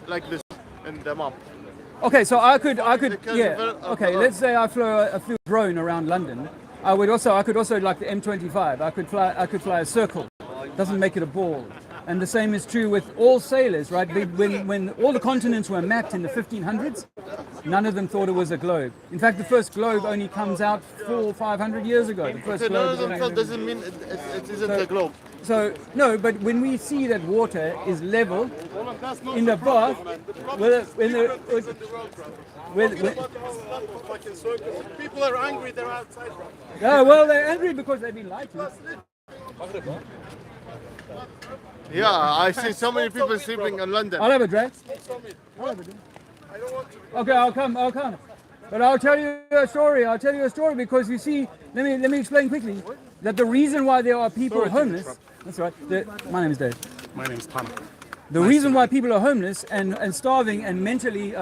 like this in the map. Okay, so I could, Because yeah. very- Okay, let's say I flew a drone around London. I could also like the M25. I could fly a circle. Doesn't make it a ball. And the same is true with all sailors, right? When all the continents were mapped in the 1500s, none of them thought it was a globe. In fact, the first globe only comes out 400 or 500 years ago. The first Okay, none of globe them thought doesn't mean it isn't a globe. So no, but when we see that water is level in the bath, People are angry, they're outside. oh, well, they're angry because they've been lied to. Yeah, I see so many people sleeping in London. I'll have a drink. Okay, I'll come. But I'll tell you a story because you see, let me explain quickly that the reason why there are people homeless. That's right. My name is Dave. My name is Pana. The reason why people are homeless and starving and mentally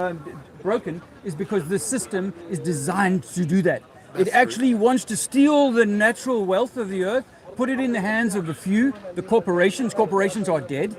broken is because the system is designed to do that. It actually wants to steal the natural wealth of the earth, put it in the hands of the few, the corporations. Corporations are dead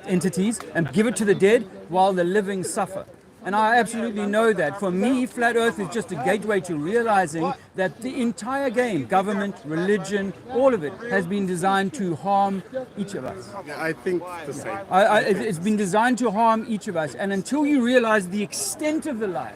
entities, and give it to the dead while the living suffer. And I absolutely know that. For me, Flat Earth is just a gateway to realizing that the entire game, government, religion, all of it, has been designed to harm each of us. Yeah, I think the same. It's been designed to harm each of us. And until you realize the extent of the lie,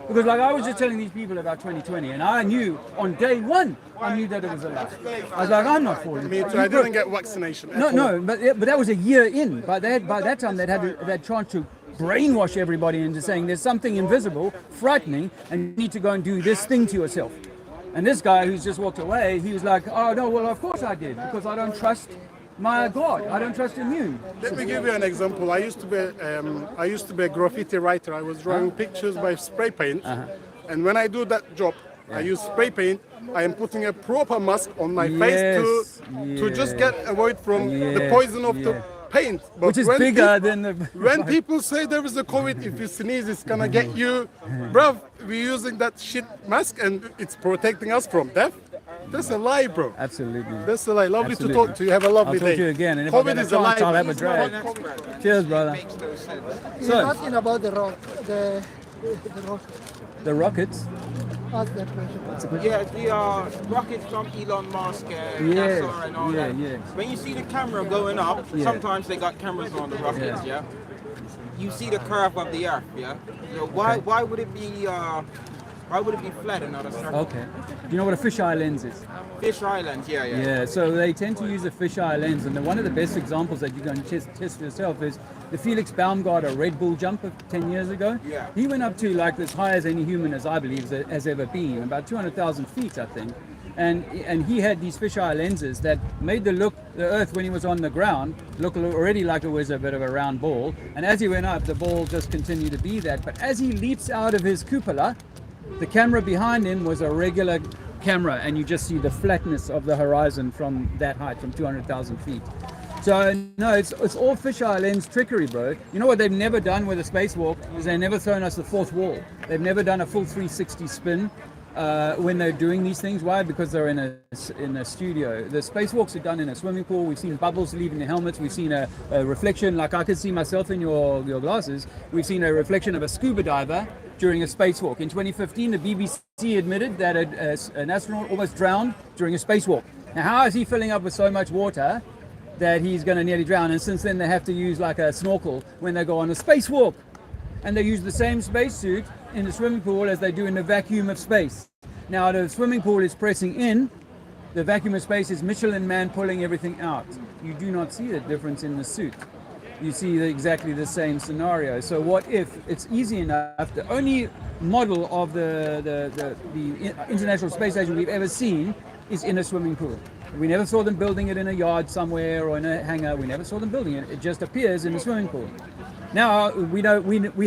because like I was just telling these people about 2020, and I knew on day one, I knew that it was a lie. I was like, I'm not falling. Me too. I didn't get vaccination. No, but that was a year in. By that time, they'd had that chance to brainwash everybody into saying there's something invisible, frightening, and you need to go and do this thing to yourself. And this guy who's just walked away, he was like, oh no, well of course I did, because I don't trust my God. I don't trust immune. Let me give you an example. I used to be a graffiti writer. I was drawing pictures by spray paint, and when I do that job, I use spray paint. I am putting a proper mask on my face to just get avoid from the poison of the paint. But which is bigger than the... When people say there is a COVID, if you sneeze, it's gonna get you. Bruv, we're using that shit mask and it's protecting us from death. That's a lie, bro. Absolutely. That's a lie. Lovely to talk to you. Have a lovely day. I'll talk to you again. And if COVID I get is a a lie. chance, I'll have a drag. Cheers, brother. You're talking about the rock, the rock. The rockets. Ask that question. Yeah, the rockets from Elon Musk, NASA and all that. Yeah. When you see the camera going up, sometimes they got cameras on the rockets, yeah. You see the curve of the Earth, yeah. So why would it be flat and not a circle? Okay. Do you know what a fisheye lens is? Fish Islands, yeah. Yeah, so they tend to use a fisheye lens, and one of the best examples that you can test yourself is the Felix Baumgartner Red Bull jump of 10 years ago. Yeah. He went up to like as high as any human, as I believe, has ever been, about 200,000 feet, I think. And he had these fisheye lenses that made the Earth when he was on the ground look already like it was a bit of a round ball. And as he went up, the ball just continued to be that. But as he leaps out of his cupola, the camera behind him was a regular camera, and you just see the flatness of the horizon from that height, from 200,000 feet. So no, it's all fisheye lens trickery, bro. You know what they've never done with a spacewalk is they've never thrown us the fourth wall. They've never done a full 360 spin when they're doing these things. Why? Because they're in a studio. The spacewalks are done in a swimming pool. We've seen bubbles leaving the helmets. We've seen a reflection, like I could see myself in your glasses. We've seen a reflection of a scuba diver during a spacewalk. In 2015, the BBC admitted that an astronaut almost drowned during a spacewalk. Now, how is he filling up with so much water that he's going to nearly drown? And since then, they have to use like a snorkel when they go on a spacewalk. And they use the same spacesuit in the swimming pool as they do in the vacuum of space. Now, the swimming pool is pressing in. The vacuum of space is Michelin Man pulling everything out. You do not see the difference in the suit. You see exactly the same scenario. So what if it's easy enough? The only model of the International Space Station we've ever seen is in a swimming pool. We never saw them building it in a yard somewhere or in a hangar. We never saw them building it. It just appears in a swimming pool. Now we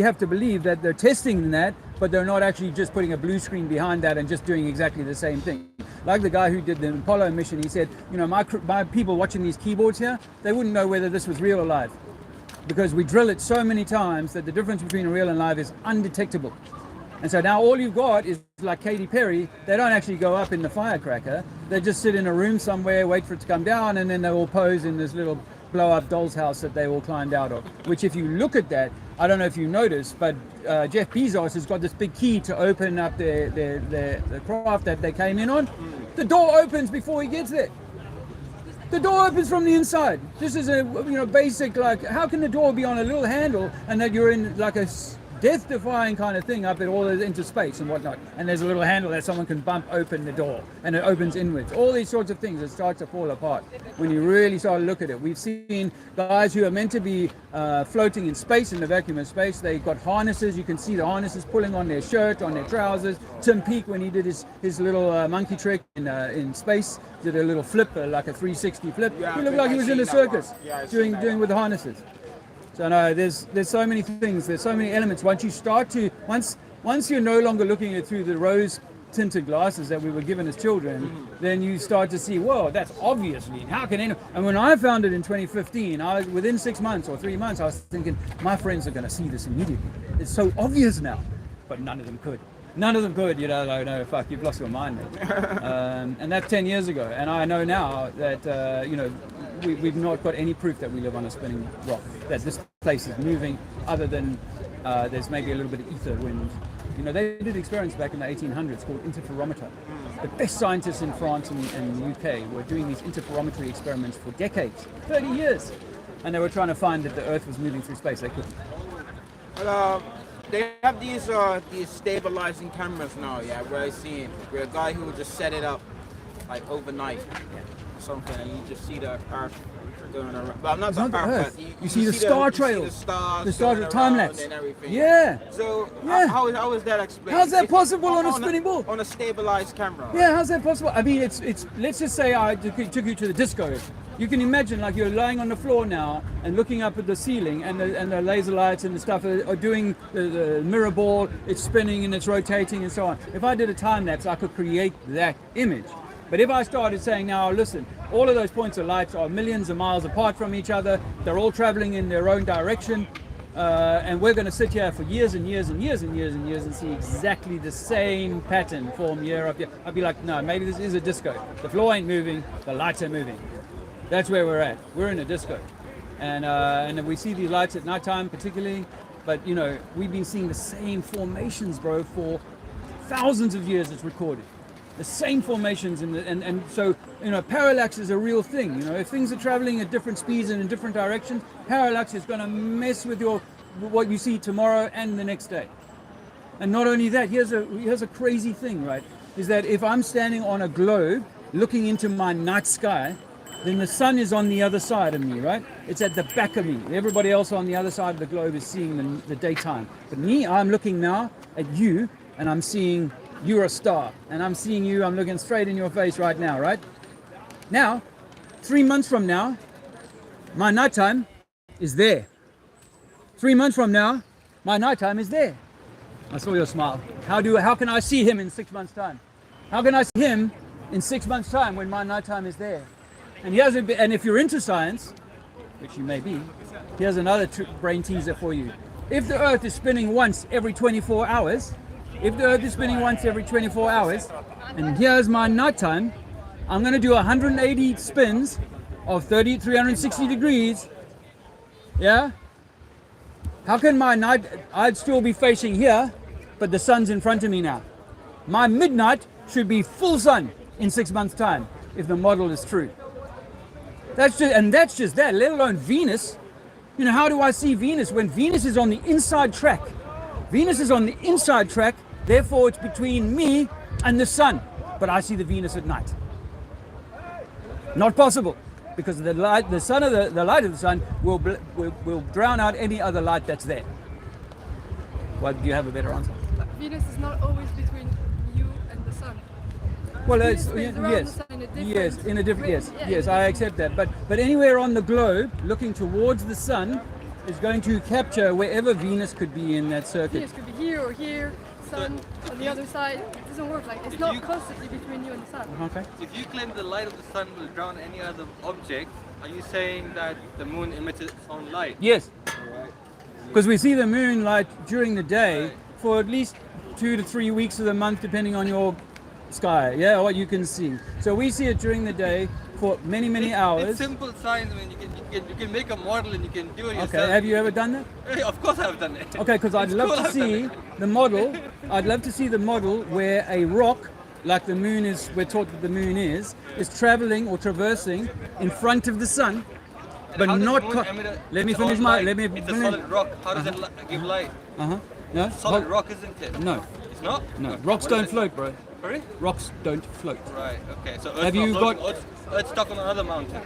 have to believe that they're testing that, but they're not actually just putting a blue screen behind that and just doing exactly the same thing. Like the guy who did the Apollo mission, he said, you know, my people watching these keyboards here, they wouldn't know whether this was real or live, because we drill it so many times that the difference between real and live is undetectable. And so now all you've got is like Katy Perry. They don't actually go up in the firecracker. They just sit in a room somewhere, wait for it to come down, and then they all pose in this little blow up doll's house that they all climbed out of. Which, if you look at that, I don't know if you noticed, but Jeff Bezos has got this big key to open up the craft that they came in on. The door opens before he gets there. The door opens from the inside. This is a basic, like, how can the door be on a little handle and that you're in like a death-defying kind of thing up at all into space and whatnot, and there's a little handle that someone can bump open the door and it opens inwards. All these sorts of things, it starts to fall apart when you really start to look at it. We've seen guys who are meant to be floating in space, in the vacuum of space. They've got harnesses. You can see the harnesses pulling on their shirt, on their trousers. Tim Peake, when he did his little monkey trick in space, did a little flip, like a 360 flip. He looked like he was in a circus doing with the harnesses. So no, there's so many things, there's so many elements. Once you're no longer looking at through the rose tinted glasses that we were given as children, then you start to see, whoa, that's obviously, how can anyone? And when I found it in 2015, I was within 6 months or 3 months, I was thinking, my friends are going to see this immediately. It's so obvious now, but none of them could. None of them could, like, no, fuck, you've lost your mind, mate. And that's 10 years ago. And I know now that, we've not got any proof that we live on a spinning rock, that this place is moving, other than there's maybe a little bit of ether wind. They did experiments back in the 1800s called interferometer. The best scientists in France and the UK were doing these interferometry experiments for decades, 30 years. And they were trying to find that the Earth was moving through space. They couldn't. They have these stabilizing cameras now, where I see it, where a guy who would just set it up like overnight or something, and you just see the Earth going around. Well, not the Earth, but you see the star trails, the stars time lapse, and everything. Yeah. So how is that explained? How's that possible on a spinning ball? On a stabilized camera. Yeah, how's that possible? I mean, it's. Let's just say I took you to the disco. You can imagine, like, you're lying on the floor now and looking up at the ceiling, and the laser lights and the stuff are doing the mirror ball. It's spinning and it's rotating and so on. If I did a time lapse, I could create that image. But if I started saying, now listen, all of those points of light are millions of miles apart from each other. They're all traveling in their own direction. And we're going to sit here for years and years and years and years and years and see exactly the same pattern form year after year. I'd be like, no, maybe this is a disco. The floor ain't moving, the lights are moving. That's where we're at. We're in a disco. And we see these lights at nighttime particularly, but we've been seeing the same formations, bro, for thousands of years. It's recorded. The same formations and so parallax is a real thing. If things are traveling at different speeds and in different directions, parallax is going to mess with what you see tomorrow and the next day. And not only that, here's a crazy thing, right? Is that if I'm standing on a globe looking into my night sky, then the sun is on the other side of me, right? It's at the back of me. Everybody else on the other side of the globe is seeing the daytime. But me, I'm looking now at you, and I'm seeing you're a star. And I'm seeing you, I'm looking straight in your face right now, right? Now, 3 months from now, my nighttime is there. 3 months from now, my nighttime is there. I saw your smile. How can I see him in 6 months' time? How can I see him in 6 months' time when my nighttime is there? And if you're into science, which you may be, here's another brain teaser for you. If the Earth is spinning once every 24 hours, and here's my nighttime, I'm going to do 180 spins of 360 degrees. Yeah? How can my night, I'd still be facing here, but the sun's in front of me now. My midnight should be full sun in 6 months' time, if the model is true. That's just that, let alone Venus. How do I see Venus when Venus is on the inside track? Venus is on the inside track, therefore it's between me and the sun. But I see the Venus at night. Not possible, because the light of the sun will drown out any other light that's there. Well, do you have a better answer? Venus is not always between you and the sun. Well, yes, I accept that. But anywhere on the globe, looking towards the sun, is going to capture wherever Venus could be in that circuit. Venus could be here or here, sun on the other side. It doesn't work like it's not constantly between you and the sun. Okay. If you claim the light of the sun will drown any other object, are you saying that the moon emits its own light? Yes. Because we see the moon light during the day for at least 2 to 3 weeks of the month, depending on your sky, what you can see. So we see it during the day for many hours. It's simple science. I mean, You can make a model and you can do it yourself. Okay, have you ever done that? Yeah, of course I've done it. Okay, because I'd It's love cool to I've done see it. the model. I'd love to see the model where a rock, like the moon is, we're taught that the moon is traveling or traversing in front of the sun, but How does not. the moon emit a- Let me its finish own my. light? Let me It's a finish. solid rock. How does it give light? No. Solid Hold- rock, isn't it? No. It's not? No. Okay, Rocks what don't is it? float, bro. Sorry? Rocks don't float. Right, okay. So Have Earth's you not got- floating, Earth's stuck on another mountain.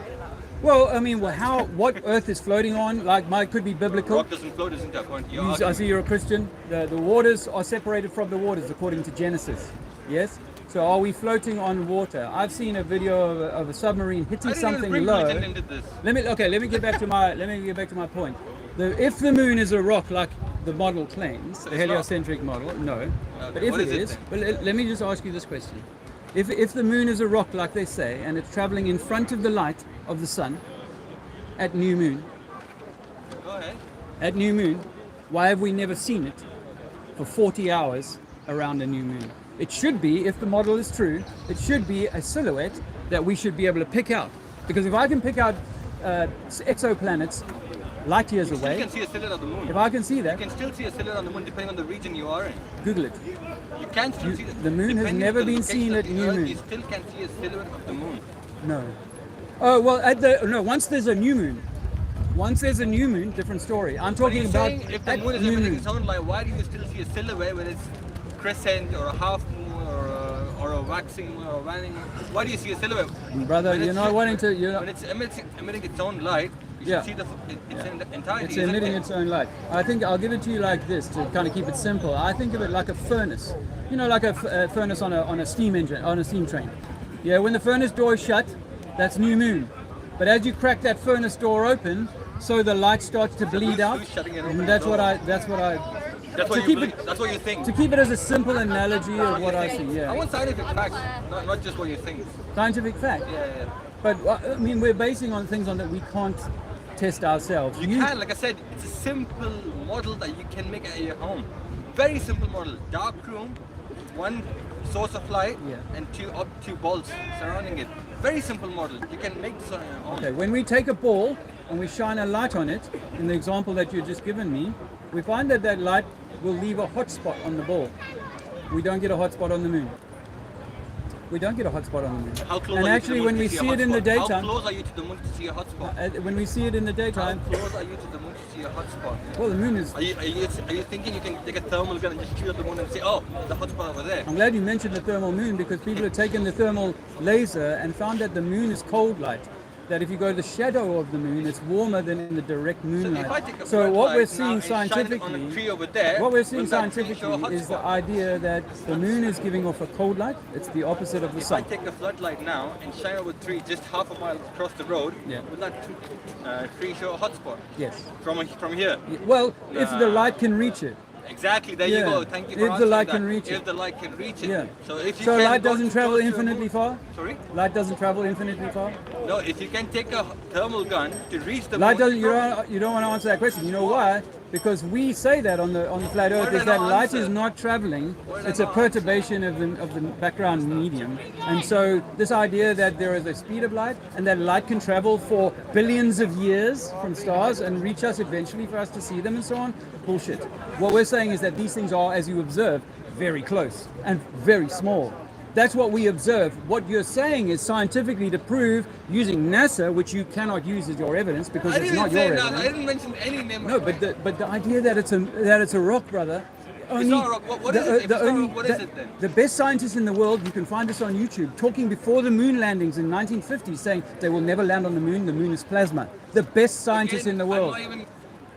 Well, I mean, what Earth is floating on? Like, might could be biblical. Rock doesn't float, isn't it? According to your I argument. see you're a Christian. The waters are separated from the waters according to Genesis. Yes? So are we floating on water? I've seen a video of a submarine I hitting didn't something even bring low. religion into this. Let me get back to my point. If the moon is a rock like the model claims, the It's not. heliocentric model, no. But if what it is it is, then? well, let me just ask you this question. If the moon is a rock like they say and it's traveling in front of the light of the sun at new moon, Go ahead. at new moon, why have we never seen it for 40 hours around a new moon? It should be, if the model is true, it should be a silhouette that we should be able to pick out. Because if I can pick out exoplanets light years You away, can see a silhouette of the moon. if I can see You that, can still see a silhouette on the moon depending on the region you are in. Google it. You can still You- see the moon has depending never on the been location seen of at the new Earth, moon. You still can see a silhouette of the moon. No. Oh, well, once there's a new moon. Once there's a new moon, different story. I'm But talking you're about saying if the at moon is new emitting moon. its own light, why do you still see a silhouette when it's crescent or a half moon or a waxing moon or a waning moon? Why do you see a silhouette? Brother, When you're it's- not wanting to. You're When not, it's emitting its own light, you Yeah. should see its entirety. it's isn't emitting it? its own light. I think I'll give it to you like this to kind of keep it simple. I think of it like a furnace. You know, like a furnace on a steam engine, on a steam train. Yeah, when the furnace door is shut, that's new moon. But as you crack that furnace door open, so the light starts to bleed out. who's shutting it And open? that's what I. That's to what you keep believe. it- That's what you think. To keep it as a simple analogy of what I see. I Yeah, want scientific facts, not just what you think. scientific fact. Yeah. But I mean, we're basing on things on that we can't test ourselves. You can, like I said, it's a simple model that you can make at your home. Very simple model. Dark room, one source of light, Yeah. and two bulbs surrounding it. Very simple model. You can make this on your own. Okay, when we take a ball and we shine a light on it, in the example that you've just given me, we find that that light will leave a hot spot on the ball. We don't get a hot spot on the moon. We don't get a hot spot on the moon. How close And are you actually, to the when moon we to see a it in the hotspot? How daytime, close are you to the moon to see a hotspot? when we see it in the How daytime, close are you to the moon to see a hotspot? well, the moon is. Are you thinking you can take a thermal gun and just shoot at the moon and say, oh, the hotspot over there? I'm glad you mentioned the thermal moon because people have taken the thermal laser and found that the moon is cold light. That if you go to the shadow of the moon, it's warmer than in the direct If I moonlight. take a So what floodlight we're now seeing and shine it on a scientifically, tree over there, what we're seeing will that tree show a scientifically is the hotspot? idea that the moon is giving off a cold light. It's the opposite of the If I sun. take a floodlight now and shine over a tree just half a mile across the road, Yeah. will that tree show a hotspot Yes. from here? Well, if the light can reach it. Exactly. There Yeah. you go. Thank you for If the answering light that. can reach If it. the light can reach it. Yeah. So if you So can light go doesn't to- travel go to a infinitely moon- far? Sorry. Light doesn't travel infinitely far? No. If you can take a thermal gun to reach the Light moon, doesn't. You don't want to answer that question. You know why? Because we say that on the flat Earth did is I that not light answer? is not traveling. did It's I a not perturbation of the background medium. And so this idea that there is a speed of light and that light can travel for billions of years from stars and reach us eventually for us to see them and so on, bullshit. What we're saying is that these things are, as you observe, very close and very small. That's what we observe. What you're saying is scientifically to prove using NASA, which you cannot use as your evidence because I it's didn't not say your that. evidence. I didn't mention any name. No, but the idea that it's a rock, brother. Only, not a rock. What is it? If it's not a rock, what is it then? The best scientists in the world, you can find this on YouTube, talking before the moon landings in 1950, saying they will never land on the moon is plasma. The best scientists in the world. I'm not even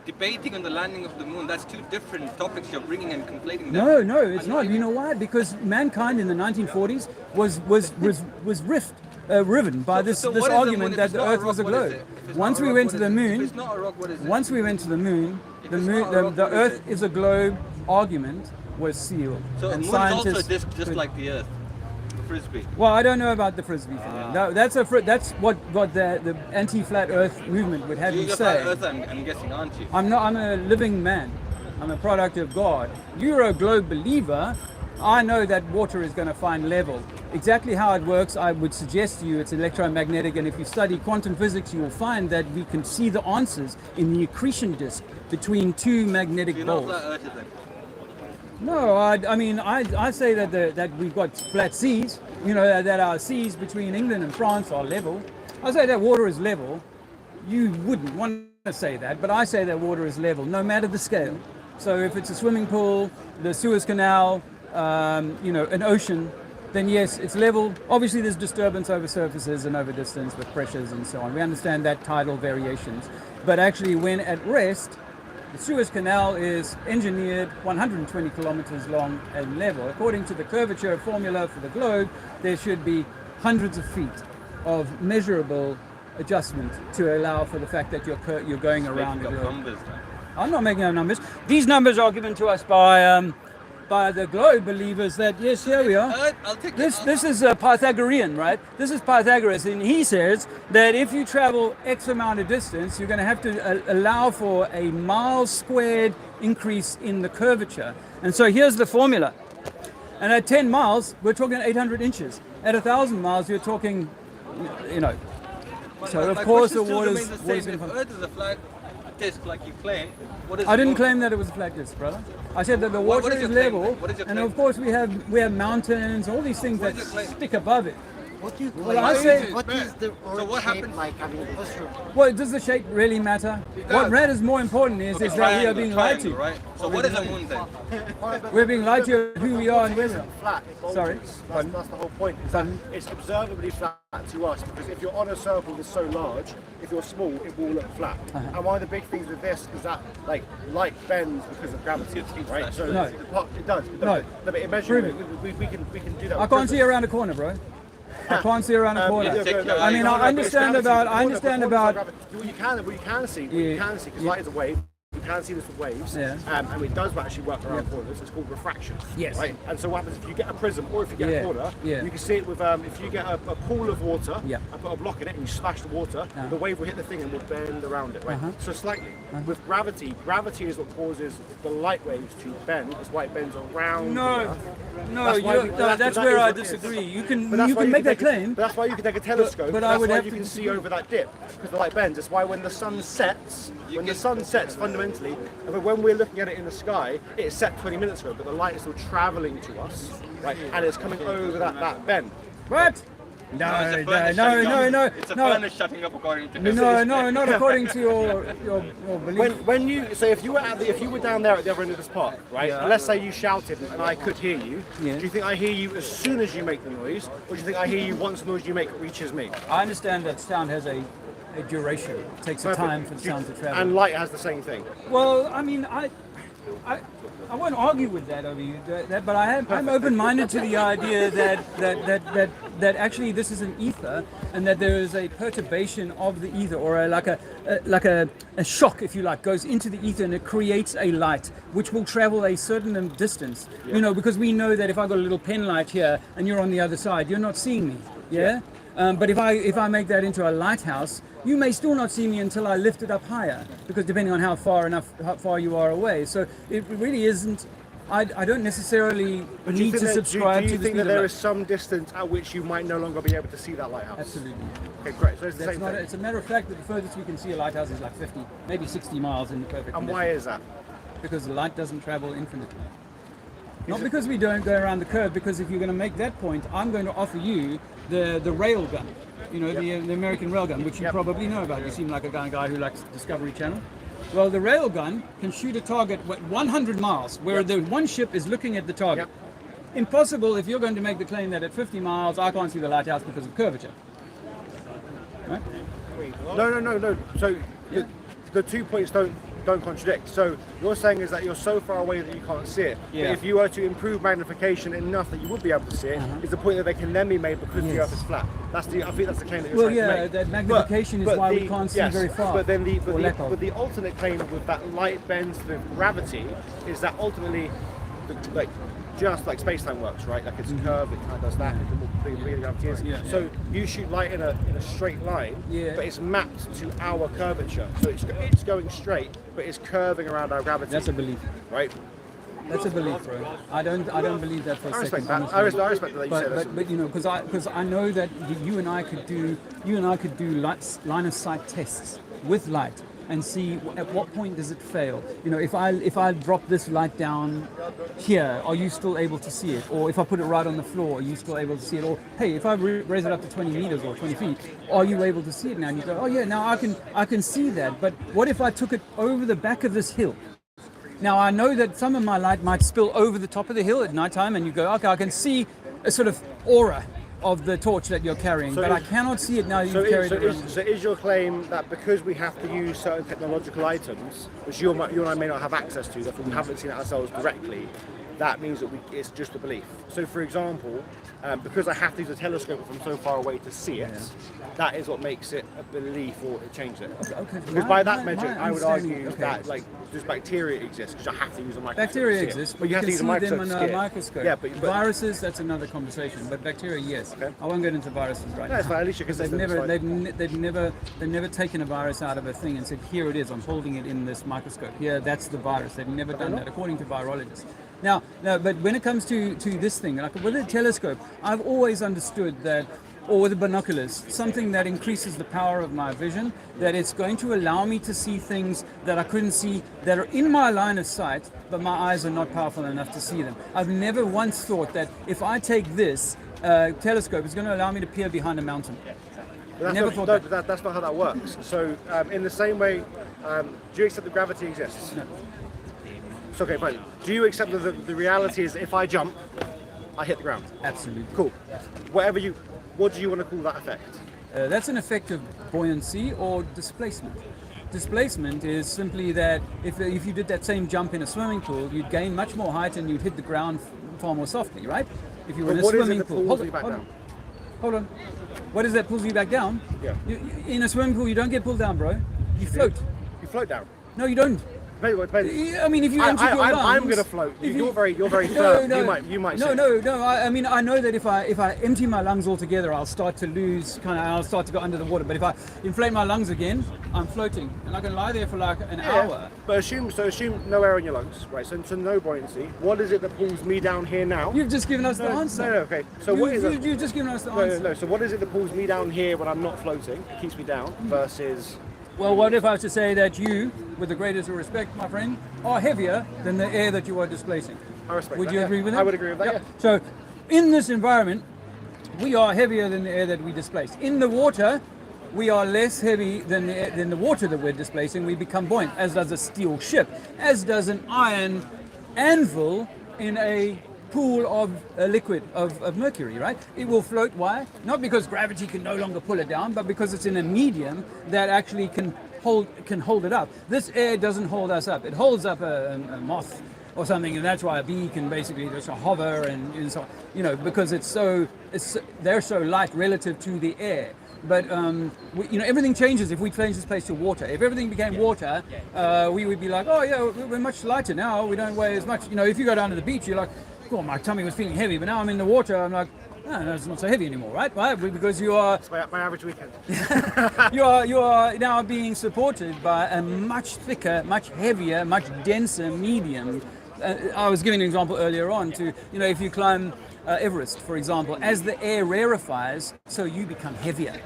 debating on the landing of the moon. That's two different topics you're bringing and conflating them. No, it's not. You know why? Because mankind in the 1940s was riven by this So what is the argument moon? If that it's the not a Earth rock, was a what is globe. it? If it's Once not a we rock, went what to is the it? moon, If it's not a rock, what is it? once we went to the moon, If the it's moon, not a rock, the what is Earth it? is a globe argument was sealed. So the and moon is also a scientists disc just could- like the Earth. Frisbee. Well, I don't know about the frisbee thing. No, that's what the anti-flat Earth movement would have you You're say. flat Earth, I'm guessing, aren't you? I'm not. I'm a living man. I'm a product of God. You're a globe believer. I know that water is going to find level exactly how it works, I would suggest to you it's electromagnetic, and if you study quantum physics, you will find that we can see the answers in the accretion disk between two magnetic You're not balls. flat earthers then. No, I mean, I say that that we've got flat seas, you know, that our seas between England and France are level. I say that water is level. You wouldn't want to say that, but I say that water is level, no matter the scale. So if it's a swimming pool, the Suez Canal, you know, an ocean, then yes, it's level. Obviously, there's disturbance over surfaces and over distance with pressures and so on. We understand that tidal variations. But actually, when at rest, the Suez Canal is engineered 120 kilometers long and level. According to the curvature formula for the globe, there should be hundreds of feet of measurable adjustment to allow for the fact that you're going around the Making up globe. numbers. I'm not making up numbers. These numbers are given to us by the globe believers that, yes, here we are. I'll take This is Pythagorean, right? This is Pythagoras, and he says that if you travel X amount of distance, you're going to have to allow for a mile squared increase in the curvature. And so here's the formula. And at 10 miles, we're talking 800 inches. At 1,000 miles, you're talking, you know. So of course the water's If going to. Earth is a flat disk like you claim, what is I didn't your- claim that it was a flat disk, brother. I said that the What water is is your claim level, then? What is your and claim? of course we have mountains, all these things What that is your claim? stick above it. What do you Well, I say- what is the earth what shape happens- like? I mean, what's your, Well, does the shape really matter? What matters more important is that we are Triangle, being lied to. triangle, right? So what is a moon then? We're being lied to who we are and where we are. Flat. It Sorry? bulges. That's the whole point. Is that it's observably flat to us because if you're on a circle that's so large, if you're small, it will look flat. And one of the big things with this is that like light bends because of gravity, right? So No. it does. No. But it measures. Prove it. We can do that. I can't see around a corner, bro. I can't see around a corner. I mean, I understand about. What you can see, because light is a wave. You can see this with waves, Yeah. and it does actually work around corners. It's called refraction. Yes. Right. And so what happens if you get a prism or if you get Yeah. a corner, Yeah. you can see it with if you get a pool of water Yeah. and put a block in it and you splash the water, the wave will hit the thing and will bend around it. Right. So slightly. With gravity is what causes the light waves to bend. That's why it bends around. No, the Earth. no, That's why we- that's that where is I what it is. disagree. You But can that's why make that take a- claim. But that's why you can take a telescope. but I that's would why have you to can see disagree. over that dip because the light bends. That's why when the sun sets, fundamentally, and when we're looking at it in the sky, it's set 20 minutes ago, but the light is still traveling to us, right? And it's coming over that bend. What? It's No, a no, furnace no, shutting no, up. no, It's a no. furnace shutting up according to him. No, not according to your belief. When you say if you were down there at the other end of this park, right? And let's say you shouted and I could hear you. Yeah. Do you think I hear you as soon as you make the noise, or do you think I hear you once the noise you make reaches me? I understand that sound has a duration. It takes a time for the sound to travel. And light has the same thing. Well, I mean, I won't argue with that over you, but I'm open-minded to the idea that actually this is an ether, and that there is a perturbation of the ether, or a shock, if you like, goes into the ether and it creates a light which will travel a certain distance. Yeah. You know, because we know that if I got a little pen light here and you're on the other side, you're not seeing me. Yeah. But if I make that into a lighthouse, you may still not see me until I lift it up higher, because depending on how far you are away. So it really isn't. I don't necessarily need to subscribe to the Do you think speed that of there light. is some distance at which you might no longer be able to see that lighthouse? Absolutely. Okay, great. So it's the That's same not. thing. It's a matter of fact that the furthest we can see a lighthouse is like 50, maybe 60 miles in the perfect. And condition. why is that? Because the light doesn't travel infinitely. Not because we don't go around the curve, because if you're going to make that point, I'm going to offer you the rail gun. You know, the American rail gun, which you probably know about. You seem like a guy who likes Discovery Channel. Well, the rail gun can shoot a target at 100 miles, where the one ship is looking at the target. Impossible if you're going to make the claim that at 50 miles I can't see the lighthouse because of curvature. Right? No. So the 2 points don't contradict. So you're saying is that you're so far away that you can't see it. Yeah. But if you were to improve magnification enough that you would be able to see it, is the point that they can then be made because the Earth is flat. I think that's the claim that you're Well, trying to make. that magnification is why we can't see very far. But then or lack of. the alternate claim with that light bends through gravity is that ultimately, just like space-time works, right? Like it's curved, it kind of does that. It can move bigger gravity is. Yeah. So you shoot light in a straight line, but it's mapped to our curvature. So it's going straight, but it's curving around our gravity. That's a belief. Right? That's a belief, bro. I don't believe that for a I respect second. that. honestly. I respect that you say that. But you know, because I know that you and I could do line of sight tests with light and see at what point does it fail. You know, if I drop this light down here, are you still able to see it? Or if I put it right on the floor, are you still able to see it? Or hey, if I raise it up to 20 meters or 20 feet, are you able to see it now? And you go, oh yeah, now I can see that. But what if I took it over the back of this hill? Now I know that some of my light might spill over the top of the hill at nighttime, and you go, okay, I can see a sort of aura of the torch that you're carrying, but I cannot see it now that you've carried it around. So is your claim that because we have to use certain technological items, which you and I may not have access to, therefore we haven't seen it ourselves directly, that means that it's just a belief? So for example, because I have to use a telescope from so far away to see it, that is what makes it a belief or it changes it. Okay. Because by that measure, I would argue that like does bacteria exist because I have to use a microscope. Bacteria to see it. exist, but you have to use a see them microscope. on a microscope. Yeah, but viruses, that's another conversation. But bacteria, yes. Okay. I won't get into viruses right no, it's now. fine. At least you can Because they've never taken a virus out of a thing and said, here it is, I'm holding it in this microscope. Yeah, that's the virus. They've never done that, according to virologists. Now, but when it comes to this thing, like with a telescope, I've always understood that, or with the binoculars, something that increases the power of my vision, that it's going to allow me to see things that I couldn't see, that are in my line of sight, but my eyes are not powerful enough to see them. I've never once thought that if I take this telescope, it's going to allow me to peer behind a mountain. That's Never not, thought no, that's not how that works. So in the same way, do you accept that gravity exists? No. So, okay, fine. Do you accept that the reality is if I jump, I hit the ground? Absolutely. Cool. What do you want to call that effect? That's an effect of buoyancy or displacement. Displacement is simply that if you did that same jump in a swimming pool, you'd gain much more height and you'd hit the ground far more softly, right? If you were in a swimming pool. Hold on. What is that pulls you back down? Yeah. In a swimming pool, you don't get pulled down, bro. You float. You float down. No, you don't. I mean, if you empty your lungs, I'm going to float. You're very firm. You might. No. I mean, I know that if I empty my lungs altogether, I'll start to lose I'll start to go under the water. But if I inflate my lungs again, I'm floating, and I can lie there for like an hour. But assume no air in your lungs, right? So no buoyancy. What is it that pulls me down here now? You've just given us the answer. No, okay. So what is it? You've just given us the answer. No. So what is it that pulls me down here when I'm not floating, keeps me down, versus? Well, what if I was to say that you, with the greatest respect, my friend, are heavier than the air that you are displacing? I respect Would that. you agree with that? I would agree with that, yeah. So, in this environment, we are heavier than the air that we displace. In the water, we are less heavy than the water that we're displacing. We become buoyant, as does a steel ship, as does an iron anvil in a pool of liquid of mercury, right? It will float. Why? Not because gravity can no longer pull it down, but because it's in a medium that actually can hold it up. This air doesn't hold us up. It holds up a moth or something, and that's why a bee can basically just hover and so, because they're so light relative to the air. But everything changes if we change this place to water. If everything became water, we would be like, oh yeah, we're much lighter now. We don't weigh as much. If you go down to the beach, you're like, oh, my tummy was feeling heavy, but now I'm in the water, I'm like, no, it's not so heavy anymore, right? Why? Because you are... It's my average weekend. you are now being supported by a much thicker, much heavier, much denser medium. I was giving an example earlier on to, if you climb Everest, for example, as the air rarefies, so you become heavier.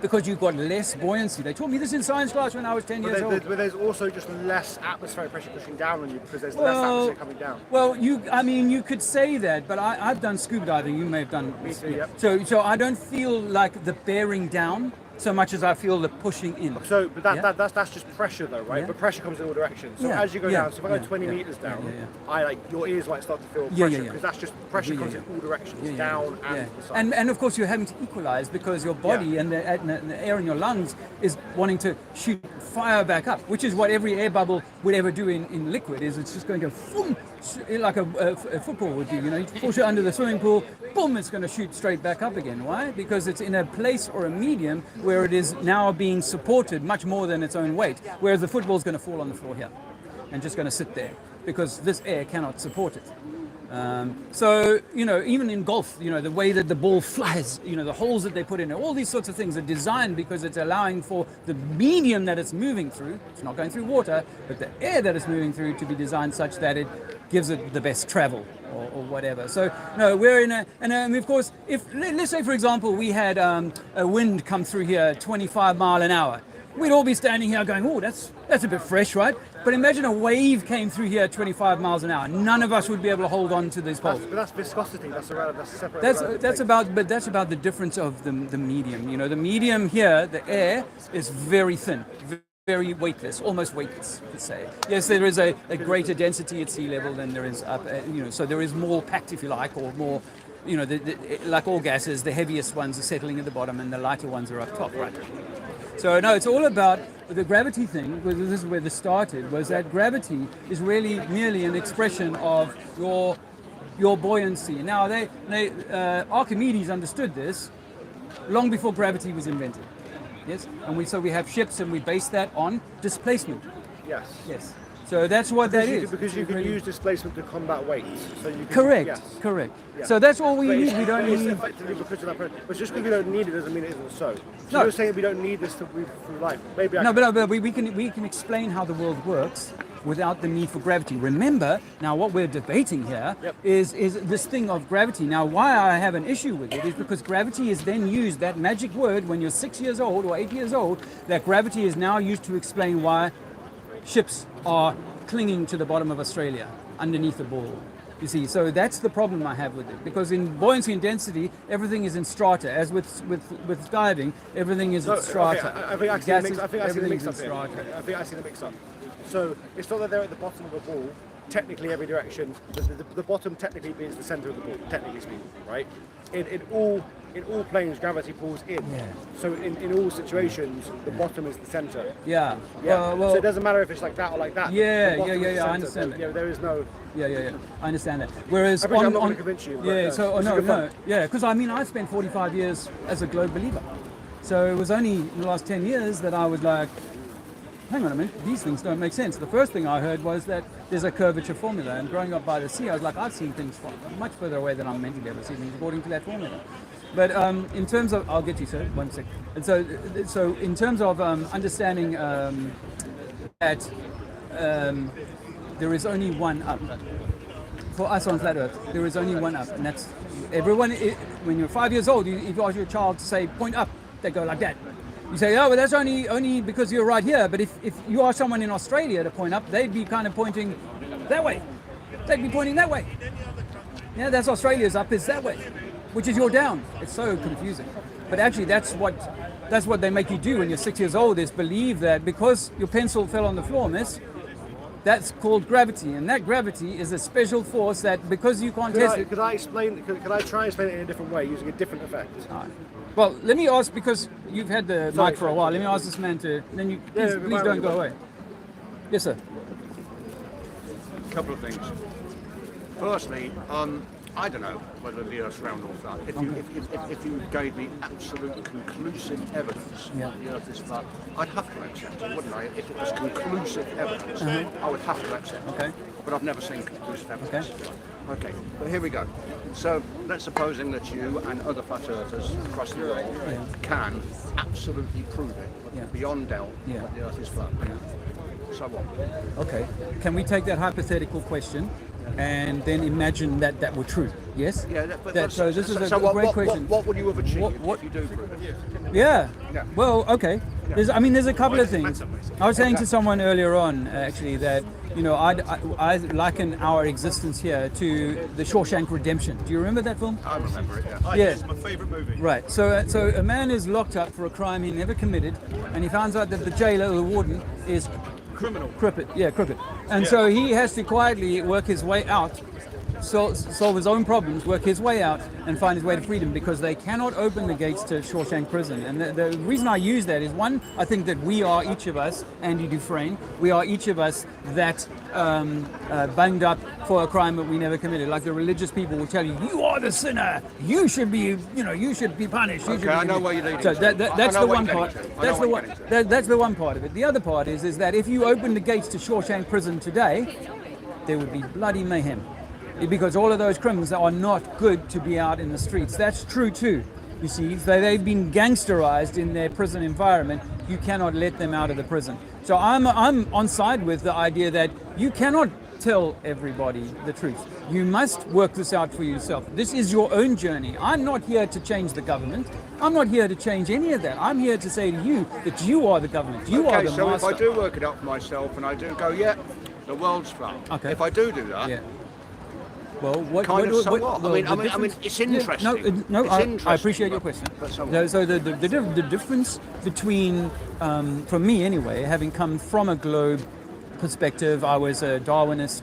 Because you've got less buoyancy. They taught me this in science class when I was 10 years old. But there's also just less atmospheric pressure pushing down on you because there's less atmosphere coming down. Well, you could say that, but I've done scuba diving. You may have done. Me too, yep. So I don't feel like the bearing down so much as I feel the pushing in. But that's just pressure though, right? Yeah. But pressure comes in all directions. So as you go down, so if I go 20 meters down, your ears might start to feel pressure because that's just pressure comes in all directions, down and the side. And of course you're having to equalize because your body and the air in your lungs is wanting to shoot fire back up, which is what every air bubble would ever do in liquid. Is it's just going to go boom, like a football would do. You push it under the swimming pool, boom, it's going to shoot straight back up again. Why? Because it's in a place or a medium where it is now being supported much more than its own weight, whereas the football is going to fall on the floor here and just going to sit there because this air cannot support it. So, even in golf, the way that the ball flies, the holes that they put in it, all these sorts of things are designed because it's allowing for the medium that it's moving through. It's not going through water, but the air that it's moving through to be designed such that it gives it the best travel or whatever. So, no, we're in and of course, let's say, for example, we had a wind come through here 25 mile an hour. We'd all be standing here going, oh, that's a bit fresh, right? But imagine a wave came through here at 25 miles an hour. None of us would be able to hold on to these poles. But that's viscosity. That's separate. That's about the difference of the medium. The medium here, the air, is very thin, very weightless, almost weightless, let's say. Yes, there is a greater density at sea level than there is up. So there is more packed, if you like, or more. Like all gases, the heaviest ones are settling at the bottom, and the lighter ones are up top, right? So no, it's all about the gravity thing. This is where this started. Was that gravity is really merely an expression of your buoyancy. Now Archimedes understood this long before gravity was invented. Yes, and we have ships, and we base that on displacement. Yes. Yes. So that's what that is. Because you can use displacement to combat weight. So you can, correct. Yes. Correct. Yeah. So that's all we But need. We don't it's need. effectively because of that. But just because we don't need it doesn't mean it isn't so. So No. you're saying we don't need this to move through life. Maybe No, but we can explain how the world works without the need for gravity. Remember, now what we're debating here is this thing of gravity. Now, why I have an issue with it is because gravity is then used, that magic word, when you're 6 years old or 8 years old, that gravity is now used to explain why ships are clinging to the bottom of Australia underneath the ball. You see, so that's the problem I have with it, because in buoyancy and density, everything is in strata. As with diving, everything is in strata. Okay, I think I see the mix up here. Strata. I think I see the mix up. So it's not that they're at the bottom of the ball, technically every direction. The bottom technically means the centre of the ball, technically speaking, right? In all planes, gravity pulls in. Yeah. So in all situations, the bottom is the centre. Yeah. Yeah. Well, so it doesn't matter if it's like that or like that. Yeah, The bottom yeah, is the I centre. understand There, there is no. Yeah. I understand that. Whereas I'm not going to convince you. Yeah. But, So this is no. good fun. Yeah, because I spent 45 years as a globe believer. So it was only in the last 10 years that I was like, hang on a minute, these things don't make sense. The first thing I heard was that there's a curvature formula, and growing up by the sea, I was like, I've seen things from much further away than I'm meant to be able to see things according to that formula. But in terms of, I'll get you, sir, 1 sec. And so in terms of understanding that there is only one up. For us on flat Earth, there is only one up, and that's everyone. When you're 5 years old, if you ask your child to say point up, they go like that. You say, oh, well, that's only because you're right here. But if you ask someone in Australia to point up, they'd be kind of pointing that way. They'd be pointing that way. Yeah, that's Australia's up, is that way, which is your down. It's so confusing. But actually, that's what they make you do when you're 6 years old, is believe that because your pencil fell on the floor, miss, that's called gravity, and that gravity is a special force that, because you can't test it. Could I try and explain it in a different way using a different effect? Well, let me ask, because you've had the mic for a while. Let me ask this man to. Then you please don't go away. Yes, sir. A couple of things. Firstly, I don't know whether the Earth's round or flat. If you gave me absolute conclusive evidence that the Earth is flat, I'd have to accept it, wouldn't I? If it was conclusive evidence, I would have to accept it. Okay. But I've never seen conclusive evidence. Okay, but here we go. So let's supposing that you and other flat earthers across the world can absolutely prove it beyond doubt that the Earth is flat. So what? Okay. Can we take that hypothetical question and then imagine that were true? Yes? Yeah, so this is a what, great question. What would you have achieved if you do prove it? Yeah. Yeah. Well, okay. There's a couple of things. I was saying to someone earlier on, actually, that I liken our existence here to the Shawshank Redemption. Do you remember that film? I remember it. Yeah. Yeah. It's my favourite movie. Right. So a man is locked up for a crime he never committed, and he finds out that the jailer, the warden, is Criminal. crooked. And so he has to quietly work his way out, solve his own problems, work his way out, and find his way to freedom, because they cannot open the gates to Shawshank Prison. And the reason I use that is, one, I think that we are each of us, Andy Dufresne, we are each of us that banged up for a crime that we never committed. Like the religious people will tell you, you are the sinner, you should be punished. Okay, I know where you're leading. So that's the one part. That's That's the one part of it. The other part is that if you open the gates to Shawshank Prison today, there would be bloody mayhem. because all of those criminals are not good to be out in the streets. That's true too. You see, they've been gangsterized in their prison environment. You cannot let them out of the prison. So I'm on side with the idea that you cannot tell everybody the truth. You must work this out for yourself. This is your own journey. I'm not here to change the government. I'm not here to change any of that. I'm here to say to you that you are the government. You are the so master. if I do work it out for myself and I do go, yeah, the world's flat. Okay. If I do that, Yeah. Well, what kind of so what? well, I the mean, difference- it's Yeah, interesting. no, It's I interesting, appreciate your question. but so what? So the difference between, from me anyway, having come from a globe perspective, I was a Darwinist,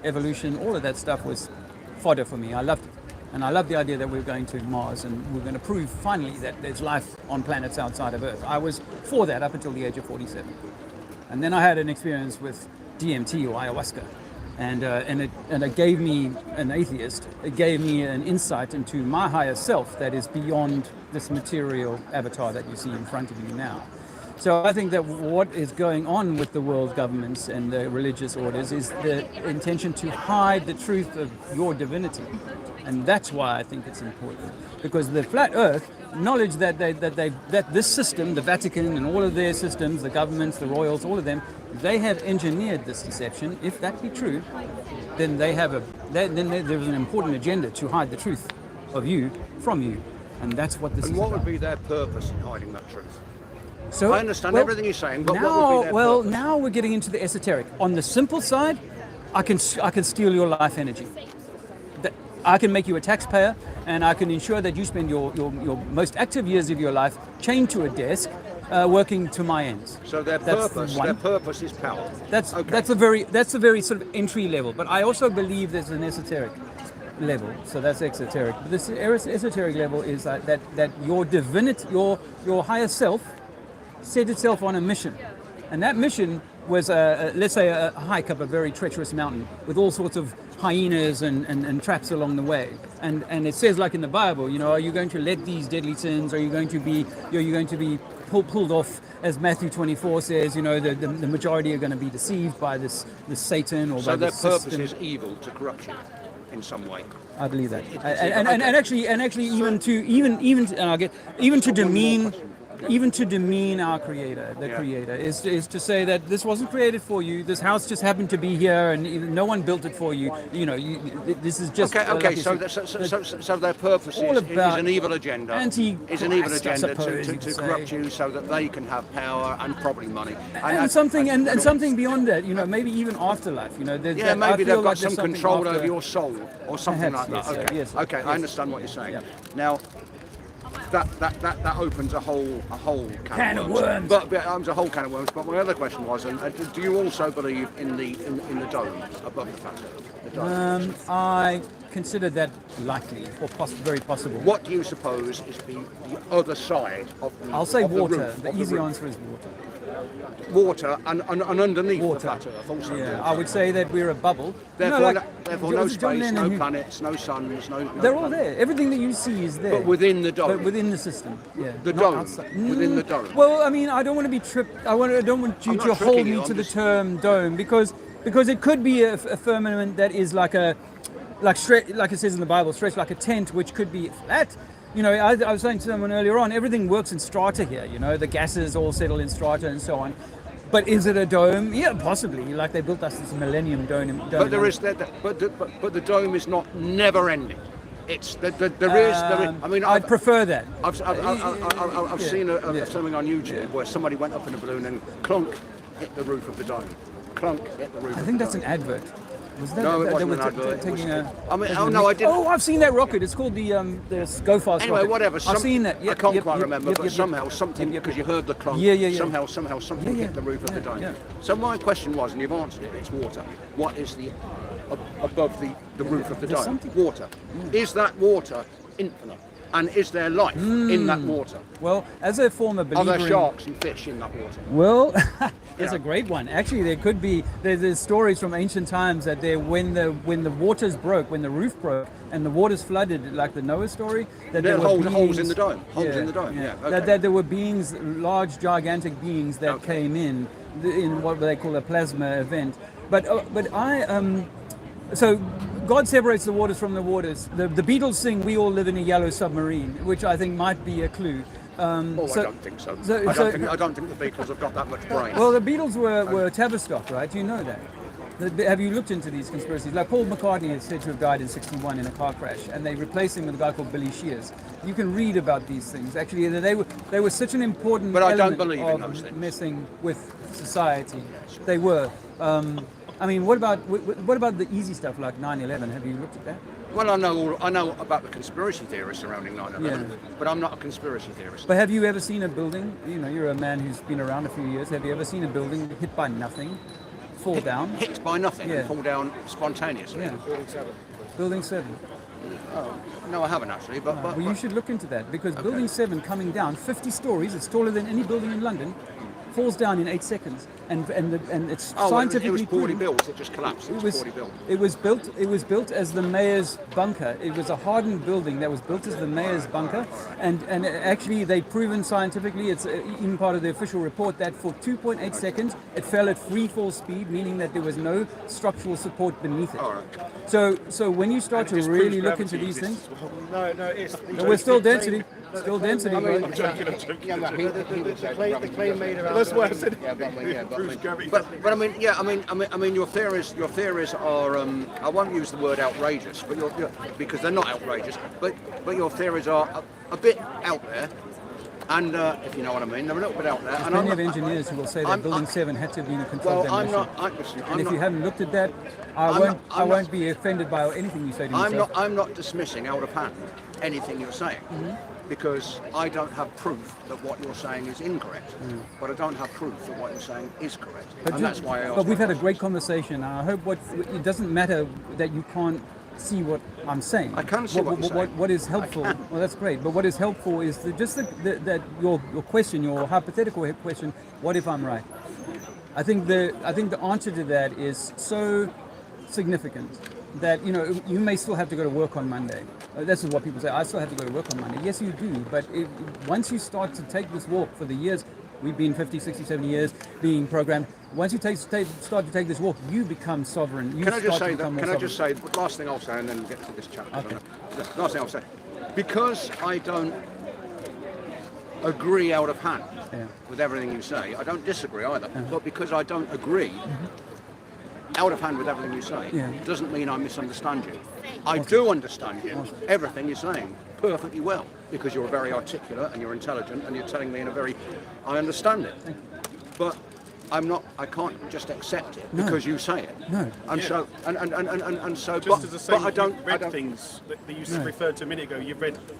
evolution, all of that stuff was fodder for me. I loved it. And I love the idea that we're going to Mars and we're going to prove finally that there's life on planets outside of Earth. I was for that up until the age of 47. And then I had an experience with DMT or ayahuasca. And it gave me, an atheist, it gave me an insight into my higher self that is beyond this material avatar that you see in front of you now. So I think that what is going on with the world governments and the religious orders is the intention to hide the truth of your divinity. And that's why I think it's important. Because the flat earth, knowledge that this system, the Vatican and all of their systems, the governments, the royals, all of them, they have engineered this deception. If that be true, then then there's an important agenda to hide the truth of you from you. And that's what this is And what about. would be their purpose in hiding that truth? So, I understand everything you're saying, but now, what would be their purpose? now we're getting into the esoteric. On the simple side, I can steal your life energy. I can make you a taxpayer, and I can ensure that you spend your most active years of your life chained to a desk, working to my ends. So their That's purpose is power. That's okay. that's a very sort of entry level. But I also believe there's an esoteric level. So that's exoteric. But this esoteric level is that your divinity, your higher self, set itself on a mission, and that mission was let's say a hike up a very treacherous mountain with all sorts of hyenas and traps along the way, and it says, like in the Bible, are you going to let these deadly sins? Are you going to be pulled off, as Matthew 24 says? The majority are going to be deceived by this Satan or by So their this purpose system. is evil, to corrupt you in some way. I believe that, and actually even to demean our creator, the creator, is to say that this wasn't created for you. This house just happened to be here, and no one built it for you. This is just Okay. like So their purpose all is about an evil agenda. anti-Christ, Is an evil I agenda suppose you to could corrupt say. you so that they can have power and probably money. and something beyond that. Maybe even afterlife. Yeah, maybe they've got some control over your soul or something Perhaps, like that. yes, Okay, yes, okay, yes. I understand what you're saying. Yeah. Now, that opens a whole can of worms. But it opens a whole can of worms. But my other question was, do you also believe in the dome above the flat Earth? The dome? I consider that likely or very possible. What do you suppose is the other side of the I'll say of the water. roof, The of easy roof? answer is water. Water and underneath Water. the flat Earth also. Yeah, I would say that we're a bubble. Therefore, Therefore, no was it John space, Lennon no who- planets, no suns, no. They're all there. Everything that you see is there. But within the dome. But within the system, yeah. The Not dome, outside. within the dome. Well, I mean, I don't want to be tripped. I don't want you I'm to not hold tricking me you, to I'm the just- term dome because it could be a firmament that is like it says in the Bible, stretched like a tent, which could be flat. I was saying to someone earlier on, everything works in strata here. The gases all settle in strata and so on. But is it a dome? Yeah, possibly. Like they built us this Millennium Dome. But there is that. But the dome is not never ending. It's there is. I mean, I'd prefer that. I've seen something on YouTube where somebody went up in a balloon and clunk hit the roof of the dome. Clunk hit the roof. I of think the that's an dome. advert. Was that, No, it that wasn't they an were advert. taking I didn't. Oh, I've seen that rocket. It's called the Go Fast Anyway, rocket. whatever. I've seen that. I can't quite remember, but somehow something, because you heard the clunk. Yeah. Somehow something hit the roof of the dome. Yeah. So my question was, and you've answered it, it's water. What is the above the roof of the There's dome? something- Water. Is that water infinite? And is there life in that water? Well, as a former Are believer there in- sharks and fish in that water? Well, that's Yeah. a great one. Actually, there could be. There's stories from ancient times that when the waters broke, when the roof broke, and the waters flooded, like the Noah story, that There there are were holes in beings- the dome. Holes in the dome. Yeah. Okay. That there were beings, large, gigantic beings that came in what they call a plasma event. But I so God separates the waters from the waters. The Beatles sing, "We all live in a yellow submarine," which I think might be a clue. I don't think so. I don't think the Beatles have got that much brain. Well, the Beatles were Tavistock, right? You know that. Have you looked into these conspiracies? Like Paul McCartney is said to have died in '61 in a car crash, and they replaced him with a guy called Billy Shears. You can read about these things. Actually, they were such an important But I don't element believe in of those things. messing with society. They were. I mean, what about the easy stuff like 9/11? Have you looked at that? Well, I know about the conspiracy theories surrounding 9/11, Yeah. but I'm not a conspiracy theorist. But have you ever seen a building? You know, you're a man who's been around a few years. Have you ever seen a building hit by nothing, fall down? Hit by nothing Yeah. and fall down spontaneously. Yeah. Building 7. No, I haven't actually. But Well, you should look into that because Building 7 coming down 50 stories, it's taller than any building in London, falls down in 8 seconds, and it's scientifically it was poorly proven. built. It just collapsed. It was poorly built. It was built as the mayor's bunker. It was a hardened building that was built as the mayor's bunker, and actually they've proven scientifically, it's even part of the official report, that for 2.8 seconds it fell at free fall speed, meaning that there was no structural support beneath it. All right. So when you start to really look into these things, No, it's. no, we're still density. Still density, right? I'm joking. The claim made around. That's why I said. But I mean, your theories are. I won't use the word outrageous, but because they're not outrageous. But your theories are a bit out there, and if you know what I mean, they're a little bit out there. There's And plenty of engineers who will say that Building 7 had to have been a controlled demolition. And if you haven't looked at that, I won't be offended by anything you say to me. I'm not dismissing out of hand anything you're saying. Because I don't have proof that what you're saying is incorrect, but I don't have proof that what you're saying is correct, and that's why I asked. But we've had a great conversation. I hope it doesn't matter that you can't see what I'm saying. I can see what you're saying. What is helpful? Well, that's great. But what is helpful is that your question, your hypothetical question. What if I'm right? I think the answer to that is so significant that you may still have to go to work on Monday. That's what people say. I still have to go to work on Monday. Yes, you do. But once you start to take this walk for the years, we've been 50, 60, 70 years being programmed. Once you start to take this walk, you become sovereign. Can I just say the last thing I'll say, and then get to this chapter? Okay. The last thing I'll say, because I don't agree out of hand with everything you say. I don't disagree either, but because I don't agree out of hand with everything you say, doesn't mean I misunderstand you. I do understand you, everything you're saying, perfectly well, because you're very articulate and you're intelligent and you're telling me in a very, I understand it. But I can't just accept it because you say it. No. And so, Just as the same, but I don't, things that you referred to a minute ago. You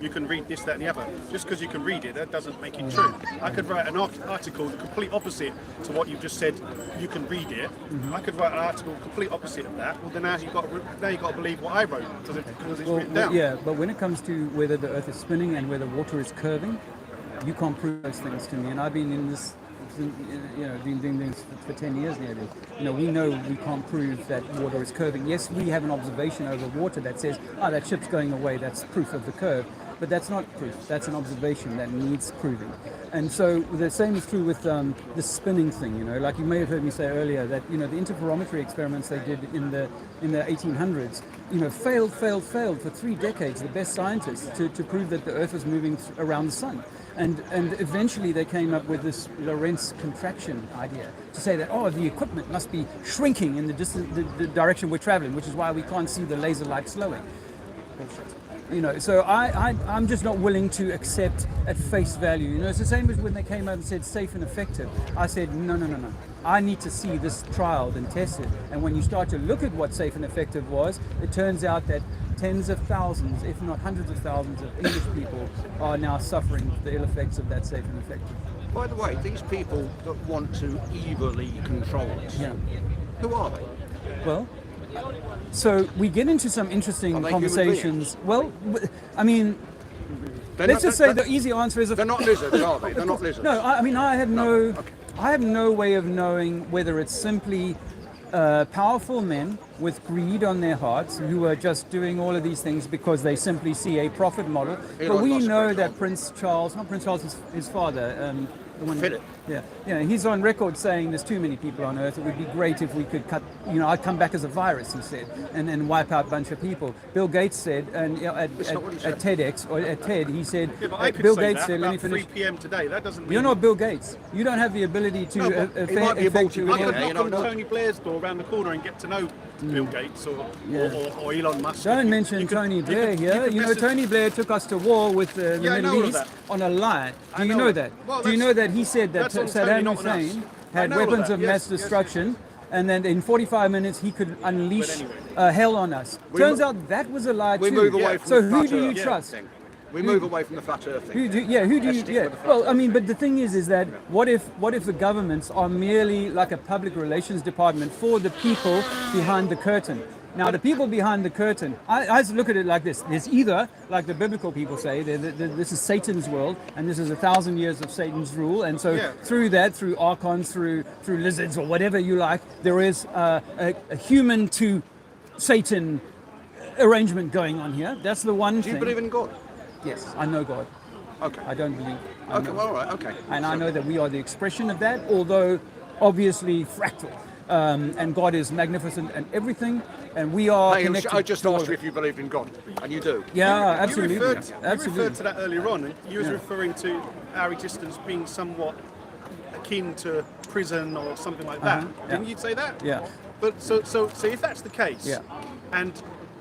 can read this, that, and the other. Just because you can read it, that doesn't make it true. I could write an article complete opposite to what you've just said. You can read it. I could write an article complete opposite of that. Well, then now you've got to believe what I wrote because it's written down. Yeah, but when it comes to whether the Earth is spinning and whether water is curving, you can't prove those things to me. And I've been in this. Been doing this for 10 years nearly. We know we can't prove that water is curving. Yes, we have an observation over water that says, that ship's going away, that's proof of the curve. But that's not proof, that's an observation that needs proving. And so the same is true with the spinning thing, like you may have heard me say earlier that, the interferometry experiments they did in the 1800s, failed for 3 decades, the best scientists, to prove that the Earth was moving around the sun. And eventually they came up with this Lorentz contraction idea to say that, the equipment must be shrinking in the direction we're traveling, which is why we can't see the laser light slowing. So I'm just not willing to accept at face value. It's the same as when they came out and said safe and effective. I said, no. I need to see this trialed and tested. And when you start to look at what safe and effective was, it turns out that tens of thousands, if not hundreds of thousands of English people are now suffering the ill effects of that safe and effective. By the way, these people that want to evilly control us, who are they? Well, so we get into some interesting conversations. Well, I mean, let's just say the easy answer is they're not lizards, are they? They're not lizards. No, I have no way of knowing whether it's simply powerful men with greed on their hearts who are just doing all of these things because they simply see a profit model. But we know that Prince Charles, not Prince Charles, his father, Yeah. He's on record saying there's too many people on Earth. It would be great if we could cut. I'd come back as a virus, he said, and wipe out a bunch of people. Bill Gates said, and at TEDx or at TED, he said. Yeah, but I could Bill say Gates that said, about "Let me finish." 3 p.m. today. That doesn't mean You're not Bill Gates. You don't have the ability to He might be a effectuate. I could Yeah, knock on Tony Blair's door around the corner and get to know Bill Gates or Elon Musk. Don't You mention could- Tony you Blair could- here. could You know, message- Tony Blair took us to war with the Yeah, I know Middle all East that. on a lie. I Do you know know that. that? Well, Do you that's- know that he said that that's on Tony, Saddam not on us. Hussein I had know all weapons that. of Yes, mass yes, destruction, and then in 45 minutes he could unleash anyway. hell on us? We Turns mo- out that was a lie We too. move away from So the who flat do you Earth trust? thing. We move away from the flat Earth thing. Who do you? Let's stick Yeah. with the flat Well, Earth. I mean, but the thing is that what if the governments are merely like a public relations department for the people behind the curtain? Now, the people behind the curtain, I look at it like this. There's either, like the biblical people say, this is Satan's world, and this is 1,000 years of Satan's rule, and so through that, through archons, through lizards, or whatever you like, there is a human to Satan arrangement going on here. That's the one Do thing. you believe in God? Yes, I know God. Okay. I don't believe. I Okay, know. well, all right, okay. And I know that we are the expression of that, although obviously fractal. And God is magnificent and everything, and we are Hey, connected. I just to all asked of you it. if you believed in God, and you do. Yeah, You absolutely. referred Absolutely. to that earlier on, and you was Yeah. referring to our existence being somewhat akin to prison or something like that. Didn't you say that? Yeah. But so if that's the case, Yeah. and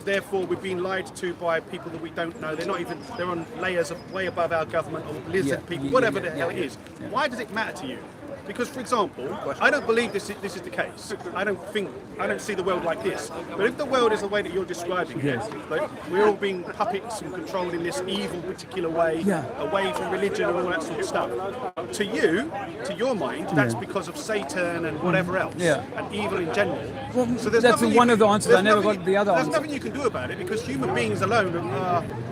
therefore we're being lied to by people that we don't know, they're on layers of way above our government or lizard Yeah, people, yeah, whatever yeah, the hell yeah, it is. yeah. Why does it matter to you? Because, for example, I don't believe this is the case. I don't see the world like this. But if the world is the way that you're describing it, like we're all being puppets and controlled in this evil particular way, Yeah. away from religion and all that sort of stuff. To you, to your mind, that's because of Satan and whatever else, Yeah. and evil in general. Well, So there's that's nothing one you of the can- answers. there's I never nothing- got the other There's answer. nothing you can do about it because human beings alone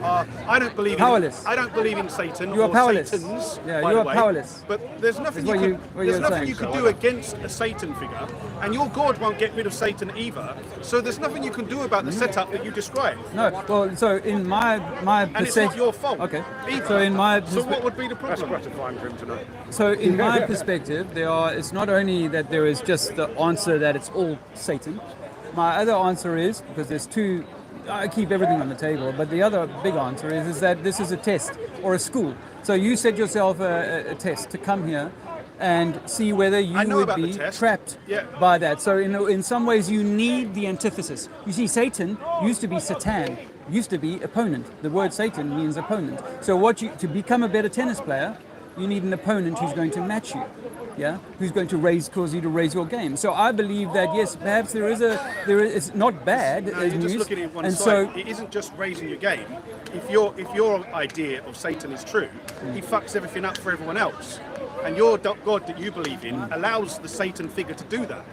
are I don't believe Powerless. I don't believe in Satan You are or powerless. Satans. Yeah, by you the are way. powerless. But there's nothing Is what you you- can, what there's you're nothing saying. you can do against a Satan figure, and your God won't get rid of Satan either. So there's nothing you can do about the setup that you described. No, well, so in my And it's not your fault. Okay. either. So in my So what would be the That's problem? gratifying for him to know. So in my perspective, it's not only that there is just the answer that it's all Satan. My other answer is, because there's two, I keep everything on the table, but the other big answer is that this is a test or a school. So you set yourself a test to come here and see whether you I know would about the be test. trapped Yeah. by that. So in some ways you need the antithesis. You see, Satan used to be Satan, used to be opponent. The word Satan means opponent. So to become a better tennis player, you need an opponent who's going to match you, yeah, who's going to cause you to raise your game. So I believe that yes, perhaps it's not bad. No, you're just news. looking at one And side. so It isn't just raising your game. If your idea of Satan is true, he fucks everything up for everyone else. And your God that you believe in allows the Satan figure to do that.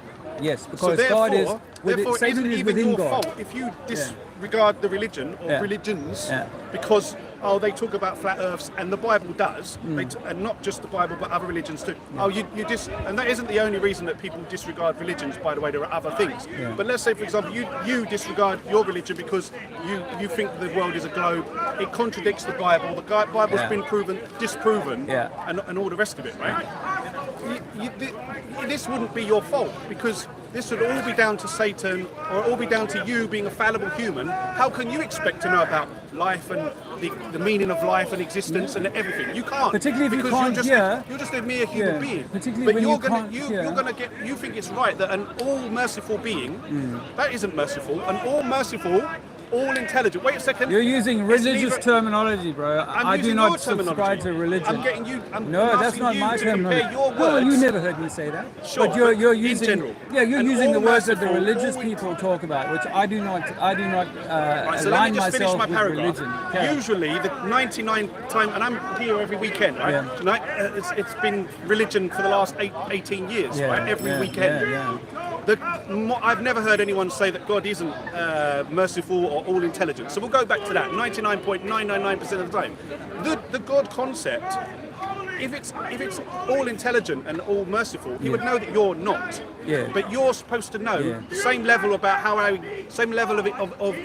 yes, So because therefore, God is therefore Satan it is isn't even within your God. fault if you disregard the religion or Yeah. religions Yeah. because they talk about flat earths and the Bible does, and not just the Bible but other religions too. And that isn't the only reason that people disregard religions. By the way, there are other things. Yeah. But let's say, for example, you disregard your religion because you think the world is a globe. It contradicts the Bible. The Bible's Yeah. been disproven, Yeah. and all the rest of it, right? This wouldn't be your fault because this would all be down to Satan or all be down to you being a fallible human. How can you expect to know about life and the meaning of life and existence and everything? You can't. Particularly if you because can't you're just a mere human Yeah, being. particularly but when you're you gonna can't you, hear. you're gonna get you think it's right that an all merciful being that isn't merciful. An all merciful, all intelligent. Wait a second. You're using It's religious neither- terminology, bro. I'm I do using not your terminology. subscribe to religion. I'm getting you. I'm No, that's asking not you my to compare terminology. your Well, words. you never heard me say that. Sure, but you're in using general. Yeah, you're And using the all words that the merciful, religious all- people talk about, which I do not Right, so let align me just finish myself my with paragraph. religion. Yeah. Usually, the 99 time, and I'm here every weekend, right? Yeah. Tonight, it's been religion for the last 18 years, Yeah, right? Every yeah, weekend. yeah. I've never heard anyone say that God isn't merciful or all intelligent. So we'll go back to that. 99.999% of the time, the God concept. If it's all intelligent and all merciful, he would know that you're not. Yeah. But you're supposed to know Yeah. the same level of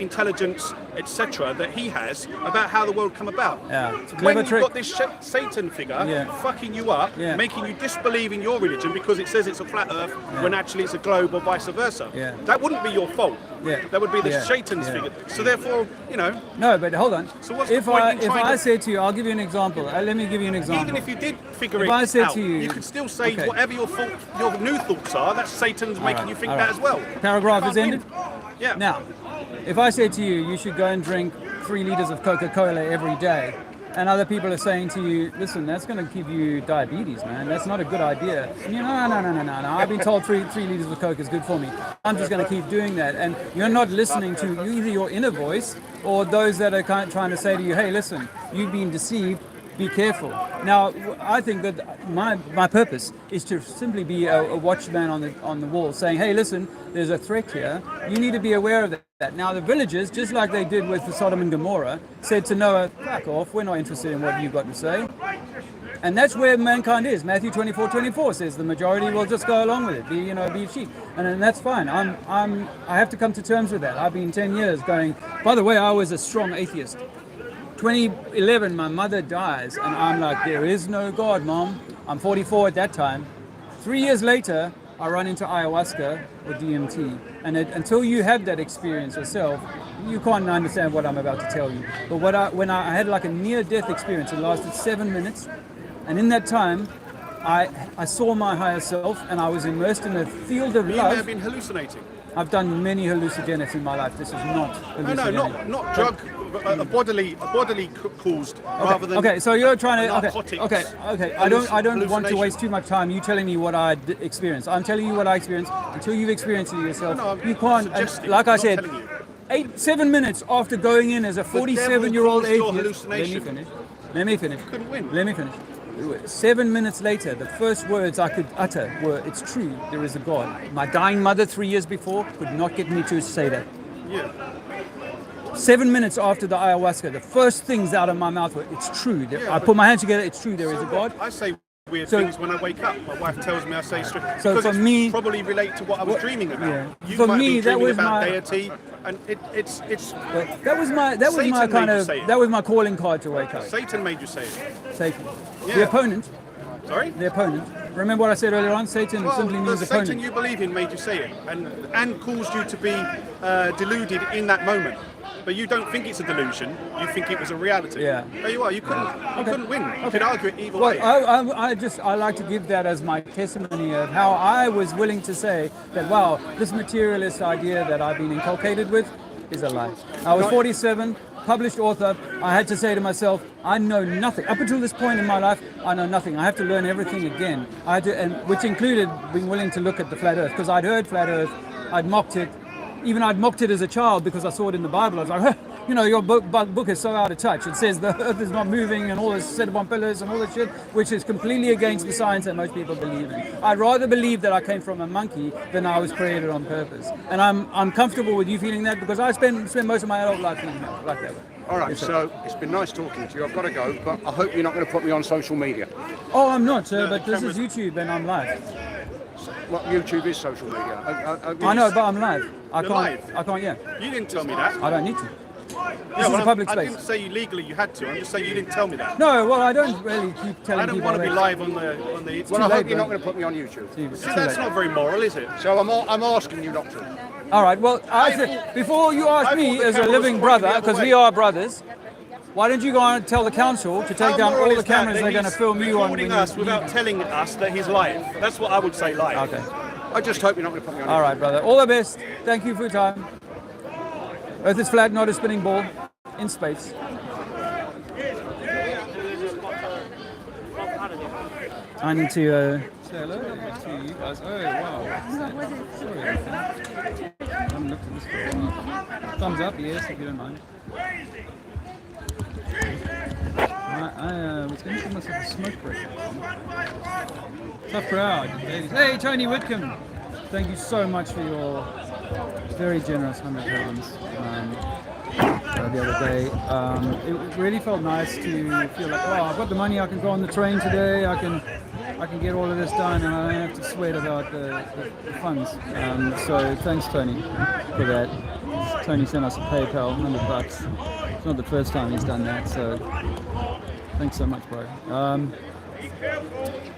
intelligence, etc., that he has about how the world come about. Yeah, it's a When clever you've trick. got this Satan figure Yeah. fucking you up, Yeah. making you disbelieve in your religion because it says it's a flat Earth when actually it's a globe or vice versa. Yeah. That wouldn't be your fault. Yeah. That would be the Yeah. Satan's Yeah. figure. So therefore, you know, No, but hold on. So what's the if point I in if trying I to- said to you, I'll give you an example. Let me give you an example. even if you did figure If it I said out, to you- could still say okay. whatever your new thoughts are. That's Satan's making you think all that right. as well. Paragraph is Can't win. ended. Yeah. Now, if I said to you, you should go and drink 3 liters of Coca-Cola every day, and other people are saying to you, listen, that's going to give you diabetes, man. That's not a good idea. And you're, no. I've been told 3 liters of Coke is good for me. I'm just going to keep doing that. And you're not listening to either your inner voice or those that are kind of trying to say to you, hey, listen, you've been deceived. Be careful. Now, I think that my purpose is to simply be a watchman on the wall, saying, "Hey, listen, there's a threat here. You need to be aware of that." Now, the villagers, just like they did with the Sodom and Gomorrah, said to Noah, "Back off. We're not interested in what you've got to say." And that's where mankind is. Matthew 24:24 says the majority will just go along with it, be sheep, and that's fine. I have to come to terms with that. I've been 10 years going. By the way, I was a strong atheist. 2011, my mother dies, and I'm like, there is no God, Mom. I'm 44 at that time. 3 years later, I run into ayahuasca or DMT, and until you have that experience yourself, you can't understand what I'm about to tell you. But when I had like a near-death experience, it lasted 7 minutes, and in that time, I saw my higher self, and I was immersed in a field of You may have love. been hallucinating. I've done many hallucinogens in my life. This is not hallucinogenic. No, not drug, a bodily caused rather than. Okay, so you're trying to. narcotics. Okay. I don't want to waste too much time. You telling me what I experienced. I'm telling you what I experienced. Until you've experienced it yourself, No, you can't. suggesting, Like I not said, telling you. 7 minutes after going in as a 47-year-old caused your atheist. hallucination. Let me finish. couldn't win. Let me finish. 7 minutes later, the first words I could utter were, "It's true, there is a God." My dying mother 3 years before could not get me to say that. Yeah. 7 minutes after the ayahuasca, the first things out of my mouth were, "It's true." Yeah, I put my hands together, "It's true, there is a God." I say weird So- things when I wake up. My wife tells me I say straight So because for it's me- probably relate to what I was dreaming about. yeah. You For might me, be that dreaming was about my- deity, and it's But that was my Satan kind made you of say it. that was my calling card to wake up. Satan made you say it. Satan, Yeah. the opponent. Sorry. The opponent. Remember what I said earlier on? Satan Well, simply the means Satan opponent. you believe in made you say it, and caused you to be deluded in that moment. But you don't think it's a delusion. You think it was a reality. Yeah. There you are. You couldn't win. You could argue it either Well, way. I like to give that as my testimony of how I was willing to say that, wow, this materialist idea that I've been inculcated with is a lie. I was 47, published author. I had to say to myself, I know nothing. Up until this point in my life, I know nothing. I have to learn everything again. I had to, and which included being willing to look at the flat Earth, because I'd heard flat Earth, I'd mocked it. Even I'd mocked it as a child because I saw it in the Bible. I was like, your book is so out of touch. It says the earth is not moving and all this set upon pillars and all this shit, which is completely against the science that most people believe in. I'd rather believe that I came from a monkey than I was created on purpose. And I'm comfortable with you feeling that because I spent most of my adult life feeling like that. All right, so it's been nice talking to you. I've got to go, but I hope you're not going to put me on social media. Oh, I'm not, sir, but this is YouTube and I'm live. Well, YouTube is social media. I know, but I'm live. You're live? I can't, yeah. You didn't tell me that. I don't need to. This is a public I space. didn't say you legally you had to. I'm just saying you didn't tell me that. No, well, I don't really keep telling I don't people. want to be that. live on the. Well, I late, hope you're bro. not going to put me on YouTube. See, that's not very moral, is it? So I'm asking you not to. All right. Well, before you ask I me thought the as a camera was living pointing brother, the other because way. we are brothers, why don't you go and tell the council to take How down moral all the is that, cameras that they're going to he's film you on? recording when us you- without telling us that he's live. That's what I would say live. Okay. I just hope you're not going to put me on All YouTube. right, brother. All the best. Thank you for your time. Earth is flat, not a spinning ball in space. I need to say hello to you guys. Oh, wow. Sorry. I haven't looked at this for a while. Thumbs up, yes, if you don't mind. I was going to give myself a smoke break. Tough crowd, ladies. Hey, Tony Whitcomb. Thank you so much for your very generous 100 pounds the other day. It really felt nice to feel like, oh, I've got the money, I can go on the train today, I I can get all of this done and I don't have to sweat about the funds. So thanks, Tony, for that. Tony sent us a PayPal, $100. It's not the first time he's done that, so thanks so much, bro.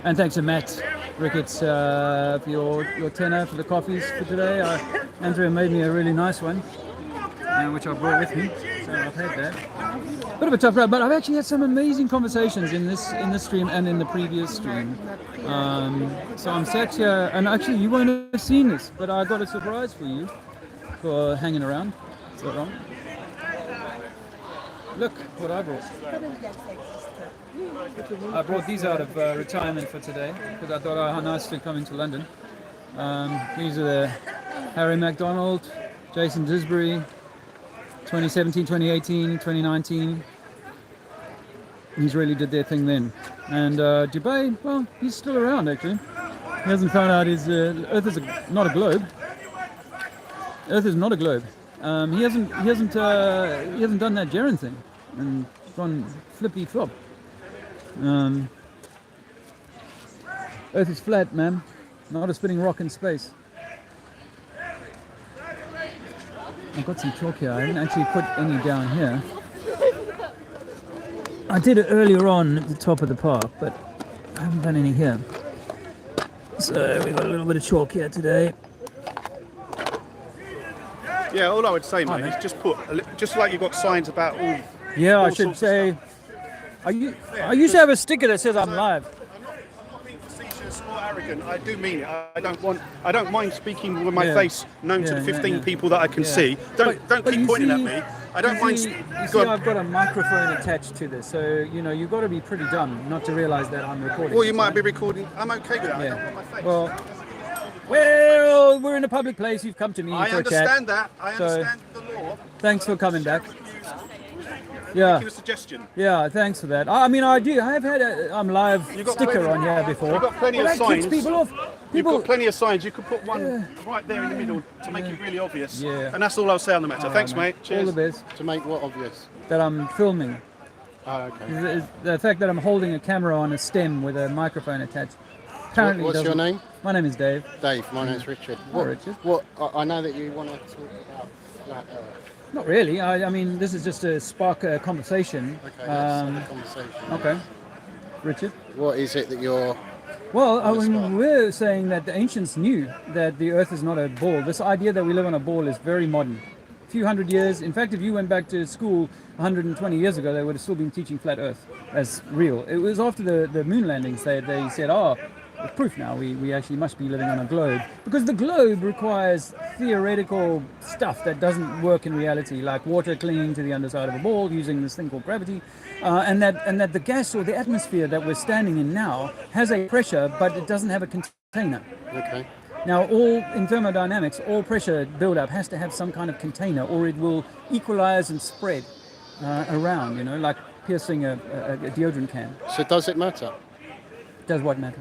And thanks to Matt Ricketts for your tenner for the coffees for today. Andrea made me a really nice one, which I brought with me, so I've had that. Bit of a tough road, but I've actually had some amazing conversations in this stream and in the previous stream. So I'm sat here, and actually you won't have seen this, but I got a surprise for you for hanging around. Is that wrong? Look what I brought. I brought these out of retirement for today because I thought, how nice to come into London. These are the Harry MacDonald, Jason Disbury, 2017, 2018, 2019. He's really did their thing then. And Dubai, well, he's still around actually. He hasn't found out his Earth is not a globe. Earth is not a globe. He hasn't done that Jaren thing and gone flippy flop. Earth is flat, man. Not a spinning rock in space. I've got some chalk here. I haven't actually put any down here. I did it earlier on at the top of the park, but I haven't done any here. So we've got a little bit of chalk here today. Yeah, all I would say, mate, is just put, just like you've got signs about all. Yeah, all I should sorts say. of I used to have a sticker that says I'm live. I'm not being facetious or arrogant. I do mean it. I don't mind speaking with my face known to the 15 people that I can see. Don't keep pointing at me. I don't mind. You see, I've got a microphone attached to this, so you've got to be pretty dumb not to realise that I'm recording. Well, you might be recording. I'm okay with that. Yeah. I don't want my face. Well, we're in a public place. You've come to me I for a chat. understand that. I understand the law. Thanks for coming back. Give you a suggestion. Yeah, thanks for that. I mean, I do. I have had a I'm live sticker on here before. You've got plenty of that signs. kicks people off. You've got plenty of signs. You could put one right there in the middle to make it really obvious. Yeah. And that's all I'll say on the matter. Thanks, mate. Cheers. All the best. To make what obvious? That I'm filming. Oh, okay. The fact that I'm holding a camera on a stem with a microphone attached. Apparently What's your name? My name is Dave. Dave, my name's Richard. Hi, Richard. I know that you want to talk about flat Earth. Not really. I mean, this is just to spark a conversation. Okay, let's have a conversation. Okay. Richard? What is it that you're... Well, we're saying that the ancients knew that the Earth is not a ball. This idea that we live on a ball is very modern. A few hundred years. In fact, if you went back to school 120 years ago, they would have still been teaching flat Earth as real. It was after the moon landings they said, it's proof now, we actually must be living on a globe. Because the globe requires theoretical stuff that doesn't work in reality, like water clinging to the underside of a ball using this thing called gravity, and that the gas or the atmosphere that we're standing in now has a pressure, but it doesn't have a container. Okay. Now, in thermodynamics, all pressure buildup has to have some kind of container, or it will equalize and spread around, like piercing a deodorant can. So does it matter? Does what matter?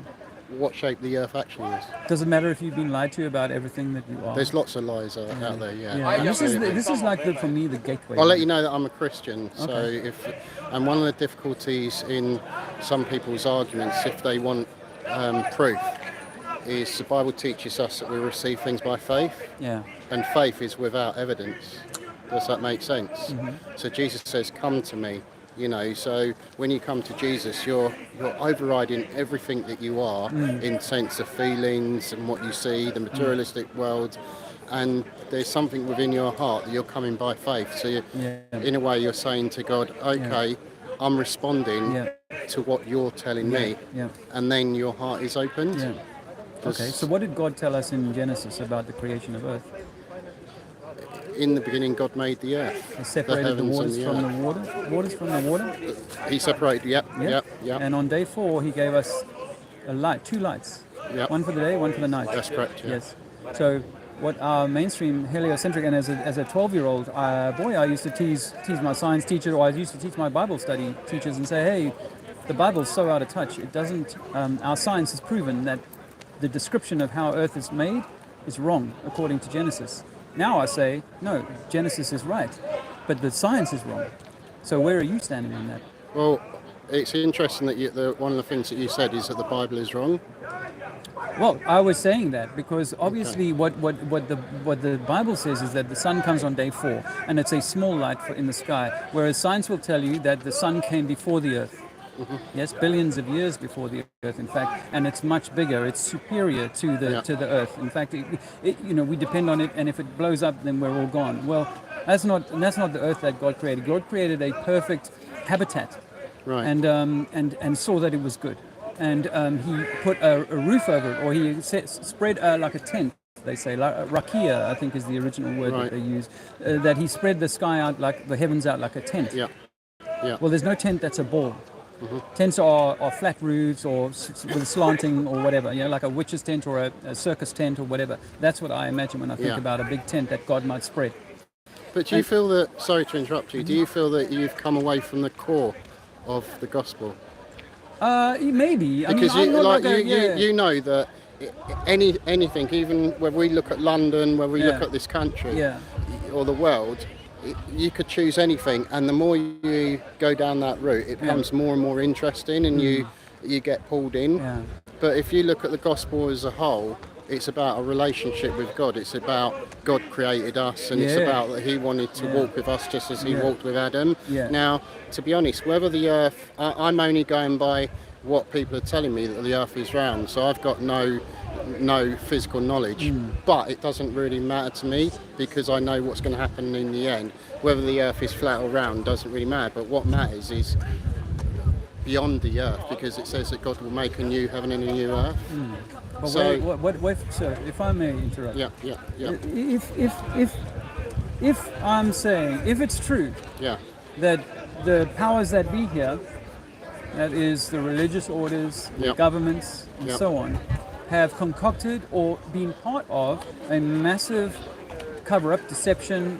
What shape the Earth actually is? Does it matter if you've been lied to about everything that you are? There's lots of lies out there, yeah. And this is like for me the gateway. I'll let you know that I'm a Christian, so and one of the difficulties in some people's arguments, if they want proof, is the Bible teaches us that we receive things by faith. Yeah. And faith is without evidence. Does that make sense? Mm-hmm. So Jesus says, "Come to me." So when you come to Jesus, you're overriding everything that you are in sense of feelings and what you see, the materialistic world, and there's something within your heart that you're coming by faith. So in a way, you're saying to God, okay, I'm responding to what you're telling me, and then your heart is opened. Yeah. Okay, so what did God tell us in Genesis about the creation of Earth? In the beginning, God made the earth. He separated the waters from the water. Waters from the water. He separated. Yep. And on day 4, He gave us two lights. Yep. One for the day, one for the night. That's correct. Yeah. Yes. So, what our mainstream heliocentric, and as a 12-year-old boy, I used to tease my science teacher, or I used to teach my Bible study teachers, and say, hey, the Bible's so out of touch. It doesn't. Our science has proven that the description of how Earth is made is wrong according to Genesis. Now I say, no, Genesis is right, but the science is wrong. So where are you standing on that? Well, it's interesting that one of the things that you said is that the Bible is wrong. Well, I was saying that because obviously what the Bible says is that the sun comes on day 4 and it's a small light in the sky, whereas science will tell you that the sun came before the earth. Mm-hmm. Yes, billions of years before the earth, in fact, and it's much bigger. It's superior to the earth. In fact, we depend on it, and if it blows up, then we're all gone. Well, that's not the earth that God created. God created a perfect habitat, right? And saw that it was good. And he put a roof over it, or he spread like a tent. They say, like rakia, I think is the original word that they use. That he spread the sky out, like the heavens out, like a tent. Yeah. Yeah. Well, there's no tent that's a ball. Mm-hmm. Tents are flat roofs or with slanting or whatever. Like a witch's tent or a circus tent or whatever. That's what I imagine when I think about a big tent that God might spread. But do you feel that? Sorry to interrupt you. Do you feel that you've come away from the core of the gospel? Maybe. Because you know that anything, even when we look at London, when we look at this country or the world, you could choose anything, and the more you go down that route, it becomes more and more interesting, and you get pulled in. Yeah. But if you look at the gospel as a whole, it's about a relationship with God. It's about God created us, and it's about that He wanted to walk with us just as He walked with Adam. Yeah. Now, to be honest, whether the earth, I'm only going by what people are telling me, that the earth is round, so I've got no physical knowledge, but it doesn't really matter to me because I know what's going to happen in the end. Whether the earth is flat or round doesn't really matter, but what matters is beyond the earth, because it says that God will make a new heaven and a new earth. But so, sir, if I may interrupt. Yeah. If I'm saying, if it's true that the powers that be here, that is the religious orders, the governments, and so on, have concocted or been part of a massive cover-up, deception,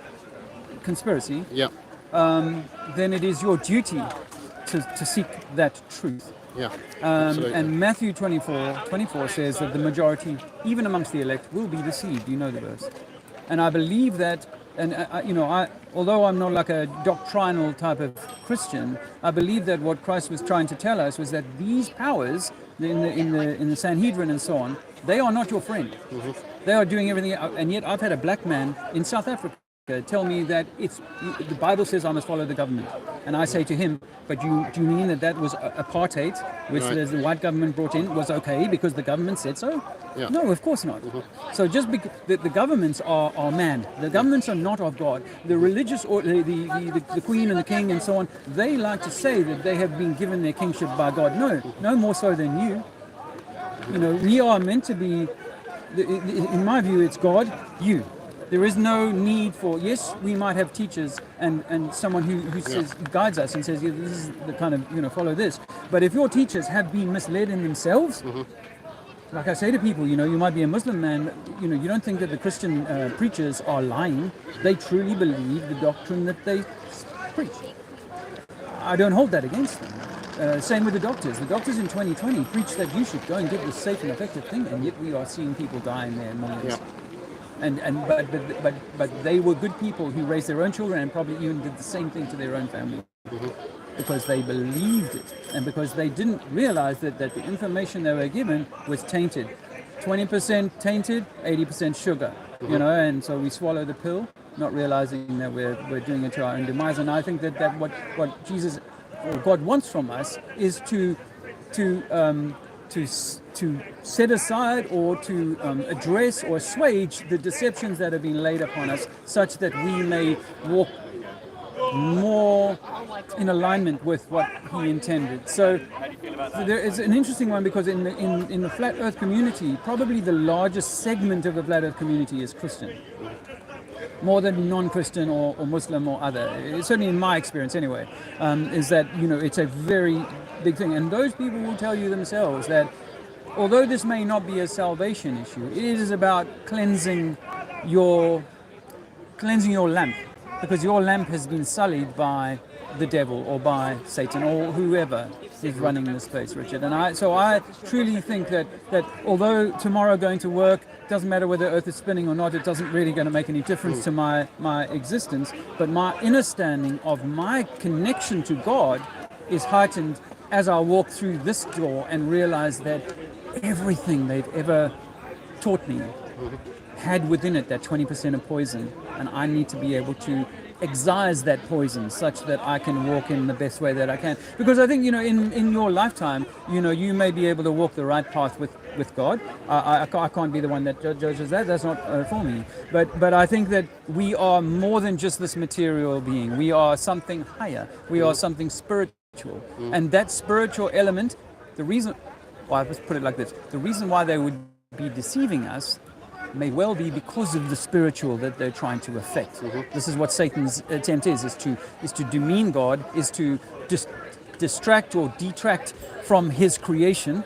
conspiracy, then it is your duty to seek that truth. Yeah, and Matthew 24 says that the majority, even amongst the elect, will be deceived. You know the verse. And I believe that, and although I'm not like a doctrinal type of Christian, I believe that what Christ was trying to tell us was that these powers in the Sanhedrin and so on, they are not your friend. Mm-hmm. They are doing everything, and yet I've had a black man in South Africa tell me that the Bible says I must follow the government, and I say to him, but do you mean that was apartheid, which the white government brought in, was okay because the government said so? Yeah. No, of course not. Mm-hmm. So just because the governments are man, the governments are not of God. The religious or the queen and the king and so on, they like to say that they have been given their kingship by God. No more so than you. We are meant to be. In my view, it's God, you. There is no need for, yes, we might have teachers and someone who says, guides us and says, this is the kind of, follow this. But if your teachers have been misled in themselves, like I say to people, you might be a Muslim man, you don't think that the Christian preachers are lying. They truly believe the doctrine that they preach. I don't hold that against them. Same with the doctors. The doctors in 2020 preach that you should go and get this safe and effective thing, and yet we are seeing people die in their millions. Yeah. But they were good people who raised their own children and probably even did the same thing to their own family because they believed it and because they didn't realize that the information they were given was tainted. 20% tainted, 80% sugar, and so we swallow the pill, not realizing that we're doing it to our own demise. And I think that what Jesus or God wants from us is to set aside or to address or assuage the deceptions that have been laid upon us such that we may walk more in alignment with what He intended. So there is an interesting one because in the flat earth community, probably the largest segment of the flat earth community is Christian. More than non-Christian or Muslim or other. Certainly in my experience anyway, is that, it's a very big thing. And those people will tell you themselves that although this may not be a salvation issue, it is about cleansing your lamp, because your lamp has been sullied by the devil or by Satan or whoever is running this place, Richard. And I truly think that although tomorrow going to work, doesn't matter whether Earth is spinning or not, it doesn't really going to make any difference to my existence, but my understanding of my connection to God is heightened as I walk through this door and realize that everything they've ever taught me had within it that 20% of poison, and I need to be able to excise that poison such that I can walk in the best way that I can. Because I think, in your lifetime, you may be able to walk the right path with God. I can't be the one that judges that. That's not for me. But I think that we are more than just this material being. We are something higher. We are something spiritual. And that spiritual element, let's put it like this. The reason why they would be deceiving us may well be because of the spiritual that they're trying to affect. This is what Satan's attempt is to demean God, is to just distract or detract from his creation,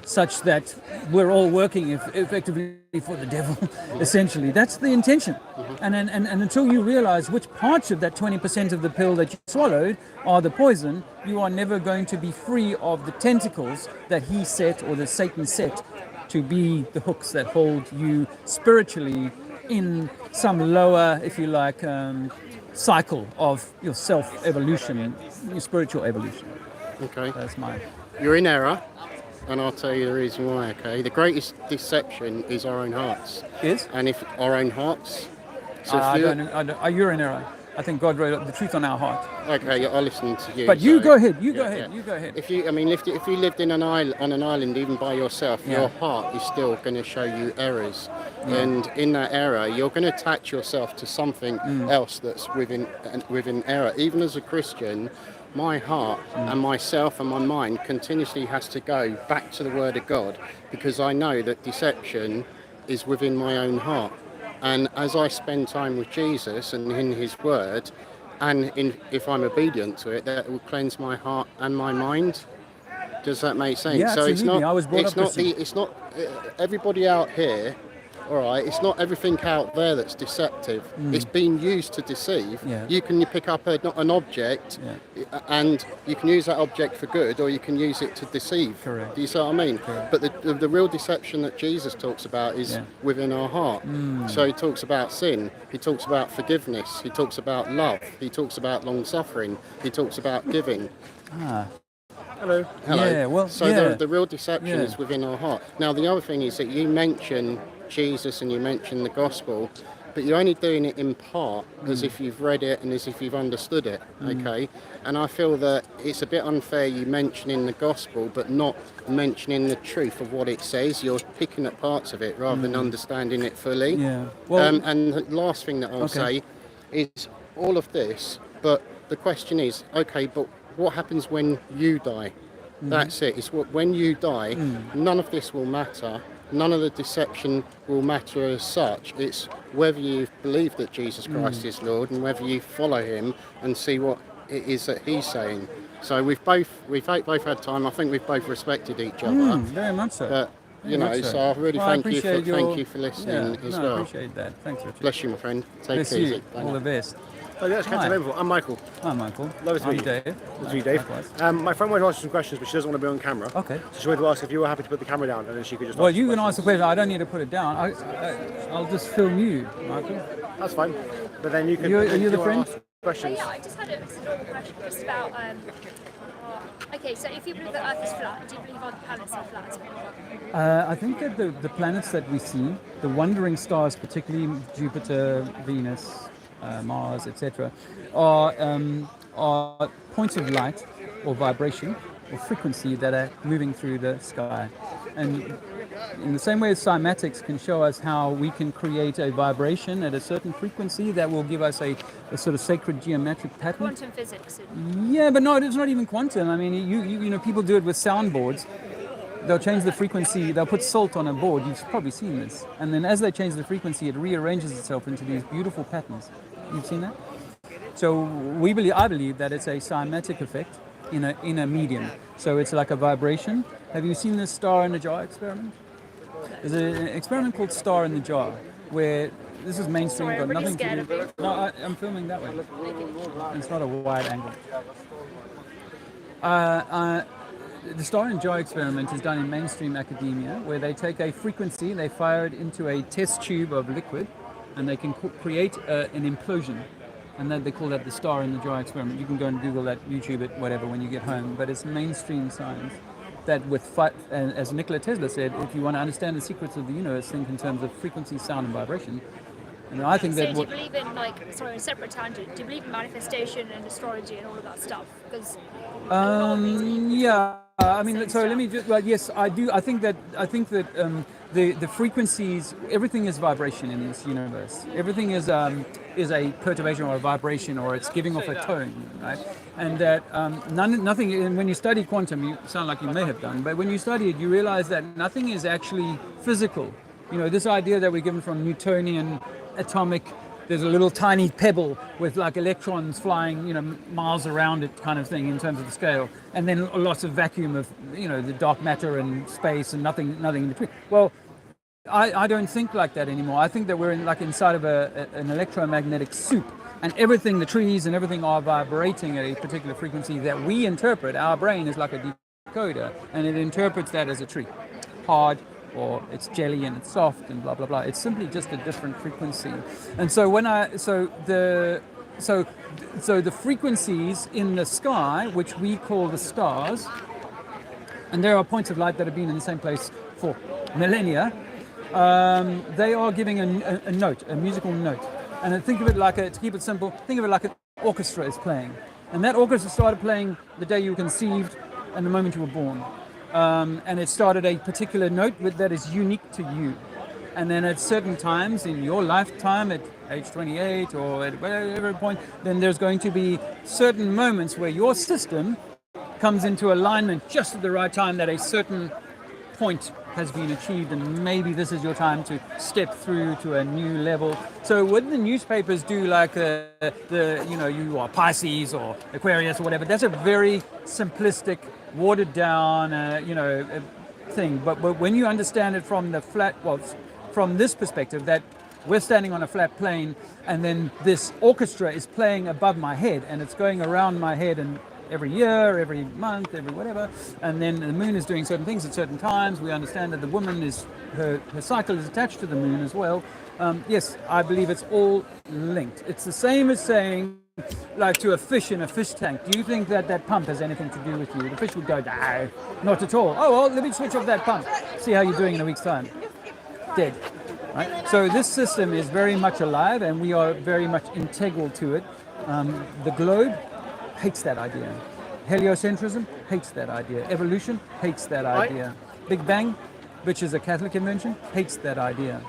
such that we're all working effectively for the devil. Essentially, that's the intention. And until you realize which parts of that 20% of the pill that you swallowed are the poison, you are never going to be free of the tentacles that he set, or that Satan set, to be the hooks that hold you spiritually in some lower, if you like, cycle of your self-evolution, your spiritual evolution. Okay. That's mine. You're in error, and I'll tell you the reason why, okay? The greatest deception is our own hearts. Is? And if our own hearts... So you're in error. I think God wrote the truth on our heart. Okay, I'll listen to you. But you go ahead. You go ahead. If you lived in on an island even by yourself, your heart is still going to show you errors, and in that error, you're going to attach yourself to something else that's within error. Even as a Christian, my heart and myself and my mind continuously has to go back to the Word of God, because I know that deception is within my own heart. And as I spend time with Jesus and in his word, and if I'm obedient to it, that will cleanse my heart and my mind. Does that make sense? Yeah, so absolutely. I was brought up it's not everybody out here. All right, it's not everything out there that's deceptive. It's being used to deceive. Yeah. You can pick up an object, and you can use that object for good, or you can use it to deceive. Correct. Do you see what I mean? Correct. But the real deception that Jesus talks about is within our heart. So he talks about sin. He talks about forgiveness. He talks about love. He talks about long suffering. He talks about giving. Hello. Yeah, well, the real deception is within our heart. Now, the other thing is that you mention Jesus and you mention the gospel, but you're only doing it in part, as if you've read it and as if you've understood it, okay? And I feel that it's a bit unfair you mentioning the gospel but not mentioning the truth of what it says. You're picking up parts of it rather than understanding it fully. Yeah. Well, and the last thing that I'll say is all of this, but the question is, okay, but what happens when you die? That's it. It's when you die, none of this will matter. None of the deception will matter as such. It's whether you believe that Jesus Christ is Lord and whether you follow him and see what it is that he's saying. So we've both had time. I think we've both respected each other. Very much so. But so I really thank you for listening as well. I appreciate that. Thanks, Richard. Bless you, my friend. Take Bless it you. easy. All the best. Oh, yeah, it's Captain Rainbow. I'm Michael. Hi, Michael. Lovely to meet you. Dave. Good to meet you, Dave. My friend wanted to ask you some questions, but she doesn't want to be on camera. Okay. So she wanted to ask if you were happy to put the camera down, and then she could just. Well, you can ask the question. I don't need to put it down. I'll just film you, Michael. That's fine. But then you can. Are you the friend? Questions. Yeah, I just had a normal question just about. Okay, so if you believe the Earth is flat, do you believe all the planets are flat as well? I think that the planets that we see, the wandering stars, particularly Jupiter, Venus, Mars, etc., are points of light or vibration or frequency that are moving through the sky. And in the same way as cymatics can show us how we can create a vibration at a certain frequency that will give us a sort of sacred geometric pattern. Quantum physics. Yeah, but no, it's not even quantum. I mean, you know, people do it with soundboards. They'll change the frequency, they'll put salt on a board, you've probably seen this. And then as they change the frequency, it rearranges itself into these beautiful patterns. You've seen that? So I believe that it's a cymatic effect in a medium. So it's like a vibration. Have you seen this star in the jar experiment? There's an experiment called Star in the Jar, where this is mainstream, Sorry, got I'm really nothing scared to of do. you. No, I'm filming that way. It's not a wide angle. The Star in the Jar experiment is done in mainstream academia, where they take a frequency, they fire it into a test tube of liquid, and they can create an implosion. and that they call that the star in the jar experiment. You can go and Google that, YouTube it, whatever, when you get home. But it's mainstream science that and as Nikola Tesla said, if you want to understand the secrets of the universe, think in terms of frequency, sound, and vibration. And I think so that do you believe in, like, sorry, a separate tangent, do you believe in manifestation and astrology and all of that stuff? Because yeah, I mean, so let me just, well, yes, I do. I think that the frequencies, everything is vibration in this universe. Everything is a perturbation or a vibration, or it's giving off a tone, right? And that nothing. And when you study quantum, you sound like you may have done, but when you study it, you realize that nothing is actually physical. You know, this idea that we're given from Newtonian atomic. There's a little tiny pebble with like electrons flying, miles around it, kind of thing in terms of the scale, and then lots of vacuum of, the dark matter and space and nothing in between. Well, I don't think like that anymore. I think that we're inside of an electromagnetic soup, and everything, the trees and everything, are vibrating at a particular frequency that we interpret. Our brain is like a decoder, and it interprets that as a tree, hard, or it's jelly and it's soft and blah blah blah. It's simply just a different frequency. And so the frequencies in the sky, which we call the stars, and there are points of light that have been in the same place for millennia, they are giving a note, a musical note. And think of it to keep it simple, think of it like an orchestra is playing. And that orchestra started playing the day you were conceived and the moment you were born. And it started a particular note that is unique to you. And then at certain times in your lifetime, at age 28 or at whatever point, then there's going to be certain moments where your system comes into alignment just at the right time, that a certain point has been achieved, and maybe this is your time to step through to a new level. So when the newspapers do you are Pisces or Aquarius or whatever, that's a very simplistic, watered down, thing. But when you understand it from from this perspective, that we're standing on a flat plane, and then this orchestra is playing above my head, and it's going around my head, and every year, every month, every whatever, and then the moon is doing certain things at certain times. We understand that the woman her cycle is attached to the moon as well. Yes, I believe it's all linked. It's the same as saying, like, to a fish in a fish tank, do you think that pump has anything to do with you? The fish would go, no, not at all. Oh, well, let me switch off that pump. See how you're doing in a week's time. Dead. Right? So this system is very much alive, and we are very much integral to it. The globe hates that idea. Heliocentrism hates that idea. Evolution hates that idea. Big Bang, which is a Catholic invention, hates that idea.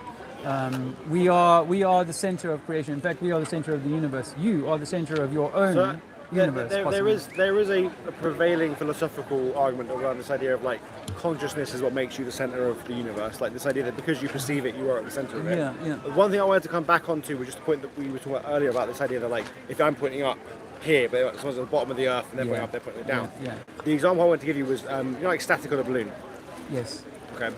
We are the center of creation. In fact, we are the center of the universe. You are the center of your own universe. There is a prevailing philosophical argument around this idea of, like, consciousness is what makes you the center of the universe. Like, this idea that because you perceive it, you are at the center of it. Yeah. One thing I wanted to come back onto was just a point that we were talking about earlier about this idea that, like, if I'm pointing up here, but someone's at the bottom of the earth and they're pointing up, they're pointing down. Yeah. The example I wanted to give you was, like static on a balloon. Yes. Okay.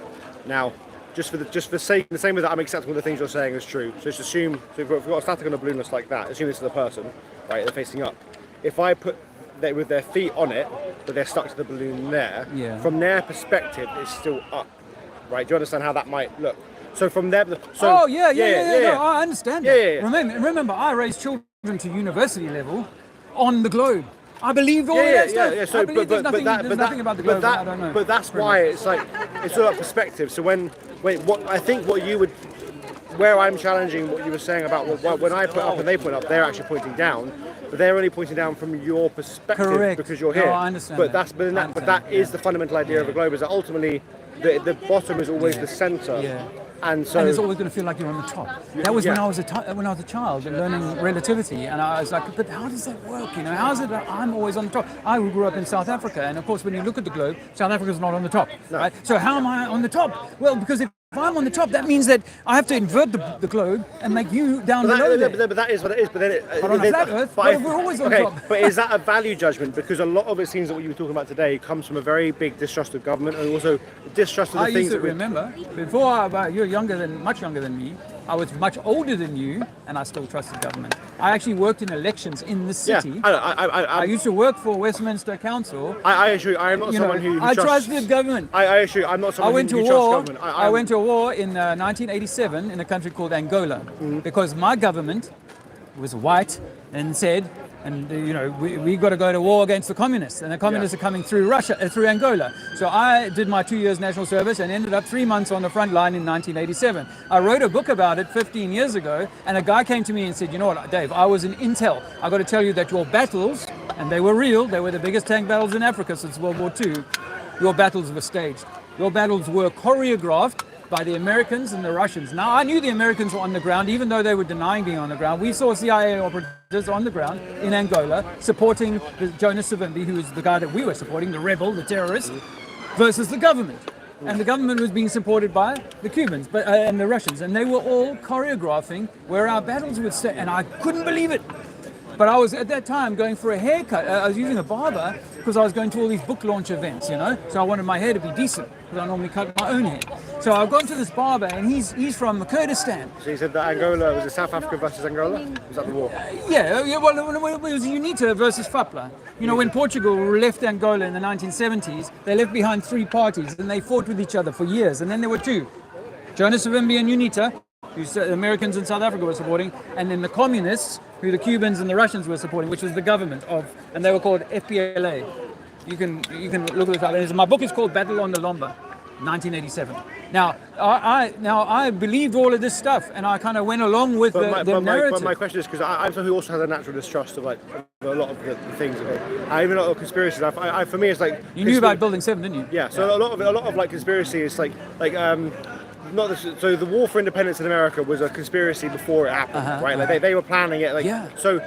Now, just for the same way that I'm accepting all the things you're saying is true. So just assume, if we've got a static on a balloon that's like that, assume this is a person, right? They're facing up. If I put with their feet on it, but they're stuck to the balloon there, from their perspective, it's still up, right? Do you understand how that might look? So from there, No, I understand. Yeah. Remember, I raised children to university level on the globe. I believe all that stuff. Yeah. So, there's nothing about the globe I don't know. But that's why it's like, it's all about perspective. So where I'm challenging what you were saying about when I put up and they put up, they're actually pointing down, but they're only pointing down from your perspective because you're here. No, I understand. But that is the fundamental idea of a globe, is that ultimately the bottom is always the center. Yeah. And it's always going to feel like you're on the top. That was when I was a child learning relativity, and I was like, but how does that work? How is it that I'm always on the top? I grew up in South Africa, and of course, when you look at the globe, South Africa's not on the top, right? So how am I on the top? Well, because if I'm on the top, that means that I have to invert the globe and make you down below there. But that is what it is. But then on a flat Earth, we're always on top. But is that a value judgment? Because a lot of it seems that what you were talking about today comes from a very big distrust of government, and also distrust of the things that I used to remember, before you're much younger than me, I was much older than you, and I still trusted government. I actually worked in elections in the city. Yeah, I used to work for Westminster Council. I assure you, I am not someone who I trusted government. I assure you, I'm not someone who trusts government. I went to a war in 1987 in a country called Angola, because my government was white, and said, and we got to go to war against the communists, and the communists are coming through Russia, through Angola. So I did my 2 years national service and ended up 3 months on the front line in 1987. I wrote a book about it 15 years ago, and a guy came to me and said, you know what, Dave, I was in Intel. I got to tell you that your battles, and they were real, they were the biggest tank battles in Africa since World War II. Your battles were staged. Your battles were choreographed by the Americans and the Russians. Now, I knew the Americans were on the ground, even though they were denying being on the ground. We saw CIA operatives on the ground in Angola supporting Jonas Savimbi, who was the guy that we were supporting, the rebel, the terrorist, versus the government. And the government was being supported by the Cubans and the Russians. And they were all choreographing where our battles would stay. And I couldn't believe it. But I was at that time going for a haircut. I was using a barber because I was going to all these book launch events, So I wanted my hair to be decent because I normally cut my own hair. So I've gone to this barber and he's from Kurdistan. So you said that Angola was South Africa versus Angola? Was that the war? Well, it was UNITA versus FAPLA. When Portugal left Angola in the 1970s, they left behind 3 parties and they fought with each other for years. And then there were 2, Jonas Savimbi and UNITA, who the Americans in South Africa were supporting, and then the communists, who the Cubans and the Russians were supporting, which was the government and they were called FPLA. You can look it up. My book is called Battle on the Lomba, 1987. Now, I believed all of this stuff, and I kind of went along with the narrative. But my question is, because I'm someone who also has a natural distrust of of a lot of the things. I even a lot of conspiracies. For me, it's like you knew about Building 7, didn't you? Yeah. So a lot of like conspiracy is not this, so the war for independence in America was a conspiracy before it happened, right? Like they were planning it. So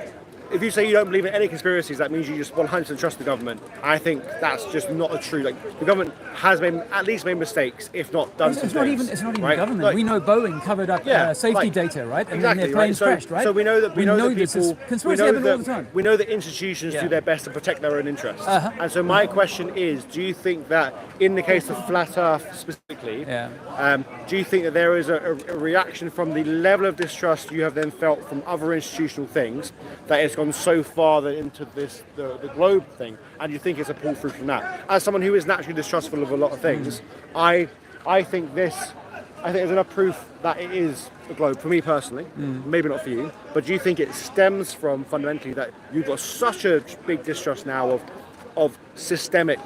if you say you don't believe in any conspiracies, that means you just 100% trust the government. I think that's just not a true. Like the government has at least made mistakes, if not done. It's not even right? government. Like, we know Boeing covered up safety data, right? And exactly, then their planes crashed, right? So we know that this is conspiracy happens all the time. We know that institutions do their best to protect their own interests. And so my question is, do you think that in the case of flat Earth specifically, do you think that there is a reaction from the level of distrust you have then felt from other institutional things that it's gone so far into the globe thing, and you think it's a pull through from that? As someone who is naturally distrustful of a lot of things, I think there's enough proof that it is the globe for me personally. Maybe not for you, but do you think it stems from fundamentally that you've got such a big distrust now of systemic?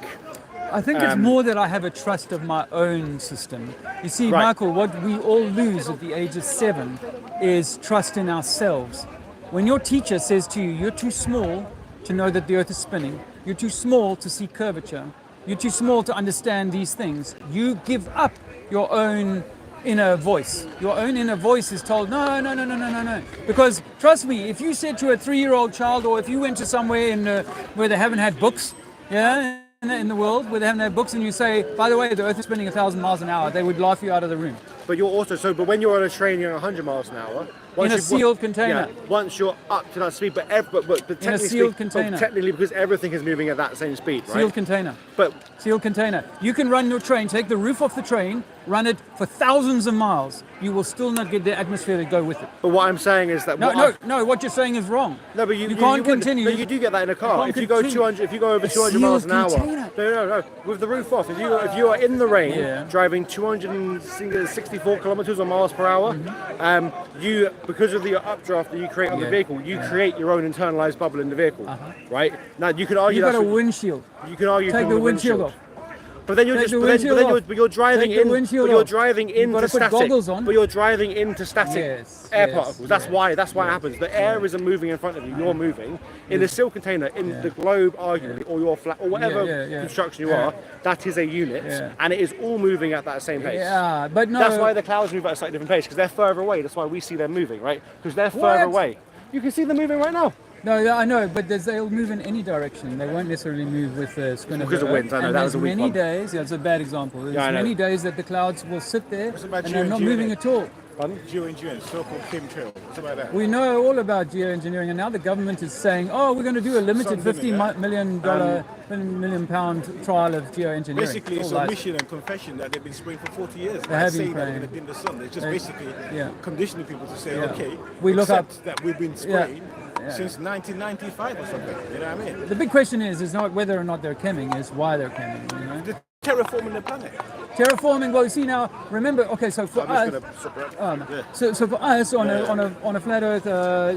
I think it's more that I have a trust of my own system. You see, Michael, what we all lose at the age of 7 is trust in ourselves. When your teacher says to you, you're too small to know that the earth is spinning, you're too small to see curvature, you're too small to understand these things, you give up your own inner voice. Your own inner voice is told, no. Because trust me, if you said to a 3-year-old child, or if you went to somewhere where they haven't had books, in the world where they haven't had books, and you say, by the way, the earth is spinning 1,000 miles an hour, they would laugh you out of the room. But you're also but when you're on a train, you're 100 miles an hour. In a sealed container. Once you're up to that speed, but in a sealed container. Technically, because everything is moving at that same speed, right? Sealed container. Sealed container. You can run your train, take the roof off the train, run it for thousands of miles. You will still not get the atmosphere to go with it. But what I'm saying is that what you're saying is wrong. No, but you can't continue. No, you do get that in a car. If you go over 200 miles an hour. No. With the roof off, if you are in the rain driving 264 kilometers or miles per hour, you, because of the updraft that you create on the vehicle, you create your own internalized bubble in the vehicle, right? Now you can argue you've got a windshield. You can argue take the windshield off. But then you're driving into static air particles. That's why it happens. The air isn't moving in front of you. You're moving in a sealed container in the globe, arguably, or your flat, or whatever construction you are. That is a unit, and it is all moving at that same pace. Yeah, but no. That's why the clouds move at a slightly different pace, because they're further away. That's why we see them moving, right? Because they're further away. You can see them moving right now. No, I know, but they'll move in any direction. They won't necessarily move with the spin of the earth. Because of winds, I know. That was a weak one. Days, it's a bad example. There's many days that the clouds will sit there and they're not moving at all. Geoengineering, so-called chemtrail. What's about that? We know all about geoengineering, and now the government is saying, we're going to do a limited £50 million trial of geoengineering. Basically, it's a mission and confession that they've been spraying for 40 years. They have been saying that we're going to dim the sun. They're just basically conditioning people to say, okay, we look up that we've been spraying since 1995 or something. You know what I mean? The big question is not whether or not they're chemming, is why they're chemming. You know? Terraforming the planet. Terraforming. Well, you see now. Remember, okay. So for us, so for us on a flat Earth,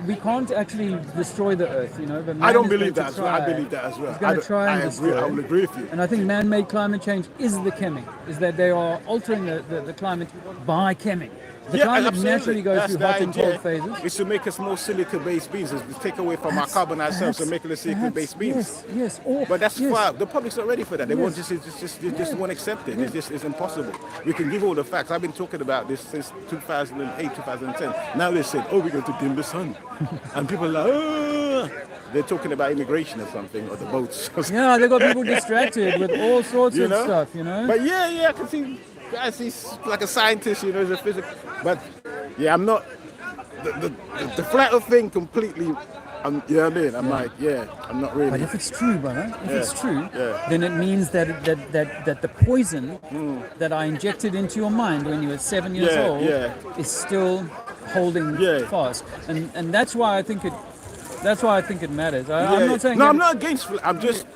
we can't actually destroy the Earth. You know, but I don't believe that as well. I believe that as well. He's going to try and destroy. I will agree with you. And I think man-made climate change is the chemming. Is that they are altering the climate by chemming. The climate naturally goes through hot and cold phases. It's to make us more silicon-based beings. It's to take away from our carbon ourselves and make it a silicon-based beings. Yes. But that's why the public's not ready for that. They won't just won't accept it. It's impossible. We can give all the facts. I've been talking about this since 2008, 2010. Now they said, oh, we're going to dim the sun. And people are like, oh. They're talking about immigration or something, or the boats. Yeah, they got people distracted with all sorts of stuff, you know. But yeah, I can see. He's like a scientist, you know, he's a physicist. But yeah, I'm not the flat Earth thing completely. You know what I mean? I'm like, I'm not really. But if it's true, brother, it's true, then it means that the poison that I injected into your mind when you were 7 years old is still holding fast, and that's why I think it. That's why I think it matters. I'm not saying. No, I'm not against. I'm just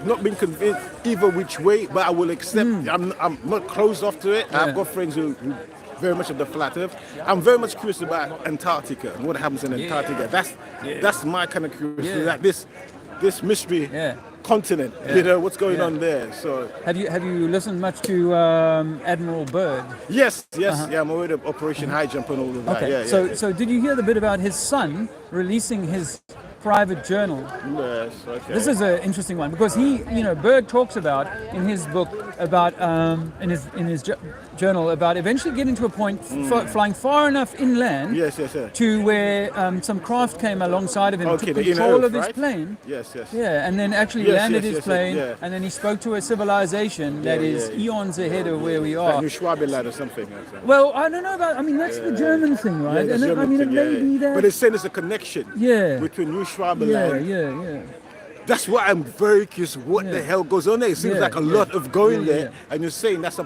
not being convinced either which way, but I will accept. I'm not closed off to it. I've got friends who very much of the flat Earth. I'm very much curious about Antarctica and what happens in Antarctica. That's my kind of curiosity. Like this mystery continent. You know what's going on there. So have you listened much to Admiral Byrd? Yes. Yeah, I'm aware of Operation High Jump and all of that. Okay. So did you hear the bit about his son releasing his private journal? Yes, okay. This is an interesting one because Byrd talks about in his book about in his journal about eventually getting to a point flying far enough inland to where some craft came alongside of him, took control of his plane. Yes. Yeah, and then actually landed his plane, and then he spoke to a civilization that is eons ahead of where we are. Like New Schwabenland or something. Well, I don't know about. I mean, that's the German thing, right? Yeah, and I mean, it may be that. But it's saying there's a connection. between New Schwabenland. Yeah. That's why I'm very curious what the hell goes on there. It seems like a lot of going there, and you're saying that's a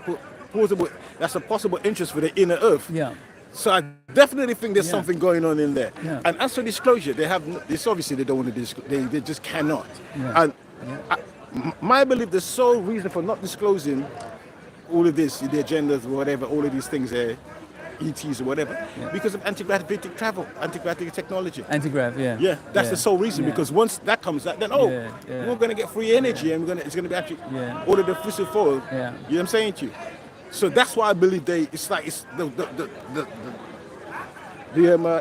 possible interest for the inner Earth. Yeah. So I definitely think there's something going on in there. Yeah. And as for disclosure, they have this. Obviously, they don't want to disclose. They just cannot. Yeah. And my belief, the sole reason for not disclosing all of this, the agendas, whatever, all of these things there. ETs or whatever, because of anti-gravitic travel, anti-gravitic technology. Anti-grav, that's the sole reason. Because once that comes out, then we're going to get free energy, and it's going to be actually all of the fossil fuel. You know what I'm saying to you? So that's why I believe the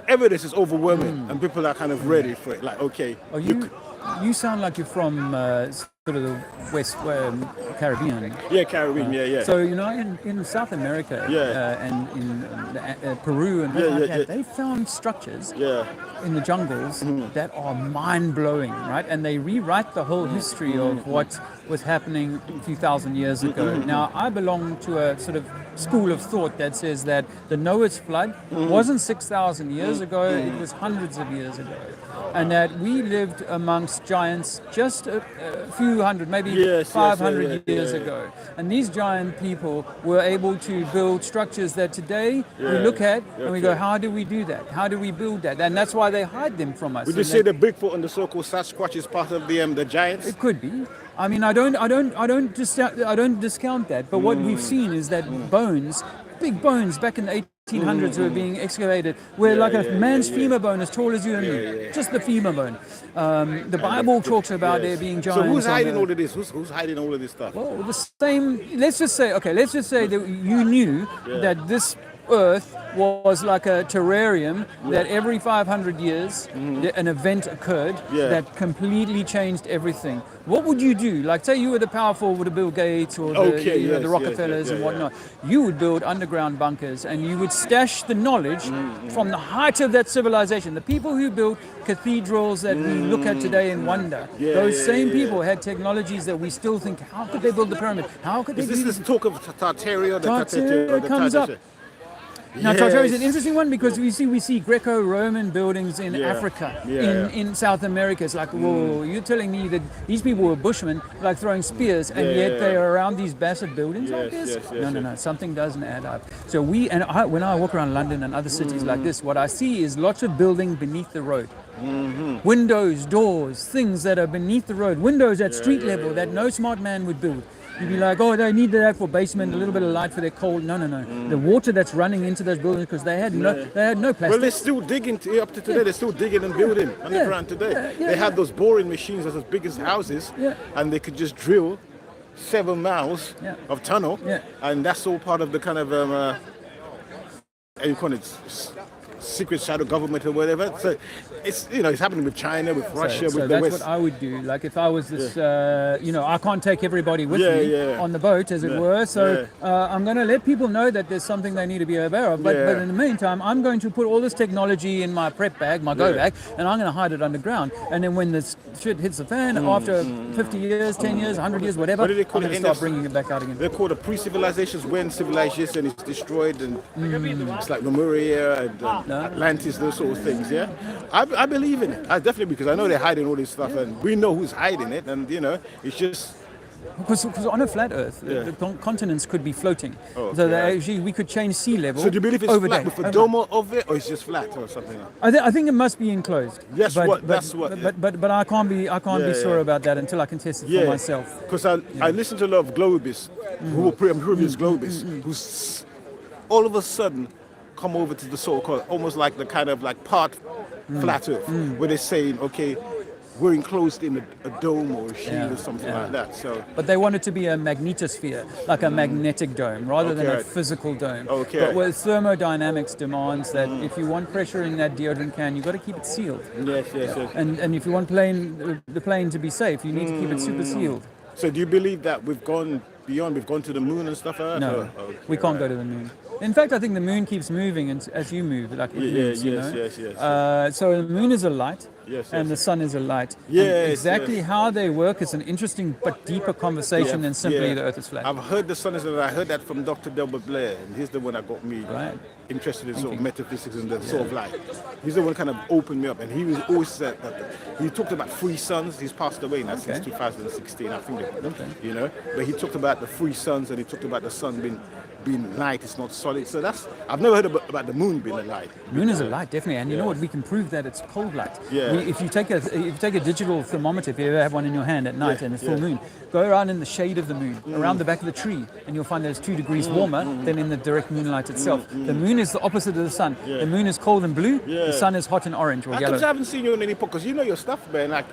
evidence is overwhelming, and people are kind of ready for it. Like, okay, you sound like you're from sort of the West Caribbean. Yeah, Caribbean. Yeah. So in South America and in Peru and that, they found structures in the jungles that are mind-blowing, right? And they rewrite the whole history of what was happening a few thousand years ago. Now, I belong to a sort of school of thought that says that the Noah's flood wasn't 6,000 years ago; it was hundreds of years ago. And that we lived amongst giants just a few hundred, maybe 500 years ago. And these giant people were able to build structures that today we look at and we go, how do we do that? How do we build that? And that's why they hide them from us. Would you say the Bigfoot and the so-called Sasquatch is part of the giants? It could be. I mean, I don't discount that. But what we've seen is that bones, big bones back in the 1800s were being excavated, where like a man's femur bone as tall as you and me, just the femur bone. The Bible talks about there being giants. So who's hiding all of this? Who's hiding all of this stuff? Well, the same. Let's just say that you knew that this Earth was like a terrarium that every 500 years an event occurred that completely changed everything. What would you do? Like, say you were the powerful with the Bill Gates or the Rockefellers and whatnot. You would build underground bunkers and you would stash the knowledge from the height of that civilization. The people who built cathedrals that we look at today and wonder, those same people had technologies that we still think, how could they build the pyramid? How could they do this? This talk of Tartaria? Tartaria comes up. Now, Tartaria is an interesting one because we see Greco-Roman buildings in Africa, in South America. It's like, whoa, you're telling me that these people were bushmen, like throwing spears, and yet they are around these massive buildings like this? No, something doesn't add up. So when I walk around London and other cities like this, what I see is lots of building beneath the road. Windows, doors, things that are beneath the road, windows at street level that no smart man would build. you'd be like, oh, they need that for basement, a little bit of light for their cold. No. The water that's running into those buildings, because they had no plastic. Well, they're still digging up to today. They're still digging and building underground today. They had those boring machines that's as big as houses, and they could just drill 7 miles of tunnel, and that's all part of the kind of you call it secret shadow government or whatever. So it's it's happening with China, with Russia, with the that's West. what I would do. Like if I was this, I can't take everybody with me on the boat, as it were. So I'm going to let people know that there's something they need to be aware of. But in the meantime, I'm going to put all this technology in my prep bag, my go bag, and I'm going to hide it underground. And then when this shit hits the fan, after 50 years, 10 years, 100 years, whatever, What do they I'm call going it? to start bringing it back out again. They're called the pre-civilizations, when civilization is destroyed, and it's like Lemuria and Atlantis, those sort of things. Yeah, I believe in it. I definitely, because I know they're hiding all this stuff, and we know who's hiding it, and it's just. Because on a flat Earth, the continents could be floating. So actually, we could change sea level. So do you believe it's over flat day, with a dome over it, or it's just flat or something? I think it must be enclosed. Yes, but I can't be sure about that until I can test it for myself. Because I listen to a lot of globists who were previous globists who's all of a sudden come over to the so-called almost like the kind of like part flat Earth, where they're saying, okay, we're enclosed in a dome or a shield or something like that. So, but they want it to be a magnetosphere, like a magnetic dome, rather than a physical dome. But where thermodynamics demands that if you want pressure in that deodorant can, you've got to keep it sealed. Yes. And if you want the plane to be safe, you need to keep it super sealed. So do you believe that we've gone beyond, we've gone to the moon and stuff like that? No, we can't go to the moon. In fact, I think the moon keeps moving as you move, like it moves, yes. So the moon is a light, and the sun is a light. And exactly how they work is an interesting but deeper conversation than simply the Earth is flat. I've heard the sun is a light. I heard that from Dr. Delbert Blair, and he's the one that got me interested in sort of metaphysics and the sort of light. He's the one kind of opened me up, and he was always said that he talked about 3 suns. He's passed away now since 2016, I think. But he talked about the 3 suns, and he talked about the sun being light, it's not solid. So I've never heard about the moon being a light. Moon is a light, definitely, and you know what? We can prove that it's cold light. If you take a digital thermometer, if you ever have one in your hand at night and it's full moon, go around in the shade of the moon, around the back of the tree, and you'll find that it's 2 degrees warmer than in the direct moonlight itself. The moon is the opposite of the sun. The moon is cold and blue. The sun is hot and orange or yellow. I haven't seen you on any podcast. You know your stuff, man. Like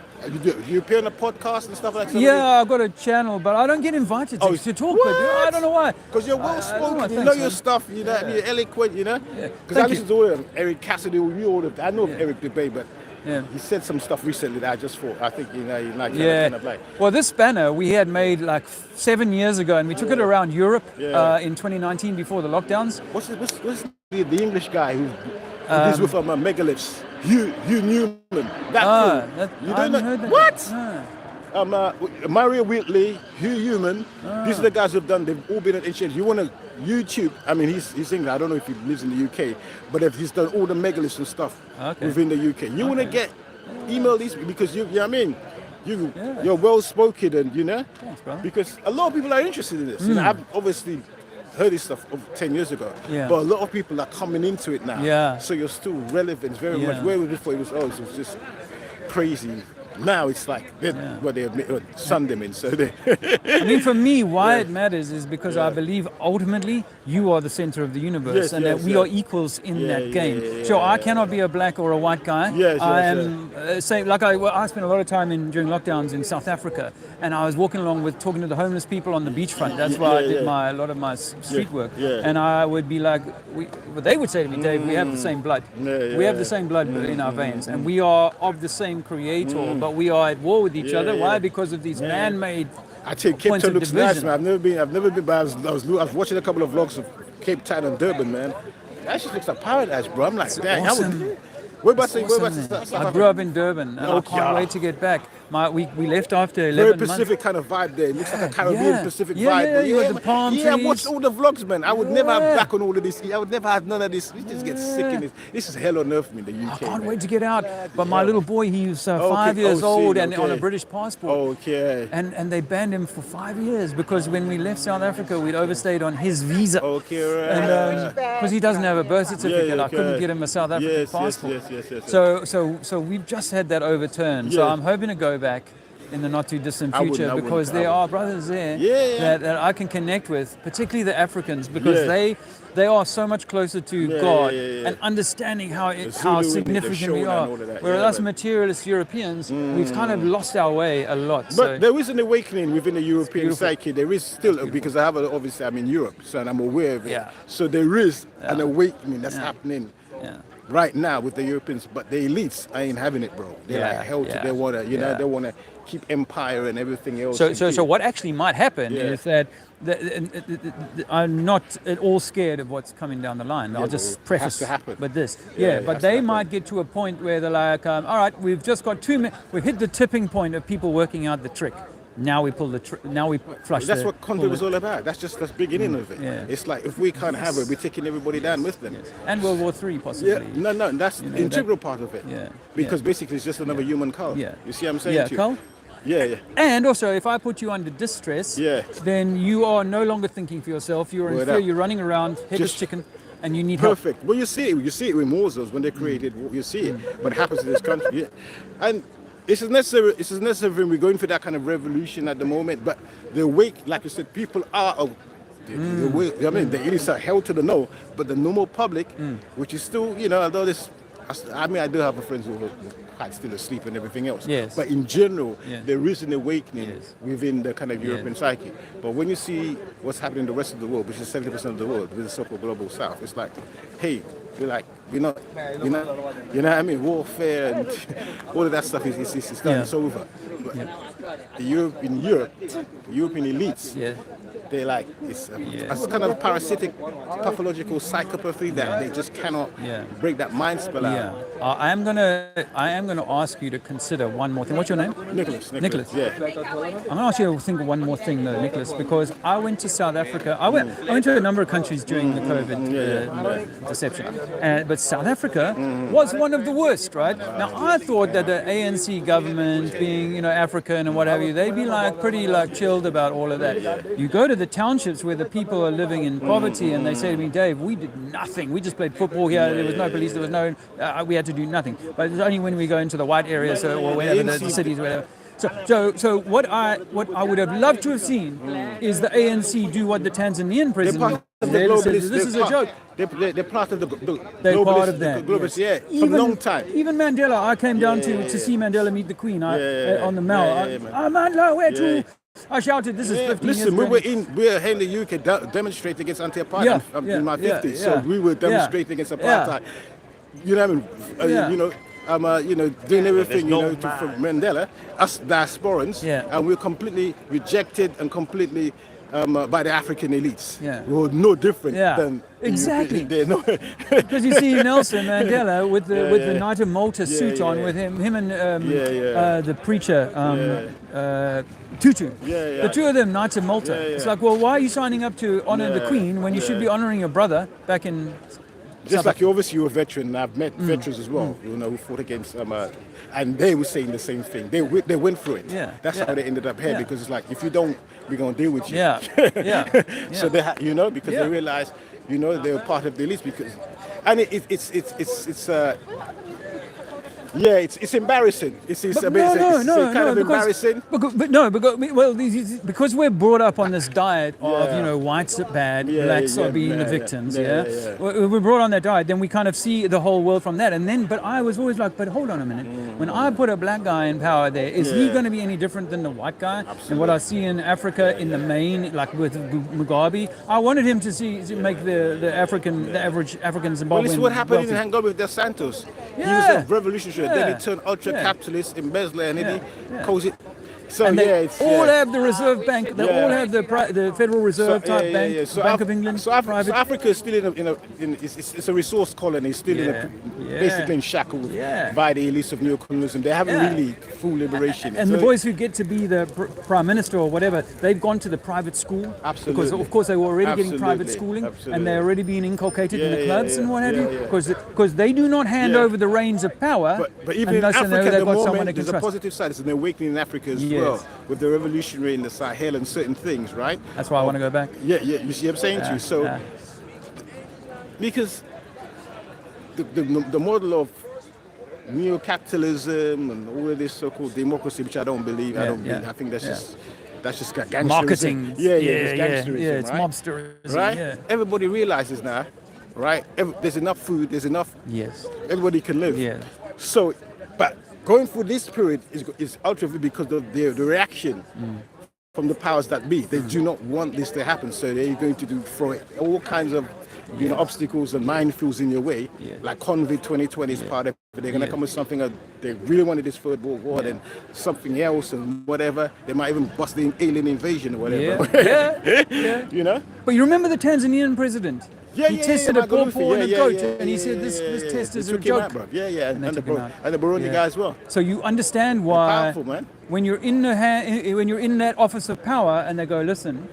you appear on a podcast and stuff like that. Yeah, I've got a channel, but I don't get invited to talk. But I don't know why. Because you're well spoken. You know your stuff. You're eloquent. Because I listen to all of them. Eric Cassidy, I know of Eric Debay, but. He said some stuff recently that I just thought, I think, you like kind of like. Well, this banner we had made like 7 years ago, and we took it around Europe in 2019 before the lockdowns. What's the English guy who's with megaliths? Hugh Newman. You don't know that? What? Mario Wheatley, Hugh Newman. These are the guys who've done. They've all been at ancient. You want to YouTube? I mean, he's English. I don't know if he lives in the UK, but he's done all the megaliths and stuff within the UK. You want to email these because you know what I mean. You're well spoken, and Thanks, brother. because a lot of people are interested in this. I've obviously heard this stuff 10 years ago, but a lot of people are coming into it now. So you're still relevant. It's very much where before it was just crazy. Now it's like they sun them in. So I mean, for me, why it matters is because I believe ultimately you are the center of the universe, and that we are equals in that game. So I cannot be a black or a white guy. I am say like I spent a lot of time during lockdowns in South Africa, and I was walking along talking to the homeless people on the beachfront. That's why I did a lot of my street work. And I would be like, they would say to me, Dave, we have the same blood. We have the same blood in our veins, and we are of the same creator. But we are at war with each other. Why? Because of these man-made I tell you, Cape Town looks nice, man. I've never been, but I was watching a couple of vlogs of Cape Town and Durban, man. That just looks like paradise, bro. I'm like, damn. Awesome. I grew up in Durban, and I can't wait to get back. We left after 11 months. Very Pacific kind of vibe there. It looks like a Caribbean Pacific vibe. Yeah, the palm trees. I watched all the vlogs, man. I would never have back on all of this. I would never have none of this. We just get sick in this. This is hell on earth in the UK. I can't wait to get out. But my little boy, he's 5 years old and on a British passport. And they banned him for 5 years because when we left South Africa, we'd overstayed on his visa. And because he doesn't have a birth certificate, I couldn't get him a South African passport. So we've just had that overturned. So I'm hoping to go back in the not too distant I wouldn't- future, I wouldn't- because I there wouldn't. are brothers there Yeah. that I can connect with, particularly the Africans, because Yeah. they are so much closer to Yeah, God yeah. and understanding how The how Zulu, the significant we Shona are. and all of that, Whereas yeah, us but- materialist Europeans, we've kind of lost our way a lot. But So there is an awakening within the European beautiful. psyche. There is still, because I have, obviously, I'm in Europe, so I'm aware of it. Yeah. So there is an awakening that's happening yeah. right now with the Europeans. But the elites ain't having it, bro. They're Yeah, like hell to, yeah, they want to, you know, yeah. they want to keep empire and everything else. So what actually might happen Yeah. is that I'm not at all scared of what's coming down the line. I'll Yeah, just but it preface has to happen. with this. Yeah, Yeah, it but has to they happen. might get to a point where they're like, all right, we've just got we've hit the tipping point of people working out the trick. Now we pull now we flush. That's the, what pull content was the- all about. That's just the beginning of it. Yeah. It's like if we can't have it, we're taking everybody down with them. And World War III possibly. Yeah, no, that's You know, the integral part of it. Yeah. Because basically it's just another human cult. Yeah. You see what I'm saying Yeah, to you? Carl? Yeah, yeah. And also, if I put you under distress, then you are no longer thinking for yourself. You're in Word fear. up. You're running around, headless Just chicken, and you need help. Perfect. Well, you see it with Moses when they created. You see it. What happens in this country? Yeah. And it's necessary. It's necessary when we're going for that kind of revolution at the moment. But the wake, like you said, people are. I mean, the elites are held to the no, but the normal public, which is still, you know, although this. I mean, I do have friends who are quite still asleep and everything else. Yes. But in general, Yeah. there is an awakening within the kind of European psyche. But when you see what's happening in the rest of the world, which is 70% of the world, with the so-called global south, it's like, hey, we're not, you know what I mean? Warfare and all of that stuff is done. It's over. But the European elites, they like it's kind of parasitic, pathological psychopathy that they just cannot break that mind spell out. Yeah, I am gonna ask you to consider one more thing. What's your name? Nicholas. I'm Yeah. gonna ask you to think of one more thing, though, Nicholas, because I went to South Africa. I went to a number of countries during the COVID deception, but South Africa was one of the worst. Right now, I thought that the ANC government, being African and what have you, they'd be pretty chilled about all of that. You go to the townships where the people are living in poverty, and they say to me, Dave, we did nothing. We just played football here. There was no police. There was no. We had to do nothing. But it's only when we go into the white areas or wherever the cities, whatever. So what I would have loved to have seen is the ANC do what the Tanzanian president did. This is a joke. They're part of the They're part of that. Globalists, yes. for a long time. Even Mandela, I came down to see Mandela meet the Queen on the Mall. Mandela, where to? I shouted, this is 15 years Listen, ago. we were in the UK demonstrating against anti-apartheid in my 50s. So we were demonstrating against apartheid. You know what I mean? Doing everything, for Mandela, us diasporans, and we're completely rejected and completely by the African elites. We were no different than exactly. Because Because you see Nelson Mandela with the Knight of Malta suit on, with him and the preacher Tutu. The two of them, Knights of Malta. It's like, well, why are you signing up to honor the Queen when you should be honoring your brother back in? Just like obviously you're a veteran, and I've met veterans as well, who fought against and they were saying the same thing. They went through it. That's how they ended up here, because it's like, if you don't, we're gonna deal with you. So they because they realized, they were part of the elites, because, and it's embarrassing. It's kind of embarrassing. Because we're brought up on this diet of whites are bad, blacks are being the victims. We're brought on that diet, then we kind of see the whole world from that. But I was always like, but hold on a minute. When I put a black guy in power there, is he going to be any different than the white guy? Absolutely. And what I see in Africa in the main, like with Mugabe, I wanted him to make the average African Zimbabwean. Well, it's what happened wealthy. in Angola with Dos Santos. He was a revolutionary. Then he turned ultra-capitalist, embezzler, and then he calls it. So and they all yeah. have the Reserve Bank. They all have the Federal Reserve type bank, So Bank of England. So Africa is still it's a resource colony, still basically in shackles by the elites of neocolonialism. They haven't really full liberation. And so the boys who get to be the prime minister or whatever, they've gone to the private school. Absolutely. Because of course they were already getting private schooling, and they're already being inculcated in the clubs and what have you. Because they do not hand over the reins of power. But even in unless Africa, they know at they've the got someone moment, they can there's a trust. positive side. There's an awakening in Africa as well, with the revolutionary in the Sahel and certain things, right? That's why I want to go back. You see what I'm saying to you? So, because the model of neo-capitalism and all of this so-called democracy, which I don't believe. I don't believe. I think that's just gangsterism. Marketing. It's gangsterism, it's right? mobsterism. Right? Yeah. Everybody realizes now, right? There's enough food. There's enough. Yes. Everybody can live. Yeah. So, but going through this period is ultimately because of the reaction from the powers that be. They do not want this to happen, so they're going to throw all kinds of obstacles and minefields in your way, like COVID 2020 is part of it. They're going to come with something that they really wanted this third world war, and something else and whatever. They might even bust the alien invasion or whatever. You know. But you remember the Tanzanian president? He tested a pawpaw and a goat, and he said this test is a joke. And the Burundi guy as well. So you understand why powerful, man. when you're in that office of power, and they go, listen,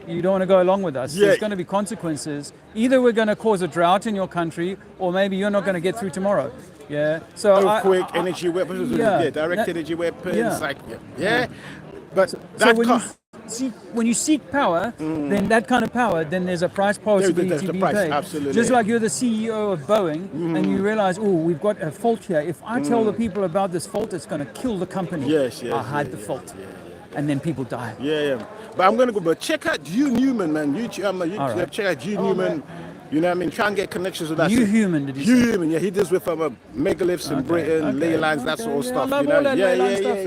you don't want to go along with us. There's going to be consequences. Either we're going to cause a drought in your country, or maybe you're not going to get through tomorrow. Yeah. So earthquake, energy weapons, direct energy weapons, But when you seek power, then that kind of power, then there's a price possibly to be paid. Absolutely. Just like you're the CEO of Boeing, and you realize, we've got a fault here. If I tell the people about this fault, it's going to kill the company. I hide the fault. And then people die. But I'm going to go, but check out Hugh Newman, man. YouTube, check out Hugh Newman. You know what I mean? Try and get connections with that. Hugh Newman, did you say? Hugh Newman, he does with megaliths in Britain, ley lines, that sort of stuff. I love all that ley line stuff,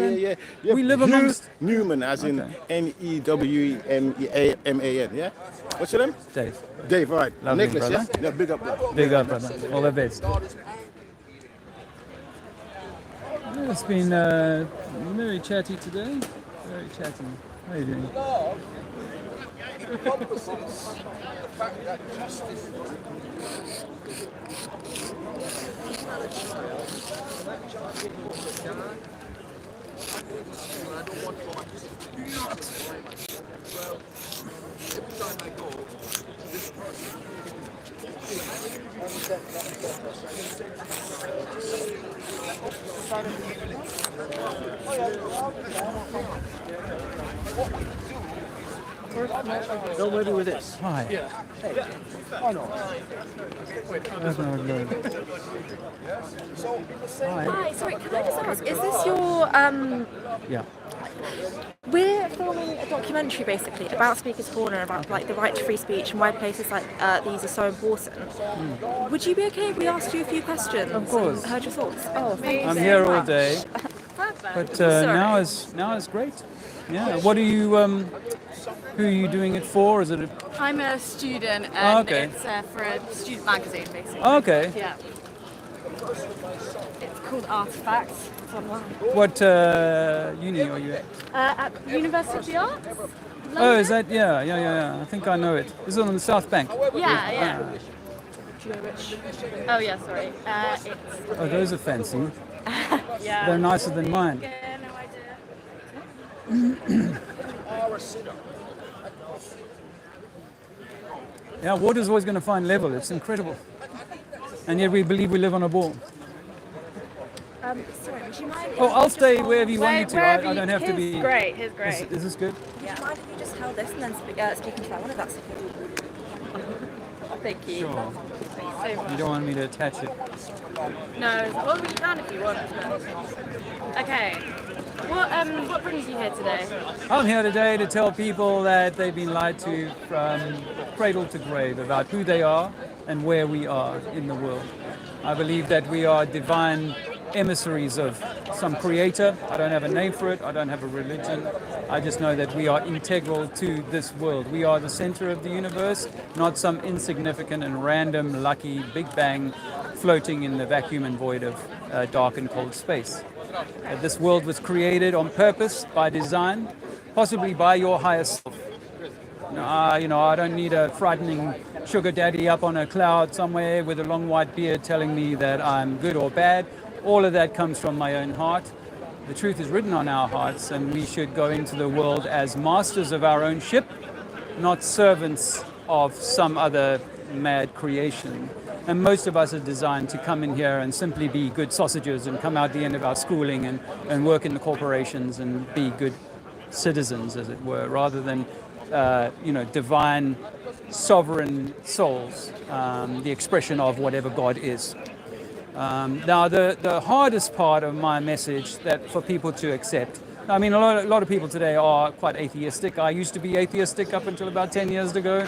we live amongst... Newman, as in Newman, yeah? What's your name? Dave. Dave, all right. Lovely, Nicholas, brother. yeah? Big up, brother. Big up, brother. All the best. It's been very chatty today. Very chatty. How are you doing? Don't worry with this. Hi. Yeah. Hey. Oh no. That's not good. Hi, sorry, can I just ask, is this your, Yeah. we're filming a documentary basically about Speaker's Corner, about like the right to free speech and why places like these are so important. Would you be okay if we asked you a few questions? Of course. And heard your thoughts? Oh, thank you I'm so here all much. day. But now is great. Yeah. What are you? Who are you doing it for? Is it? I'm a student, and okay. it's for a student magazine, basically. Okay. Yeah. It's called Artifacts. It's online. What uni are you at? At University of the Arts. Oh, is that? Yeah. I think I know it. Is it on the South Bank? Yeah. Do you know which? Oh yeah, sorry. It's. Oh, those are fancy. Yeah. They're nicer than mine. Yeah, no idea. Yeah, water's always going to find level. It's incredible. And yet we believe we live on a ball. Sorry, would you mind? Oh, I'll stay wherever you want me to. I don't have to be. Here's great. Here's great. Is this good? Would you mind if you just held this and then speak into that one, if that's okay? Thank you. Sure. Thank you so much. You don't want me to attach it? No, well, we can if you want. Okay. What brings you here today? I'm here today to tell people that they've been lied to from cradle to grave about who they are and where we are in the world. I believe that we are divine emissaries of some creator. I don't have a name for it. I don't have a religion. I just know that we are integral to this world. We are the center of the universe, not some insignificant and random lucky Big Bang floating in the vacuum and void of dark and cold space. This world was created on purpose, by design, possibly by your higher self. I don't need a frightening sugar daddy up on a cloud somewhere with a long white beard telling me that I'm good or bad. All of that comes from my own heart. The truth is written on our hearts, and we should go into the world as masters of our own ship, not servants of some other mad creation. And most of us are designed to come in here and simply be good sausages and come out the end of our schooling and work in the corporations and be good citizens, as it were, rather than divine sovereign souls, the expression of whatever God is. Now, the hardest part of my message that for people to accept, I mean, a lot of people today are quite atheistic. I used to be atheistic up until about 10 years ago.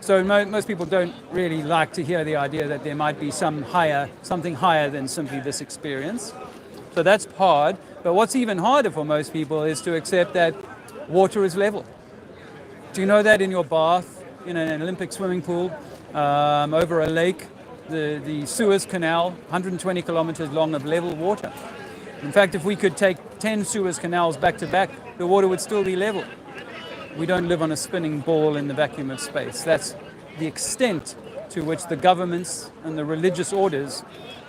So most people don't really like to hear the idea that there might be something higher than simply this experience. So that's hard. But what's even harder for most people is to accept that water is level. Do you know that in your bath, in an Olympic swimming pool, over a lake, the Suez Canal, 120 kilometers long of level water? In fact, if we could take 10 Suez Canals back to back, the water would still be level. We don't live on a spinning ball in the vacuum of space. That's the extent to which the governments and the religious orders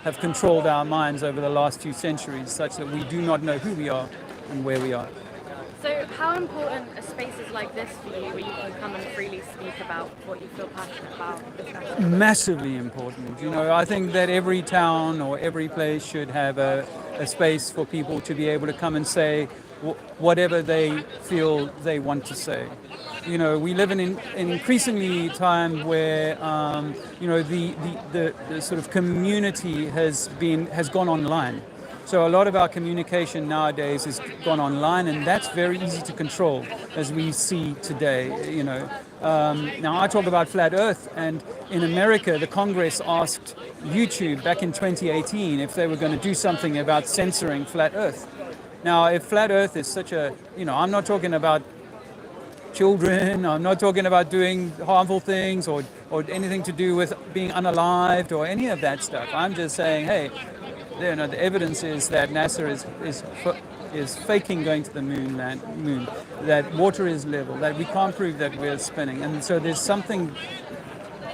have controlled our minds over the last few centuries, such that we do not know who we are and where we are. So how important are spaces like this for you, where you can come and freely speak about what you feel passionate about? Massively important. You know, I think that every town or every place should have a space for people to be able to come and say whatever they feel they want to say. You know, we live in an increasingly time where you know, the sort of community has gone online. So a lot of our communication nowadays has gone online, and that's very easy to control, as we see today. You know, now I talk about flat Earth, and in America, the Congress asked YouTube back in 2018 if they were going to do something about censoring flat Earth. Now, if flat Earth is such a, you know, I'm not talking about children, I'm not talking about doing harmful things or anything to do with being unalived or any of that stuff. I'm just saying, hey, you know, the evidence is that NASA is faking going to the moon, that water is level, that we can't prove that we're spinning. And so there's something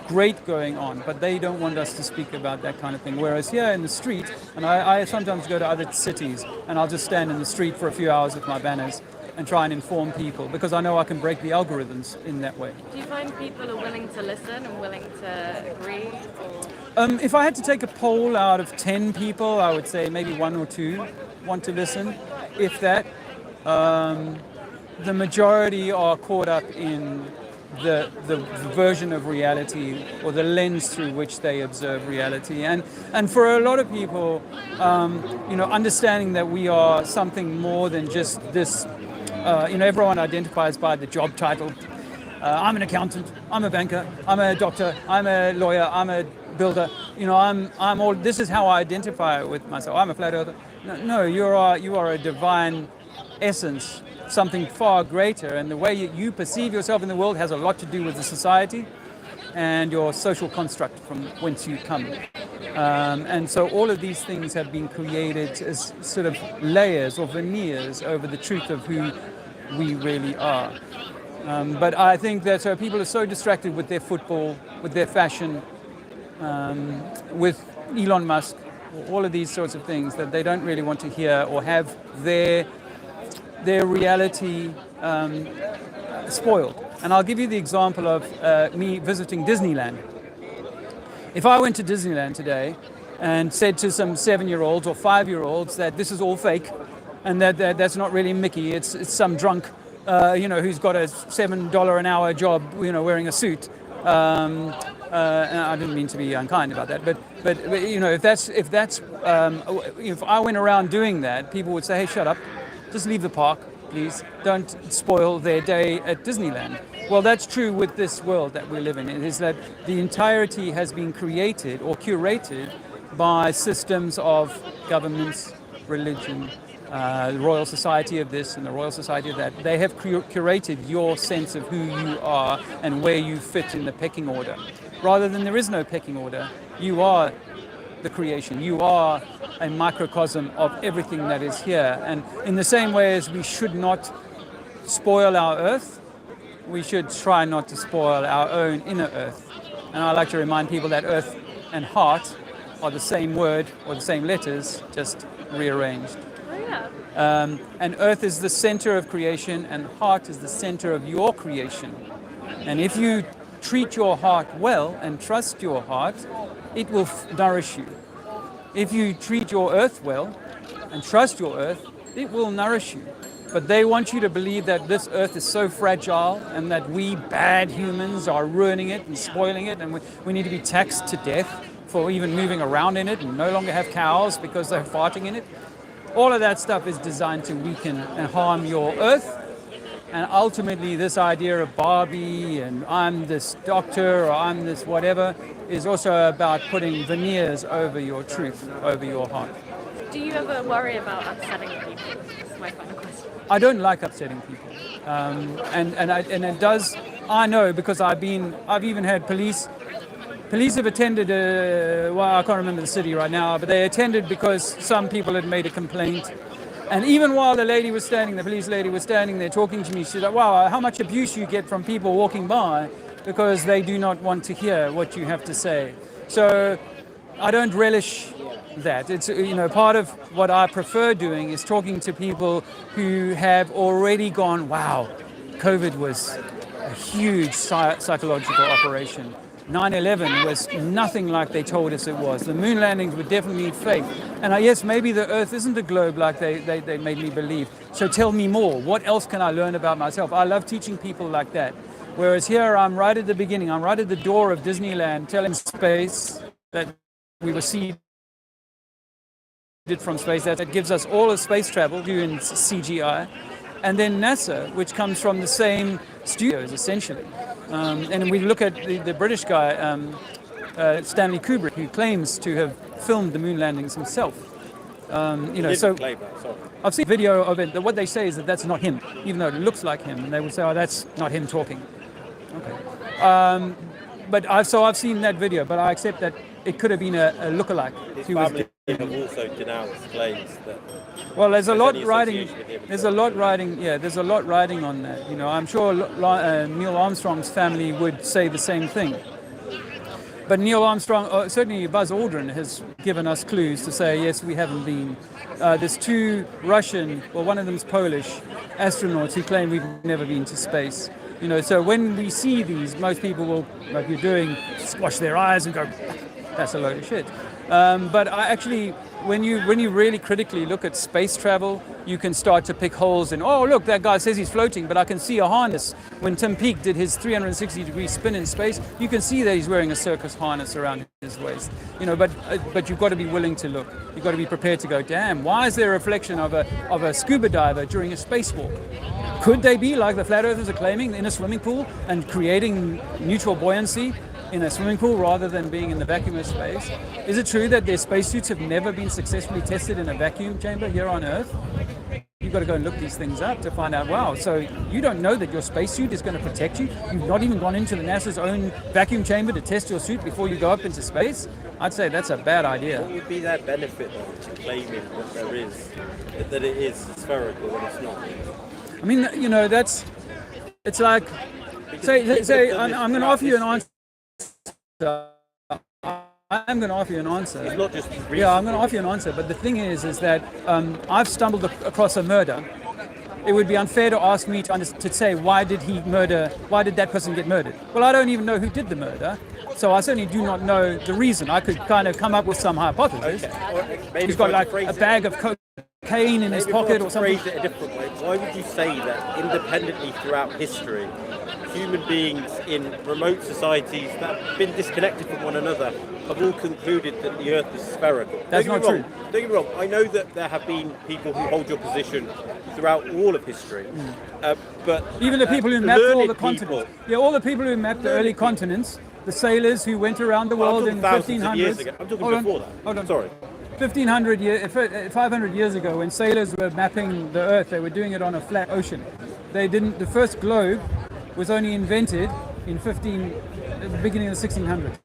great going on, but they don't want us to speak about that kind of thing. Whereas here in the street, and I sometimes go to other cities, and I'll just stand in the street for a few hours with my banners and try and inform people, because I know I can break the algorithms in that way. Do you find people are willing to listen and willing to agree? Or? If I had to take a poll out of 10 people, I would say maybe 1 or 2 want to listen, if that. The majority are caught up in the version of reality or the lens through which they observe reality. And for a lot of people, you know, understanding that we are something more than just this, you know, everyone identifies by the job title. I'm an accountant, I'm a banker, I'm a doctor, I'm a lawyer, I'm a builder. You know, I'm all, this is how I identify with myself. I'm a flat earther. No, you are a divine essence, something far greater, and the way you perceive yourself in the world has a lot to do with the society and your social construct from whence you come. And so all of these things have been created as sort of layers or veneers over the truth of who we really are. But I think that people are so distracted with their football, with their fashion, with Elon Musk, all of these sorts of things, that they don't really want to hear or have their reality spoiled. And I'll give you the example of me visiting Disneyland. If I went to Disneyland today and said to some 7-year-olds or 5-year-olds that this is all fake and that's not really Mickey, it's some drunk, you know, who's got a $7 an hour job, you know, wearing a suit. And I didn't mean to be unkind about that, but you know, if I went around doing that, people would say, hey, shut up, just leave the park, please. Don't spoil their day at Disneyland. Well, that's true with this world that we live in. It is that the entirety has been created or curated by systems of governments, religion, the Royal Society of this and the Royal Society of that. They have curated your sense of who you are and where you fit in the pecking order. Rather than there is no pecking order, you are the creation. You are a microcosm of everything that is here. And in the same way as we should not spoil our earth, we should try not to spoil our own inner earth. And I like to remind people that earth and heart are the same word or the same letters, just rearranged. Oh, yeah. And earth is the center of creation and heart is the center of your creation. And if you treat your heart well and trust your heart, it will nourish you. If you treat your earth well and trust your earth, it will nourish you. But they want you to believe that this earth is so fragile and that we bad humans are ruining it and spoiling it, and we need to be taxed to death for even moving around in it, and no longer have cows because they're farting in it. All of that stuff is designed to weaken and harm your earth. And ultimately, this idea of Barbie and I'm this doctor or I'm this whatever is also about putting veneers over your truth, over your heart. Do you ever worry about upsetting people? That's my final question. I don't like upsetting people, and it does. I know because I've even had police have attended. Well, I can't remember the city right now, but they attended because some people had made a complaint. And even while the police lady was standing there talking to me, she said, "Wow, how much abuse you get from people walking by because they do not want to hear what you have to say." So I don't relish that. It's, part of what I prefer doing is talking to people who have already gone, wow, COVID was a huge psychological operation. 9/11 was nothing like they told us it was. The moon landings were definitely fake. And yes, maybe the Earth isn't a globe like they made me believe. So tell me more. What else can I learn about myself? I love teaching people like that. Whereas here I'm right at the beginning. I'm right at the door of Disneyland telling space that we were seeded from space. That gives us all of space travel doing CGI. And then NASA, which comes from the same studios, essentially. And we look at the British guy, Stanley Kubrick, who claims to have filmed the moon landings himself. So I've seen video of it. What they say is that that's not him, even though it looks like him. And they would say, "Oh, that's not him talking." Okay. But I've seen that video, but I accept that it could have been a lookalike. His family have also denounced claims that. Well, there's a lot riding. There's a lot riding. Yeah, there's a lot riding on that. I'm sure Neil Armstrong's family would say the same thing. But Neil Armstrong, certainly Buzz Aldrin, has given us clues to say yes, we haven't been. There's two Russian, well, one of them's Polish astronauts who claim we've never been to space. So when we see these, most people will, like you're doing, squash their eyes and go, "That's a load of shit." But when you really critically look at space travel, you can start to pick holes in, oh, look, that guy says he's floating, but I can see a harness. When Tim Peake did his 360-degree spin in space, you can see that he's wearing a circus harness around his waist. But you've got to be willing to look. You've got to be prepared to go, damn, why is there a reflection of a scuba diver during a spacewalk? Could they be, like the flat earthers are claiming, in a swimming pool and creating neutral buoyancy in a swimming pool rather than being in the vacuum of space? Is it true that their spacesuits have never been successfully tested in a vacuum chamber here on Earth? You've got to go and look these things up to find out, wow, so you don't know that your spacesuit is going to protect you? You've not even gone into the NASA's own vacuum chamber to test your suit before you go up into space? I'd say that's a bad idea. What would be their benefit, though, to claiming that there is, that it is spherical when it's not? I mean, it's like, say I'm going to offer you an answer. I'm going to offer you an answer. It's not just yeah, I'm going to offer you an answer. But the thing is that I've stumbled across a murder. It would be unfair to ask me to say why did that person get murdered? Well, I don't even know who did the murder, so I certainly do not know the reason. I could kind of come up with some hypothesis. Okay. He's got like a bag of cocaine in his pocket or something. Phrase it a different way. Why would you say that independently throughout history, human beings in remote societies that have been disconnected from one another have all concluded that the Earth is spherical? That's not true. Don't get me wrong. I know that there have been people who hold your position throughout all of history, but even the people who mapped all the continents. Yeah, all the people who mapped the early continents, the sailors who went around the world in 1500s. I'm talking before that. Hold on. Sorry. 500 years ago, when sailors were mapping the Earth, they were doing it on a flat ocean. The first globe was only invented in the beginning of the 1600s.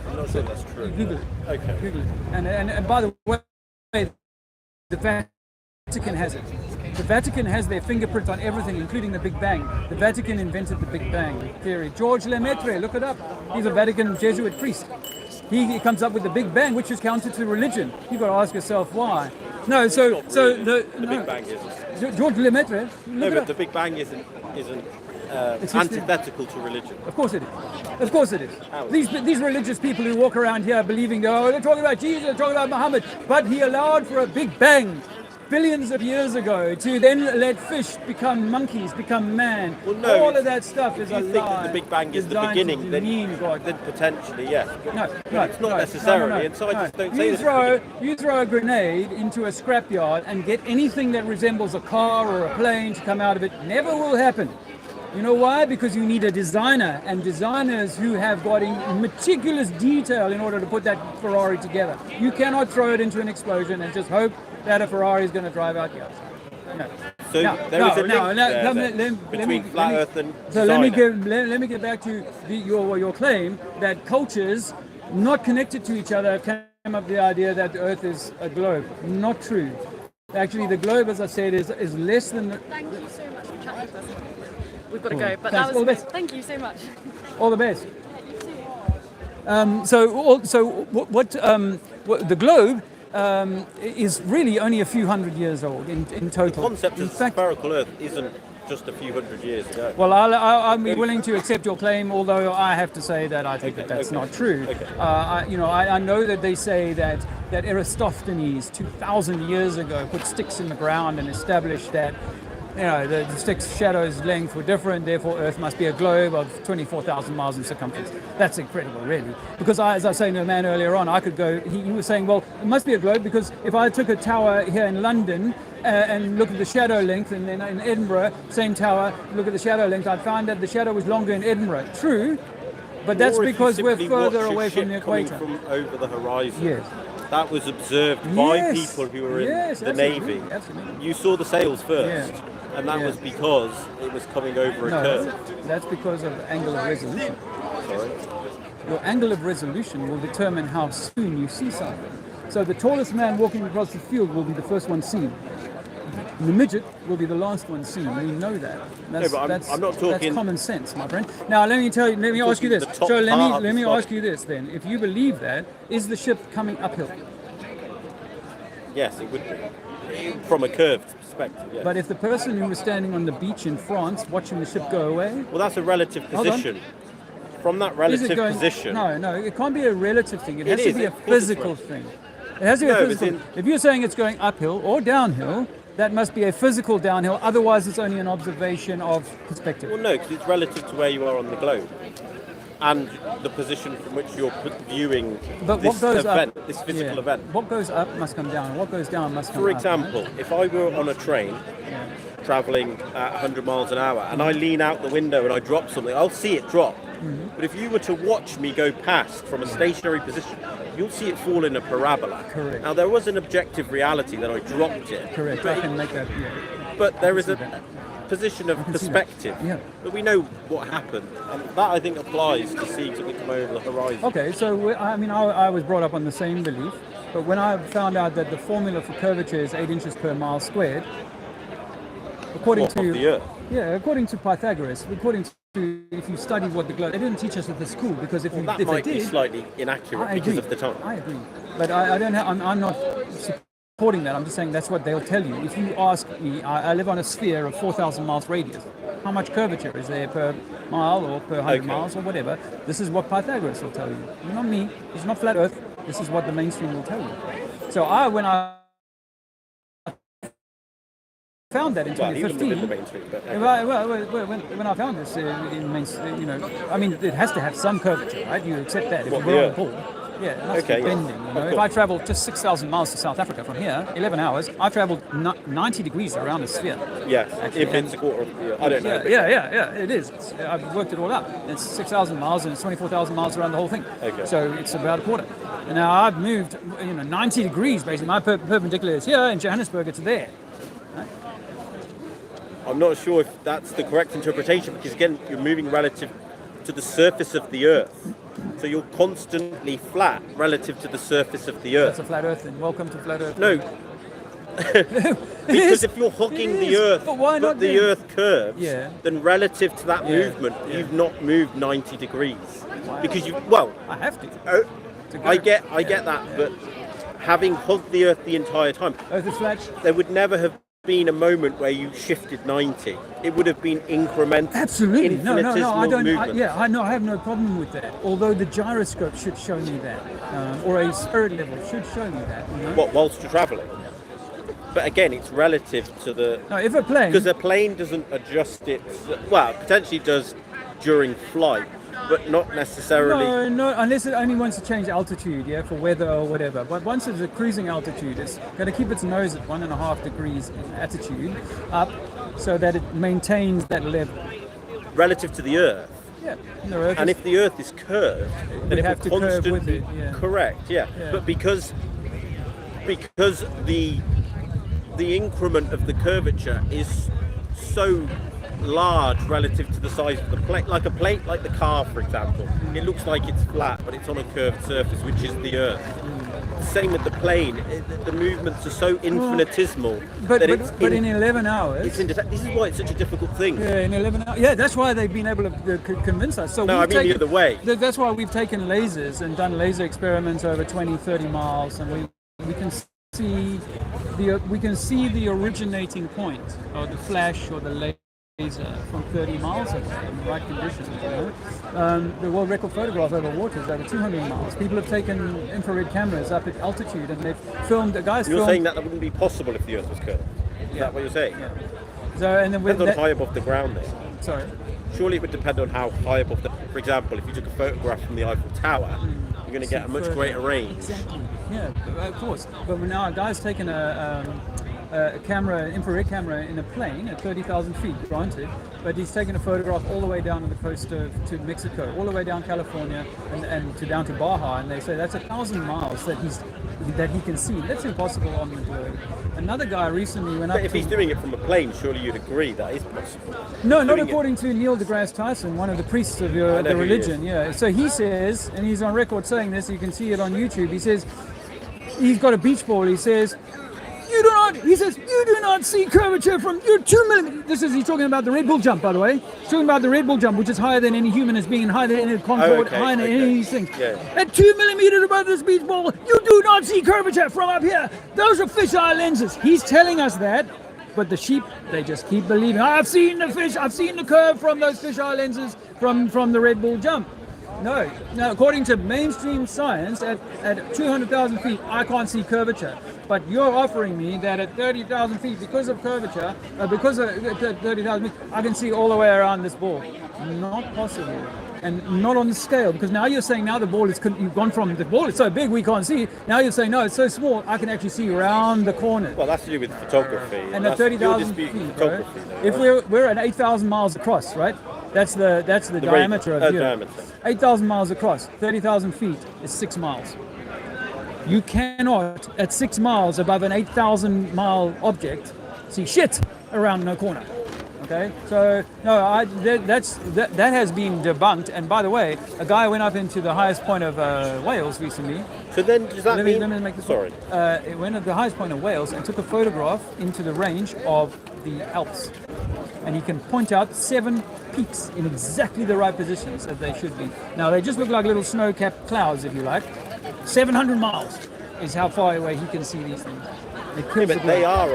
I'm not sure that's true. Google it. Okay. Google it. And by the way, the Vatican has it. The Vatican has their fingerprint on everything, including the Big Bang. The Vatican invented the Big Bang theory. George Lemaitre, look it up. He's a Vatican Jesuit priest. He comes up with the Big Bang, which is counter to religion. You've got to ask yourself why. No, The Big Bang isn't. George Lemaitre. No, but the Big Bang isn't antithetical to religion. Of course it is. Of course it is. These religious people who walk around here believing, they're talking about Jesus, they're talking about Muhammad, but he allowed for a Big Bang. billions of years ago to then let fish become monkeys, become man. Well, no, all of that stuff is a If you think that the Big Bang is the beginning, then potentially, yes. But it's not necessarily, and scientists don't say this. You throw a grenade into a scrapyard and get anything that resembles a car or a plane to come out of it. Never will happen. You know why? Because you need a designer, and designers who have got in meticulous detail in order to put that Ferrari together. You cannot throw it into an explosion and just hope that a Ferrari is going to drive out the outside. No. So there is a link between flat Earth and so let me get back to your claim that cultures not connected to each other came up with the idea that the Earth is a globe. Not true. Actually, the globe, as I said, is less than. Thank you so much for chatting with us. We've got to go, but Thanks. that All the was best. thank you so much. All the best. Yeah, you too. What the globe is really only a few hundred years old in total. The concept of spherical Earth isn't just a few hundred years ago. Well, I'll be willing to accept your claim, although I have to say that I think that's not true. I know that they say that Eratosthenes 2,000 years ago put sticks in the ground and established that the stick's shadow's length were different, therefore Earth must be a globe of 24,000 miles in circumference. That's incredible, really. Because as I was saying to a man earlier on, I could go, he was saying, well, it must be a globe because if I took a tower here in London and look at the shadow length, and then in Edinburgh, same tower, look at the shadow length, I'd find that the shadow was longer in Edinburgh. True, but that's because we're further away from the equator. From over the horizon. Yes. That was observed by people who were in the Navy. Absolutely. You saw the sails first, and that was because it was coming over a curve. That's because of the angle of resolution. Sorry? Your angle of resolution will determine how soon you see something. So the tallest man walking across the field will be the first one seen. The midget will be the last one seen. We know that. I'm not talking. That's common sense, my friend. Now let me ask you this. So let me ask you this then. If you believe that, is the ship coming uphill? Yes, it would be. From a curved perspective, yes. But if the person who was standing on the beach in France watching the ship go away... Well, that's a relative position. From that relative position... No, it can't be a relative thing. It has to be a physical thing. It has to be a physical... If you're saying it's going uphill or downhill, that must be a physical downhill. Otherwise, it's only an observation of perspective. Well, no, because it's relative to where you are on the globe. And the position from which you're viewing this event, this physical event. What goes up must come down, and what goes down must come up. For example, if I were on a train travelling at 100 miles an hour and I lean out the window and I drop something, I'll see it drop. Mm-hmm. But if you were to watch me go past from a stationary position, you'll see it fall in a parabola. Correct. Now, there was an objective reality that I dropped it. Correct, I can make that, But there is a position of perspective, but we know what happened, and that I think applies to seeing something come over the horizon. Okay, so I was brought up on the same belief, but when I found out that the formula for curvature is 8 inches per mile squared, according to Pythagoras, according to if you studied what the globe, they didn't teach us at the school because if that might be slightly inaccurate because of the time. I agree, but I don't have. I'm not supporting that. I'm just saying that's what they'll tell you. If you ask me, I live on a sphere of 4,000 miles radius. How much curvature is there per mile or per 100 miles or whatever? This is what Pythagoras will tell you. Not me. It's not flat Earth. This is what the mainstream will tell you. So when I found that in 2015. When I found this, it means it has to have some curvature, right? You accept that if you're on the ball. Yeah, it must be bending. If I travel just 6,000 miles to South Africa from here, 11 hours, I've traveled 90 degrees around the sphere. Yes, if it's a quarter of the year. I don't know. Yeah, it is. I've worked it all out. It's 6,000 miles and it's 24,000 miles around the whole thing. Okay. So it's about a quarter. And now I've moved 90 degrees basically. My perpendicular is here, in Johannesburg it's there. Right? I'm not sure if that's the correct interpretation because again, you're moving relative to the surface of the Earth. So you're constantly flat relative to the surface of the Earth. That's a flat Earth then. Welcome to flat Earth. No. Because if you're hugging the Earth, but the Earth curves, then relative to that movement, you've not moved 90 degrees. Wow. Because I have to. I get that, but having hugged the Earth the entire time, Earth is flat. There would never have been a moment where you shifted 90. It would have been incremental. Absolutely. No, I don't. Movement. I have no problem with that. Although the gyroscope should show me that, or a spirit level should show me that. What, whilst you're travelling? But again, it's relative to the... No, if a plane... Because a plane doesn't adjust its... Well, potentially does during flight, but not necessarily... No, unless it only wants to change altitude, yeah, for weather or whatever. But once it's at cruising altitude, it's going to keep its nose at 1.5 degrees in attitude up so that it maintains that level. Relative to the Earth? Yeah. The Earth and if the Earth is curved, then it have will to curve with constantly... it, yeah. Correct, yeah. But because the increment of the curvature is so large relative to the size of the plate, like a plate like the car, for example, it looks like it's flat, but it's on a curved surface, which is the Earth. Same with the plane, the movements are so infinitesimal but in 11 hours... this is why it's such a difficult thing. Yeah, in 11 hours. Yeah, that's why they've been able to convince us. So no, I mean the other way. That's why we've taken lasers and done laser experiments over 20, 30 miles, and we can see the originating point, or the flash, or the laser from 30 miles away in the right conditions. You know? The world record photograph over water is over 200 miles. People have taken infrared cameras up at altitude and they've filmed. You're saying that wouldn't be possible if the Earth was curved? Is that what you're saying? Yeah. So and then depends on high above the ground then. Sorry. Surely it would depend on how high above the. For example, if you took a photograph from the Eiffel Tower, you're going to get a much greater range. Exactly. Yeah, of course. But now a guy's taken a infrared camera in a plane at 30,000 feet, granted, but he's taken a photograph all the way down on the coast to Mexico, all the way down California and down to Baja, and they say that's 1,000 miles that he can see. That's impossible on the globe. Another guy recently went up. But if he's doing it from a plane, surely you'd agree that is possible. No, not according to Neil deGrasse Tyson, one of the priests of the religion. Yeah. So he says, and he's on record saying this. You can see it on YouTube. He says he's got a beach ball. He says. You do not see curvature from your 2 millimeters. He's talking about the Red Bull jump, by the way. He's talking about the Red Bull jump, which is higher than any human has been, higher than any Concorde, higher than any of these things. Yeah. At 2 millimeters above this beach ball, you do not see curvature from up here. Those are fisheye lenses. He's telling us that, but the sheep, they just keep believing. I've seen the fish, I've seen the curve from those fisheye lenses from the Red Bull jump. No. Now, according to mainstream science, at 200,000 feet, I can't see curvature. But you're offering me that at 30,000 feet, because of curvature, because of 30,000 feet, I can see all the way around this ball. Not possible. And not on the scale, because now you're saying now the ball you've gone from the ball is so big we can't see. Now you're saying no, it's so small I can actually see around the corner. Well, that's to do with photography. And at 30,000 feet, right? If we're at 8,000 miles across, right? That's the diameter of Europe. 8,000 miles across, 30,000 feet is 6 miles. You cannot, at 6 miles above an 8,000 mile object, see shit around no corner. Okay, so no, that has been debunked. And by the way, a guy went up into the highest point of Wales recently. So then, does that mean? Let me make this. Sorry. It went at the highest point of Wales and took a photograph into the range of the Alps, and he can point out 7 peaks in exactly the right positions that they should be. Now they just look like little snow-capped clouds, if you like. 700 miles is how far away he can see these things. But they are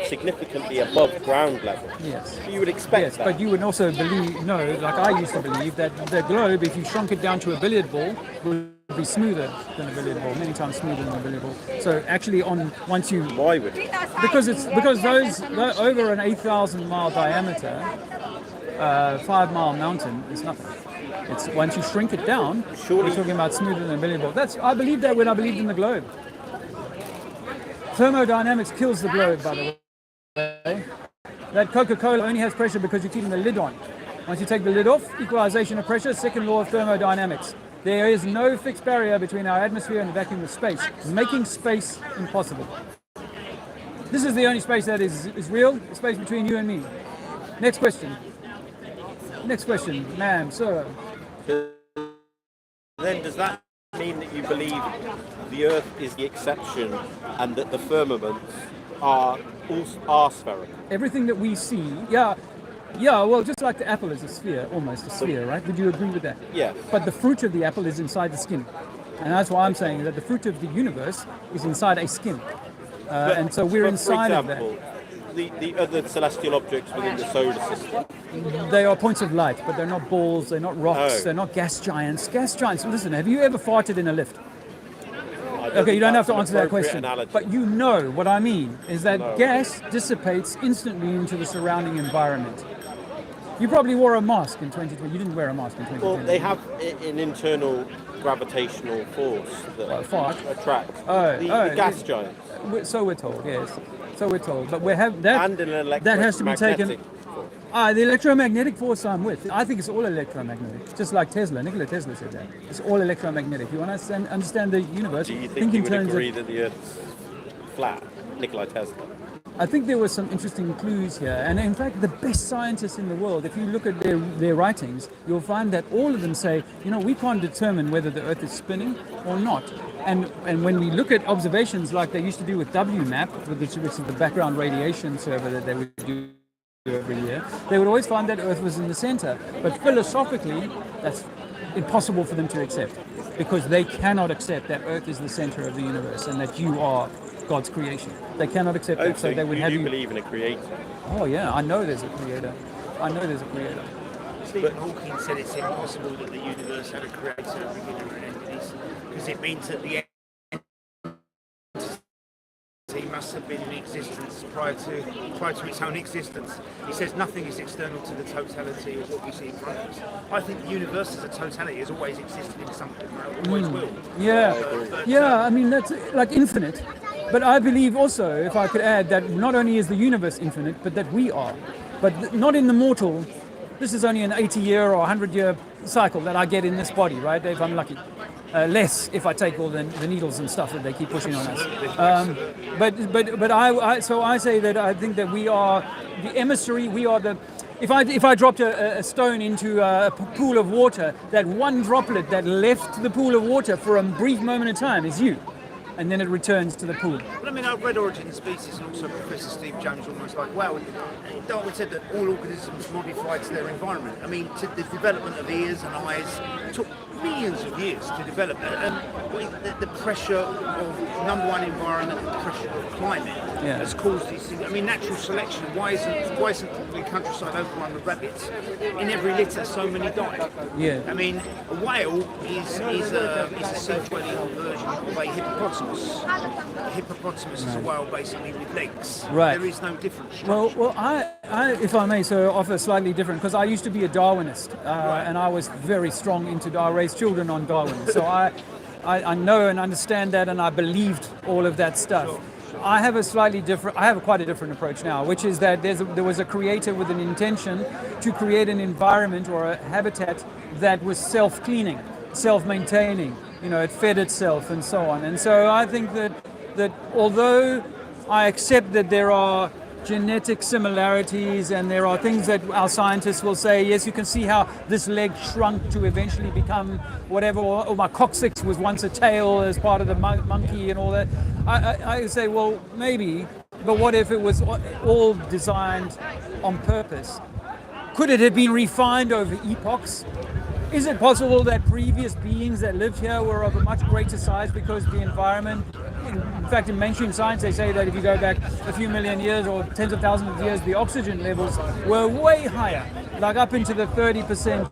significantly above ground level. Yes. You would expect that. But you would also like I used to believe, that the globe, if you shrunk it down to a billiard ball, would be smoother than a billiard ball, many times smoother than a billiard ball. So actually, why would it? Because those over an 8,000 mile diameter, 5 mile mountain is nothing. It's once you shrink it down, surely you're talking about smoother than a billiard ball. I believed that when I believed in the globe. Thermodynamics kills the globe, by the way. That Coca-Cola only has pressure because you're keeping the lid on. Once you take the lid off, equalization of pressure, second law of thermodynamics. There is no fixed barrier between our atmosphere and the vacuum of space, making space impossible. This is the only space that is real, the space between you and me. Next question. Next question, ma'am, sir. Then does that mean that you believe the Earth is the exception and that the firmaments are spherical? Everything that we see, yeah, well, just like the apple is a sphere, almost a sphere, right? Would you agree with that? Yes. But the fruit of the apple is inside the skin. And that's why I'm saying that the fruit of the universe is inside a skin. And so we're inside of that. The other celestial objects within the solar system? They are points of light, but they're not balls, they're not rocks, they're not gas giants. Gas giants, listen, have you ever farted in a lift? I Okay, you don't have to that's answer an that appropriate question. analogy. But you know what I mean, is that No. gas dissipates instantly into the surrounding environment. You probably wore a mask in 2020. You didn't wear a mask in 2020. Well, they have an internal gravitational force that fart? attracts Oh, the gas giants. So we're told, yes. So we're told. But we have that. And an that has to be taken. electromagnetic The electromagnetic force I'm with. I think it's all electromagnetic. Just like Tesla. Nikola Tesla said that. It's all electromagnetic. You want to understand the universe? Do you think you in would terms agree of, that the Earth's flat, Nikola Tesla? I think there were some interesting clues here. And in fact, the best scientists in the world, if you look at their writings, you'll find that all of them say, we can't determine whether the Earth is spinning or not. And when we look at observations like they used to do with WMAP, which is the background radiation survey that they would do every year, they would always find that Earth was in the center. But philosophically, that's impossible for them to accept, because they cannot accept that Earth is the center of the universe and that you are God's creation. They cannot accept that, so they would have you you. believe in a creator? Oh yeah, I know there's a creator. Stephen Hawking said it's impossible that the universe had a creator, a beginner and end, because it means that the entity must have been in existence prior to its own existence. He says nothing is external to the totality of what we see in front of us. I think the universe as a totality has always existed in something, always will. Yeah. I mean, that's like infinite. But I believe also, if I could add, that not only is the universe infinite, but that we are. But not in the mortal. This is only an 80-year or 100-year cycle that I get in this body, right? If I'm lucky. Less if I take all the needles and stuff that they keep pushing on us. But I say that I think that we are the emissary. We are the. If I dropped a stone into a pool of water, that one droplet that left the pool of water for a brief moment of time is you. And then it returns to the pool. But I mean, I've read Origin of Species, and also Professor Steve Jones almost like, well, Darwin said that all organisms modified to their environment. I mean, the development of ears and eyes took millions of years to develop, and the pressure of number one environment, the pressure of climate has caused these things. I mean, natural selection. Why isn't the countryside overrun with rabbits? In every litter, so many die. Yeah. I mean, a whale is a sea-dwelling version of a hippopotamus. A hippopotamus is a whale basically with legs. Right. There is no difference. Well, I, if I may, so offer slightly different, because I used to be a Darwinist, and I was very strong into Darwin. I raised children on Darwin, so I know and understand that, and I believed all of that stuff. I have quite a different approach now, which is that there was a creator with an intention to create an environment or a habitat that was self-cleaning, self-maintaining. It fed itself and so on. And so I think that although I accept that there are genetic similarities and there are things that our scientists will say, yes, you can see how this leg shrunk to eventually become whatever, or my coccyx was once a tail as part of the monkey and all that. I say, well, maybe, but what if it was all designed on purpose? Could it have been refined over epochs? Is it possible that previous beings that lived here were of a much greater size because the environment, in fact, in mainstream science, they say that if you go back a few million years or tens of thousands of years, the oxygen levels were way higher, like up into the 30%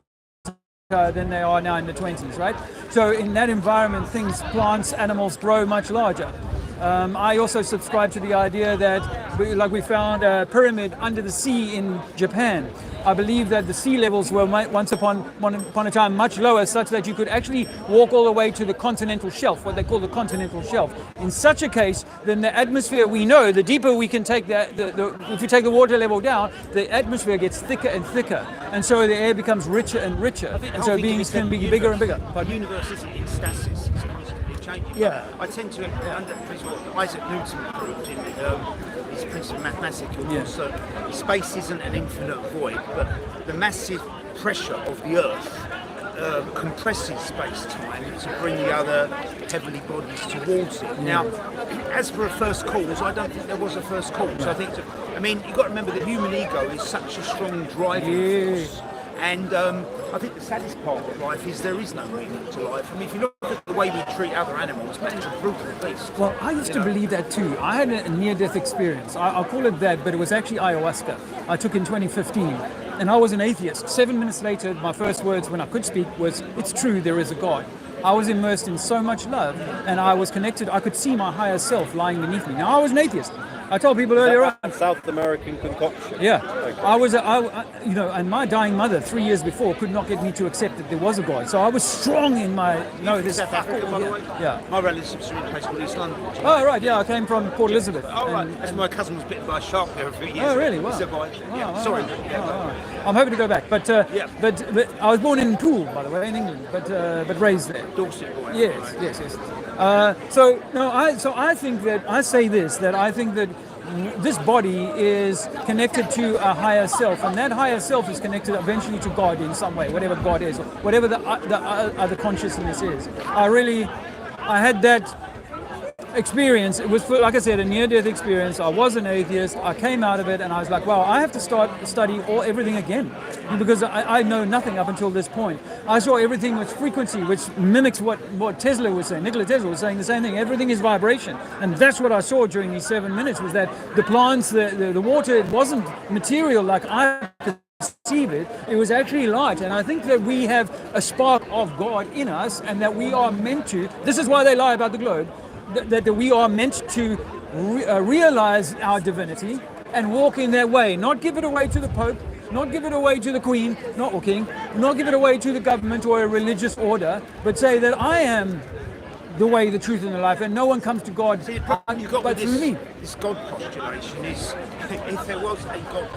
than they are now in the 20s, right? So in that environment, plants, animals grow much larger. I also subscribe to the idea that, we found a pyramid under the sea in Japan. I believe that the sea levels were once upon a time much lower, such that you could actually walk all the way to the continental shelf, what they call the continental shelf. In such a case, then the atmosphere, we know, the deeper we can take if you take the water level down, the atmosphere gets thicker and thicker, and so the air becomes richer and richer, and so beings can be bigger and bigger. The universe isn't in stasis. It's constantly changing. Yeah. I tend to, Isaac Newton proved in his Principle of Mathematics, space isn't an infinite void, but the massive pressure of the Earth compresses space-time to bring the other heavenly bodies towards it. Now, as for a first cause, I don't think there was a first cause. I think, you've got to remember the human ego is such a strong driving force. And I think the saddest part of life is there is no meaning to life. If you look at the way we treat other animals, man, it's a brutal beast. Well, I used to believe that too. I had a near-death experience. I'll call it that, but it was actually ayahuasca. I took in 2015, and I was an atheist. 7 minutes later, my first words when I could speak was, "It's true, there is a God." I was immersed in so much love, and I was connected. I could see my higher self lying beneath me. Now, I was an atheist. I told people earlier on. South American concoction. Yeah, Okay. And my dying mother 3 years before could not get me to accept that there was a God. So I was strong in my this. South Africa, by the way? Yeah. My relatives are in a place called East London. Oh right, yeah, I came from Port Elizabeth. Oh right, that's my cousin was bitten by a shark there a few years ago. Oh really? Wow. He survived. Yeah. Wow, Sorry. wow. Yeah. Wow. I'm hoping to go back, but I was born in Poole, by the way, in England, but raised there. Dorset boy. Yes. I think that I think that this body is connected to a higher self, and that higher self is connected eventually to God in some way, whatever God is, or whatever the other consciousness is. I had that experience. It was, like I said, a near-death experience. I was an atheist. I came out of it, and I was like, wow, I have to start studying everything again, because I know nothing up until this point. I saw everything with frequency, which mimics what Tesla was saying. Nikola Tesla was saying the same thing. Everything is vibration, and that's what I saw during these 7 minutes, was that the plants, the water, it wasn't material like I perceive it. It was actually light, and I think that we have a spark of God in us, and that we are meant to. This is why they lie about the globe. That we are meant to realize our divinity and walk in that way, not give it away to the Pope, not give it away to the Queen, or King, not give it away to the government or a religious order, but say that I am the way, the truth, and the life, and no one comes to God but through me. This God postulation is, if there was a God,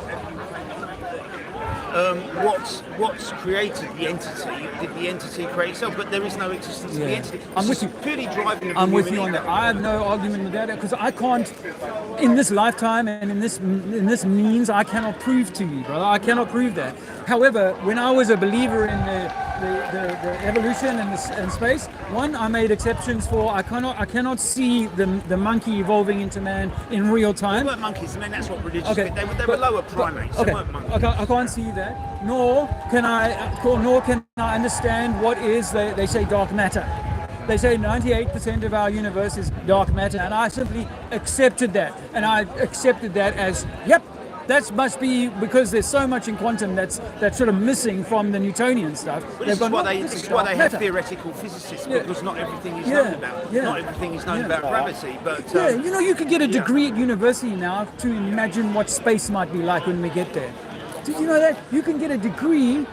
what's created the entity? Did the entity create itself? But there is no existence of the entity. I'm with you. Purely driving. I'm with you on that. I have no argument with that, because I can't, in this lifetime and in this means, I cannot prove to you, brother. I cannot prove that. However, when I was a believer in the evolution and space, one, I made exceptions for. I cannot see the monkey evolving into man in real time. They weren't monkeys. I mean, that's what religious. Okay, they were lower primates. They weren't monkeys. I can't see that. Nor can I understand what is they say dark matter. They say 98% of our universe is dark matter, and I simply accepted that, and I accepted that as yep. That must be because there's so much in quantum that's sort of missing from the Newtonian stuff. But this is why they have theoretical physicists, because not everything is known about. Not everything is known about gravity. But you could get a degree at university now to imagine what space might be like when we get there. Did you know that? You can get a degree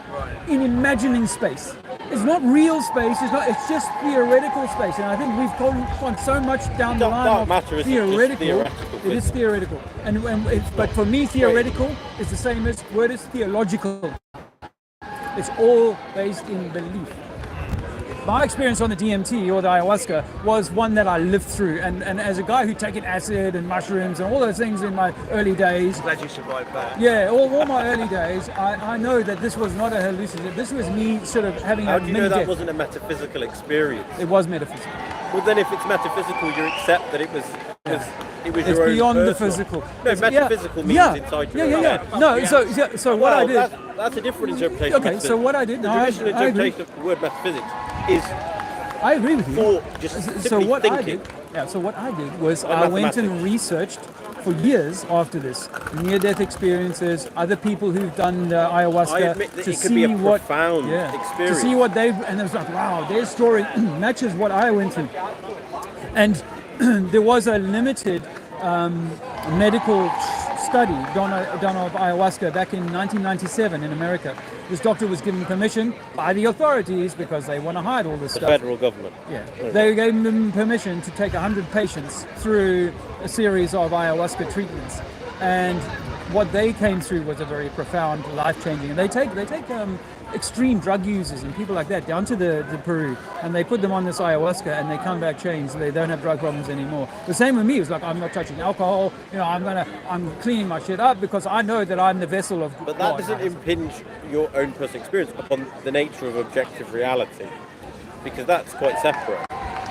in imagining space. It's not real space. It's just theoretical space. And I think we've gone so much down the line of theoretical. It is theoretical. But for me, theoretical is the same as word is theological. It's all based in belief. My experience on the DMT or the ayahuasca was one that I lived through, and as a guy who'd taken acid and mushrooms and all those things in my early days. Glad you survived that. Yeah, all my early days, I know that this was not a hallucination. This was me sort of having How do you know that wasn't a metaphysical experience? It was metaphysical. Well, then if it's metaphysical, you accept that it was it's your own beyond the personal. physical. No, metaphysical means inside your own head. No, so what I did. That's a different interpretation. Okay, so what I did. The traditional interpretation of the word metaphysics is. I agree with you. For just so what thinking. I did was I went and researched for years after this near-death experiences, other people who've done the ayahuasca, I admit that to it could be a see what profound experience. to see what they've, and it was like, wow, their story matches what I went through, and there was a limited medical study done of ayahuasca back in 1997 in America. This doctor was given permission by the authorities because they want to hide all this stuff. The federal government. Yeah. They gave them permission to take 100 patients through a series of ayahuasca treatments. And what they came through was a very profound, life-changing. And they take extreme drug users and people like that down to the Peru, and they put them on this ayahuasca, and they come back changed. They don't have drug problems anymore. The same with me. It's like, I'm not touching alcohol. I'm cleaning my shit up because I know that I'm the vessel of God. But that doesn't impinge your own personal experience upon the nature of objective reality, because that's quite separate.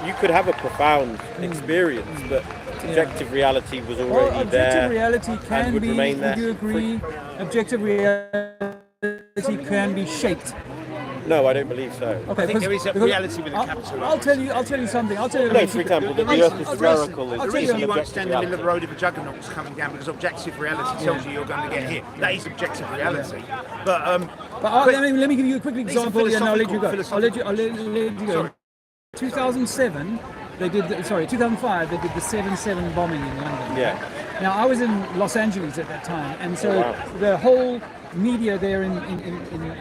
You could have a profound experience, but objective reality was already objective there. reality can would be. Remain there. Would you agree? Objective reality can be shaped. No, I don't believe so. Okay, I think there is a reality with a capital. I'll tell you something. No, for example, the Earth is spherical. The reason you won't stand in the middle of the road if a juggernaut's coming down, because objective reality tells you you're going to get hit. That is objective reality. But let me give you a quick example, and I'll let you go. I'll let you go. 2007, 2005, they did the 7/7 bombing in London. Yeah. Now, I was in Los Angeles at that time, and so wow. the whole media there in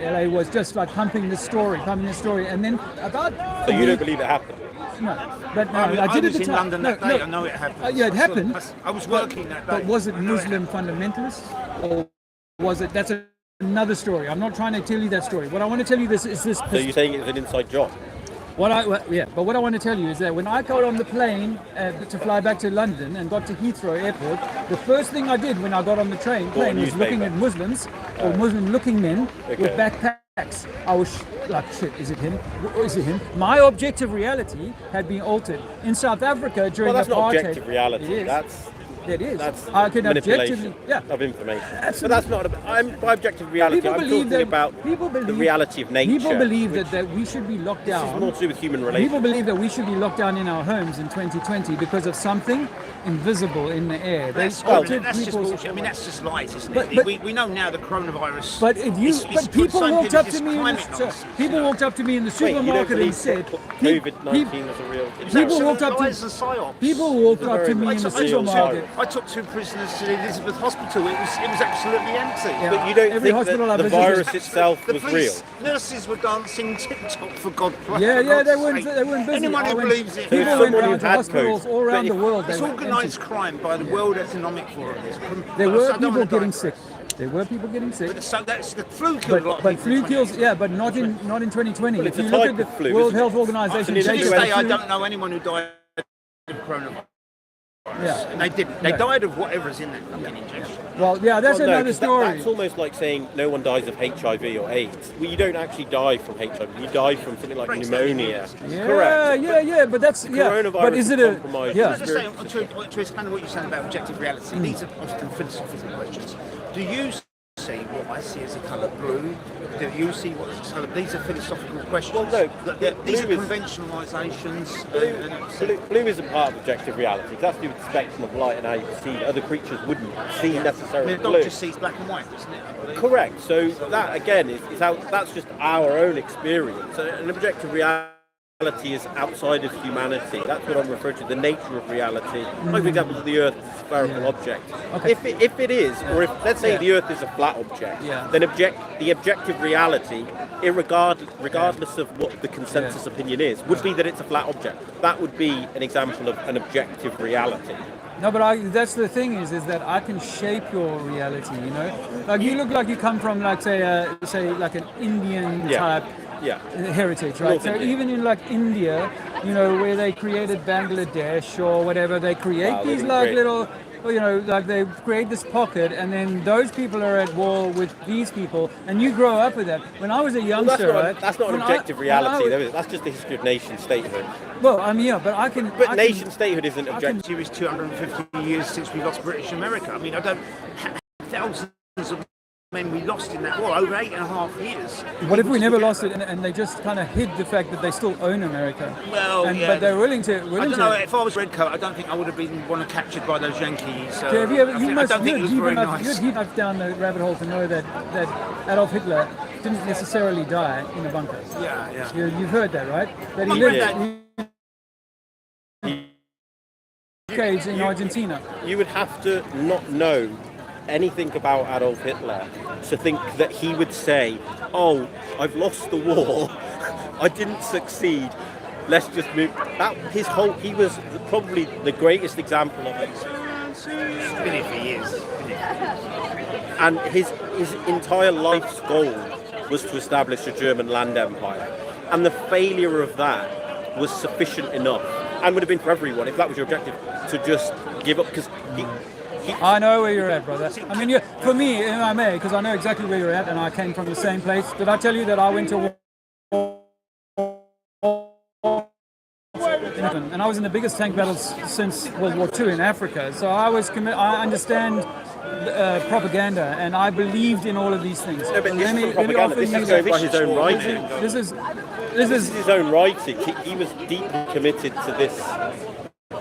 LA was just like pumping the story, and then about... So you don't believe it happened? No, but no, I did was at the in time. London that day. I know it happened. Yeah, it happened. I was working that day. But was it Muslim fundamentalists, or was it? That's another story. I'm not trying to tell you that story. What I want to tell you is this. So you're saying it's an inside job? But what I want to tell you is that when I got on the plane to fly back to London and got to Heathrow Airport, the first thing I did when I got on the plane was looking at Muslims or Muslim-looking men with backpacks. I was like, shit, is it him? Is it him? My objective reality had been altered. In South Africa during that's apartheid... not objective reality. It is. It is. That's I can manipulation objectively, of information. Absolutely. But that's not. By objective reality, I'm talking about the reality of nature. People believe that we should be locked down. This is more to do with human relations. People believe that we should be locked down in our homes in 2020 because of something invisible in the air. That's just bullshit. I mean, that's just lies, isn't it? We know now the coronavirus. But people walked up to me. People walked up to me in the supermarket and said, COVID-19 was a real. People walked up to me in the supermarket. I took 2 prisoners to the Elizabeth Hospital. It was absolutely empty. Yeah. But you don't think that the virus itself was real? Nurses were dancing TikTok for God. Yeah, they weren't busy. Anyone who believes it. People went down to hospitals all around the world. It's organised crime by the World Economic Forum. There were people getting sick. There were people getting sick. So that's the flu killed a lot of people. But flu kills, but not in 2020. Well, if you look at the World Health Organization, to this day, I don't know anyone who died of coronavirus. Yeah. And they died of whatever's in that fucking injection. Well, that's another story. That's almost like saying no one dies of HIV or AIDS. Well, you don't actually die from HIV. You die from something like pneumonia. Correct. Yeah, but that's coronavirus. But is it a Just saying, to expand on what you're saying about objective reality, these are often philosophical questions. Do you see what I see as a colour blue? Do you see what is a colour? These are philosophical questions. Well, no, these are conventionalisations. Blue isn't part of objective reality. Because that's to do with the spectrum of light and how you can see it. Other creatures wouldn't see necessarily blue. The dog just sees black and white, isn't it? Correct. So that again is how that's just our own experience. An objective reality is outside of humanity. That's what I'm referring to, the nature of reality. Like, for example, the Earth is a spherical object. Okay. If it is, or if, let's say, the Earth is a flat object, then the objective reality, regardless of what the consensus opinion is, would be that it's a flat object. That would be an example of an objective reality. No, but that's the thing is that I can shape your reality. You know, like you look like you come from like say like an Indian type heritage, right? So even in like India, you know, where they created Bangladesh or whatever, they create these like little, you know, like they create this pocket, and then those people are at war with these people, and you grow up with that. When I was a youngster, that's not an objective reality. That's just the history of nation statehood. Well, I mean, but nation statehood isn't objective. It was 250 years since we lost British America. I mean, thousands of men we lost in that war, over 8.5 years. What if we never lost it and they just kind of hid the fact that they still own America? Well, but they're willing to. I don't know. If I was Redcoat, I don't think I would have been captured by those Yankees. Have you ever? I don't think it was very nice. You're deep enough down the rabbit hole to know that Adolf Hitler didn't necessarily die in a bunker. Yeah. You've heard that, right? That he lived decades in Argentina. You would have to not know anything about Adolf Hitler to think that he would say, "Oh, I've lost the war. I didn't succeed. Let's just move." He was probably the greatest example of it. Been here for years. And his entire life's goal was to establish a German land empire, and the failure of that was sufficient enough, and would have been for everyone if that was your objective, to just give up. Because I know where you're at, brother. I mean, for me, if I may, because I know exactly where you're at, and I came from the same place. Did I tell you that I went to war? And I was in the biggest tank battles since World War II in Africa. So I understand propaganda, and I believed in all of these things. No, but this is propaganda. This is going by his own writing. This is his own writing. He was deeply committed to this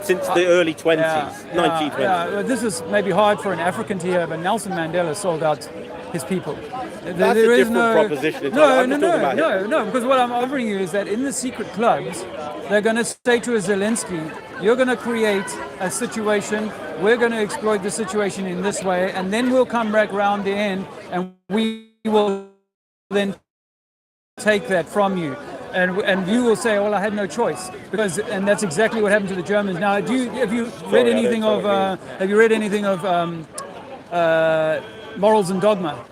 since the early 1920s. Yeah, this is maybe hard for an African to hear, but Nelson Mandela sold out his people. That's a different proposition entirely. No, because what I'm offering you is that in the secret clubs, they're going to say to Zelensky, you're going to create a situation, we're going to exploit the situation in this way, and then we'll come back round the end, and we will then take that from you. And you will say, well, I had no choice, and that's exactly what happened to the Germans. Now, have you read anything of Morals and Dogma?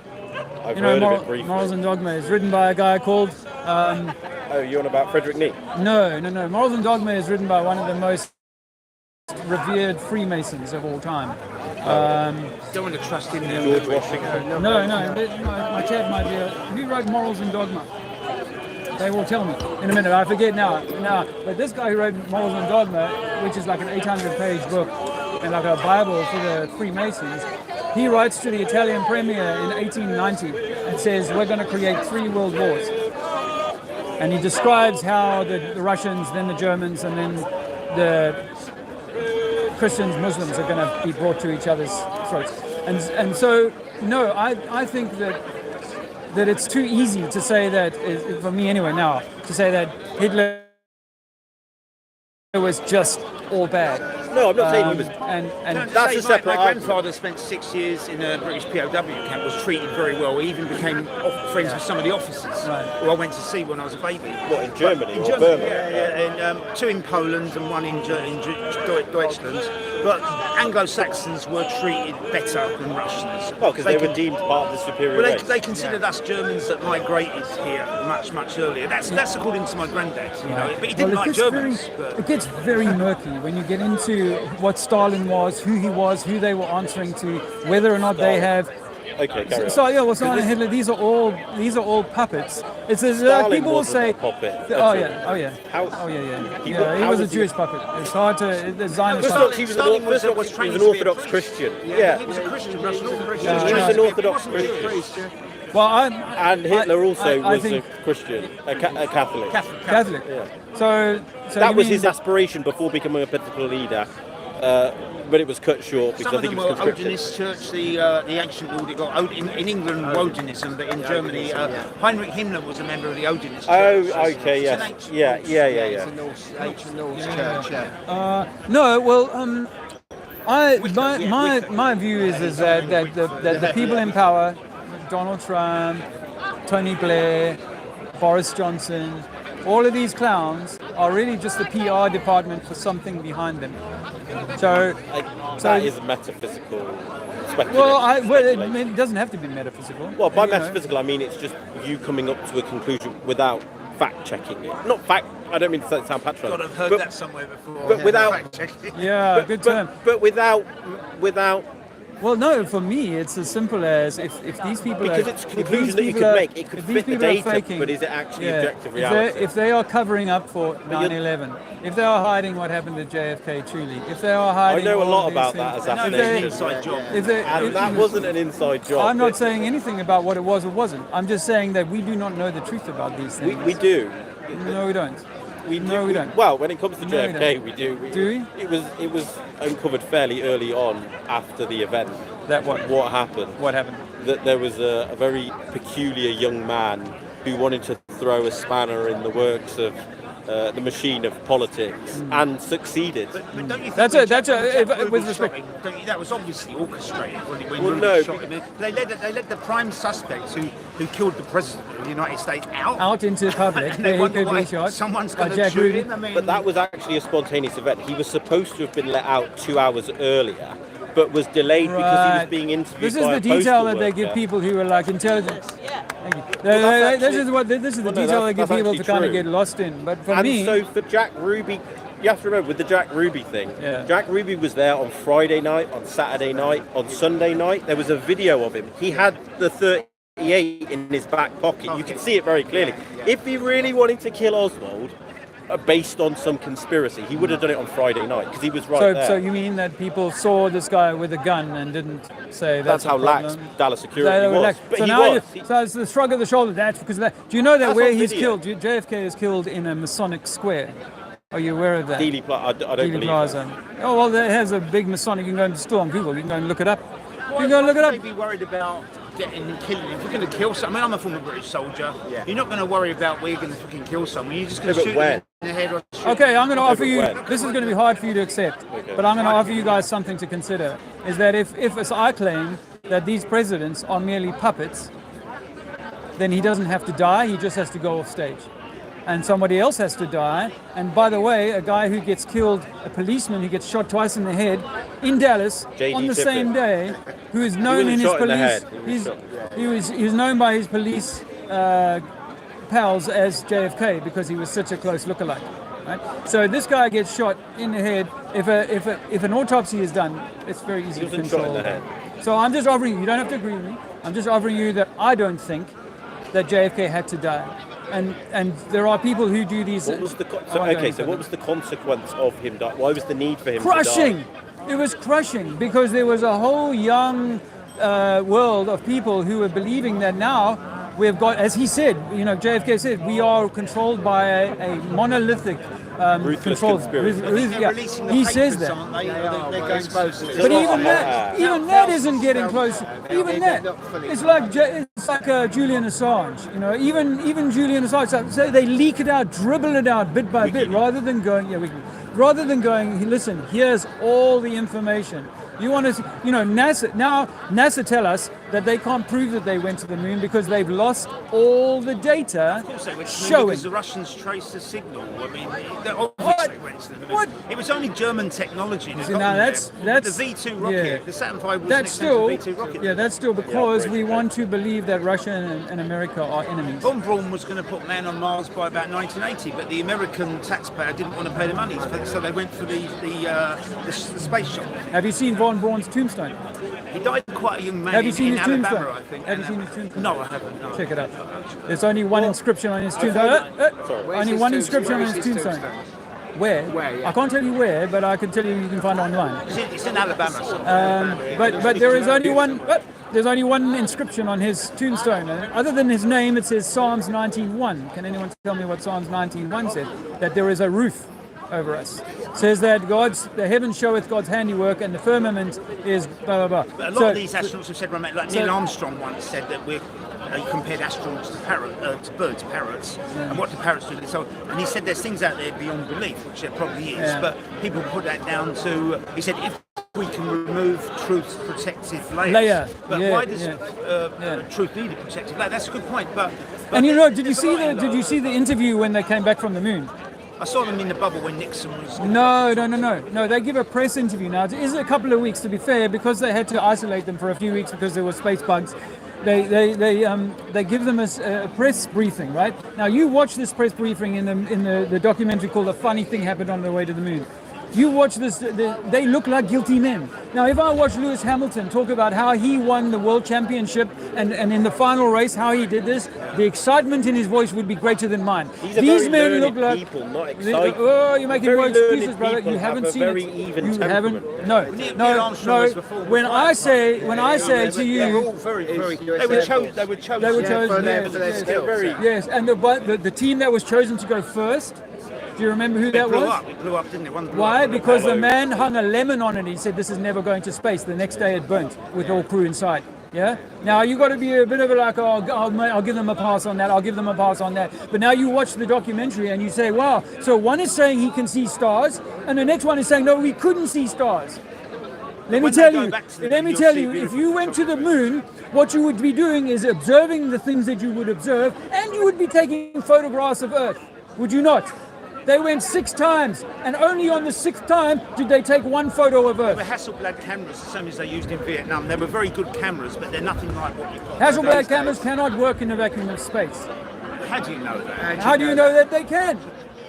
I've heard of it briefly. Morals and Dogma is written by a guy called... you're on about Frederick Nietzsche? No. Morals and Dogma is written by one of the most revered Freemasons of all time. Don't want to trust him. George Washington? No, my chap might be... Who wrote Morals and Dogma? They will tell me in a minute. I forget now. But this guy who wrote Morals and Dogma, which is like an 800-page book and like a Bible for the Freemasons, he writes to the Italian Premier in 1890 and says, we're going to create 3 world wars. And he describes how the Russians, then the Germans, and then the Christians, Muslims are going to be brought to each other's throats. And so, no, I think that it's too easy to say that, for me anyway now, to say that Hitler was just all bad. No, I'm not saying he was. And that's a separate. My grandfather spent 6 years in a British POW camp. Was treated very well. He even became friends with some of the officers who I went to see when I was a baby. What, in Germany? In Germany, yeah. And 2 in Poland and 1 in Deutschland. But Anglo-Saxons were treated better than Russians. Well, because they were deemed part of the superior race. They considered us Germans that migrated here much earlier. That's according to my granddad. You know, but he didn't like Germans. It gets very murky when you get into what Stalin was, who he was, who they were answering to, whether or not they have. Okay, carry on. Stalin and Hitler, these are all puppets. It's as people will say. Puppet. Oh yeah. He was a Jewish puppet. It's hard to. The Zionist puppet. He was an Orthodox Christian. Yeah. He was a Christian, Russian Orthodox Christian. He was an Orthodox Christian. Well, and Hitler also was a Christian, a Catholic. Catholic. Yeah. So that was his aspiration before becoming a political leader. But it was cut short because I think it was conscripted. Odinist Church, the ancient Nordic, in England, Odinism, but in Germany, Heinrich Himmler was a member of the Odinist Church. Oh, okay, yes. Yeah. Ancient Norse Church, yeah. No, well, my view is that the people in power, Donald Trump, Tony Blair, Boris Johnson, all of these clowns are really just the PR department for something behind them. So that is metaphysical speculation. Well, it doesn't have to be metaphysical. Well, by metaphysical, I mean it's just you coming up to a conclusion without fact checking it. Not fact. I don't mean to sound patronising. God, I've heard that somewhere before. But without fact checking. Yeah, good term. But without. Well, no, for me, it's as simple as if these people because it's a conclusion that you could make. It could fit the data, but is it actually objective reality? If they are covering up for 9/11, if they are hiding what happened to JFK truly, if they are hiding... I know a lot about that assassination. Inside job. And that wasn't an inside job. I'm not saying anything about what it was or wasn't. I'm just saying that we do not know the truth about these things. We do. No, we don't. We don't. Well, when it comes to JFK, we do. Do we? It was uncovered fairly early on after the event. That what? What happened? What happened? That there was a very peculiar young man who wanted to throw a spanner in the works of the machine of politics and succeeded. But don't you think with respect, that was obviously orchestrated when Ruby shot him? They led the prime suspects who killed the president of the United States out into the public. And they wonder why someone's going to shoot him. I mean, but that was actually a spontaneous event. He was supposed to have been let out 2 hours earlier, but was delayed because he was being interviewed. This is the detail that they give people who are like intelligent. Thank you. This is the detail they give people to kind of get lost in. But for me, so for Jack Ruby, you have to remember with the Jack Ruby thing. Yeah. Jack Ruby was there on Friday night, on Saturday night, on Sunday night. There was a video of him. He had the 38 in his back pocket. You can see it very clearly. If he really wanted to kill Oswald, based on some conspiracy, he would have done it on Friday night because he was there. So you mean that people saw this guy with a gun and didn't say that's how lax Dallas security was? But so he now was. So it's the shrug of the shoulder. That's because of that. Do you know that where he's killed? JFK is killed in a Masonic square. Are you aware of that? Dealey Plaza. I don't believe Plaza. That. Oh well, it has a big Masonic. You can go and still on Google. You can go and look it up. You can go and look it up. They'd be worried about getting and killing. If you're going to kill someone, I mean, I'm a former British soldier. Yeah. You're not going to worry about where you're going to fucking kill someone. You're just going to Yeah, but shoot when? them in the head or shoot Okay, I'm going to offer but you, when? this is going to be hard for you to accept, but I'm going to offer you guys something to consider, is that if as I claim that these presidents are merely puppets, then he doesn't have to die, he just has to go off stage. And somebody else has to die. And by the way, a guy who gets killed, a policeman who gets shot twice in the head in Dallas J.D. on the Tippit. same day, who is known in his shot in the police, head. He was he was known by his police pals as JFK because he was such a close lookalike. Right? So this guy gets shot in the head. If an autopsy is done, it's very easy He to wasn't shot in control. the head. So I'm just offering you don't have to agree with me. I'm just offering you that I don't think that JFK had to die. And there are people who do these. What was the what was the consequence of him dying? Why was the need for him crushing? to die? It was crushing because there was a whole young world of people who were believing that now we've got, as he said, JFK said, we are controlled by a monolithic Ruthless control. conspiracy. Yeah. He says that. They're going close. But even that isn't getting close. Even that, it's like Julian Assange. Even Julian Assange. So they leak it out, dribble it out bit by bit, rather than going. Listen, here's all the information. You want to, NASA tell us that they can't prove that they went to the moon because they've lost all the data Of course they went to the moon showing. because the Russians traced the signal. I mean, they obviously went to the moon. What? It was only German technology that See, got now them that's there. The V2 rocket, yeah. the Saturn V was That's an still extensive V2 rocket. that's still because we want to believe that Russia and America are enemies. Von Braun was going to put man on Mars by about 1980, but the American taxpayer didn't want to pay the money, so they went for the space shuttle. Have you seen Von Braun's tombstone? He died quite a young man Have you in seen his Alabama, tombstone? I think. Have you seen his tombstone? No, I haven't. No. Check it out. There's only one inscription on his tombstone. Only one inscription on his tombstone. Where? Yeah. I can't tell you where, but I can tell you can find it online. It's in Alabama. But there is only one. There's only one inscription on his tombstone. Other than his name, it says Psalms 19:1. Can anyone tell me what Psalms 19:1 said? That there is a roof over us. It says that the heaven showeth God's handiwork, and the firmament is blah blah blah. But a lot of these astronauts have said, like Neil Armstrong once said that he compared astronauts to birds, parrots, and what do parrots do? And he said there's things out there beyond belief, which there probably is, but people put that down to, he said, if we can remove truth's protective layers. But why does truth need a protective layer? That's a good point. But and did you see the interview when they came back from the moon? I saw them in the bubble when Nixon was... No. They give a press interview now. It is a couple of weeks, to be fair, because they had to isolate them for a few weeks because there were space bugs. They give them a press briefing, right? Now you watch this press briefing in the documentary called "A Funny Thing Happened on the Way to the Moon." You watch this, they look like guilty men. Now, if I watch Lewis Hamilton talk about how he won the world championship and in the final race, how he did this, the excitement in his voice would be greater than mine. These men look like people, not excited. You're making more excuses, brother. You haven't seen it. You haven't. No. When I say to you, they were chosen for their skills. Yes, and the team that was chosen to go first. Do you remember who that was? It blew up, didn't it? Why? Because the man hung a lemon on it. He said, "This is never going to space." The next day, it burnt with all crew inside. Yeah. Now you got to be a bit of like, I'll give them a pass on that. I'll give them a pass on that. But now you watch the documentary and you say, "Wow!" So one is saying he can see stars, and the next one is saying, "No, we couldn't see stars." Let me tell you. If you went to the moon, what you would be doing is observing the things that you would observe, and you would be taking photographs of Earth. Would you not? They went 6 times, and only on the 6th time did they take one photo of Earth. They were Hasselblad cameras, the same as they used in Vietnam. They were very good cameras, but they're nothing like what you've got. Hasselblad cameras cannot work in a vacuum of space. How do you know that? How do you know that they can?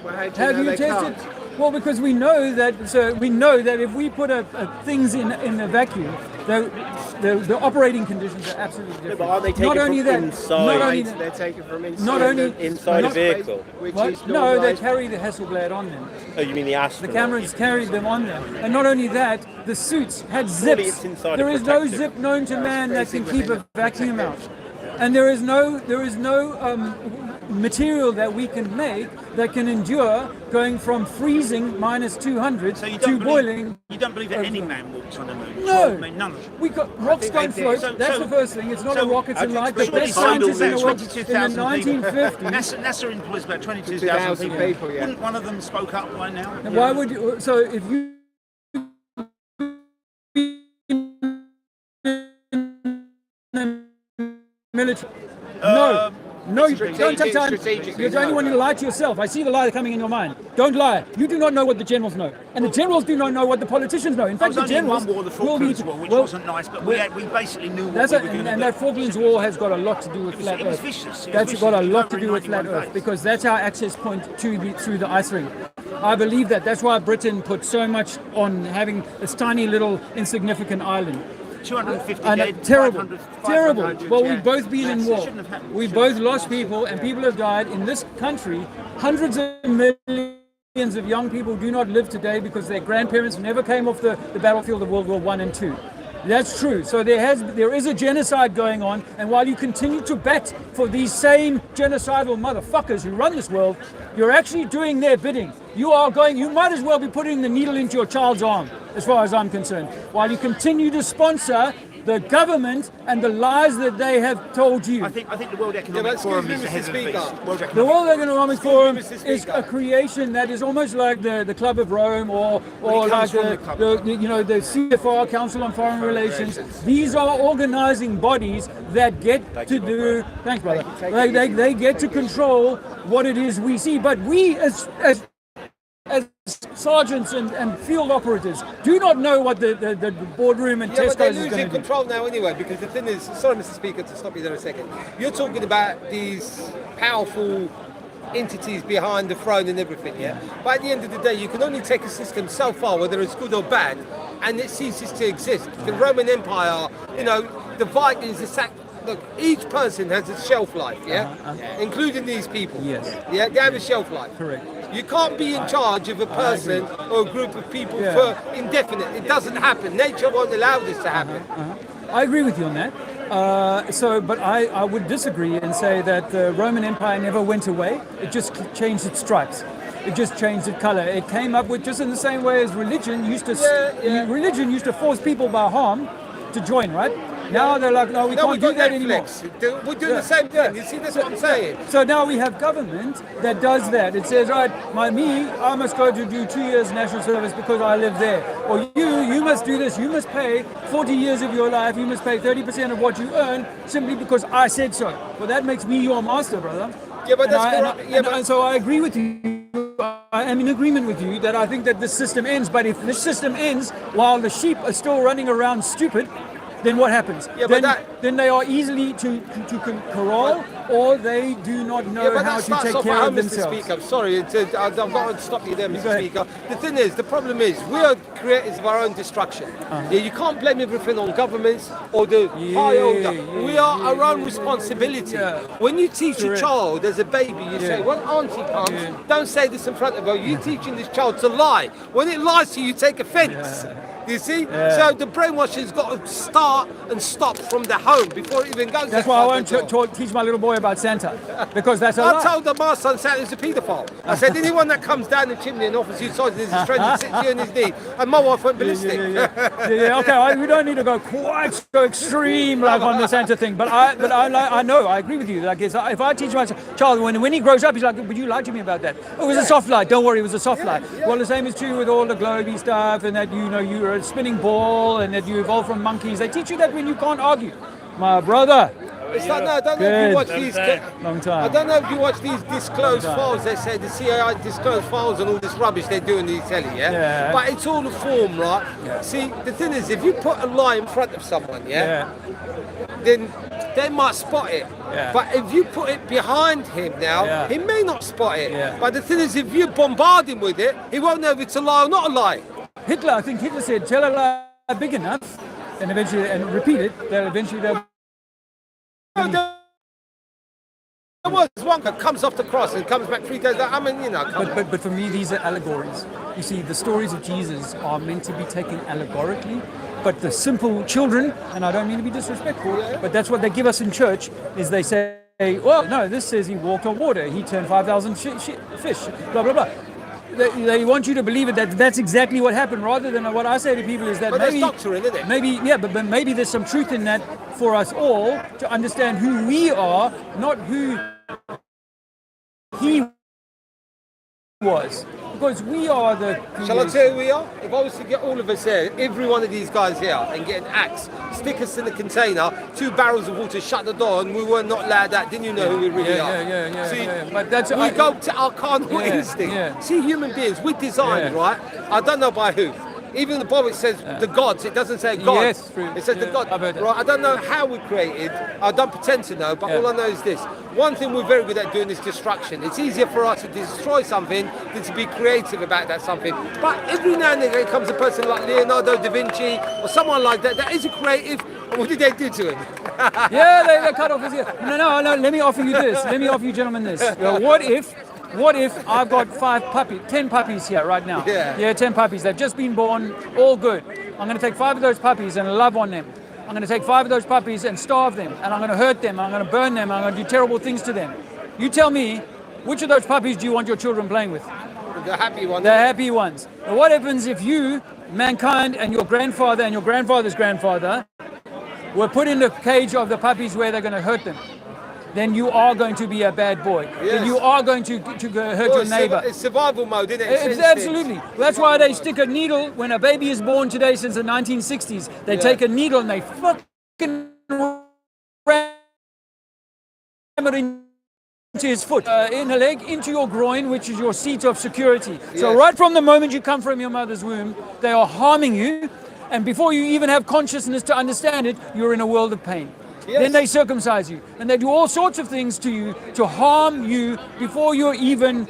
Well, how do Have you know you they tested? can't? Well, because we know that. So we know that if we put things in a vacuum, the operating conditions are absolutely different. But aren't they taken not only from that, inside? Not only that, They're taken from inside. Not only inside a vehicle. What? No, they carry the Hasselblad on them. Oh, you mean the astronaut? The cameras carried them on them, and not only that, the suits had Surely zips. it's inside There a is no protective- zip known to man that can keep a vacuum out, and there is no material that we can make that can endure going from freezing minus 200 to boiling. You don't believe that any man walks on the moon? No. I mean, none of them. We got rocks don't float. That's the first thing. It's not a rocket to light. The best scientists in the world in the 1950s. NASA employs about 22,000 people. Yeah. Wouldn't one of them spoke up by now? And why would you? So if you military, no, don't take time. You're the only one who lie to yourself. I see the lie coming in your mind. Don't lie. You do not know what the generals know, and the generals do not know what the politicians know. In fact, the generals one war, the Falklands War, which wasn't nice, but we basically knew what we were going to do. And that Falklands War has got a lot to do with flat Earth. Vicious. That's got a lot to do with flat Earth because that's our access point to through the ice ring. I believe that. That's why Britain put so much on having this tiny little insignificant island. 250 dead, terrible. Well, we've both been in war. We've both lost people, and people have died in this country. Hundreds of millions of young people do not live today because their grandparents never came off the battlefield of World War I and II. That's true. So there is a genocide going on, and while you continue to bet for these same genocidal motherfuckers who run this world, you're actually doing their bidding. You might as well be putting the needle into your child's arm, as far as I'm concerned. While you continue to sponsor the government and the lies that they have told you. I think the World Economic Forum is ahead of this. The World Economic Forum is a creation that is almost like the Club of Rome or like the CFR, Council on Foreign Relations. These are organizing bodies that get to do. Thanks, brother. They get to control what it is we see, but we as sergeants and field operatives do not know what the boardroom and Tesco's is going to do. They're losing control now anyway, because the thing is, sorry Mr. Speaker to stop you there a second, you're talking about these powerful entities behind the throne and everything, yeah? But at the end of the day, you can only take a system so far, whether it's good or bad, and it ceases to exist. The Roman Empire, the Vikings, look, each person has a shelf life, including these people. Yes. Yeah, they have a shelf life. Correct. You can't be in charge of a person or a group of people for indefinite. It doesn't happen. Nature won't allow this to happen. I agree with you on that. But I would disagree and say that the Roman Empire never went away. It just changed its stripes. It just changed its color. It came up with just in the same way as religion used to. Religion used to force people by harm to join, right? Now they're like, no, we can't do that anymore. We're doing the same thing. You see, that's what I'm saying. So now we have government that does that. It says, right, I must go to do 2 years national service because I live there. Or you must do this. You must pay 40 years of your life. You must pay 30% of what you earn simply because I said so. Well, that makes me your master, brother. Yeah, but that's corrupt. And so I agree with you. I am in agreement with you that I think that this system ends. But if this system ends while the sheep are still running around stupid, then what happens? Then they are easily to corral, or they do not know how to take care of themselves. Mr. Speaker, sorry, I've got to stop you there, Mr. Speaker. The thing is, the problem is, we are creators of our own destruction. You can't blame everything on governments or the high older. We are our own responsibility. When you teach a child as a baby, you say, when auntie comes, don't say this in front of her. You're teaching this child to lie. When it lies to you, you take offence. You see? So the brainwashing's got to start and stop from the home before it even goes. That's why I won't teach my little boy about Santa, because that's a lie. I told my son Santa's a paedophile. I said, anyone that comes down the chimney and offers you sausages is a stranger, sits here on his knee. And my wife went ballistic. Okay, we don't need to go quite so extreme like on the Santa thing, but I know, I agree with you. Like if I teach my child, when he grows up, he's like, would you lie to me about that? Oh, it was a soft lie. Don't worry, it was a soft lie. Well, the same is true with all the globy stuff, and that you're a spinning ball, and that you evolved from monkeys. They teach you that when you can't argue. My brother. It's like, no, I don't know if you watch these. Long time. I don't know if you watch these disclosed files. They say the CIA disclosed files and all this rubbish they do in the telly, But it's all a form, right? See, the thing is, if you put a lie in front of someone, then they might spot it. But if you put it behind him now, he may not spot it. But the thing is, if you bombard him with it, he won't know if it's a lie or not a lie. I think Hitler said, tell a lie big enough, and eventually, and repeat it, that eventually they'll... There was one that comes off the cross and comes back 3 days later. I mean, But for me, these are allegories. You see, the stories of Jesus are meant to be taken allegorically, but the simple children, and I don't mean to be disrespectful, but that's what they give us in church, is they say, well, no, this says he walked on water. He turned 5,000 fish, blah, blah, blah. They want you to believe it, that's exactly what happened, rather than what I say to people is that but maybe, doctrine, isn't it? but maybe there's some truth in that for us all to understand who we are, not who he was. Because we are the... Shall I tell you who we are? If I was to get all of us here, every one of these guys here, and get an axe, stick us in a container, 2 barrels of water, shut the door, and we were not allowed that, then you know who we really are. See, but that's, we go to our carnal instinct. See, human beings, we're designed, right? I don't know by who. Even the Bible says the gods, it doesn't say God. Yes, true. It says the God. Right? I don't know how we're created. I don't pretend to know, but all I know is this. One thing we're very good at doing is destruction. It's easier for us to destroy something than to be creative about that something. But every now and then there comes a person like Leonardo da Vinci or someone like that that is a creative, and what did they do to him? they cut off his ear. No, let me offer you this. Let me offer you gentlemen this. What if I've got 10 puppies here right now? Yeah, 10 puppies. They've just been born, all good. I'm going to take 5 of those puppies and love on them. I'm going to take 5 of those puppies and starve them. And I'm going to hurt them. I'm going to burn them. I'm going to do terrible things to them. You tell me, which of those puppies do you want your children playing with? The happy ones. The happy ones. Now, what happens if you, mankind, and your grandfather and your grandfather's grandfather were put in the cage of the puppies where they're going to hurt them? Then you are going to be a bad boy. Yes. Then you are going to hurt your neighbor. It's survival mode, isn't it? It's absolutely. That's why they stick a needle when a baby is born today since the 1960s. They take a needle and they fucking ram it into his foot, in the leg, into your groin, which is your seat of security. So right from the moment you come from your mother's womb, they are harming you. And before you even have consciousness to understand it, you're in a world of pain. Then they circumcise you and they do all sorts of things to you to harm you before you're even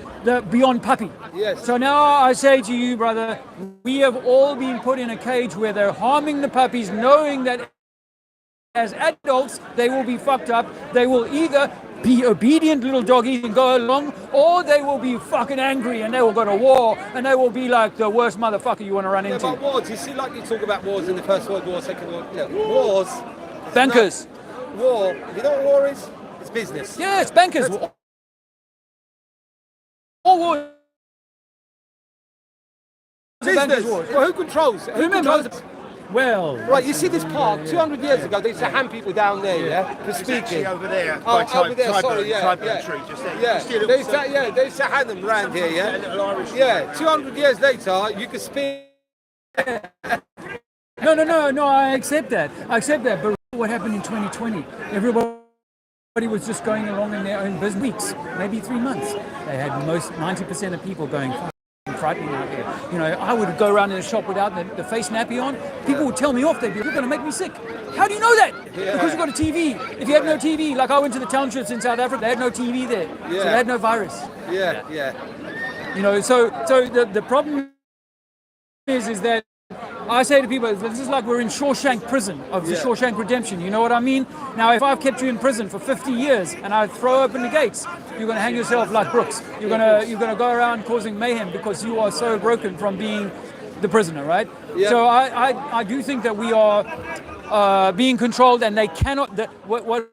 beyond puppy. So now I say to you, brother, we have all been put in a cage where they're harming the puppies, knowing that as adults they will be fucked up. They will either be obedient little doggies and go along, or they will be fucking angry and they will go to war and they will be like the worst motherfucker you want to run into. But wars, you see, like you talk about wars in the First World War, Second World War, wars. Bankers. War, you know what war is? It's business. Yeah, it's bankers. All war. Business. Well, who controls it? Who controls? Well, right, you see this park, 200 years ago, they used to hand people down there, for speaking. Over there, over there, sorry, just there. They used to hand them round here, yeah? 200 years later, you could speak. No, I accept that. But what happened in 2020? Everybody was just going along in their own business. Weeks, maybe 3 months. They had 90% of people going frightening out there. You know, I would go around in the shop without the face nappy on. People would tell me off. They'd be, "You're going to make me sick." How do you know that? Because you've got a TV. If you had no TV, like I went to the townships in South Africa, they had no TV there, so they had no virus. You know, so the problem is that I say to people, this is like we're in Shawshank prison of the Shawshank Redemption. You know what I mean? Now, if I've kept you in prison for 50 years and I throw open the gates, you're going to hang yourself like Brooks. You're going to go around causing mayhem because you are so broken from being the prisoner, right? So I do think that we are being controlled, and they cannot. What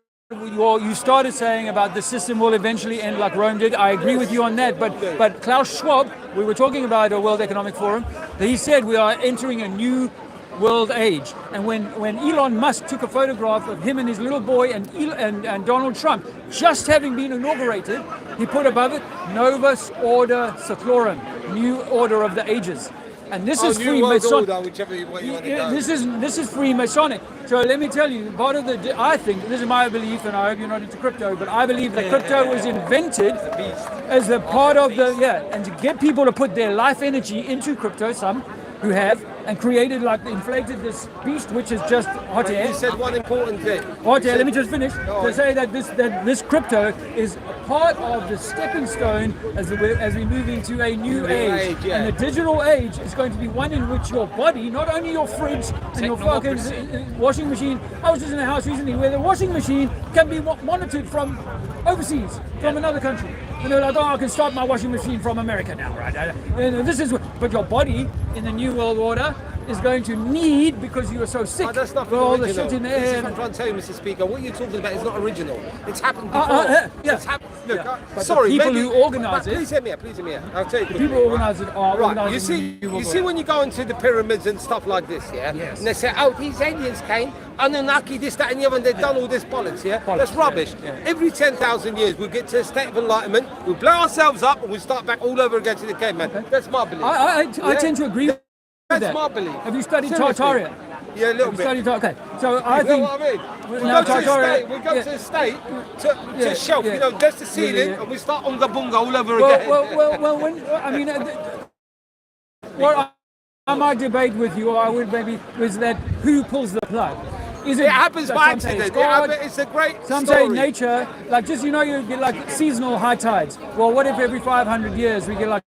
you started saying about the system will eventually end like Rome did. I agree with you on that. But Klaus Schwab, we were talking about a World Economic Forum. He said we are entering a new world age. And when Elon Musk took a photograph of him and his little boy and Donald Trump just having been inaugurated, he put above it Novus Order Seclorum, new order of the ages. And this is Freemasonic. This is Freemasonic. So let me tell you, part of I think, this is my belief, and I hope you're not into crypto, but I believe that crypto was invented as a part of and to get people to put their life energy into crypto, some who have, and inflated this beast, which is just hot air. You said one important thing. Hot air, let me just finish. To say that this crypto is part of the stepping stone as we move into a new age. And the digital age is going to be one in which your body, not only your fridge and your fucking washing machine. I was just in a house recently where the washing machine can be monitored from overseas, from another country. And they're like, I can start my washing machine from America now, right? But your body in the New World Order is going to need, because you are so sick, that's not with all the original. shit in the This is air. what I'm trying to tell you, Mr. Speaker. What you're talking about is not original. It's happened before. Yeah. It's happened. Look, But sorry, the people maybe, who organise but it. Please hear me out. Please hear me out. I'll tell you. The people who organise it are right. organising. You see when you go into the pyramids and stuff like this, yeah? Yes. And they say, oh, these aliens came, Anunnaki, this, that, and the other, and they've done all this bollocks, yeah? That's rubbish. Every 10,000 years, we'll get to a state of enlightenment, we'll blow ourselves up, and we'll start back all over again to the caveman. That's my belief. I tend to agree with That's that. my belief. Have you studied Seriously. Tartaria? Yeah, a little bit. Okay, so I You know think. what I mean? We Now, go to Tartaria- the state to shelf, yeah. you know, that's the ceiling, Yeah. and we start on the bunga all over again. Well, when, I mean, what I might debate with you, or I would maybe, is that who pulls the plug? Is It happens that by some say accident. it's God, It's a great some story. say nature, like just, you know, you get like seasonal high tides. Well, what if every 500 years we get like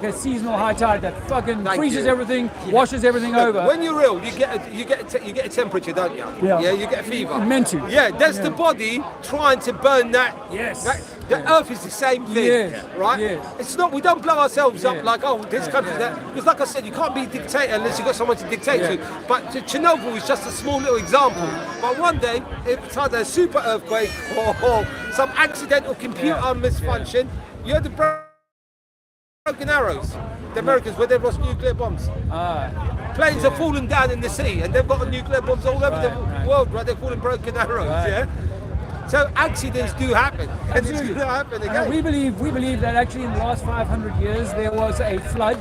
a seasonal high tide that fucking freezes everything, washes everything over? When you're ill, you get a temperature, don't you? Yeah. You get a fever. Meant to. Yeah, that's the body trying to burn that. Yes. The Earth is the same thing, Yes. right? Yes. It's not. We don't blow ourselves up like, oh, this country, that. Because, like I said, you can't be a dictator unless you've got someone to dictate to. But Chernobyl is just a small little example. But one day, it's either a super earthquake or some accidental computer misfunction. You had the broken arrows. The Americans, where they've lost nuclear bombs. Planes are falling down in the sea, and they've got nuclear bombs all over the world, right? They're falling broken arrows, yeah? So accidents do happen, and it's going to happen again. We believe that actually in the last 500 years there was a flood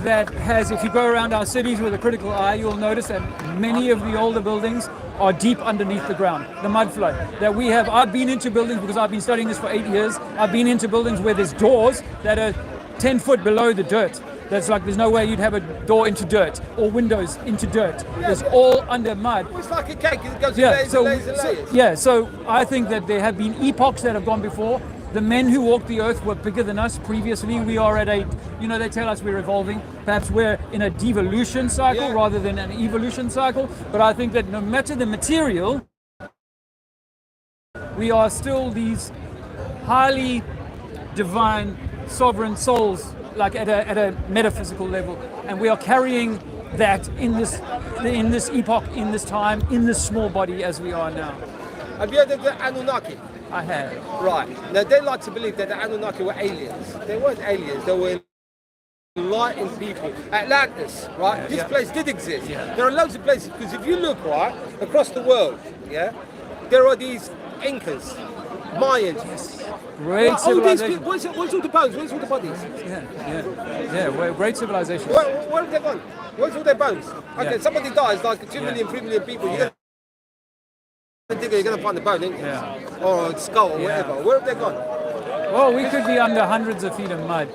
that has, if you go around our cities with a critical eye, you'll notice that many of the older buildings are deep underneath the ground. The mud flood that we have. I've been into buildings, because I've been studying this for 8 years. I've been into buildings where there's doors that are 10 foot below the dirt. That's like, there's no way you'd have a door into dirt or windows into dirt. It's all under mud. It's like a cake, it goes in layers and layers and layers. So I think that there have been epochs that have gone before. The men who walked the earth were bigger than us previously. We are at a, you know, they tell us we're evolving. Perhaps we're in a devolution cycle rather than an evolution cycle. But I think that no matter the material, we are still these highly divine, sovereign souls, like at a metaphysical level, and we are carrying that in this epoch, in this time, in this small body as we are now. Have you heard of the Anunnaki? I have. Right. Now, they like to believe that the Anunnaki were aliens. They weren't aliens, they were enlightened people. Atlantis, right? This place did exist. There are loads of places, because if you look, right, across the world, there are these Incas, Mayans. Great civilization. Where's all the bones? Where's all the bodies? We're great civilization. Where have they gone? Where's all their bones? Okay, somebody dies, like 2 million, 3 million people. You're going to find the bone, ain't you? Or a skull or whatever. Where have they gone? Well, we could be under hundreds of feet of mud,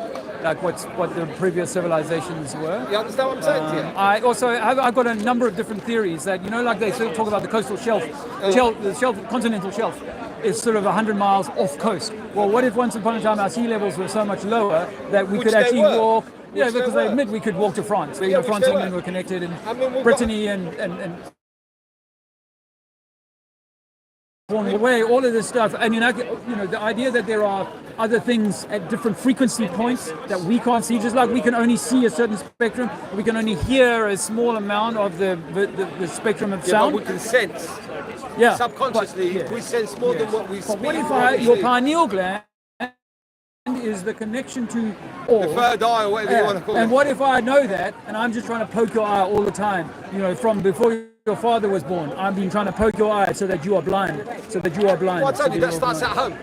like what the previous civilizations were. You understand what I'm saying to you? I've got a number of different theories that, you know, like they sort of talk about the coastal shelf, the continental shelf is sort of 100 miles off coast. Well, what if once upon a time our sea levels were so much lower that we could actually walk? Yeah, because they admit we could walk to France. You know, France and England were connected, and Brittany and away, all of this stuff. I mean, you know, the idea that there are other things at different frequency points that we can't see, just like we can only see a certain spectrum, we can only hear a small amount of the spectrum of sound. But we can sense. Subconsciously, we sense more than what we speak. But what if your pineal gland is the connection to all? The third eye, or whatever you want to call it. And what if I know that, and I'm just trying to poke your eye all the time, you know, from before your father was born, I've been trying to poke your eye so that you are blind, Well, I told you, that starts at home.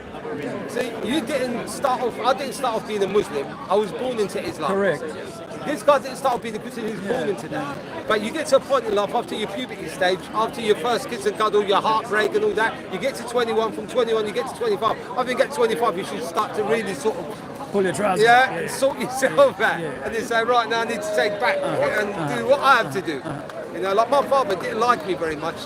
See, I didn't start off being a Muslim. I was born into Islam. Correct. This guy didn't start off being a Christian, he was born into that. But you get to a point in life, after your puberty stage, after your first kiss and cuddle, your heartbreak and all that, you get to 21, from 21 you get to 25. I think at 25 you should start to really sort of pull your trousers. and sort yourself out. And then say, right, now I need to take back and do what I have to do. You know, like my father didn't like me very much,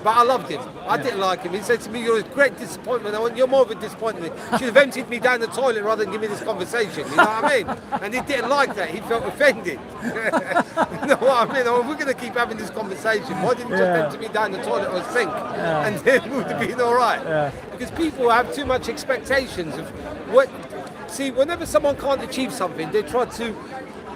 but I loved him. I didn't like him. He said to me, "You're a great disappointment." I went, "You're more of a disappointment. You should have emptied me down the toilet rather than give me this conversation." You know what I mean? And he didn't like that. He felt offended. You know what I mean? Oh, we're going to keep having this conversation. Why didn't you just empty me down the toilet or sink? And then we would have been all right. Because people have too much expectations of what. See, whenever someone can't achieve something, they try to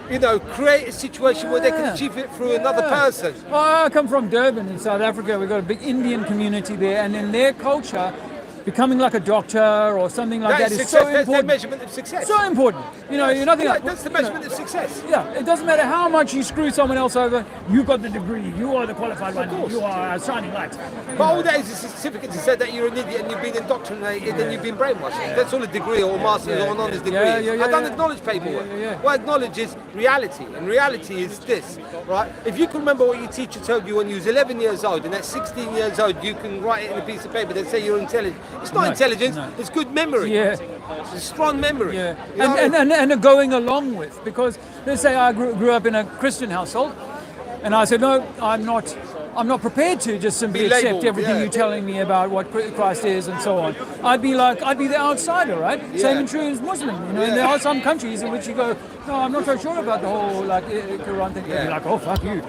create a situation where they can achieve it through another person. Well, I come from Durban in South Africa. We've got a big Indian community there, and in their culture, becoming like a doctor or something like that is success. so That's important. their measurement of success. So important. You're nothing like, that's the measurement of success. Yeah, it doesn't matter how much you screw someone else over, you got the degree, you are the qualified one, you are a shining light. But all that is a certificate to say that you're an idiot and you've been indoctrinated and you've been brainwashed. That's all a degree or master's or an honours degree is. I don't acknowledge paperwork. What I acknowledge is reality. And reality is this, right? If you can remember what your teacher told you when you was 11 years old and at 16 years old you can write it in a piece of paper that say you're intelligent. It's not intelligence, it's good memory. Yeah. It's a strong memory. Yeah. And going along with, because let's say I grew up in a Christian household, and I said, no, I'm not prepared to just simply accept everything you're telling me about what Christ is and so on. I'd be the outsider, right? Yeah. Same and true as Muslim. And there are some countries in which you go, no, I'm not so sure about the whole Quran thing. They'd be like, oh fuck you,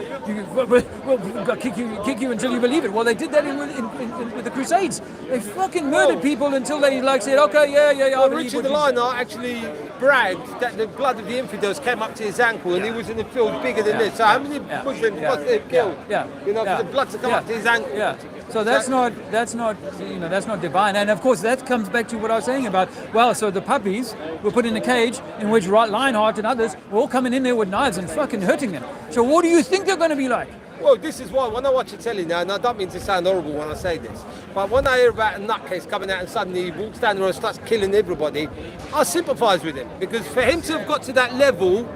we'll kick you until you believe it. Well, they did that with the Crusades. They fucking murdered people until they said, okay, yeah. Well, Richard the Lionheart actually bragged that the blood of the infidels came up to his ankle, and he was in a field bigger than this. So how many Muslims must they have killed? For the blood to come up to his ankle. Yeah. So that's not divine. And of course that comes back to what I was saying about, so the puppies were put in a cage in which Lionheart and others were all coming in there with knives and fucking hurting them. So what do you think they're going to be like? Well, this is why when I watch the telly now, and I don't mean to sound horrible when I say this, but when I hear about a nutcase coming out and suddenly he walks down the road and starts killing everybody, I sympathise with him, because for him to have got to that level,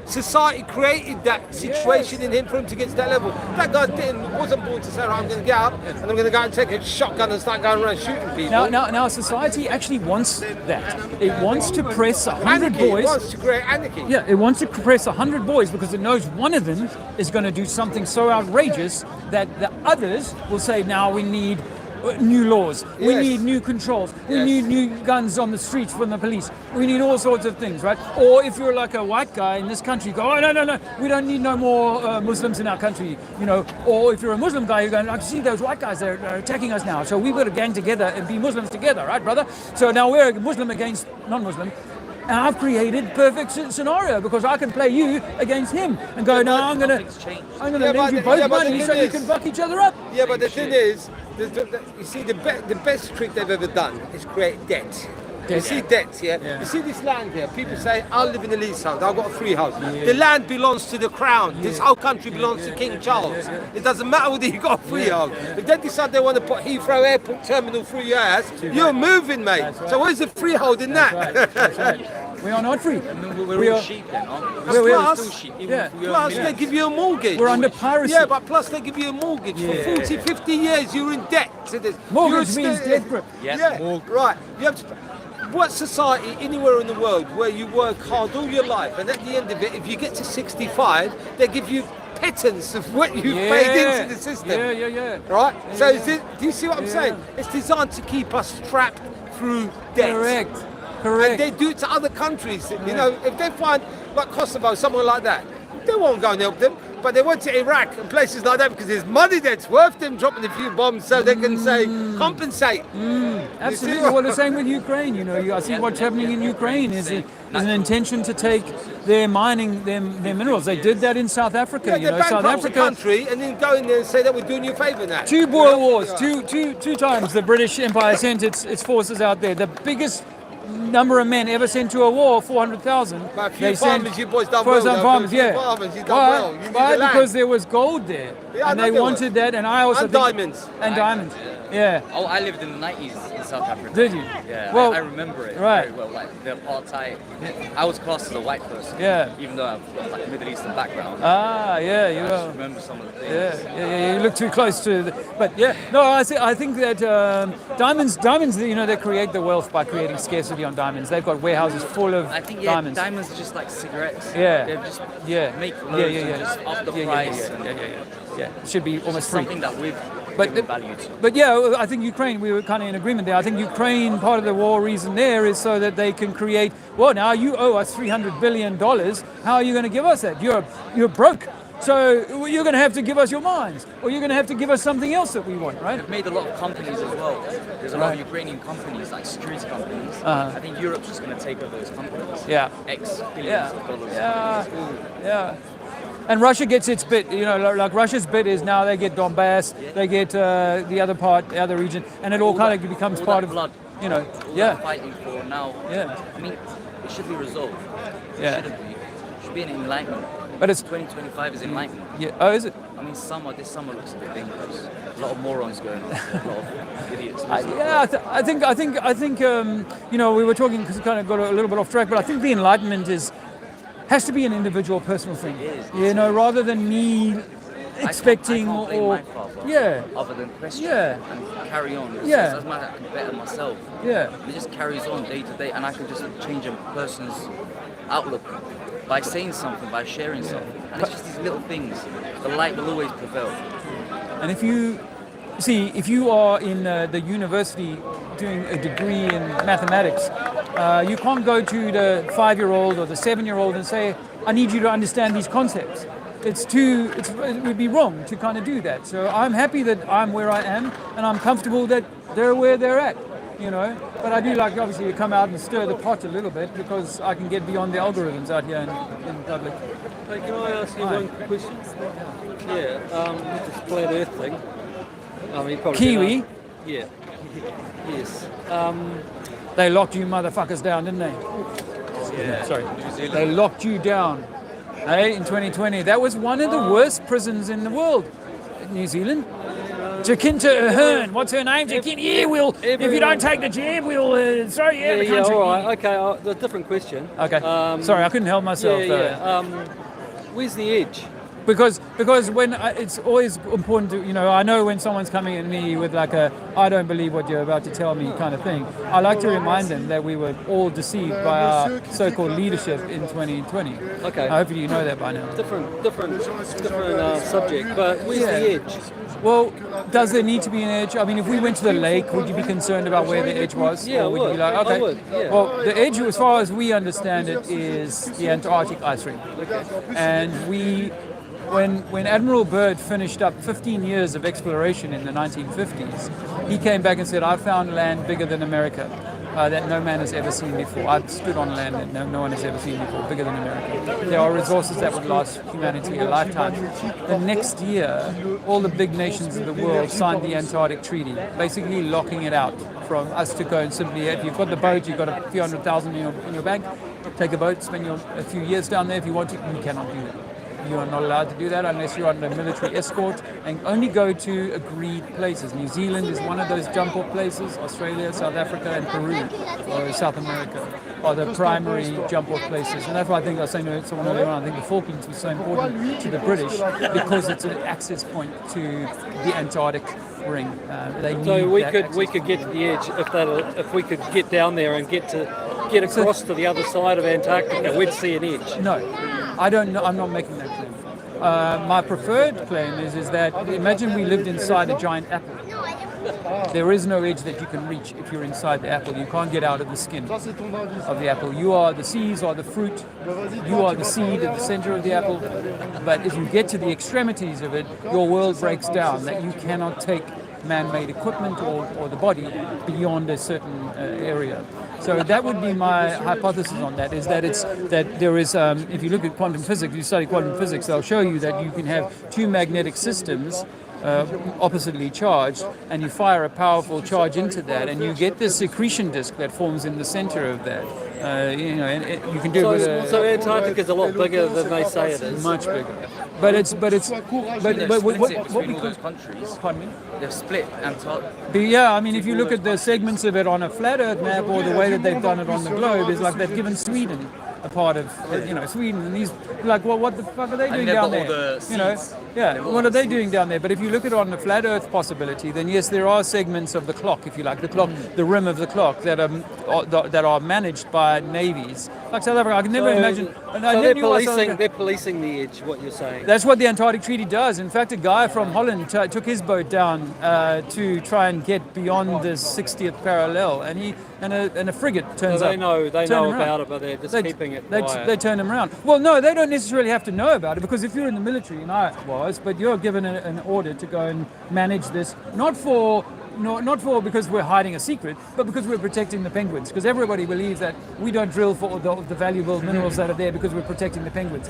society created that situation in him for him to get to that level. That guy wasn't born to say, right, I'm going to get up and I'm going to go and take a shotgun and start going around shooting people. Now society actually wants that. It wants to press 100 boys. It wants to create anarchy. Yeah, it wants to press 100 boys because it knows one of them is going to do something so outrageous that the others will say, now we need new laws, we need new controls, we need new guns on the streets from the police, we need all sorts of things, right? Or if you're like a white guy in this country, go, oh no, we don't need no more Muslims in our country, or if you're a Muslim guy, you're going, I see those white guys, they're attacking us now, so we've got to gang together and be Muslims together, right, brother? So now we're Muslim against non-Muslim. And I've created perfect scenario because I can play you against him and go, no, I'm gonna lend you both money so you can buck each other up. Yeah, but the thing is, you see, the best trick they've ever done is create debt. You see debts, You see this land here. People say, I live in a leasehold. I've got a freehold. The land belongs to the crown. This whole country belongs to King Charles. It doesn't matter whether you've got a freehold. If they decide they want to put Heathrow Airport Terminal through your house, you're moving, mate. So where's the freehold in that? That's right. We are not free. We're all sheep then, aren't we? Plus, still sheep. Plus they give you a mortgage. We're under piracy. Yeah, but plus they give you a mortgage. For 40, 50 years, you're in debt to this. Mortgage means debt grip. Right. You have to... What society anywhere in the world where you work hard all your life and at the end of it, if you get to 65, they give you pittance of what you've paid into the system. Right? Do you see what I'm saying? It's designed to keep us trapped through debt. Correct. And they do it to other countries. If they find, like Kosovo, someone like that, they won't go and help them. But they went to Iraq and places like that because there's money that's worth them dropping a few bombs so they can say, compensate. Absolutely. Well, the same with Ukraine. I see what's happening in Ukraine is an intention to take their mining, their minerals. They did that in South Africa. South Africa country and then go in there and say that we're doing you a favour now. 2 Boer Wars, two times the British Empire sent its forces out there. The biggest number of men ever sent to a war, 400,000. But a few farmers, you boys done well. Farmers, farmers, you done well. You Why? Because there was gold there, and they wanted that, and I also and diamonds. And diamonds. Yeah. Oh, I lived in the 90s in South Africa. Did you? Yeah. Well, I remember it very well. Like the apartheid. I was classed as a white person. Yeah. Even though I've got like a Middle Eastern background. You just remember some of the things. Yeah. You look too close to. But no, I think that diamonds. They create the wealth by creating scarcity on diamonds. They've got warehouses full of diamonds. Diamonds are just like cigarettes. Yeah. They just make loads and just up the price. Yeah. It should be almost free. Something that we've given value to. But I think Ukraine, we were kind of in agreement there. I think Ukraine, part of the war reason there is so that they can create, now you owe us $300 billion. How are you going to give us that? You're broke. So you're going to have to give us your mines, or you're going to have to give us something else that we want, right? They've made a lot of companies as well. There's a lot of Ukrainian companies, like security companies. I think Europe's just going to take over those companies. Yeah. X billions of dollars. Yeah. And Russia gets its bit, like Russia's bit is now they get Donbass, they get the other part, the other region, and it all kind of becomes part of, blood. All They're fighting for now. Yeah. I mean, it should be resolved. Yeah. It shouldn't be. It should be an enlightenment. But it's 2025 is enlightenment. Yeah. Oh, is it? I mean, this summer looks a bit dangerous. A lot of morons going on. A lot of idiots. I think we were talking because it kind of got a little bit off track, but I think the enlightenment has to be an individual, personal thing. It is. Rather than me expecting I can't blame my father, other than question and carry on. It doesn't matter, I can better myself. Yeah. It just carries on day to day, and I can just change a person's outlook by saying something, by sharing something. And it's just these little things. The light will always prevail. And if you are in the university doing a degree in mathematics, you can't go to the 5-year-old or the 7-year-old and say, I need you to understand these concepts. It would be wrong to kind of do that. So I'm happy that I'm where I am, and I'm comfortable that they're where they're at, But I do like, obviously, to come out and stir the pot a little bit because I can get beyond the algorithms out here in public. Hey, can I ask you one question? Yeah, this flat Earth thing. I mean, probably Kiwi? Yeah. Yes. They locked you motherfuckers down, didn't they? Yeah. Sorry. They locked you down. Hey, in 2020. That was one of the worst prisons in the world. New Zealand. Jacinta Ahern. What's her name? Jacinta. Yeah, if you don't take the jab, we'll throw you out of the country. All right. Okay, a different question. Okay. Sorry, I couldn't help myself. Where's the edge? Because when it's always important to, I know when someone's coming at me with like I don't believe what you're about to tell me kind of thing, I like to remind them that we were all deceived by our so-called leadership in 2020. Okay. Hopefully you know that by now. Different subject, but where's the edge? Well, does there need to be an edge? I mean, if we went to the lake, would you be concerned about where the edge was? Yeah, or would you be like, okay. I would, yeah. Well, the edge, as far as we understand it, is the Antarctic ice ring. Okay. And when Admiral Byrd finished up 15 years of exploration in the 1950s, he came back and said, I found land bigger than America that no man has ever seen before. I've stood on land that no one has ever seen before, bigger than America. There are resources that would last humanity a lifetime. The next year, all the big nations of the world signed the Antarctic Treaty, basically locking it out from us to go and simply, if you've got the boat, you've got a few $100,000 in your bag, take a boat, spend a few years down there if you want to. You cannot do that. You are not allowed to do that unless you're under military escort and only go to agreed places. New Zealand is one of those jump-off places. Australia, South Africa, and Peru, or South America, are the primary jump-off places. And that's why I think I was saying to someone earlier on, I think the Falklands was so important to the British because it's an access point to the Antarctic ring. So we could get to the edge if we could get down there and get across to the other side of Antarctica. We'd see an edge. No. I don't know. I'm not making that claim. My preferred claim is that imagine we lived inside a giant apple. There is no edge that you can reach if you're inside the apple. You can't get out of the skin of the apple. The seeds are the fruit. You are the seed at the center of the apple. But if you get to the extremities of it, your world breaks down. That you cannot take man-made equipment or the body beyond a certain area. So that would be my hypothesis on that, is that there is, if you look at quantum physics, you study quantum physics, they'll show you that you can have two magnetic systems oppositely charged, and you fire a powerful charge into that, and you get this accretion disk that forms in the center of that. And you can do it with so Antarctica is a lot bigger than they say it is. Much bigger. But what we all those countries, pardon me, they've split Antarctica. Yeah, I mean, if you look at the segments of it on a flat Earth map or the way that they've done it on the globe, it's like they've given Sweden a part of, Sweden, and these, like, well, what the fuck are they doing down there? What are they doing down there? But if you look at it on the flat Earth possibility, then yes, there are segments of the clock, if you like, the rim of the clock that are managed by navies Like South Africa, I could never imagine. And I So never knew why South Africa- they're policing the edge. What you're saying? That's what the Antarctic Treaty does. In fact, a guy from Holland took his boat down to try and get beyond the 60th parallel, and a frigate turns So up. they know turn him around. about it, but they're just keeping it quiet. They turn him around. Well, no, they don't necessarily have to know about it, because if you're in the military, and I was, but you're given an order to go and manage this, not for because we're hiding a secret, but because we're protecting the penguins. Because everybody believes that we don't drill for the valuable minerals that are there because we're protecting the penguins.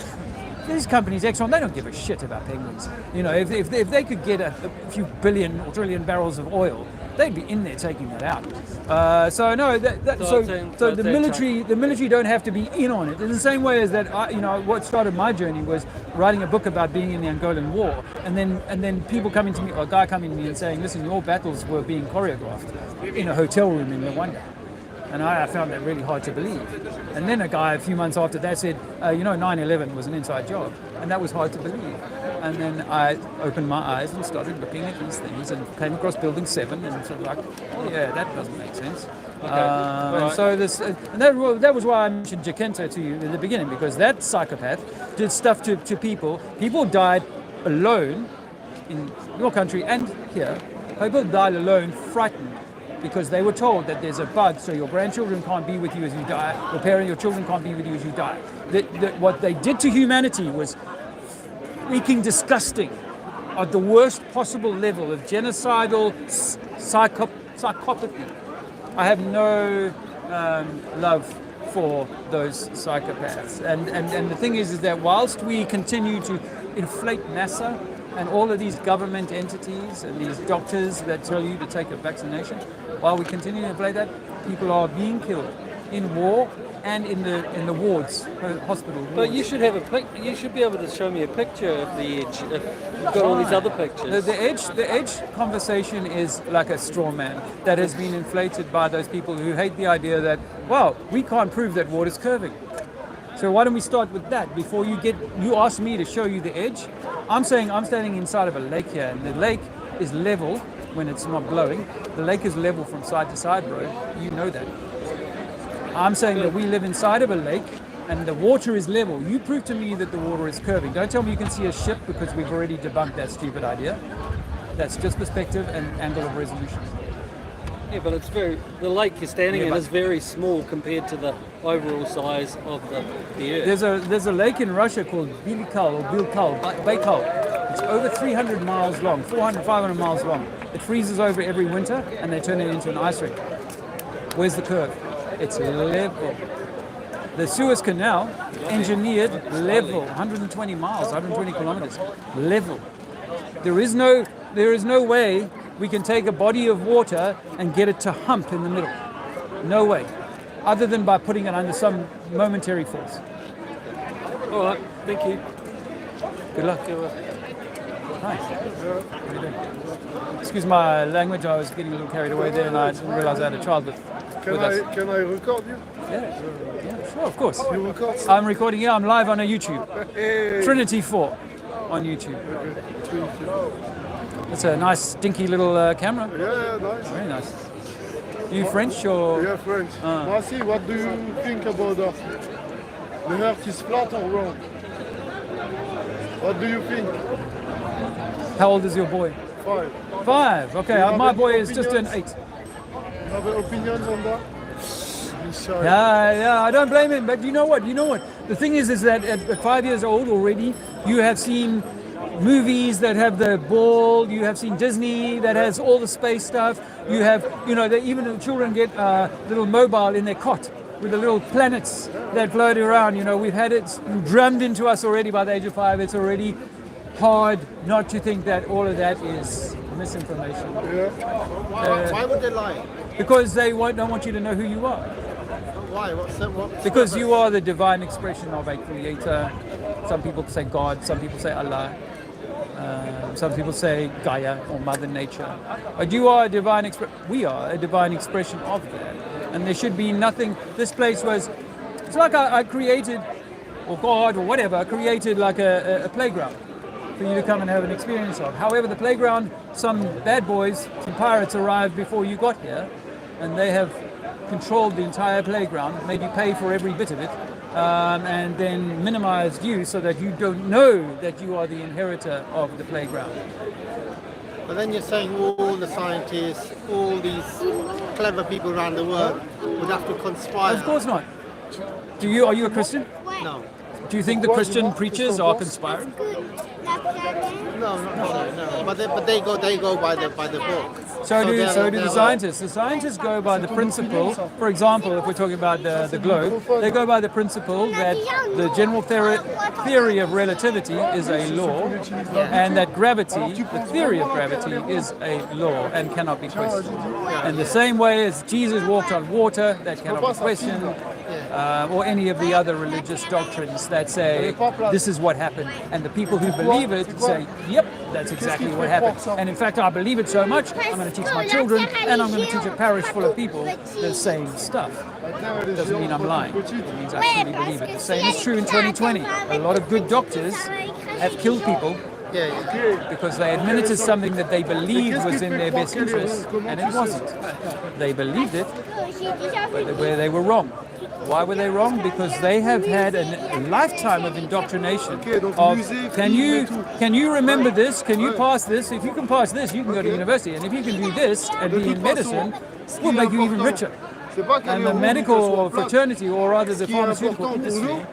These companies, Exxon, they don't give a shit about penguins. You know, if they could get a few billion or trillion barrels of oil, they'd be in there taking that out. So the military don't have to be in on it. In the same way as that, what started my journey was writing a book about being in the Angolan War, and then people coming to me, or a guy coming to me and saying, "Listen, your battles were being choreographed in a hotel room in Rwanda." And I found that really hard to believe. And then a guy a few months after that said, 9/11 was an inside job. And that was hard to believe. And then I opened my eyes and started looking at these things and came across Building 7 and sort of like, oh yeah, that doesn't make sense. And so that was why I mentioned Jacinto to you in the beginning, because that psychopath did stuff to people. People died alone in your country and here. People died alone, frightened, because they were told that there's a bug, so your grandchildren can't be with you as you die, your children can't be with you as you die. What they did to humanity was freaking disgusting, at the worst possible level of genocidal psychopathy. I have no love for those psychopaths. And the thing is that whilst we continue to inflate NASA and all of these government entities and these doctors that tell you to take a vaccination, while we continue to inflate that, people are being killed in war and in the wards, hospital wards. But you should have you should be able to show me a picture of the edge. If you've got all these other pictures. The edge conversation is like a straw man that has been inflated by those people who hate the idea that, well, we can't prove that water's curving. So why don't we start with that before you ask me to show you the edge? I'm saying I'm standing inside of a lake here, and the lake is level when it's not blowing. The lake is level from side to side, bro. You know that. I'm saying that we live inside of a lake and the water is level. You prove to me that the water is curving. Don't tell me you can see a ship, because we've already debunked that stupid idea. That's just perspective and angle of resolution. Yeah, but the lake you're standing in is very small compared to the overall size of the Earth. There's a lake in Russia called Baikal. It's over 300 miles long, 400, 500 miles long. It freezes over every winter and they turn it into an ice rink. Where's the curve? It's level. The Suez Canal, engineered level, 120 miles, 120 kilometers, level. There is no way we can take a body of water and get it to hump in the middle. No way. Other than by putting it under some momentary force. All right, thank you. Good luck. Nice. How you doing? Excuse my language, I was getting a little carried away there and I didn't realize I had a child with us. Can I record you? Yeah, sure, of course. You record? I'm recording, I'm live on a YouTube. Hey. Trinity 4 on YouTube. It's a nice, stinky little camera. Yeah, nice. Very nice. You French or? Yeah, French. Marcy, what do you think about the Earth is flat or round? What do you think? How old is your boy? 5. 5, okay. My boy is just an 8. You have opinions on that? Yeah, I don't blame him, but you know what? The thing is that at 5 years old already, you have seen movies that have the ball, you have seen Disney that has all the space stuff, you have, even the children get a little mobile in their cot with the little planets that float around. We've had it drummed into us already by the age of 5. It's already hard not to think that all of that is misinformation. Why would they lie? Because they don't want you to know who you are. Why? Because you are the divine expression of a creator. Some people say God, some people say Allah, some people say Gaia or Mother Nature. But you are a divine we are a divine expression of that. And there should be nothing. This place it's like I created, or God or whatever, created like a playground for you to come and have an experience of. However, the playground, some bad boys, some pirates arrived before you got here, and they have controlled the entire playground, made you pay for every bit of it, and then minimized you so that you don't know that you are the inheritor of the playground. But then you're saying all the scientists, all these clever people around the world would have to conspire. Of course not. Are you a Christian? No. Do you think the Christian preachers are conspiring? No. But they go by the book. So do the scientists. The scientists go by the principle. For example, if we're talking about the globe, they go by the principle that the general theory of relativity is a law, and that gravity, the theory of gravity, is a law and cannot be questioned. And the same way as Jesus walked on water, that cannot be questioned, or any of the other religious doctrines that say this is what happened, and the people who believe it say, yep, that's exactly what happened. And in fact, I believe it so much, I'm going to teach my children, and I'm going to teach a parish full of people the same stuff. It doesn't mean I'm lying. It means I truly believe it. The same is true in 2020. A lot of good doctors have killed people because they admitted something that they believed was in their best interest, and it wasn't. They believed it, but they were wrong. Why were they wrong? Because they have had a lifetime of indoctrination. Of, can you remember this? Can you pass this? If you can pass this, you can go to university. And if you can do this and be in medicine, we'll make you even richer. And the medical fraternity, or rather the pharmaceutical industry,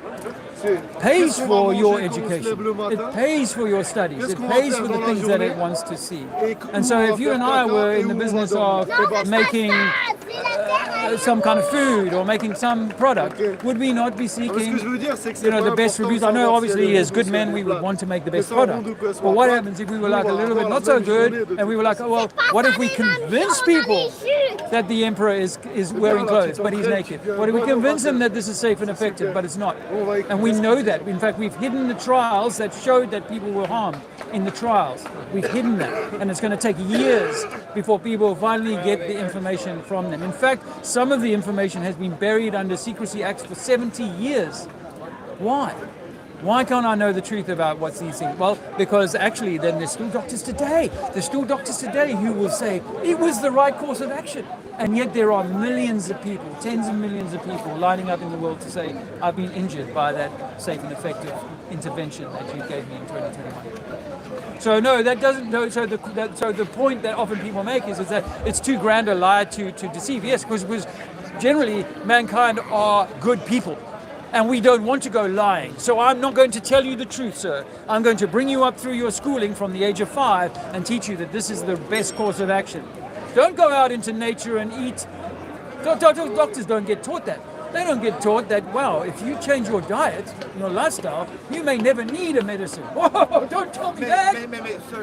pays for your education. It pays for your studies. It pays for the things that it wants to see. And so if you and I were in the business of making some kind of food or making some product, would we not be seeking, the best reviews? I know obviously as good men we would want to make the best product, but what happens if we were like a little bit not so good, and we were like, oh, well, what if we convince people that the emperor is wearing clothes but he's naked? What if we convince them that this is safe and effective but it's not? And we know that. In fact, we've hidden the trials that showed that people were harmed in the trials. We've hidden that, and it's going to take years before people finally get the information from them. In fact, some of the information has been buried under secrecy acts for 70 years. Why? Why can't I know the truth about what's these things? Well, because actually then there's still doctors today. There's still doctors today who will say it was the right course of action. And yet there are millions of people, tens of millions of people lining up in the world to say, I've been injured by that safe and effective intervention that you gave me in 2021. So no, that doesn't. No, so the point that often people make is that it's too grand a lie to deceive. Yes, because generally mankind are good people, and we don't want to go lying. So I'm not going to tell you the truth, sir. I'm going to bring you up through your schooling from the age of 5 and teach you that this is the best course of action. Don't go out into nature and eat. Doctors don't get taught that. They don't get taught that, wow, if you change your diet, your lifestyle, you may never need a medicine. Whoa, don't tell me that.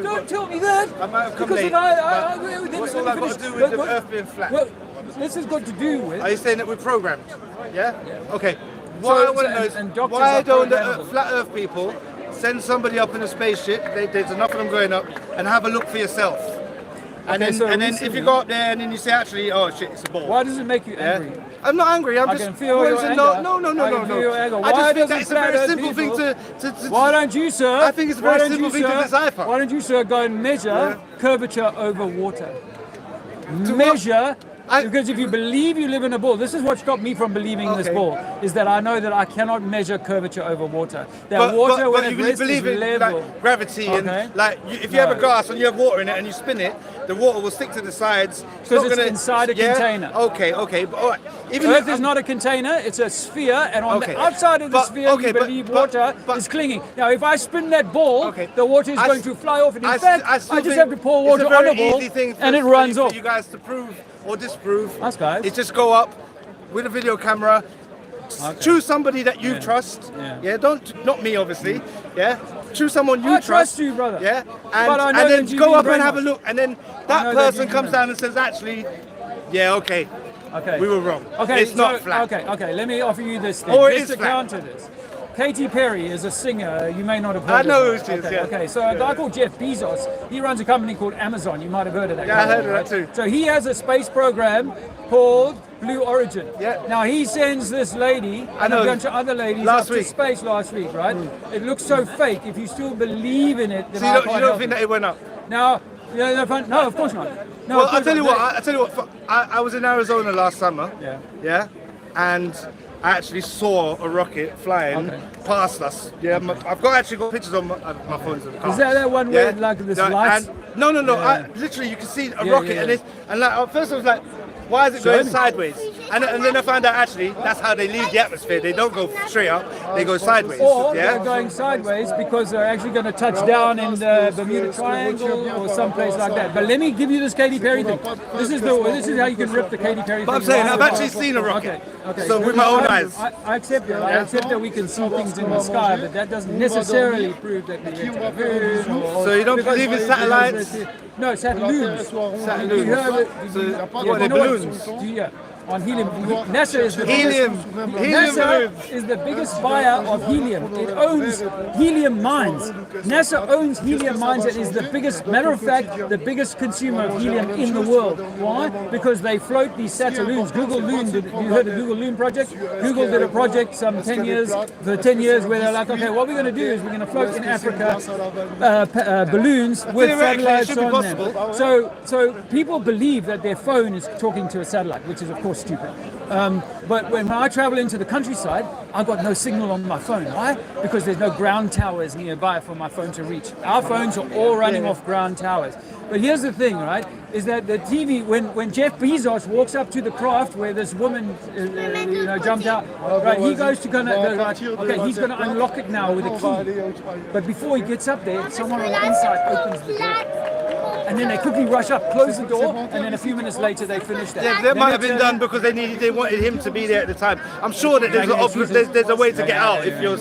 Don't tell me that. I might have come because late. What's all I've got to do with the Earth being flat? Well, this has got to do with... Are you saying that we're programmed? Yeah? Okay. Why don't the flat Earth people send somebody up in a spaceship, there's enough of them going up, and have a look for yourself? And then if you go up there and then you say, actually, oh shit, it's a ball. Why does it make you angry? I'm not angry. I can feel your anger. No. I just think that's a very simple thing to. Why don't you, sir? I think it's a very simple thing to decipher. Why don't you, sir, go and measure curvature over water? Measure. Because if you believe you live in a ball, this is what stopped me from believing this ball, is that I know that I cannot measure curvature over water. That water, when it rests, is level. Like gravity and like if you have a glass and you have water in it and you spin it, the water will stick to the sides. Because it's inside a container. Okay, but all right. Earth is not a container, it's a sphere, and on the outside of the sphere you believe water is clinging. Now if I spin that ball, the water is going to fly off, and in fact I just have to pour water on a ball and it runs off. You guys to prove or disprove. Us guys. It's just go up with a video camera, choose somebody that you trust. Yeah, not me obviously. Yeah, choose someone you trust. I trust you, brother. Yeah, and then go up and have a look, and then that person comes down and says, actually, yeah, okay, we were wrong. Okay, it's not flat. Okay. Let me offer you this thing. Or it is to flat. counter this. Katy Perry is a singer. You may not have heard I know of her. who she is, yeah. Okay, so a guy called Jeff Bezos, he runs a company called Amazon. You might have heard of that. Yeah, I heard of that too. So he has a space program called Blue Origin. Yeah. Now he sends this lady and a bunch of other ladies up to space last week, right? It looks so fake. If you still believe in it, then so you don't think that it went up? Now, No, of course not. No, Well, of course I tell you what. I was in Arizona last summer. Yeah. And I actually saw a rocket flying past us. Yeah. I've actually got pictures on my phone. Is that one where like this lights? No. Literally, you can see a rocket, and like at first I was like, why is it going sideways? And then I found out actually that's how they leave the atmosphere. They don't go straight up; they go sideways. Or they're going sideways because they're actually going to touch down in the Bermuda Triangle or someplace like that. But let me give you this Katy Perry thing. This is how you can rip the Katy Perry thing. But I'm saying I've actually seen a rocket. Okay. So with my own eyes. I accept it. I accept that we can see things in the sky, but that doesn't necessarily prove that we enter the moon. So you don't believe in satellites? No, satelloons. Satelloons. You heard it? What are balloons? Yeah. On helium. NASA is the helium. NASA is the biggest buyer of helium. It owns helium mines. NASA owns helium mines and is the biggest, matter of fact, the biggest consumer of helium in the world. Why? Because they float these satelloons. Google Loon, you heard of Google Loon project? Google did a project for 10 years where they're like, okay, what we're going to do is we're going to float in Africa balloons with satellites on them. So people believe that their phone is talking to a satellite, which is of course stupid. But when I travel into the countryside, I've got no signal on my phone. Why? Because there's no ground towers nearby for my phone to reach. Our phones are all running off ground towers. But here's the thing, right? Is that the TV, when Jeff Bezos walks up to the craft where this woman, jumped out, right? He goes to he's gonna unlock it now with a key. But before he gets up there, someone on the inside opens the door. And then they quickly rush up, close the door, and then a few minutes later they finish that. Yeah, that might have been done because they wanted him to be there at the time. I'm sure that there's a way to get out if you're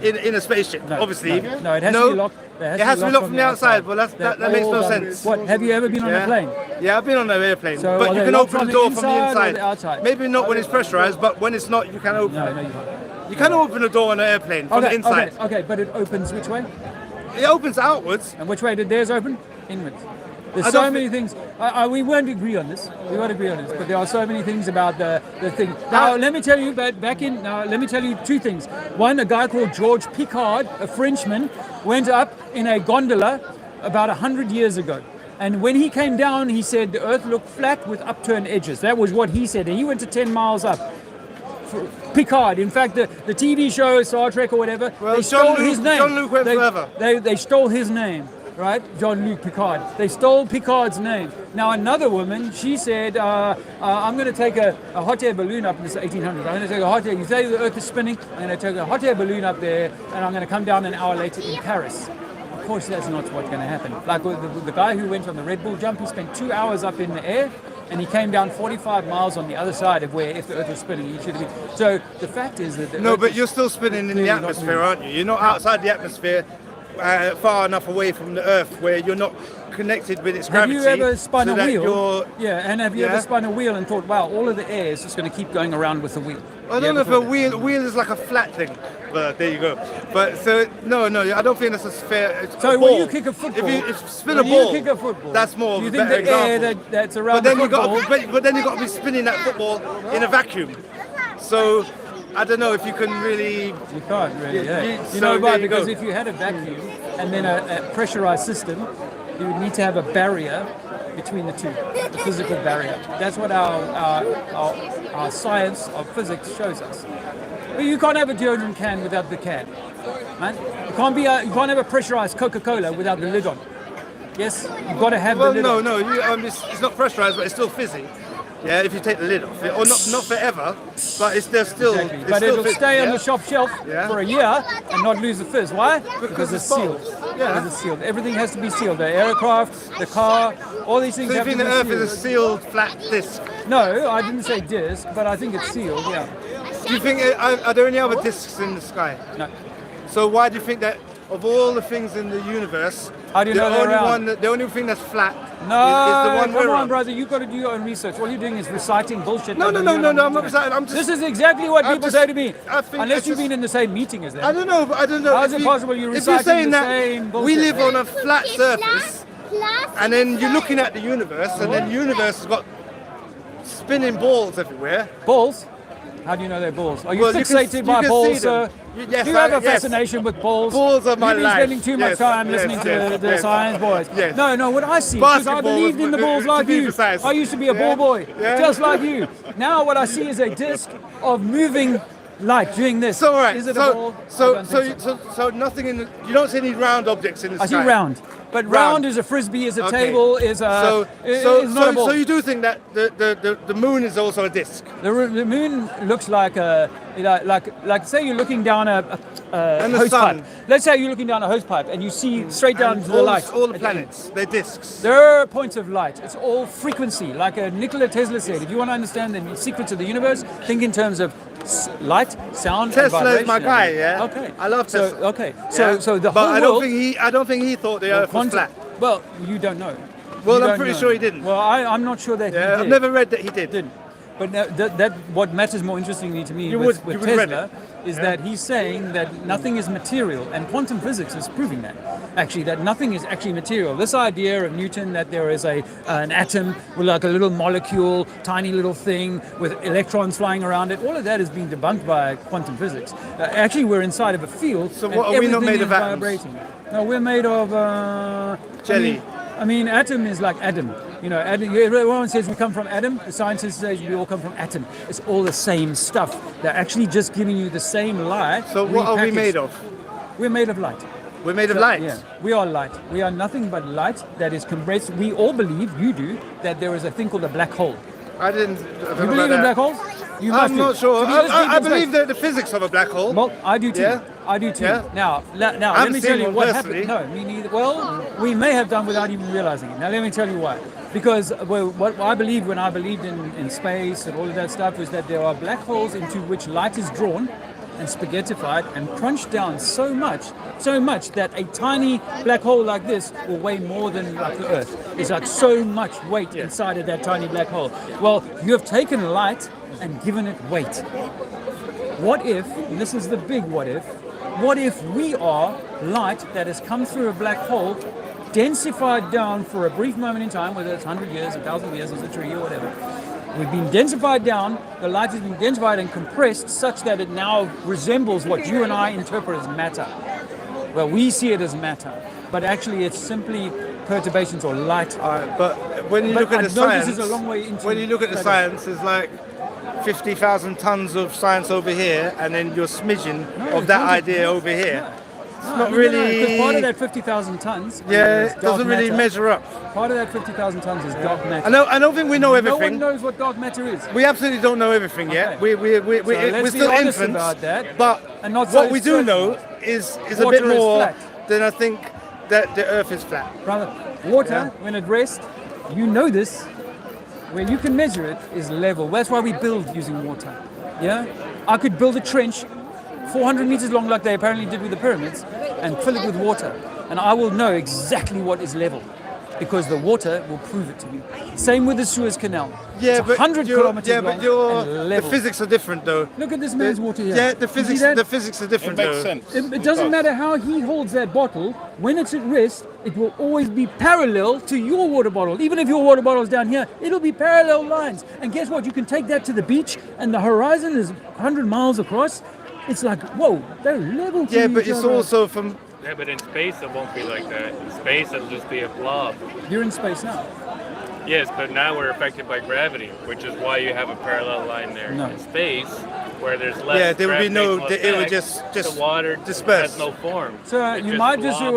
in a spaceship. Obviously, no, it has to be locked. It has to be locked from the outside. Well, that makes no sense. What? Have you ever been on a plane? Yeah, I've been on an airplane. So but you can open the door from the inside. Outside? Maybe not when it's pressurized, but when it's not, you can open. No, you can't. You can open a door on an airplane from the inside. Okay, but it opens which way? It opens outwards. And which way did theirs open? Inwards. There's so many things. We won't agree on this. But there are so many things about the thing. Now, let me tell you. Let me tell you two things. One, a guy called George Picard, a Frenchman, went up in a gondola about 100 years ago. And when he came down, he said the Earth looked flat with upturned edges. That was what he said. And he went to 10 miles up. Picard. In fact, the TV show Star Trek or whatever, they stole his name. Jean-Luc went forever. They stole his name. Right, Jean-Luc Picard. They stole Picard's name. Now another woman, she said, I'm going to take a hot air balloon up in the 1800s. I'm going to take a hot air, you say the Earth is spinning, I'm going to take a hot air balloon up there and I'm going to come down an hour later in Paris. Of course, that's not what's going to happen. Like the guy who went on the Red Bull jump, he spent 2 hours up in the air and he came down 45 miles on the other side of where, if the Earth was spinning, he should have been. So the fact is that... but you're still spinning in the atmosphere, aren't you? You're not outside the atmosphere. Far enough away from the Earth where you're not connected with its gravity. Have you ever spun a wheel? Yeah, and have you ever spun a wheel and thought, wow, all of the air is just going to keep going around with the wheel? I don't know if a wheel is like a flat thing, but there you go. But so no, I don't think that's a fair. So when you kick a football, if you spin a ball, you kick a football, that's more. Do you of a think better the air example. that's around but then the football? but then you got to be spinning that football in a vacuum. So I don't know if you can really. You can't really. You know why? Because if you had a vacuum and then a pressurized system, you would need to have a barrier between the two, the physical barrier. That's what our science of physics shows us. But you can't have a deodorant can without the can, man. You can't have a pressurized Coca-Cola without the lid on. Yes, you've got to have the lid on. It's not pressurized, but it's still fizzy. Yeah, if you take the lid off it, or not forever, but it's still. Exactly. But it'll stay on the shop shelf for a year and not lose the fizz. Why? Because it's sealed. Because it's sealed. Everything has to be sealed. The aircraft, the car, all these things. So you have think to the be Earth sealed. is a sealed flat disc? No, I didn't say disc, but I think it's sealed. Yeah. Do you think are there any other discs in the sky? No. So why do you think that of all the things in the universe, how do you know the only thing that's flat No, is the one come we're on, brother. You've got to do your own research. All you're doing is reciting bullshit. No, I'm not reciting. This is exactly what people say to me. Unless you've been in the same meeting as them. I don't know. How is it possible you're reciting if you're saying the that same bullshit? we live on a flat surface, and then you're looking at the universe, and then the universe has got spinning balls everywhere. Balls? How do you know they're balls? Are you Well, you can- fixated you by can balls, see them. sir? Yes, do you have a yes. fascination with balls? Balls are my You've been life. spending too much Yes, time yes, listening to yes, the yes. science boys. Yes. No, what I see, because I Basketball, believed in the balls to like be you. precise. I used to be a ball boy, Yeah. just like you. Now what I see is a disc of moving light doing this. So, all right. Is it a ball? So nothing in the, you don't see any round objects in the I sky? see round. But round is a frisbee, is a Okay. table, is a is not a ball. So you do think that the moon is also a disc? The moon looks like a like say you're looking down a And the hose sun. pipe. Let's say you're looking down a hose pipe and you see straight down to the light. All the planets, they're discs. They're points of light. It's all frequency. Like Nikola Tesla said, if you want to understand the secrets of the universe, think in terms of light, sound, Tesla and is my vibration. guy, yeah. Okay. I love Tesla. Okay. Yeah. So the but whole I don't world, think I don't think he thought the Earth was flat. Well, you don't know. Well, You I'm don't pretty know. sure he didn't. Well, I'm not sure that he Yeah, did. I've never read that he did. Didn't. But now, that what matters more interestingly to me You with would read Tesla is that he's saying that nothing is material, and quantum physics is proving that. Actually, that nothing is actually material. This idea of Newton that there is an atom with like a little molecule, tiny little thing with electrons flying around it, all of that is being debunked by quantum physics. Actually, we're inside of a field. So and what, are we not everything made is of atoms? vibrating. No, we're made of Jelly. I mean, atom is like Adam. You know, everyone says we come from Adam. The scientists say we all come from atom. It's all the same stuff. They're actually just giving you the same light. So what are we repackaged. made of? We're made of light. We're made of light. Yeah, we are light. We are nothing but light that is compressed. We all believe, you do, that there is a thing called a black hole. I didn't. You believe in black holes? You must I'm do. not sure. So let's keep I in believe space. the physics of a black hole. Well, I do too. Yeah? I do too. Yeah? Now, I let haven't me tell seen you one what personally. happened. No, me neither. Well, we may have done without even realizing it. Now, let me tell you why. Because what I believed when I believed in space and all of that stuff was that there are black holes into which light is drawn and spaghettified and crunched down so much that a tiny black hole like this will weigh more than like the Earth. It's like so much weight inside of that tiny black hole. Well, you have taken light and given it weight. What if, and this is the big what if we are light that has come through a black hole, densified down for a brief moment in time, whether it's 100 years, 1,000 years, as a tree or whatever. We've been densified down, the light has been densified and compressed such that it now resembles what you and I interpret as matter. Well, we see it as matter, but actually it's simply perturbations or light. But when you look at the I know science, this is a long way into when you look at the science, there's like 50,000 tons of science over here, and then your smidgen of that idea over here. It's not really. Because part of that 50,000 tons. Yeah, is it dark doesn't really matter. measure up. Part of that 50,000 tons is dark matter. I don't think we know everything. No one knows what dark matter is. We absolutely don't know everything yet. Okay. We're let's be still honest infants. about that, but and not what so we do certain. know is a Water bit is more flat. than I think that the Earth is flat. Brother, water, when at rest, you know this, where you can measure it is level. That's why we build using water. Yeah? I could build a trench 400 meters long like they apparently did with the pyramids and fill it with water. And I will know exactly what is level because the water will prove it to me. Same with the Suez Canal. Yeah, it's but 100 kilometers long and the level. physics are different though. Look at this man's water here. Yeah, the You see physics that? the physics are different though. It doesn't matter how he holds that bottle. When it's at rest, it will always be parallel to your water bottle. Even if your water bottle is down here, it'll be parallel lines. And guess what? You can take that to the beach, and the horizon is 100 miles across. It's like, whoa, they're level to Yeah, each but it's other. also from. Yeah, but in space it won't be like that. In space it'll just be a blob. You're in space now. Yes, but now we're affected by gravity, which is why you have a parallel line there. No. In space, where there's less Yeah, there would be no. gravitational It would effect, just the water disperse. has no form. So It you just might just blobs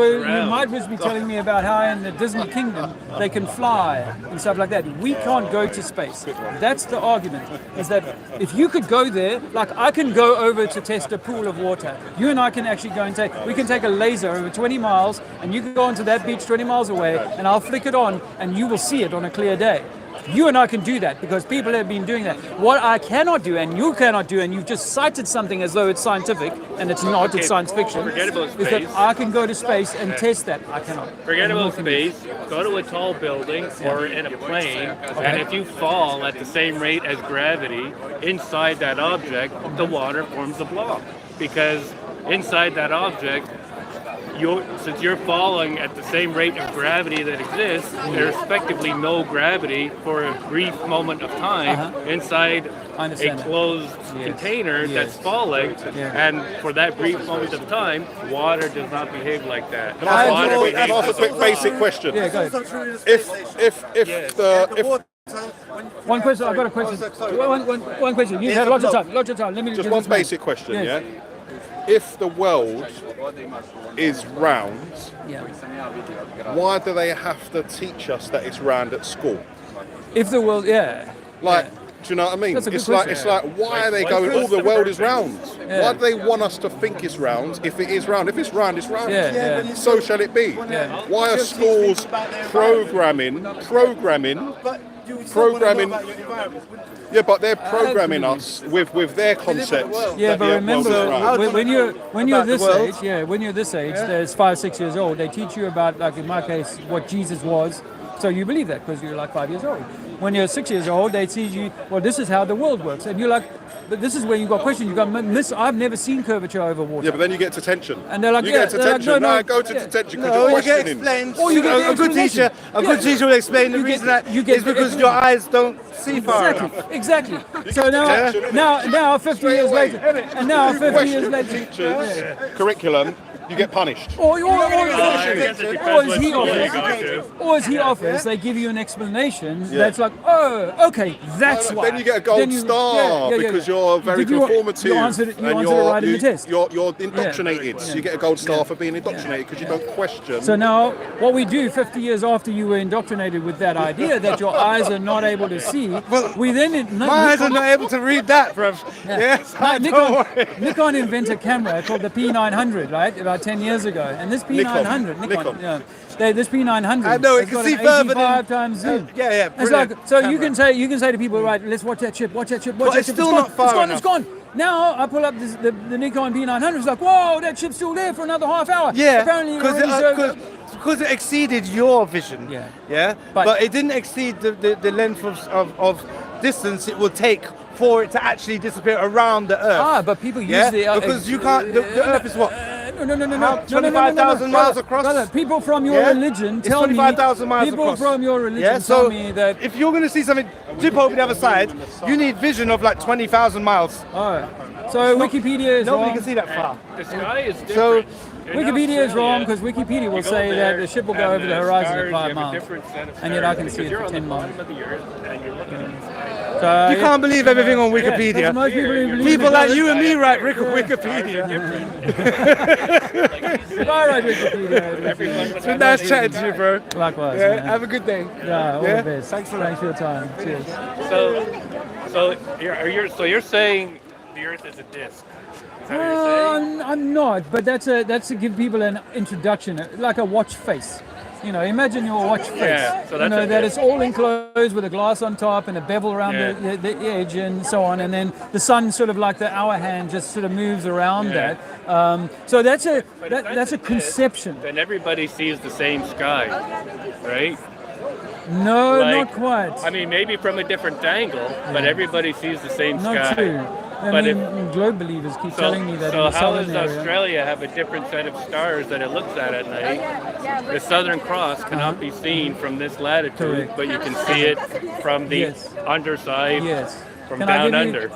be around. telling me about how in the Disney Kingdom they can fly and stuff like that. We can't go to space. That's the argument. Is that if you could go there, like I can go over to test a pool of water. You and I can actually go and we can take a laser over 20 miles, and you can go onto that beach 20 miles away, and I'll flick it on, and you will see it on a clear day. You and I can do that because people have been doing that. What I cannot do and you cannot do, and you've just cited something as though it's scientific, and it's not, it's science fiction, forget about is that space. I can go to space and test that. I cannot. Forget And about nor can you. space, go to a tall building or in a plane, and if you fall at the same rate as gravity inside that object, the water forms a blob. Because inside that object, since you're falling at the same rate of gravity that exists, there's effectively no gravity for a brief moment of time inside a closed container that's falling, and for that brief moment of time, water does not behave like that. Can I ask a quick basic question? Yeah, go ahead. If One question, I've got a question. One question. You have lots of time. Let me just one basic question, yeah? If the world is round, why do they have to teach us that it's round at school? If the world, Do you know what I mean? That's a good It's like question. why are they going? Oh, the world is round. Why do they want us to think it's round? If it is round, if it's round, it's round. So shall it be. Why are schools programming? Yeah, but they're programming us with their concepts. Yeah, that but the remember, world is round. when you're this age, when you're this age, there's 5-6 years old. They teach you about, like in my case, what Jesus was. So you believe that because you're like 5 years old. When you're 6 years old, they teach you, well, this is how the world works, and you're like, but this is where you got questions. You got, I've never seen curvature over water. Yeah, but then you get detention. And they're like, you get detention. no, Go to detention because No, you're you get questioning. explained. Or you get a good teacher. A good teacher will explain the reason that is because your eyes don't see far enough. Exactly. So now 50 years later, and now 50 years later, Teachers, curriculum, you get punished. Or as he offers, they give you an explanation that's like, oh, okay, that's why. Then you get a gold star because you're very conformative. You answered it right in the test. You're indoctrinated. So you get a gold star for being indoctrinated because you don't question. So now, what we do 50 years after you were indoctrinated with that idea that your eyes are not able to see, we then... My eyes are not able to read that, bruv. Yes, Nikon invented a camera called the P900, right? About 10 years ago, and this P900, Nikon. This P900, I know it can see further than 85 times zoom. It's like, so you can say to people, right? Let's watch that chip. Watch that chip. It's still not far enough. It's gone. Now I pull up the Nikon P900. It's like, whoa, that chip's still there for another half hour. Yeah, apparently because it exceeded your vision. But it didn't exceed the length of distance it will take for it to actually disappear around the Earth. But people use because you can't. The Earth is what? No. 25,000 miles across. Brother, people from your religion tell me. 25,000 miles people across. from your religion tell me that if you're going to see something dip over the other side, you need vision of like 20,000 miles. So Wikipedia is nobody wrong. can see that far. The sky is different. So Wikipedia is wrong because Wikipedia will say that the ship will go over the horizon at 5 miles, and yet I can see it for 10 miles. You can't believe everything on Wikipedia. Most people like you and me write Wikipedia. I write Wikipedia. It's been nice chatting to you, bro. Likewise. Have a good day. Yeah, all the best. Thanks for your time. Cheers. So you're saying the Earth is a disc? Is that what you're saying? I'm not, but that's to give people an introduction, like a watch face. You know, imagine your watch face. So that's that it's all enclosed with a glass on top and a bevel around the edge and so on, and then the sun sort of like the hour hand just sort of moves around that. So that's a conception. Then everybody sees the same sky, right? No, not quite. I mean, maybe from a different angle, but everybody sees the same sky. Not true. I mean, globe believers keep telling me that. So in the how does southern area, Australia have a different set of stars that it looks at night? The Southern Cross cannot be seen from this latitude, but you can see it from the underside, from down under.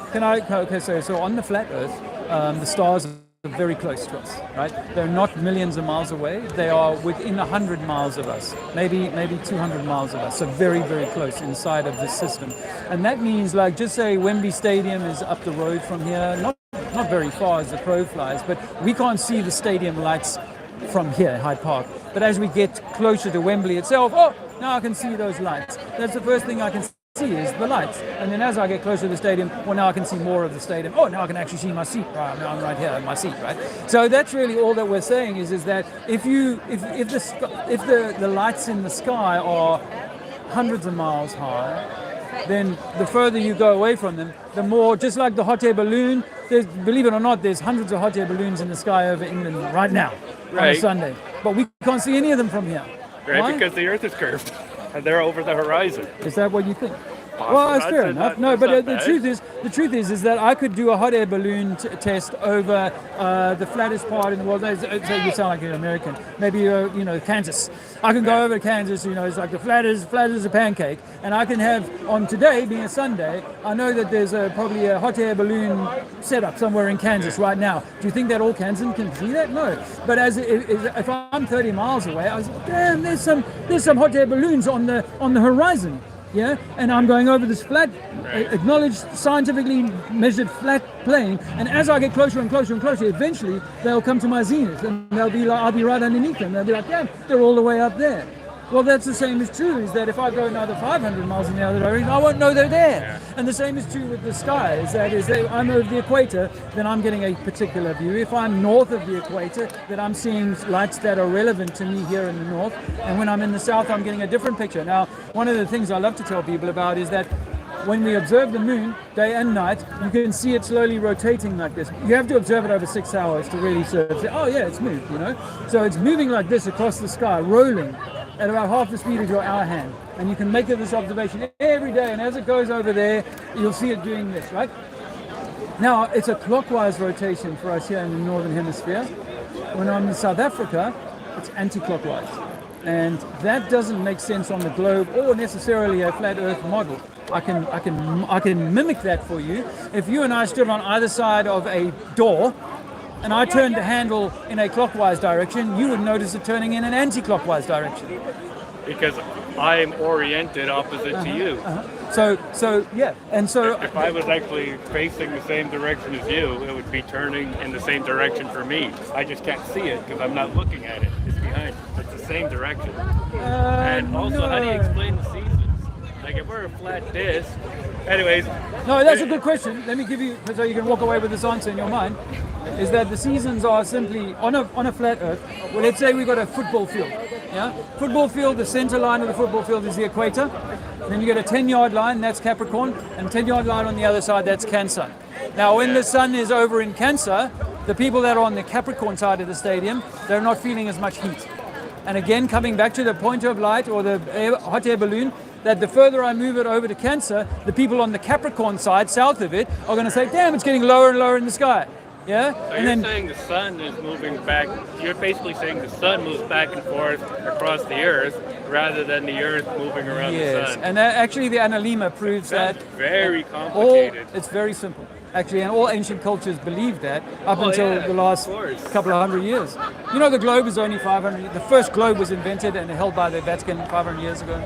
So on the flat Earth, the stars are very close to us, right? They're not millions of miles away. They are within 100 miles of us, maybe 200 miles of us. So very, very close inside of this system. And that means, like, just say Wembley Stadium is up the road from here, not very far as the crow flies, but we can't see the stadium lights from here, Hyde Park. But as we get closer to Wembley itself, now I can see those lights. That's the first thing I can see is the lights. And then as I get closer to the stadium, now I can see more of the stadium. Now I can actually see my seat. Right, now I'm right here in my seat, right? So that's really all that we're saying is that if the lights in the sky are hundreds of miles high, then the further you go away from them, the more, just like the hot air balloon, believe it or not, there's hundreds of hot air balloons in the sky over England right now on a Sunday. But we can't see any of them from here. Right, Why? because the Earth is curved. And they're over the horizon. Is that what you think? Well, that's fair enough. No, but the truth is that I could do a hot air balloon test over the flattest part in the world. Say you sound like an American. Maybe Kansas. I can go over to Kansas. It's like the flat as a pancake, and I can have on today being a Sunday. I know that there's probably a hot air balloon setup somewhere in Kansas right now. Do you think that all Kansans can see that? No. But if I'm 30 miles away, I was like, damn, there's some hot air balloons on the horizon. Yeah, and I'm going over this flat, acknowledged, scientifically measured flat plane, and as I get closer and closer and closer, eventually they'll come to my zenith, and I'll be right underneath them. They'll be like, damn, they're all the way up there. Well, that's the same as true, is that if I go another 500 miles in the other direction, I won't know they're there. Yeah. And the same is true with the sky, is that if I'm over the equator, then I'm getting a particular view. If I'm north of the equator, then I'm seeing lights that are relevant to me here in the north. And when I'm in the south, I'm getting a different picture. Now, one of the things I love to tell people about is that when we observe the moon, day and night, you can see it slowly rotating like this. You have to observe it over 6 hours to really sort of say, oh yeah, it's moved, So it's moving like this across the sky, rolling at about half the speed of your hour hand. And you can make this observation every day, and as it goes over there, you'll see it doing this, right? Now, it's a clockwise rotation for us here in the Northern Hemisphere. When I'm in South Africa, it's anti-clockwise. And that doesn't make sense on the globe or necessarily a flat Earth model. I can mimic that for you. If you and I stood on either side of a door, and I turned the handle in a clockwise direction, you would notice it turning in an anti-clockwise direction. Because I'm oriented opposite to you. So yeah, and so if I was actually facing the same direction as you, it would be turning in the same direction for me. I just can't see it because I'm not looking at it. It's behind. It's the same direction. And also, how do you explain the seasons? Like if we're a flat disc, anyways. No, that's a good question. Let me give you, so you can walk away with this answer in your mind. Is that the seasons are simply on a flat Earth. Well, let's say we've got a football field. Yeah, football field. The center line of the football field is the equator. Then you get a 10-yard line. That's Capricorn, and 10-yard line on the other side. That's Cancer. Now, when the sun is over in Cancer, the people that are on the Capricorn side of the stadium, they're not feeling as much heat. And again, coming back to the pointer of light or the hot air balloon, that the further I move it over to Cancer, the people on the Capricorn side, south of it, are going to say, damn, it's getting lower and lower in the sky. Yeah? So you're saying the sun is moving back, you're basically saying the sun moves back and forth across the Earth rather than the Earth moving around the sun. And actually the Analema proves that. Very complicated. It's very simple. Actually, and all ancient cultures believed that up until the last couple of hundred years. The globe is only 500. The first globe was invented and held by the Vatican 500 years ago.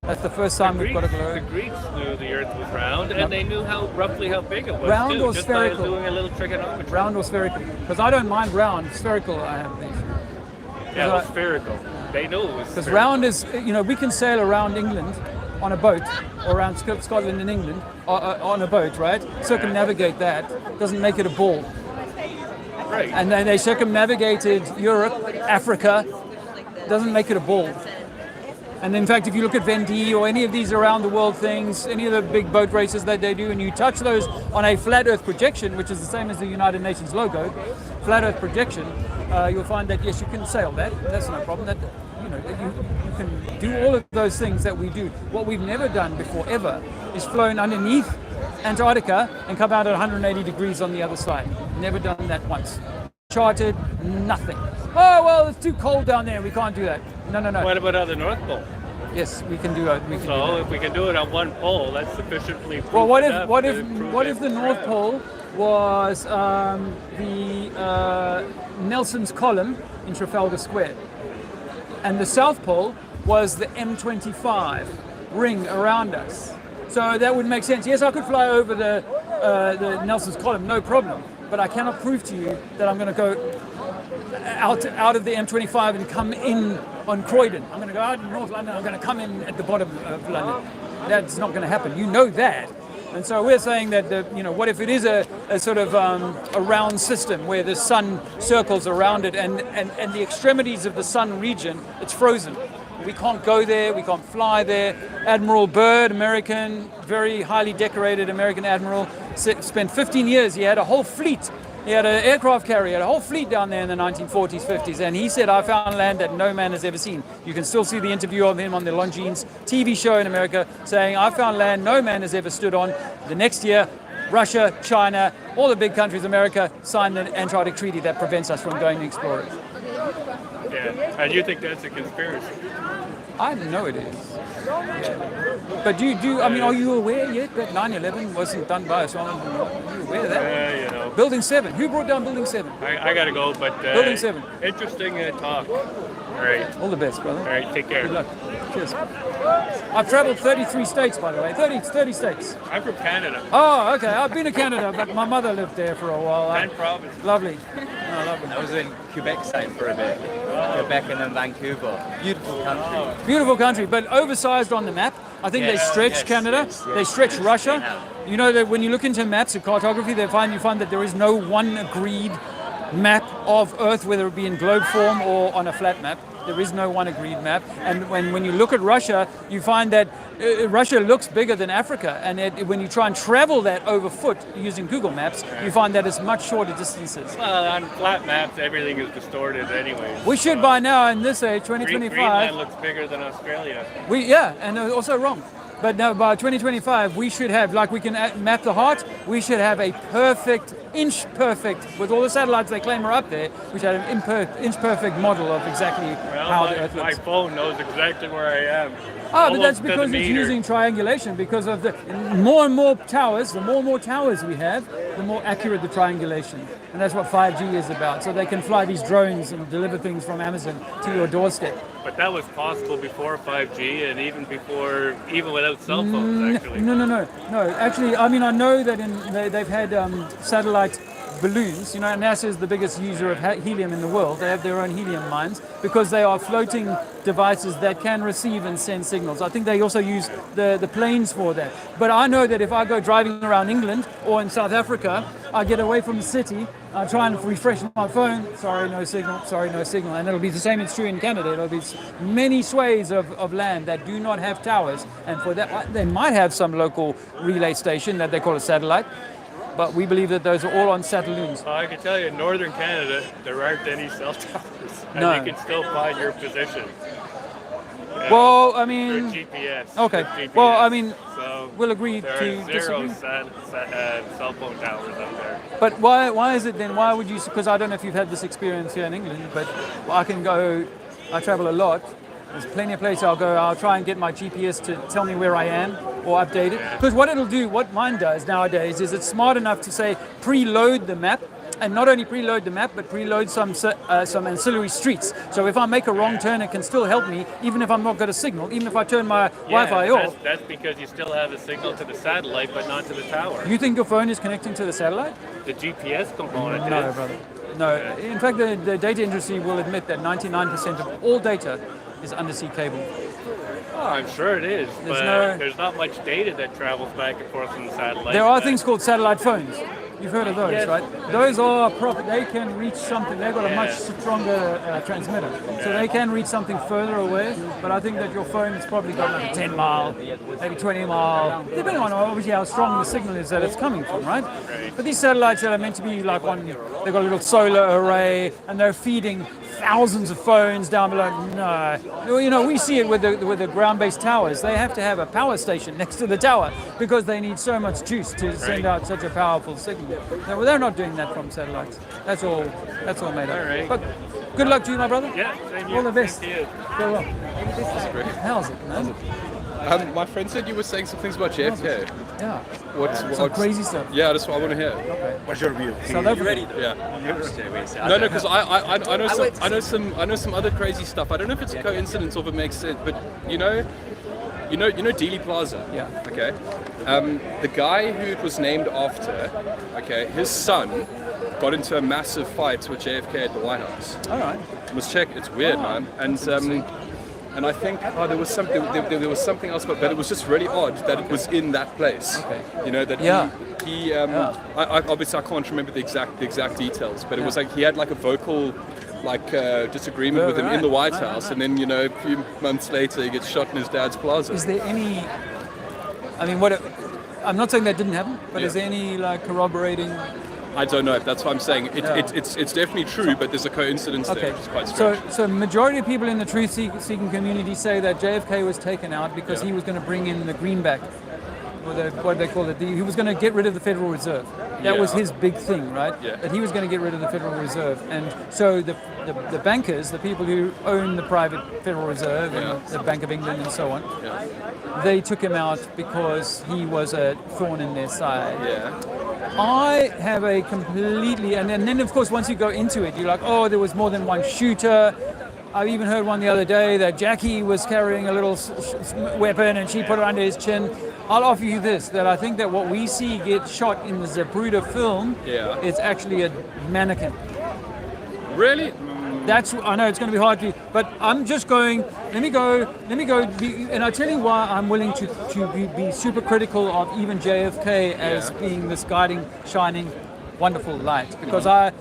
That's the first time we've got a globe. The Greeks knew the Earth was round, and they knew roughly how big it was. Round too, or just spherical? by doing a little trigonometry. Round or spherical? Because I don't mind round. Spherical, I have these. Yeah, well, spherical. They knew it was. Because round is, we can sail around England on a boat, or around Scotland and England on a boat, right? Circumnavigate that. Doesn't make it a ball. Right. And then they circumnavigated Europe, Africa. Doesn't make it a ball. And in fact, if you look at Vendée or any of these around the world things, any of the big boat races that they do, and you touch those on a flat Earth projection, which is the same as the United Nations logo, flat Earth projection, you'll find that yes, you can sail that. That's no problem. That you can do all of those things that we do. What we've never done before ever is flown underneath Antarctica and come out at 180 degrees on the other side. Never done that once. Charted, nothing. Oh, well, it's too cold down there. We can't do that. No. What about on the North Pole? Yes, we can do it. If we can do it on one pole, that's sufficiently proof. Well, what if the North Pole was the Nelson's Column in Trafalgar Square, and the South Pole was the M25 ring around us? So that would make sense. Yes, I could fly over the Nelson's Column, no problem. But I cannot prove to you that I'm going to go out of the M25 and come in on Croydon. I'm going to go out in North London. I'm going to come in at the bottom of London. That's not going to happen. You know that. And so we're saying that, what if it is a sort of a round system where the sun circles around it and the extremities of the sun region, it's frozen. We can't go there. We can't fly there. Admiral Byrd, American, very highly decorated American admiral, spent 15 years. He had a whole fleet He had an aircraft carrier, a whole fleet down there in the 1940s, 50s, and he said, I found land that no man has ever seen. You can still see the interview of him on the Longines TV show in America saying, I found land no man has ever stood on. The next year, Russia, China, all the big countries, America, signed the Antarctic Treaty that prevents us from going to explore it. Yeah, and you think that's a conspiracy? I know it is. But do you, I mean, are you aware yet that 9/11 wasn't done by us? Are you aware of that? Yeah, you know. Building 7. Who brought down Building 7? I gotta go, but Building 7. Interesting talk. All right. All the best, brother. All right, take care. Good luck. Cheers. I've traveled 33 states, by the way. 30 states. I'm from Canada. Oh, okay. I've been to Canada, but my mother lived there for a while. 10 provinces. Lovely. Oh, lovely. I was in Quebec side for a bit. Quebec and then Vancouver. Beautiful country. Beautiful country, but oversized on the map. I think they stretch Canada. They stretch Russia. You know that when you look into maps of cartography, you find that there is no one agreed map of Earth, whether it be in globe form or on a flat map. There is no one agreed map. And when you look at Russia, you find that Russia looks bigger than Africa. And when you try and travel that over foot using Google Maps, you find that it's much shorter distances. Well, on flat maps, everything is distorted anyway. We should by now, in this age, 2025... Greenland looks bigger than Australia. And also wrong. But now by 2025, we should have, like we can map the heart, we should have a perfect, inch perfect, with all the satellites they claim are up there, we should have an inch perfect model of exactly how the Earth looks. My phone knows exactly where I am. But that's because it's using triangulation, because of the more and more towers, the more and more towers we have, the more accurate the triangulation. And that's what 5G is about. So they can fly these drones and deliver things from Amazon to your doorstep. But that was possible before 5G and even without cell phones, actually. No. Actually, I mean, I know that they've had satellite balloons. You know, NASA is the biggest user of helium in the world. They have their own helium mines because they are floating devices that can receive and send signals. I think they also use the planes for that. But I know that if I go driving around England or in South Africa, I get away from the city, I try and refresh my phone, sorry, no signal. And it'll be the same, it's true in Canada. It'll be many swathes of land that do not have towers. And for that, they might have some local relay station that they call a satellite. But we believe that those are all on satelloons. I can tell you, in northern Canada, there aren't any cell towers, and you can still find your position. Well, I mean... GPS. Okay. GPS. Well, I mean, so we'll agree there to are zero disagree. cell phone towers up there. But why is it then? Why would you... Because I don't know if you've had this experience here in England, but I travel a lot. There's plenty of places I'll go. I'll try and get my GPS to tell me where I am or update it. Because what mine does nowadays is it's smart enough to say preload the map, and not only preload the map, but preload some ancillary streets. So if I make a wrong turn, it can still help me, even if I'm not got a signal, even if I turn my Wi-Fi off. That's because you still have a signal to the satellite, but not to the tower. You think your phone is connecting to the satellite? The GPS component No, is. brother. No. In fact, the data industry will admit that 99% of all data is undersea cable. Oh, I'm sure it is, but there's not much data that travels back and forth from the satellite. There are things called satellite phones. You've heard of those, Yes. right? Those are proper. They can reach something. They've got a much stronger transmitter, so they can reach something further away. But I think that your phone has probably got like 10 mile, maybe 20 mile, depending on obviously how strong the signal is that it's coming from, right? But these satellites that are meant to be like they've got a little solar array and they're feeding thousands of phones down below. No, you know, we see it with the ground-based towers. They have to have a power station next to the tower because they need so much juice to send out such a powerful signal. No, they're not doing that from satellites. That's all made up. Right. But good luck to you, my brother. Yeah, same all the best. Thank you. Go well. That's great. How's it, man? My friend said you were saying some things about JFK. Yeah. What's crazy stuff? Yeah, that's what I want to hear. Okay. What's your view? South Africa. Ready? Yeah. No, because I know some other crazy stuff. I don't know if it's a coincidence or if it makes sense, but you know Dealey Plaza. Yeah. Okay. The guy who it was named after, okay, his son got into a massive fight with JFK at the White House. All right. Must check. It's weird, man. And I think there was something else, but it was just really odd that it was in that place. Okay. You know that he obviously I can't remember the exact details, but it was like he had like a vocal disagreement with him in the White House, and then a few months later he gets shot in his dad's plaza. Is there any? I mean, I'm not saying that didn't happen, but is there any corroborating I don't know. That's what I'm saying. It's definitely true, but there's a coincidence there, which is quite strange. So majority of people in the truth-seeking community say that JFK was taken out because he was going to bring in the greenback, or what they call it. He was going to get rid of the Federal Reserve. That was his big thing, right? Yeah. That he was going to get rid of the Federal Reserve. And so the bankers, the people who own the private Federal Reserve and the Bank of England and so on, they took him out because he was a thorn in their side. Yeah. I have a completely, and then of course once you go into it, you're like, oh, there was more than one shooter. I even heard one the other day that Jackie was carrying a little weapon and she put it under his chin. I'll offer you this, that I think that what we see get shot in the Zapruder film is actually a mannequin. Really? I know it's going to be hard to, but I'm just going, let me go, and I'll tell you why I'm willing to be super critical of even JFK as being this guiding, shining, wonderful light, because I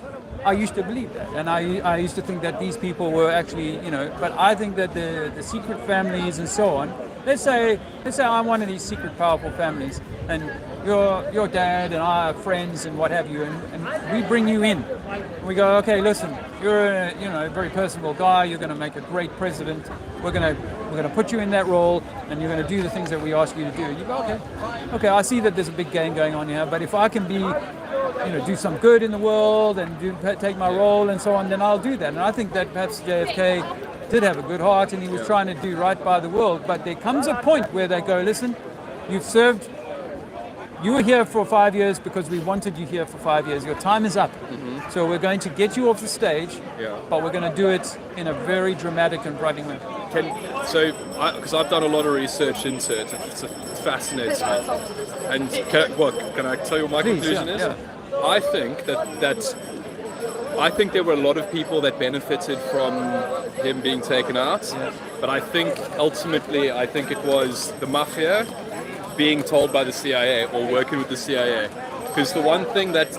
used to believe that, and I used to think that these people were actually, but I think that the secret families and so on, let's say I'm one of these secret powerful families, and your dad and I are friends and what have you, and we bring you in. We go, okay, listen, you're a very personable guy. You're going to make a great president. We're going to put you in that role, and you're going to do the things that we ask you to do. You go, okay. I see that there's a big game going on here, but if I can be, do some good in the world and take my role and so on, then I'll do that. And I think that perhaps JFK did have a good heart, and he was trying to do right by the world. But there comes a point where they go, listen, you were here for 5 years because we wanted you here for 5 years. Your time is up. Mm-hmm. So we're going to get you off the stage, but we're going to do it in a very dramatic and frightening way. Because I've done a lot of research into it, it's fascinating. And can I tell you what my conclusion is? Yeah. I think I think there were a lot of people that benefited from him being taken out, but I think ultimately, it was the mafia being told by the CIA or working with the CIA. Because the one thing that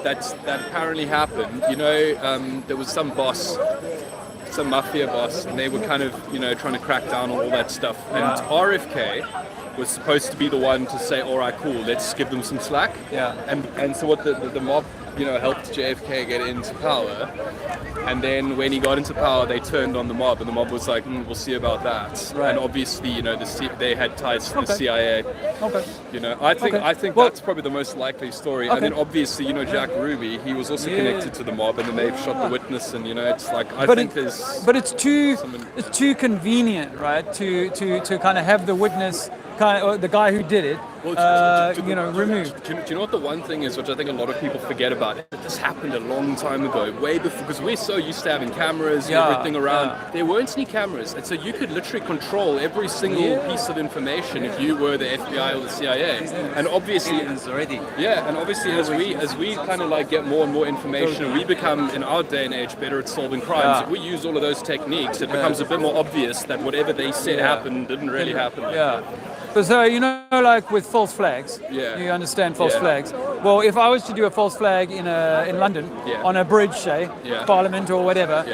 apparently happened, there was some mafia boss, and they were kind of, trying to crack down on all that stuff. And RFK was supposed to be the one to say, all right, cool, let's give them some slack. Yeah. And so what the mob, helped JFK get into power. And then when he got into power, they turned on the mob, and the mob was like, we'll see about that. Right. And obviously, they had ties to the CIA. Okay. I think that's probably the most likely story. Okay. And then obviously, Jack Ruby, he was also connected to the mob, and then they shot the witness, and it's like But it's too convenient, right? To kind of have the witness, the guy who did it, removed. Do you know what the one thing is, which I think a lot of people forget about? This happened a long time ago, way before, because we're so used to having cameras and everything around. Yeah. There weren't any cameras, and so you could literally control every single piece of information if you were the FBI or the CIA. And obviously, as we kind of get more and more information, and we become in our day and age better at solving crimes. If we use all of those techniques, it becomes a bit more obvious that whatever they said happened didn't really happen. Yeah. So, like with false flags, you understand false flags. Well, if I was to do a false flag in London, on a bridge, say, Parliament or whatever,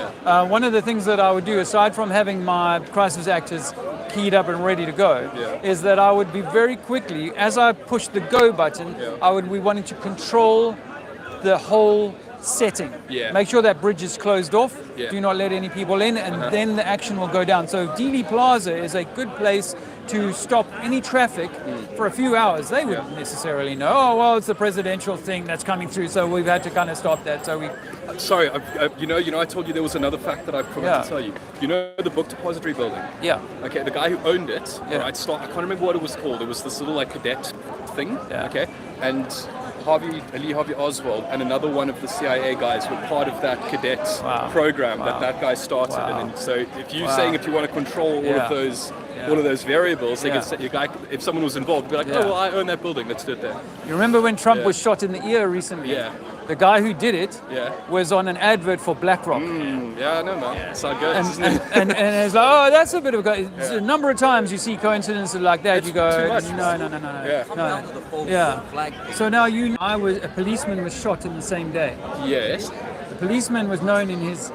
one of the things that I would do, aside from having my crisis actors keyed up and ready to go, is that I would be very quickly, as I push the go button, I would be wanting to control the whole setting. Make sure that bridge is closed off. Do not let any people in, and then the action will go down. So Dealey Plaza is a good place to stop any traffic for a few hours. They wouldn't necessarily know, it's the presidential thing that's coming through, so we've had to kind of stop that. So we... Sorry, I told you there was another fact that I forgot to tell you. The book depository building? Yeah. Okay, the guy who owned it, I can't remember what it was called. It was this little cadet thing, okay? And Lee Harvey Oswald and another one of the CIA guys were part of that cadet program that guy started. And then, so if you want to control all of those all of those variables, they could say, if someone was involved, be like, I own that building, let's do it there. You remember when Trump was shot in the ear recently? Yeah. The guy who did it was on an advert for BlackRock. Yeah, I know, man. It's not good. And it's like, that's a bit of a number of times you see coincidences like that. You go, no. Yeah. So now a policeman was shot in the same day. Yes. The policeman was known in his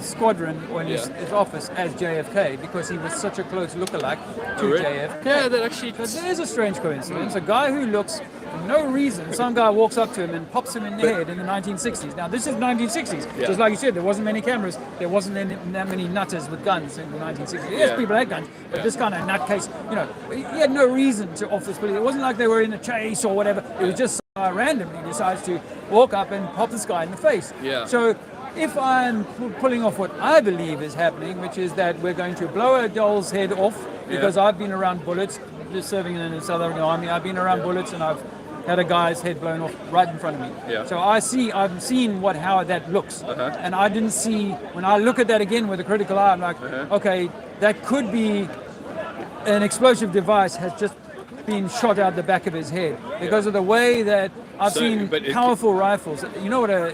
squadron or in his office as JFK because he was such a close lookalike to JFK. Yeah, that actually... So there's a strange coincidence. A guy who looks no reason, some guy walks up to him and pops him in the head in the 1960s. Now, this is 1960s. Yeah. Just like you said, there wasn't many cameras. There wasn't that many nutters with guns in the 1960s. Yes, people had guns, but this kind of nutcase, he had no reason to off this police. It wasn't like they were in a chase or whatever. It was just randomly decides to walk up and pop this guy in the face. Yeah. So if I'm pulling off what I believe is happening, which is that we're going to blow a doll's head off, because I've been around bullets, just serving in the Southern Army, I've been around bullets and I've had a guy's head blown off right in front of me. Yeah. So I've seen how that looks. And I didn't see, when I look at that again with a critical eye, I'm like, okay, that could be an explosive device has just been shot out the back of his head because of the way that I've seen powerful rifles. You know what a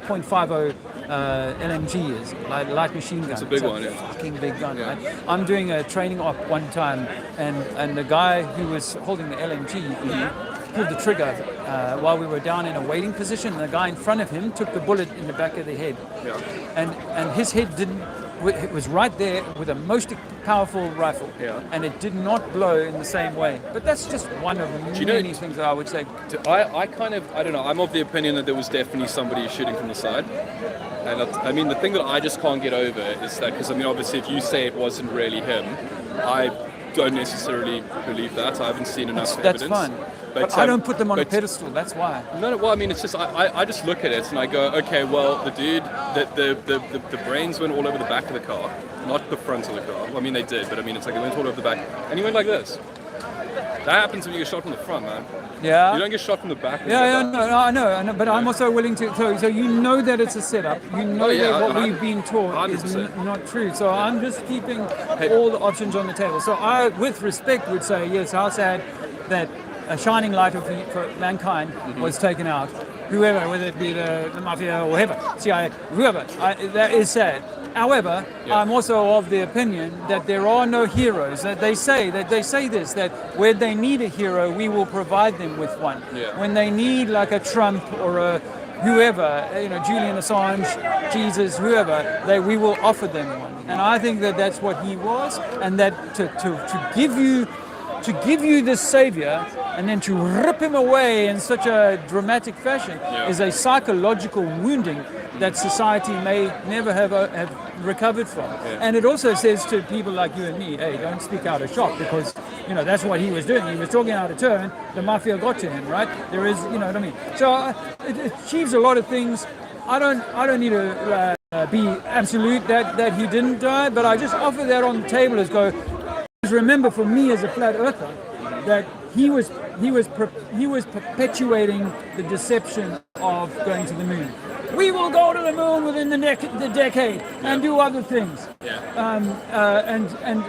.50 LMG is, light machine gun. It's a big one, fucking big gun. Right? I'm doing a training op one time, and the guy who was holding the LMG pulled the trigger while we were down in a waiting position. And the guy in front of him took the bullet in the back of the head, and his head didn't. It was right there with a most powerful rifle, and it did not blow in the same way. But that's just one of many things that I would say. I don't know, I'm of the opinion that there was definitely somebody shooting from the side. And I mean, the thing that I just can't get over is that, because I mean, obviously if you say it wasn't really him, I don't necessarily believe that. I haven't seen enough evidence. That's fine. But I don't put them on a pedestal, that's why. No, well, I mean, it's just, I just look at it and I go, okay, well, the dude, the brains went all over the back of the car, not the front of the car. Well, I mean, they did, but I mean, it's like they went all over the back, and he went like this. That happens when you get shot from the front, man. Yeah. You don't get shot from the back. I know, but I'm also willing to. So you know that it's a setup. You know that what we've been taught is not true. So I'm just keeping all the options on the table. So I, with respect, would say yes. How sad that a shining light for mankind was taken out. Whoever, whether it be the mafia or whoever, CIA, whoever, that is sad. However, I'm also of the opinion that there are no heroes. That they say this, that when they need a hero, we will provide them with one. Yeah. When they need like a Trump or a whoever, Julian Assange, Jesus, whoever, we will offer them one. And I think that that's what he was, and that to give you this savior and then to rip him away in such a dramatic fashion is a psychological wounding that society may never have recovered from. And it also says to people like you and me, hey, don't speak out of shock, because that's what he was doing. He was talking out of turn. The mafia got to him, right? There is, you know what I mean. So it achieves a lot of things. I don't need to be absolute that he didn't die, but I just offer that on the table as go. Remember, for me as a flat earther, that he was perpetuating the deception of going to the moon. We will go to the moon within the decade and do other things. And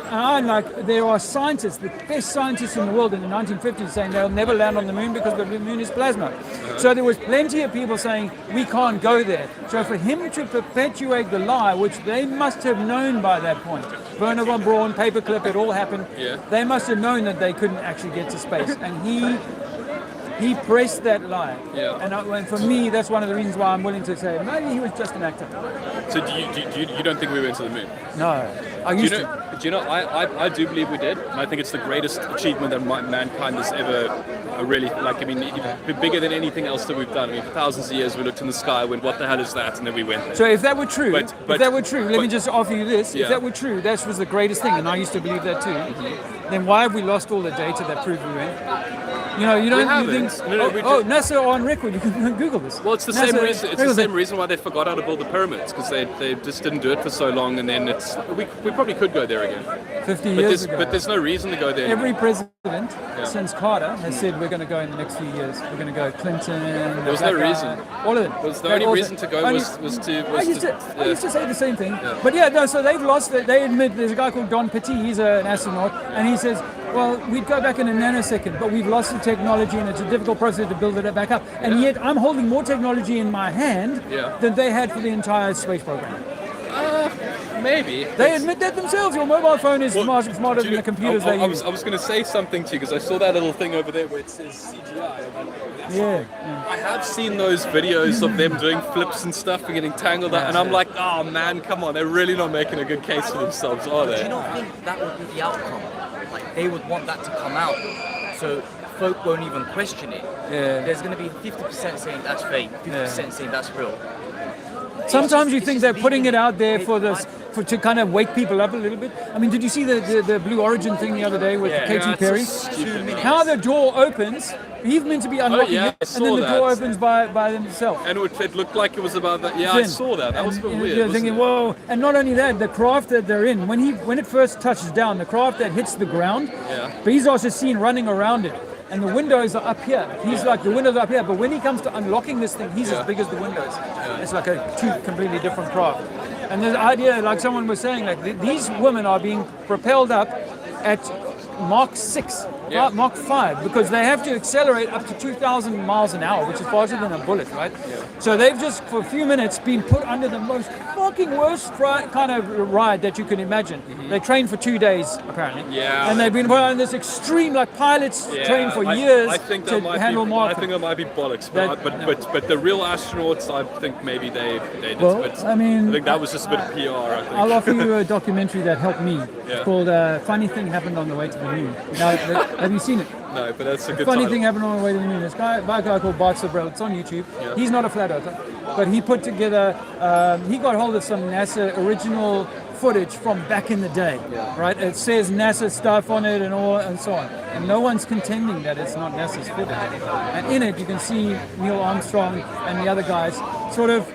I'm like, there are scientists, the best scientists in the world in the 1950s, saying they'll never land on the moon because the moon is plasma. So there was plenty of people saying we can't go there. So for him to perpetuate the lie, which they must have known by that point, Werner von Braun, paperclip, it all happened. They must have known that they couldn't actually get to space, and he pressed that lie. And for me, that's one of the reasons why I'm willing to say maybe he was just an actor. So you don't think we went to the moon? No, I used to. Do you know? I do believe we did, and I think it's the greatest achievement that mankind has ever really, bigger than anything else that we've done. I mean, for thousands of years we looked in the sky, went, what the hell is that? And then we went there. So if that were true, let me just offer you this. If that were true, that was the greatest thing, and I used to believe that too. Then why have we lost all the data that proved we went? You think? NASA on record. You can Google this. Well, it's the same reason. It's the same reason why they forgot how to build the pyramids, because they just didn't do it for so long, and then we probably could go there again. 50 years ago. But there's no reason to go there. Every president since Carter has said we're going to go in the next few years. We're going to go Clinton. There was no reason. All of them. The only reason to go was to. I used to say the same thing. But so they've lost it. They admit there's a guy called Don Petit. He's an astronaut, and he says, well, we'd go back in a nanosecond, but we've lost the technology, and it's a difficult process to build it back up. And yet I'm holding more technology in my hand than they had for the entire space program. Maybe. They admit that themselves. Your mobile phone is smarter than the computers they use. I was going to say something to you, because I saw that little thing over there where it says CGI. Yeah. I have seen those videos of them doing flips and stuff and getting tangled up, and I'm like, oh man, come on, they're really not making a good case for themselves, are they? Do you not think that would be the outcome? Like, they would want that to come out. So folk won't even question it. There's going to be 50% saying that's fake, 50% saying that's real. Sometimes you think they're putting it out there to kind of wake people up a little bit. I mean, did you see the Blue Origin thing the other day with Katy Perry? How the door opens, he's meant to be unlocking it, and then the door opens by themselves. And it looked like it was about that. Yeah, I saw that. That was a bit weird. You're thinking, whoa! And not only that, the craft that they're in, when it first touches down, the craft that hits the ground, Bezos is seen running around it. And the windows are up here. He's like, the windows are up here. But when he comes to unlocking this thing, he's as big as the windows. It's like two completely different craft. And the idea, like someone was saying, like these women are being propelled up at Mach 6, Mach 5, because they have to accelerate up to 2,000 miles an hour, which is faster than a bullet, right? So they've just, for a few minutes, been put under the most fucking worst kind of ride that you can imagine. They trained for 2 days, apparently. And they've been put on this extreme, like pilots trained for years to handle Mach. I think that might be bollocks, but the real astronauts, I think maybe they did. Well, but I mean, I think that was just a bit of PR, I think. I'll offer you a documentary that helped me. It's called Funny Thing Happened on the Way to the Moon. Now, have you seen it? No, but that's a good Funny title. thing happened on the way to the moon. This guy called Bart Sobrell. It's on YouTube. He's not a flat earther, but he put together. He got hold of some NASA original footage from back in the day. Right? It says NASA stuff on it and so on. And no one's contending that it's not NASA's footage. And in it, you can see Neil Armstrong and the other guys sort of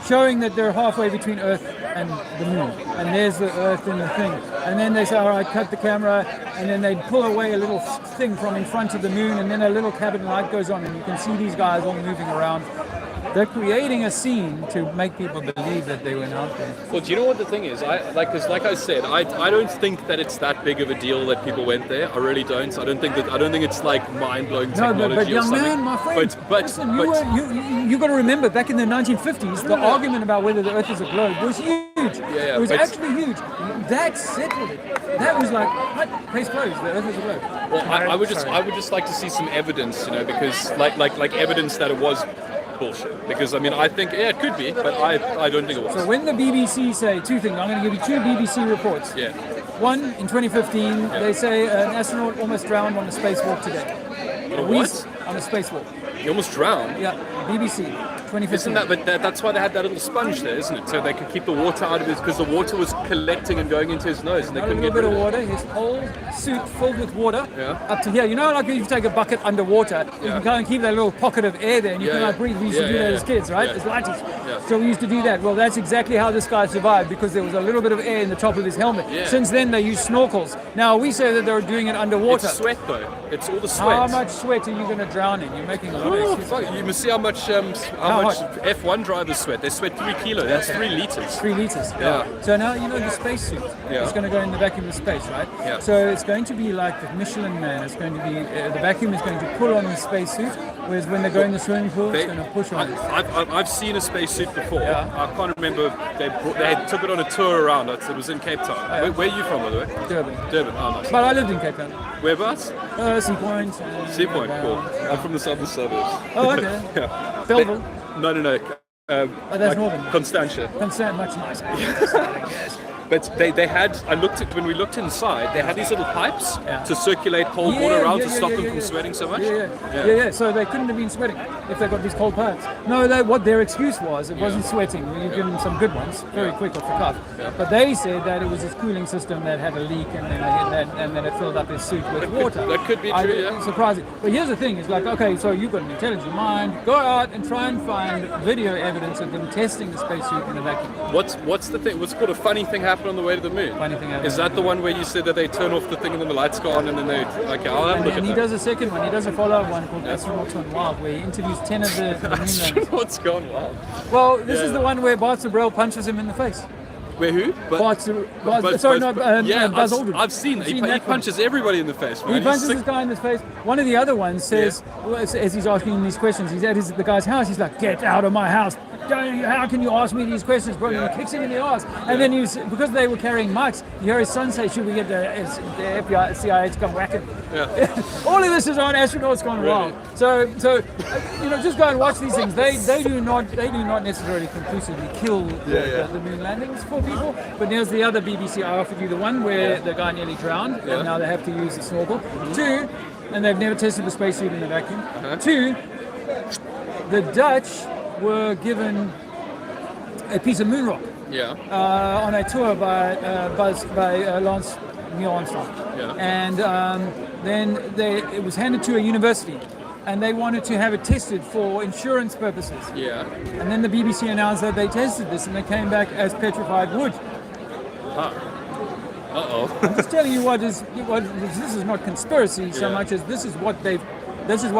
showing that they're halfway between Earth and the moon. And there's the Earth and the thing. And then they say, all right, cut the camera. And then they pull away a little thing from in front of the moon. And then a little cabin light goes on. And you can see these guys all moving around. They're creating a scene to make people believe that they went out there. Well, do you know what the thing is? Like I said, I don't think that it's that big of a deal that people went there. I really don't. I don't think it's like mind-blowing technology but young or something. man, my friend, But listen, you got to remember, back in the 1950s, the argument about whether the Earth is a globe was huge. It was actually huge. That settled it. That was like, what? Case closed. The Earth is a globe. Well, I would just like to see some evidence, because like evidence that it was bullshit. Because I mean, I think it could be, but I don't think it was. So when the BBC say two things, I'm going to give you two BBC reports. One, in 2015, they say an astronaut almost drowned on a spacewalk today. On a spacewalk. He almost drowned? Yeah, BBC, 2015. Isn't that, but that's why they had that little sponge there, isn't it? So they could keep the water out of his, because the water was collecting and going into his nose, and they couldn't get rid of it. A little bit of water, his whole suit filled with water, up to here. You know, like if you take a bucket underwater, you can kind of keep that little pocket of air there, and you can like breathe. We used to do that as kids, right? As lighties. So we used to do that. Well, that's exactly how this guy survived, because there was a little bit of air in the top of his helmet. Since then, they use snorkels. Now, we say that they were doing it underwater. It's sweat, though. It's all the sweat. How much sweat are you going to drown in? You're making a lot of excuses. You must see how much F1 drivers sweat. They sweat 3 kilos. That's 3 liters. 3 liters. Yeah. So now you know the spacesuit. It's going to go in the vacuum of space, right? Yeah. So it's going to be like the Michelin Man. It's going to be the vacuum is going to pull on the spacesuit, whereas when they go in the swimming pool, it's going to push on it. I've seen a spacesuit before. I can't remember. They took it on a tour around. It was in Cape Town. Where are you from, by the way? Durban. Durban. Oh, nice. But I lived in Cape Town. Whereabouts? Sea Point. Sea Point. Cool. I'm from the southern suburbs. Oh, okay. Belleville. No. That's northern. Constantia. Much nicer. But they had, when we looked inside, they had these little pipes to circulate cold water around to stop them from sweating so much. Yeah. So they couldn't have been sweating if they got these cold pipes. No, what their excuse was, it wasn't sweating. You give them some good ones, very quick off the cuff. But they said that it was this cooling system that had a leak, and then it filled up his suit with water. That could be true, Surprising. But here's the thing, it's like, okay, so you've got an intelligent mind, go out and try and find video evidence of them testing the spacesuit in a vacuum. What's the thing? What's called a funny thing happened on the way to the moon? Funny thing happened. Is that the one where you said that they turn off the thing and then the lights go on and then they... Okay, I'll have a look at that. And he does a second one. He does a follow-up one called Astronauts Gone Wild, where he interviews 10 of the moon landers. Astronauts Gone Wild. Well, this is the one where Bart Sobrell punches him in the face. Where who? Buzz Aldrin. I've seen that. He punches everybody in the face, man. He punches this guy in the face. One of the other ones says, as he's asking him these questions, he's at the guy's house. He's like, "Get out of my house! How can you ask me these questions, bro?" And he kicks him in the ass. And then because they were carrying mics, you hear his son say, "Should we get the FBI, CIA to come whack him?" All of this is on Astronauts Gone Wild. So just go and watch these things. They do not necessarily conclusively kill the moon landings for people. But there's the other BBC. I offered you the one where the guy nearly drowned, and now they have to use the snorkel. 2, and they've never tested the spacesuit in a vacuum. 2, the Dutch were given a piece of moon rock on a tour by Lance Neil Armstrong. And then it was handed to a university, and they wanted to have it tested for insurance purposes. And then the BBC announced that they tested this, and they came back as petrified wood. I'm just telling you this is not conspiracy so much as this is what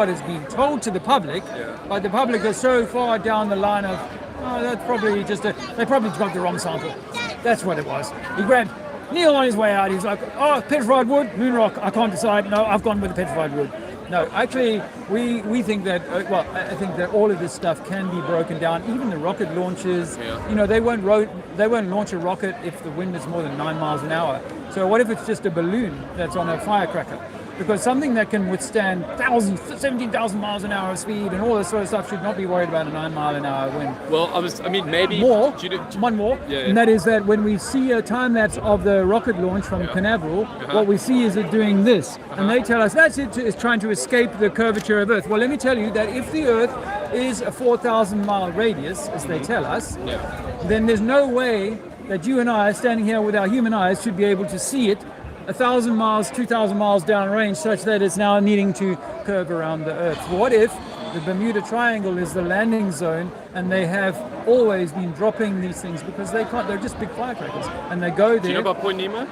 is being told to the public, but the public are so far down the line of, that's probably they probably got the wrong sample. That's what it was. He grabbed Neil on his way out, he's like, petrified wood, moon rock, I can't decide, no, I've gone with the petrified wood. No, actually, we think that, I think that all of this stuff can be broken down. Even the rocket launches, they won't launch a rocket if the wind is more than 9 miles an hour. So what if it's just a balloon that's on a firecracker? Because something that can withstand 17,000 miles an hour of speed and all this sort of stuff should not be worried about a 9 mile an hour wind. Well, maybe one more, and that is that when we see a time lapse of the rocket launch from Canaveral, what we see is it doing this, and they tell us that's it, is trying to escape the curvature of Earth. Well, let me tell you that if the Earth is a 4,000 mile radius, as they tell us, then there's no way that you and I, standing here with our human eyes, should be able to see it 1,000 miles, 2,000 miles downrange, such that it's now needing to curve around the Earth. What if the Bermuda Triangle is the landing zone, and they have always been dropping these things because they can't? They're just big firecrackers, and they go there. Do you know about Point Nemo?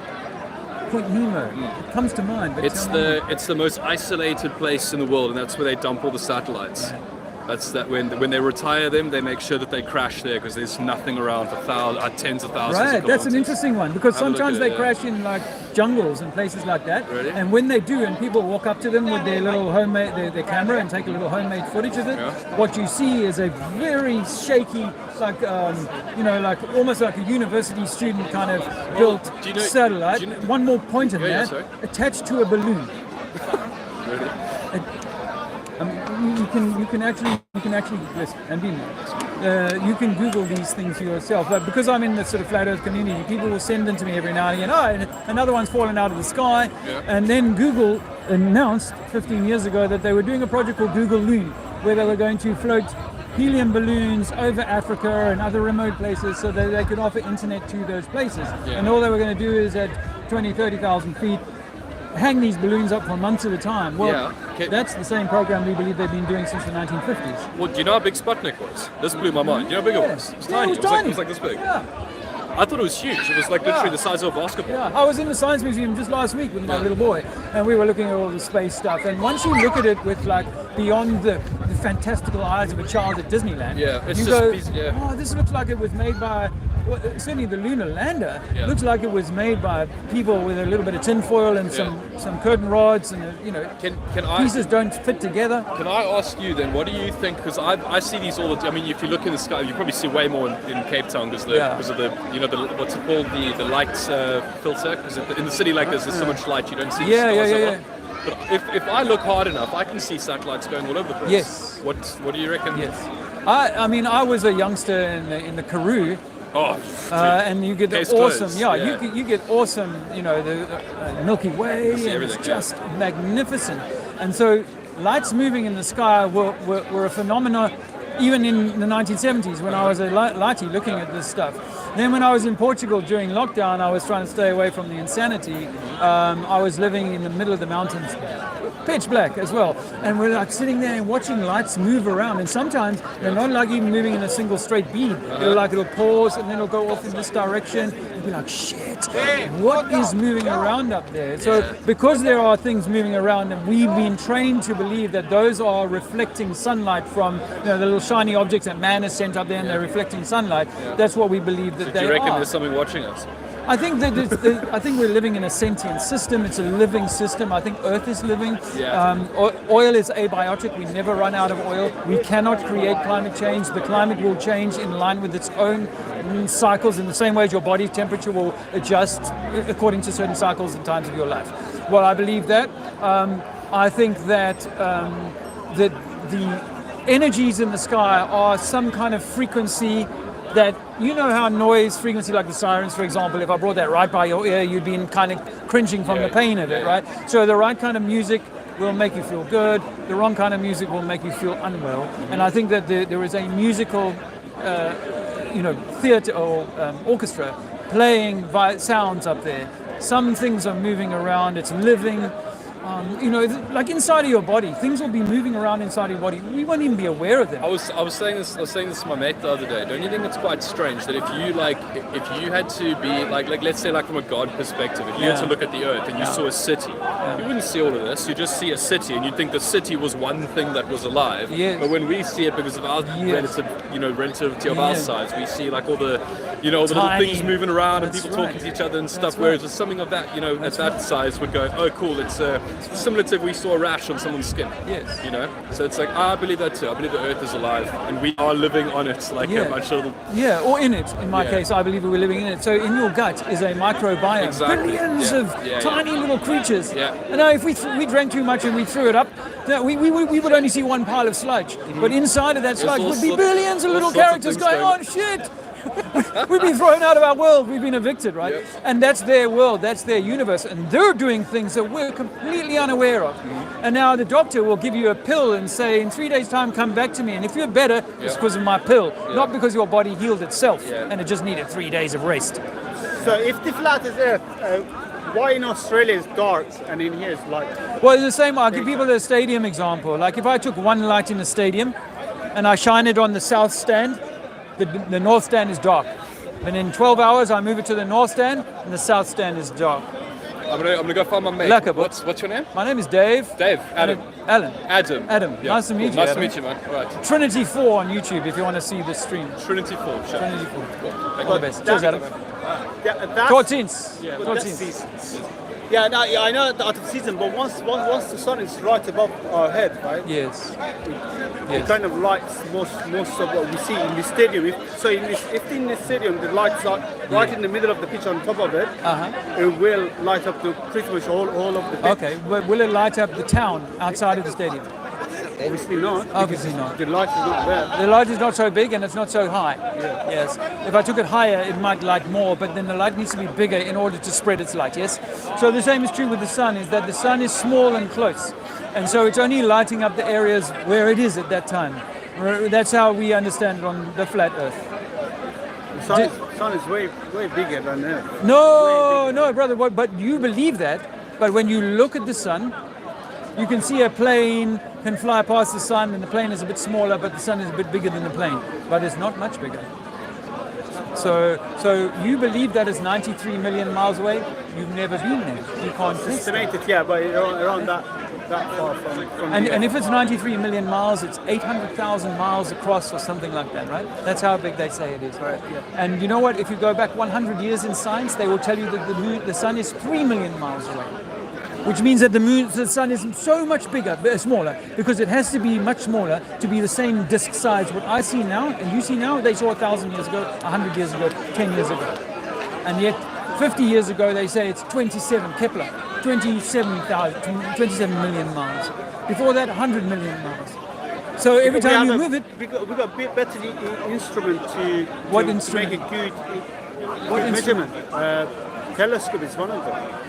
Point Nemo. It comes to mind. But it's the most isolated place in the world, and that's where they dump all the satellites. That's that when they retire them, they make sure that they crash there because there's nothing around for tens of thousands of kilometers. That's an interesting one, because sometimes they crash in like jungles and places like that. Really? And when they do, and people walk up to them with their little homemade their camera and take a little homemade footage of it, what you see is a very shaky, like almost like a university student kind of built satellite. One more point in that, attached to a balloon. Really? You can actually listen and be you can Google these things yourself. But because I'm in the sort of flat Earth community, people will send them to me every now and again. Another one's fallen out of the sky. And then Google announced 15 years ago that they were doing a project called Google Loon, where they were going to float helium balloons over Africa and other remote places so that they could offer internet to those places. And all they were going to do is at 20, 30,000 feet, hang these balloons up for months at a time. Well, that's the same program we believe they've been doing since the 1950s. Well, do you know how big Sputnik was? This blew my mind. Do you know how big it was? It was tiny. It was like this big. I thought it was huge. It was like literally the size of a basketball. I was in the Science Museum just last week with my little boy, and we were looking at all the space stuff. And once you look at it with like beyond the fantastical eyes of a child at Disneyland, this looks like it was made by. Well, certainly the lunar lander looks like it was made by people with a little bit of tinfoil and some curtain rods, and pieces don't fit together. Can I ask you then, what do you think? Because I see these all the time. I mean, if you look in the sky, you probably see way more in Cape Town because of the what's it called, the light filter. Because in the city like this, there's so much light you don't see the stars a lot. But if I look hard enough, I can see satellites going all over the place. Yes. What do you reckon? Yes. I mean, I was a youngster in the Karoo. And you get awesome, you get awesome, the Milky Way, and it's just magnificent. And so lights moving in the sky were a phenomenon even in the 1970s when I was a lighty looking at this stuff. Then when I was in Portugal during lockdown, I was trying to stay away from the insanity. I was living in the middle of the mountains, pitch black as well, and we're like sitting there and watching lights move around, and sometimes they're not like even moving in a single straight beam. It'll pause and then it'll go off in this direction and be like, shit, what is moving around up there? So because there are things moving around, and we've been trained to believe that those are reflecting sunlight from the little shiny objects that man has sent up there, and they're reflecting sunlight. That's what we believe that they are. Do you reckon there's something watching us? I think that I think we're living in a sentient system. It's a living system. I think Earth is living. Oil is abiotic. We never run out of oil. We cannot create climate change. The climate will change in line with its own cycles, in the same way as your body's temperature will adjust according to certain cycles and times of your life. Well, I believe that. I think that that the energies in the sky are some kind of frequency that, how noise frequency, like the sirens, for example, if I brought that right by your ear, you'd be kind of cringing from the pain of it, right? So the right kind of music will make you feel good. The wrong kind of music will make you feel unwell. And I think that there is a musical, theatre or orchestra playing sounds up there. Some things are moving around. It's living. Like inside of your body, things will be moving around inside of your body. We won't even be aware of them. I was saying this to my mate the other day. Don't you think it's quite strange that if you had to be like let's say like from a God perspective, if you had to look at the earth and you saw a city, you wouldn't see all of this. You just see a city and you'd think the city was one thing that was alive. Yes. But when we see it because of our relativity of our size, we see like all the all the little things moving around and people talking to each other and stuff. Whereas with something of that, at that size would go, oh cool, it's similar to if we saw a rash on someone's skin. Yes. So it's like, I believe that too. I believe the earth is alive and we are living on it like a bunch of little... Yeah, or in it. In my case, I believe we're living in it. So in your gut is a microbiome. Exactly. Billions of tiny little creatures. Yeah. And if we drank too much and we threw it up, we would only see one pile of sludge. But inside of that sludge would be billions of little characters going, oh shit! We've been thrown out of our world. We've been evicted, right? Yep. And that's their world. That's their universe. And they're doing things that we're completely unaware of. And now the doctor will give you a pill and say, in 3 days' time, come back to me. And if you're better, it's because of my pill, not because your body healed itself and it just needed 3 days of rest. So if the flat is Earth, why in Australia is dark and in here is light? Well, it's the same. I'll give people the stadium example. Like if I took one light in the stadium and I shine it on the south stand, the north stand is dark. And in 12 hours, I move it to the north stand, and the south stand is dark. I'm gonna go find my mate. Lekker, what's your name? My name is Dave. Dave. Adam. Alan. Adam. Yeah. Nice to meet you. Nice Adam. to meet you, man. All right. Trinity 4 on YouTube if you want to see the stream. Trinity 4. Sure. Trinity 4. Cool. All the best. Cheers, Adam. Tot ziens. Tot ziens. Yeah, no, I know out of season, but once the sun is right above our head, right? Yes. It kind of lights most of what we see in the stadium. If in the stadium the lights are right in the middle of the pitch on top of it, it will light up pretty much all of the pitch. Okay, but will it light up the town outside of the stadium? Obviously not. Obviously not. The light is not there. The light is not so big and it's not so high. Yeah. Yes. If I took it higher, it might light more, but then the light needs to be bigger in order to spread its light, yes? So the same is true with the sun, is that the sun is small and close. And so it's only lighting up the areas where it is at that time. That's how we understand it on the flat Earth. The sun is way bigger than Earth. No, brother, but you believe that. But when you look at the sun, you can see a plane can fly past the sun and the plane is a bit smaller, but the sun is a bit bigger than the plane. But it's not much bigger. So you believe that it's 93 million miles away? You've never been there. You can't test estimated, yeah, but around that far from and if it's 93 million miles, it's 800,000 miles across or something like that, right? That's how big they say it is. Right, yeah. And you know what? If you go back 100 years in science, they will tell you that the sun is 3 million miles away. Which means that the sun is so much bigger, smaller, because it has to be much smaller to be the same disk size. What I see now and you see now, they saw 1,000 years ago, 100 years ago, 10 years ago. And yet 50 years ago, they say it's 27, Kepler, 27 million miles. Before that, 100 million miles. So every time you move it... We got a bit better instrument to make a good measurement. Telescope is one of them.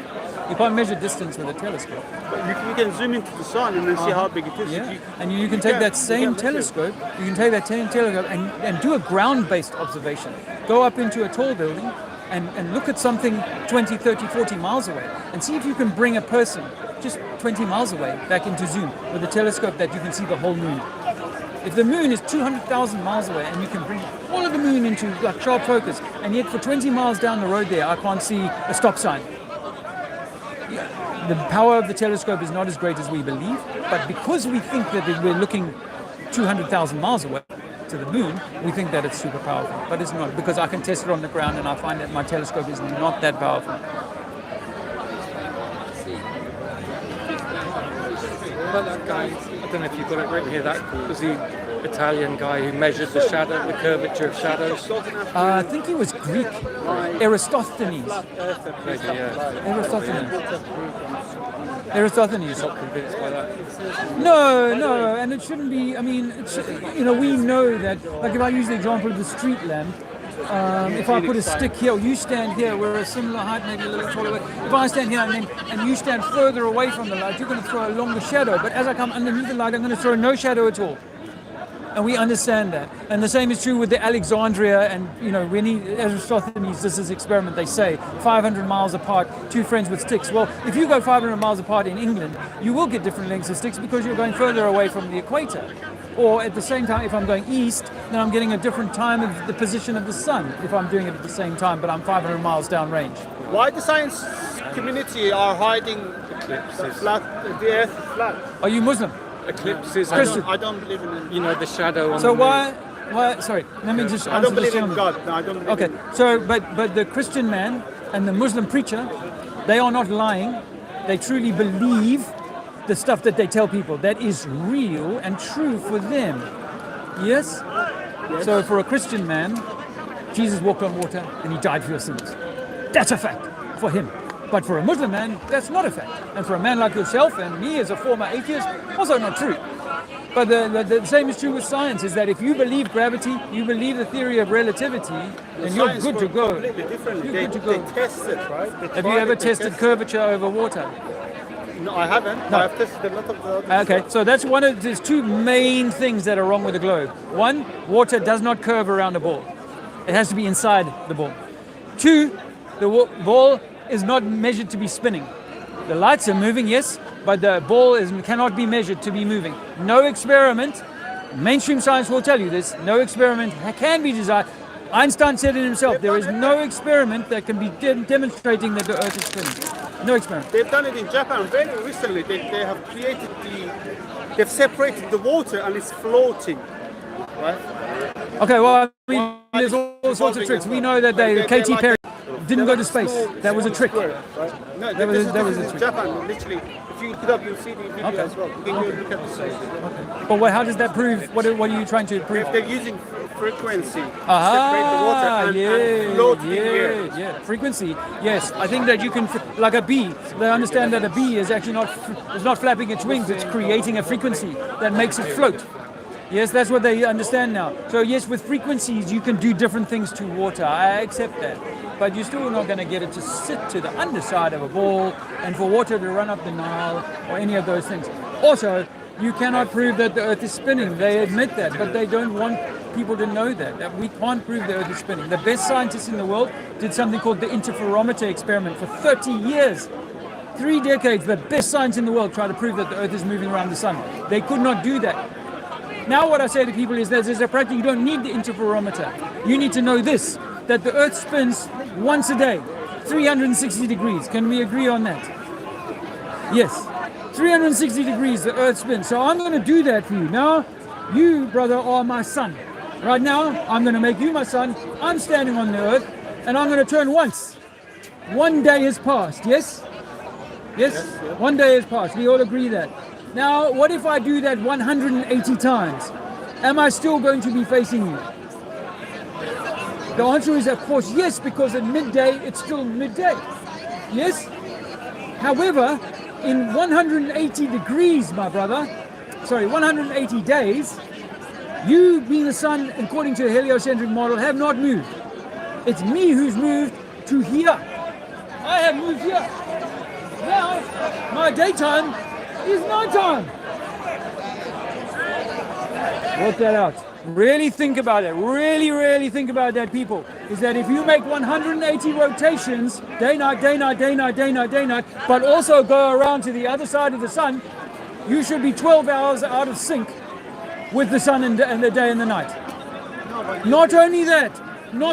You can't measure distance with a telescope. But you can zoom into the sun and then see how big it is. Yeah. And you can take that same telescope, and do a ground-based observation. Go up into a tall building and look at something 20, 30, 40 miles away and see if you can bring a person just 20 miles away back into zoom with a telescope that you can see the whole moon. If the moon is 200,000 miles away and you can bring all of the moon into like sharp focus, and yet for 20 miles down the road there, I can't see a stop sign. The power of the telescope is not as great as we believe, but because we think that we're looking 200,000 miles away to the moon, we think that it's super powerful. But it's not, because I can test it on the ground and I find that my telescope is not that powerful. What about that guy? I don't know if you've got it written here. That was the Italian guy who measured the curvature of shadows. I think he was Greek. Aristophanes. Maybe, yeah. Aristophanes. Not convinced by that. No, and it shouldn't be. I mean, we know that. Like if I use the example of the street lamp, if I put a stick here, you stand here, we're a similar height, maybe a little taller. If I stand here and you stand further away from the light, you're going to throw a longer shadow. But as I come underneath the light, I'm going to throw no shadow at all. And we understand that. And the same is true with the Alexandria and, when Aristophanes does his experiment, they say 500 miles apart, two friends with sticks. Well, if you go 500 miles apart in England, you will get different lengths of sticks because you're going further away from the equator. Or at the same time, if I'm going east, then I'm getting a different time of the position of the sun if I'm doing it at the same time, but I'm 500 miles downrange. Why the science community are hiding the earth is flat? Are you Muslim? Eclipses. I don't believe in the shadow on so the why? Sorry, let me just. I don't believe in God. No, I don't believe. Okay, so but the Christian man and the Muslim preacher, they are not lying. They truly believe the stuff that they tell people. That is real and true for them. Yes. So for a Christian man, Jesus walked on water and he died for your sins. That's a fact for him. But for a Muslim man, that's not a fact. And for a man like yourself and me as a former atheist, also not true. But the same is true with science, is that if you believe gravity, you believe the theory of relativity, then you're good to go. Completely different. You're good to go. They test it, right? Have you ever tested curvature over water? No, I haven't. No. I've tested a lot of the other Okay, so that's there's two main things that are wrong with the globe. One, water does not curve around a ball. It has to be inside the ball. Two, the ball is not measured to be spinning. The lights are moving, yes, but the ball cannot be measured to be moving. No experiment, mainstream science will tell you this, no experiment can be designed. Einstein said it himself, there is no experiment that can be demonstrating that the Earth is spinning. No experiment. They've done it in Japan very recently. They have created they've separated the water and it's floating, right? Okay, well, I mean, there's all sorts of tricks. We know that Katy Perry didn't go to space. That was a trick. No, that was a trick. Japan, literally. If you look it up, you'll see the video as well. You can go look at the space. Okay. But how does that prove? What are you trying to prove? They're using frequency to separate the water and float in the air. Yeah, frequency. Yes, I think that you can, like a bee. They understand that a bee is actually not flapping its wings. It's creating a frequency that makes it float. Yes, that's what they understand now. So yes, with frequencies, you can do different things to water. I accept that. But you're still not going to get it to sit to the underside of a ball and for water to run up the Nile or any of those things. Also, you cannot prove that the Earth is spinning. They admit that, but they don't want people to know that we can't prove the Earth is spinning. The best scientists in the world did something called the interferometer experiment for 30 years. 3 decades, the best science in the world tried to prove that the Earth is moving around the sun. They could not do that. Now what I say to people is there's a practice, you don't need the interferometer. You need to know this, that the Earth spins once a day, 360 degrees. Can we agree on that? Yes. 360 degrees the Earth spins. So I'm going to do that for you. Now, you, brother, are my son. Right now, I'm going to make you my son. I'm standing on the Earth, and I'm going to turn once. 1 day has passed, yes? Yes? 1 day has passed. We all agree that. Now, what if I do that 180 times? Am I still going to be facing you? The answer is, of course, yes, because at midday, it's still midday. Yes? However, in 180 degrees, my brother, 180 days, you, being the sun, according to a heliocentric model, have not moved. It's me who's moved to here. I have moved here. Now, my daytime is nighttime. Work that out. Really think about it. Really think about that, people. Is that if you make 180 rotations, day, night, but also go around to the other side of the sun, you should be 12 hours out of sync with the sun and the day and the night. Not only that. No,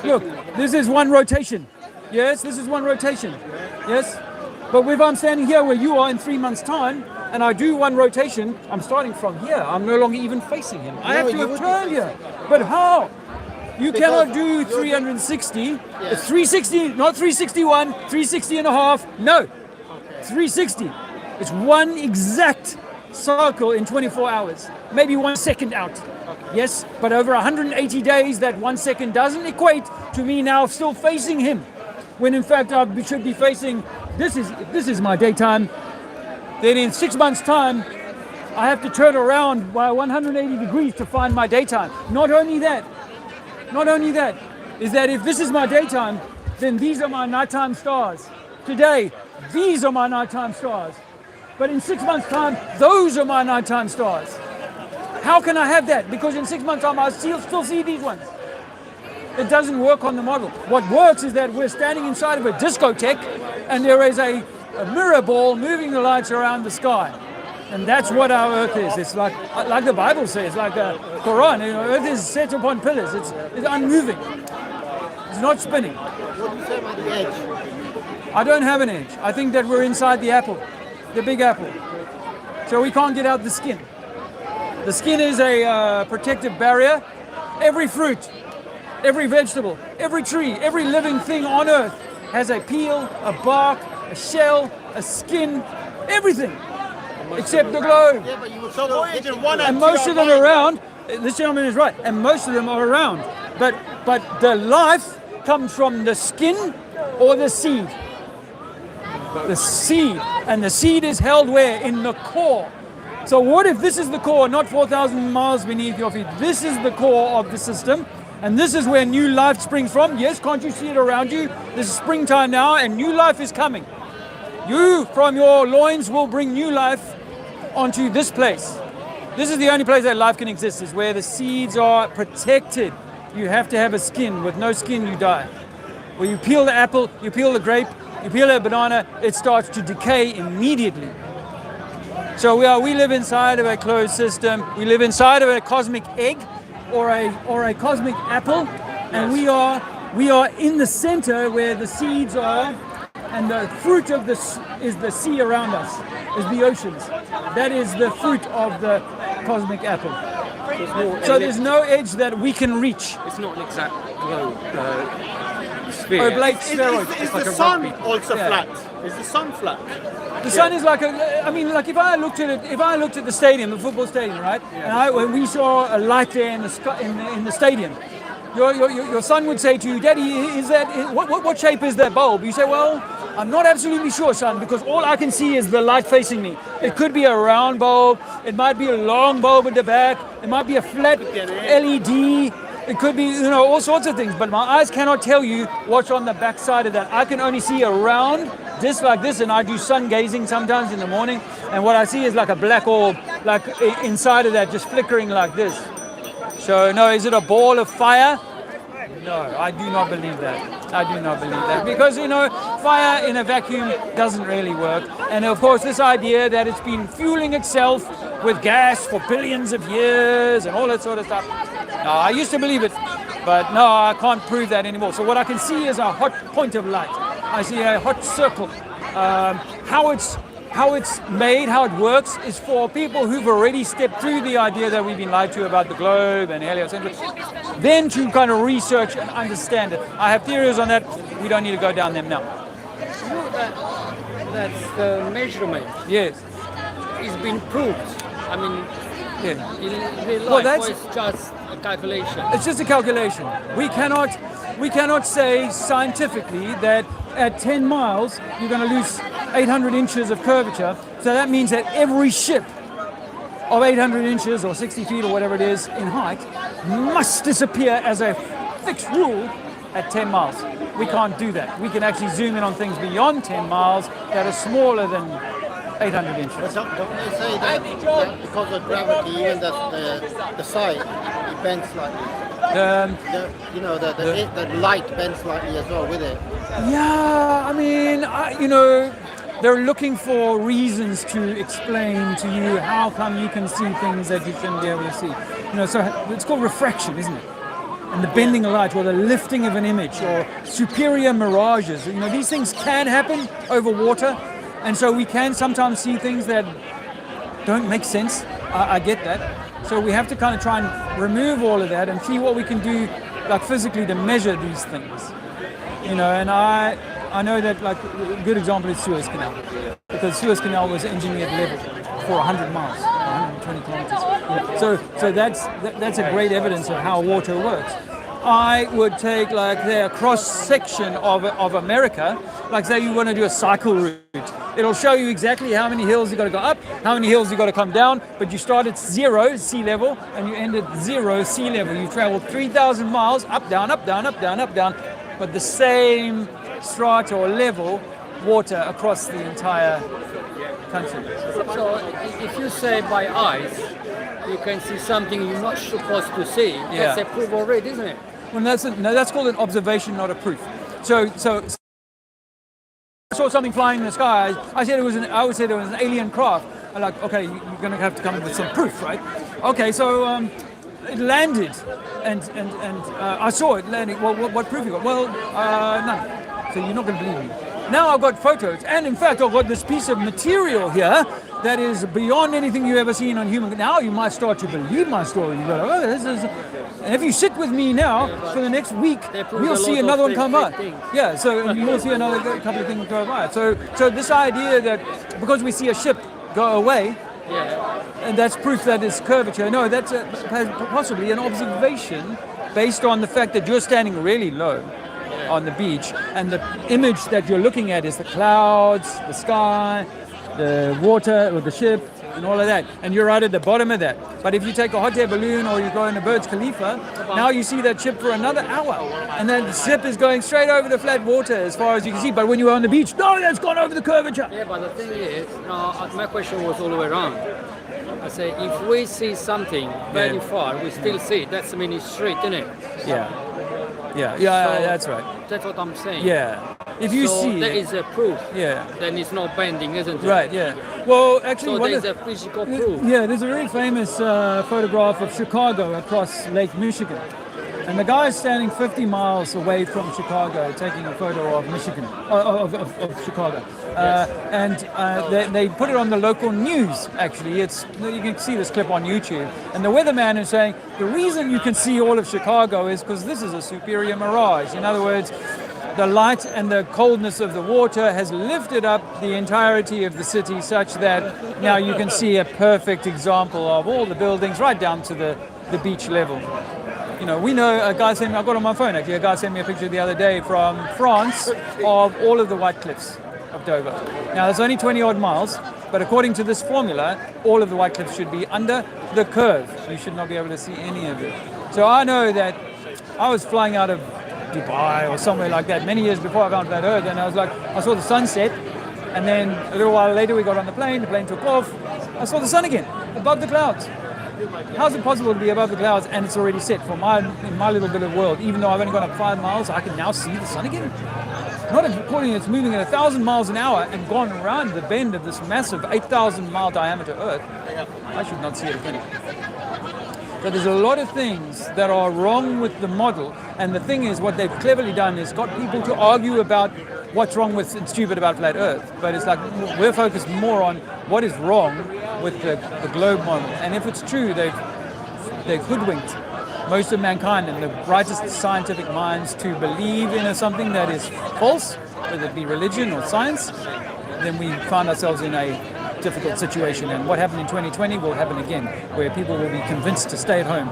look, this is one rotation. Yes, this is one rotation. Yes. But if I'm standing here where you are in 3 months' time, and I do one rotation, I'm starting from here. I'm no longer even facing him. I have to have turned here. But how? You cannot do 360. It's 360, not 361, 360 and a half. No, 360. It's one exact circle in 24 hours. Maybe 1 second out. Yes, but over 180 days, that 1 second doesn't equate to me now still facing him. When in fact I should be facing, this is my daytime. Then in 6 months' time, I have to turn around by 180 degrees to find my daytime. Not only that, is that if this is my daytime, then these are my nighttime stars. Today, these are my nighttime stars. But in 6 months' time, those are my nighttime stars. How can I have that? Because in 6 months' time, I'll still see these ones. It doesn't work on the model. What works is that we're standing inside of a discotheque and there is a mirror ball moving the lights around the sky. And that's what our Earth is. It's like the Bible says, like the Quran. Earth is set upon pillars. It's unmoving. It's not spinning. What do you say about the edge? I don't have an edge. I think that we're inside the apple, the big apple. So we can't get out the skin. The skin is a protective barrier. Every fruit, every vegetable, every tree, every living thing on Earth has a peel, a bark, a shell, a skin, everything. Except the globe. Yeah, but you were And most of them are around. This gentleman is right. And most of them are around. But the life comes from the skin or the seed. The seed. And the seed is held where? In the core. So what if this is the core, not 4,000 miles beneath your feet? This is the core of the system. And this is where new life springs from. Yes, can't you see it around you? This is springtime now and new life is coming. You, from your loins, will bring new life onto this place. This is the only place that life can exist, is where the seeds are protected. You have to have a skin. With no skin, you die. Where you peel the apple, you peel the grape, you peel a banana, it starts to decay immediately. So we live inside of a closed system. We live inside of a cosmic egg or a cosmic apple, and we are in the center where the seeds are. And the fruit of this is the sea around us, is the oceans. That is the fruit of the cosmic apple. So there's no edge that we can reach. It's not an exact globe sphere. Oblate spheroid. Is the sun also flat? Is the sun flat? The sun is like if I looked at the stadium, the football stadium, right? And when we saw a light there in the stadium, your son would say to you, Daddy, what shape is that bulb? You say, well, I'm not absolutely sure, son, because all I can see is the light facing me. It could be a round bulb, it might be a long bulb at the back, it might be a flat LED, it could be, all sorts of things, but my eyes cannot tell you what's on the back side of that. I can only see a round disc like this, and I do sun gazing sometimes in the morning, and what I see is like a black orb, like inside of that, just flickering like this. So, no, is it a ball of fire? No, I do not believe that. Because, fire in a vacuum doesn't really work. And, of course, this idea that it's been fueling itself with gas for billions of years and all that sort of stuff. No, I used to believe it, but no, I can't prove that anymore. So what I can see is a hot point of light. I see a hot circle. How it's made, how it works, is for people who've already stepped through the idea that we've been lied to about the globe and heliocentric, then to kind of research and understand it. I have theories on that. We don't need to go down them now. That's the measurement. Yes. It's been proved. I mean, in real life, it's just a calculation. It's just a calculation. We cannot say scientifically that at 10 miles you're going to lose 800 inches of curvature. So that means that every ship of 800 inches or 60 feet or whatever it is in height must disappear as a fixed rule at 10 miles. We can't do that. We can actually zoom in on things beyond 10 miles that are smaller than 800 inches. But don't they say that because of gravity, even the side, it bends slightly? The light bends slightly as well with it. Yeah, I mean, they're looking for reasons to explain to you how come you can see things that you shouldn't be able to see. So it's called refraction, isn't it? And the bending of light, or the lifting of an image, or superior mirages. These things can happen over water, and so we can sometimes see things that don't make sense. I get that. So we have to kind of try and remove all of that and see what we can do, like physically, to measure these things. And I know that, like, a good example is Suez Canal, because Suez Canal was engineered level for 100 miles, 120 kilometers. So that's a great evidence of how water works. I would take like their cross section of America, like say you want to do a cycle route. It'll show you exactly how many hills you got to go up, how many hills you got to come down, but you start at 0 sea level and you end at 0 sea level. You travel 3,000 miles up, down, up, down, up, down, up, down, but the same strata or level water across the entire country. So if you say by eyes, you can see something you're not supposed to see. Yeah. That's a proof already, isn't it? Well, that's called an observation, not a proof. So I saw something flying in the sky. I would say it was an alien craft. I'm like, okay, you're going to have to come up with some proof, right? Okay, so it landed, and I saw it landing. Well, what proof you got? Well, none. So you're not going to believe me. Now I've got photos, and in fact I've got this piece of material here that is beyond anything you've ever seen on human. Now you might start to believe my story. You go, oh, this is. And if you sit with me now for the next week, we'll see another one come by. Yeah, so you will see another couple of things go by. So this idea that because we see a ship go away, and that's proof that it's curvature. No, that's possibly an observation based on the fact that you're standing really low on the beach, and the image that you're looking at is the clouds, the sky, the water or the ship, and all of that, and you're right at the bottom of that. But if you take a hot air balloon or you go in a Burj Khalifa, now you see that ship for another hour, and then the ship is going straight over the flat water as far as you can see. But when you were on the beach, no, that's gone over the curvature. Yeah, but the thing is, my question was all the way around. I say, if we see something very far, we still see it. That's mean it's straight, isn't it? Yeah, so that's right. That's what I'm saying. Yeah. If you see there is a proof. Yeah. Then it's not bending, isn't it? Right, yeah. Well, actually, so there's a physical proof. Yeah, there's a very famous photograph of Chicago across Lake Michigan. And the guy is standing 50 miles away from Chicago taking a photo of Michigan, of Chicago. They put it on the local news, actually. You can see this clip on YouTube. And the weatherman is saying, the reason you can see all of Chicago is because this is a superior mirage. In other words, the light and the coldness of the water has lifted up the entirety of the city such that now you can see a perfect example of all the buildings right down to the beach level. You know, we know a guy sent me, I got on my phone actually, a guy sent me a picture the other day from France of all of the white cliffs of Dover. Now there's only 20 odd miles, but according to this formula, all of the white cliffs should be under the curve. You should not be able to see any of it. So I know that I was flying out of Dubai or somewhere like that many years before I found Flat Earth, and I was like, I saw the sunset, and then a little while later we got on the plane took off, I saw the sun again, above the clouds. How's it possible to be above the clouds and it's already set in my little bit of world? Even though I've only gone up 5 miles, I can now see the sun again. Not according, it's moving at 1,000 miles an hour and gone around the bend of this massive 8,000 mile diameter Earth. I should not see it again. So there's a lot of things that are wrong with the model, and the thing is, what they've cleverly done is got people to argue about what's wrong with and stupid about flat Earth. But it's like we're focused more on what is wrong with the globe model, and if it's true, they've hoodwinked most of mankind and the brightest scientific minds to believe in something that is false, whether it be religion or science. Then we find ourselves in a difficult situation, and what happened in 2020 will happen again, where people will be convinced to stay at home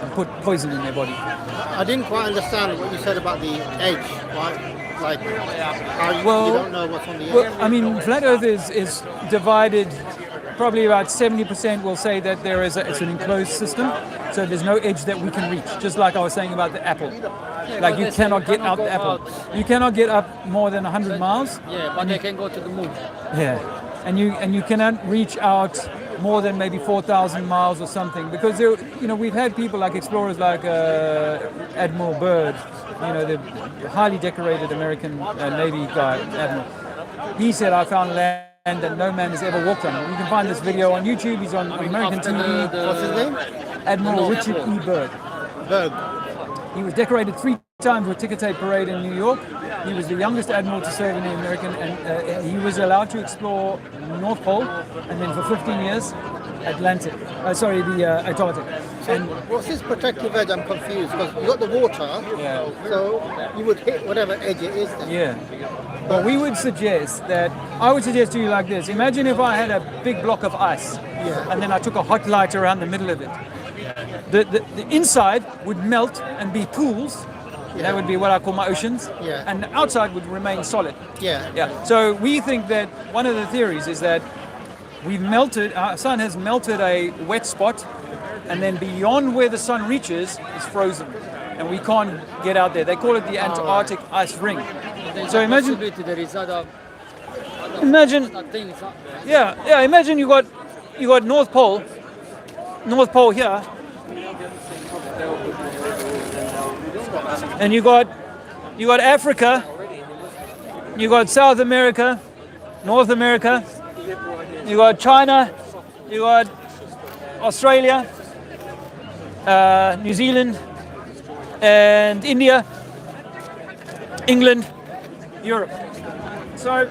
and put poison in their body. I didn't quite understand what you said about the edge, right? Like, how you don't know what's on the edge. Well, I mean, flat Earth is divided. Probably about 70% will say that it's an enclosed system, so there's no edge that we can reach. Just like I was saying about the apple. Like you cannot get out the apple. You cannot get up more than 100 miles. Yeah, but they can go to the moon. Yeah, and you cannot reach out more than maybe 4,000 miles or something, because we've had people like explorers like Admiral Byrd, the highly decorated American Navy guy, Admiral. He said, I found land that no man has ever walked on. You can find this video on YouTube. He's on American TV. What's his name? Admiral Richard E. Byrd. He was decorated 3 times with ticker tape parade in New York. He was the youngest admiral to serve in the American, and he was allowed to explore North Pole, and then for 15 years, Antarctic. And what's this protective edge? I'm confused, because you got the water, so you would hit whatever edge it is then. Yeah. But I would suggest to you like this. Imagine if I had a big block of ice, and then I took a hot light around the middle of it. The inside would melt and be pools. That would be what I call my oceans. Yeah. And the outside would remain solid. Yeah. Yeah. So we think that one of the theories is that our sun has melted a wet spot, and then beyond where the sun reaches is frozen, and we can't get out there. They call it the Antarctic ice ring. So imagine there is other things up there. Yeah. Imagine you got North Pole here, and you got Africa, you got South America, North America, you got China, you got Australia, New Zealand, and India, England, Europe. So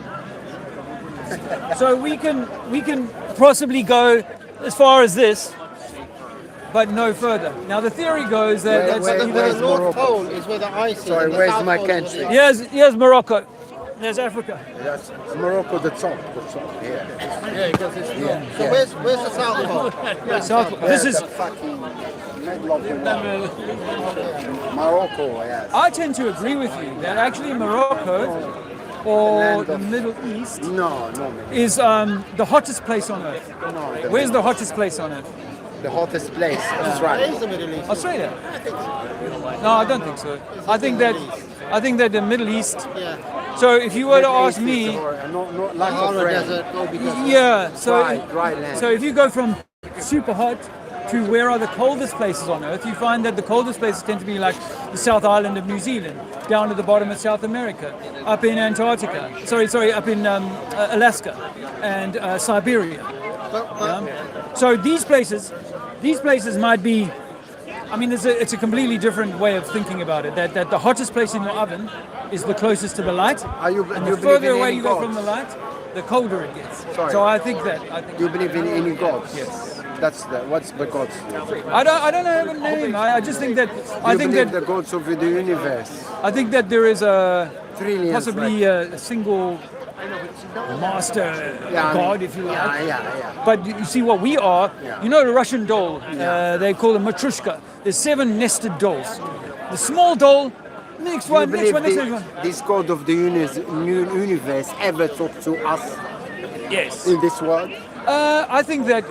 we can possibly go as far as this, but no further. Now the theory goes that the North Pole is where the ice is. Sorry, where's my country? Here's Morocco. There's Africa. That's Morocco, the top, yeah. Yeah, because it's So where's the South Pole? South Pole. This is Morocco, yes. I tend to agree with you that actually Morocco or the Middle East is the hottest place on earth. Where's the hottest place on earth? The hottest place, Australia. Where's the Middle East? Australia? No, I don't think so. I think that the Middle East. Yeah. So if you were to ask me, not like dry land. So if you go from super hot to where are the coldest places on Earth, you find that the coldest places tend to be like the South Island of New Zealand, down to the bottom of South America, up in Antarctica. Up in Alaska and Siberia. So these places might be. I mean, it's a completely different way of thinking about it. That the hottest place in your oven is the closest to the light, and the further away you go from the light, the colder it gets. Sorry. So I think that. You believe in any gods? Yes. What's the gods? I don't know the name. I just think that. The gods of the universe. I think that there is possibly a single master god, if you like. Yeah. But you see what we are. You know the Russian doll. They call it Matrushka. There's 7 nested dolls. The small doll. Next one. This god of the universe ever talked to us? Yes. In this world? I think that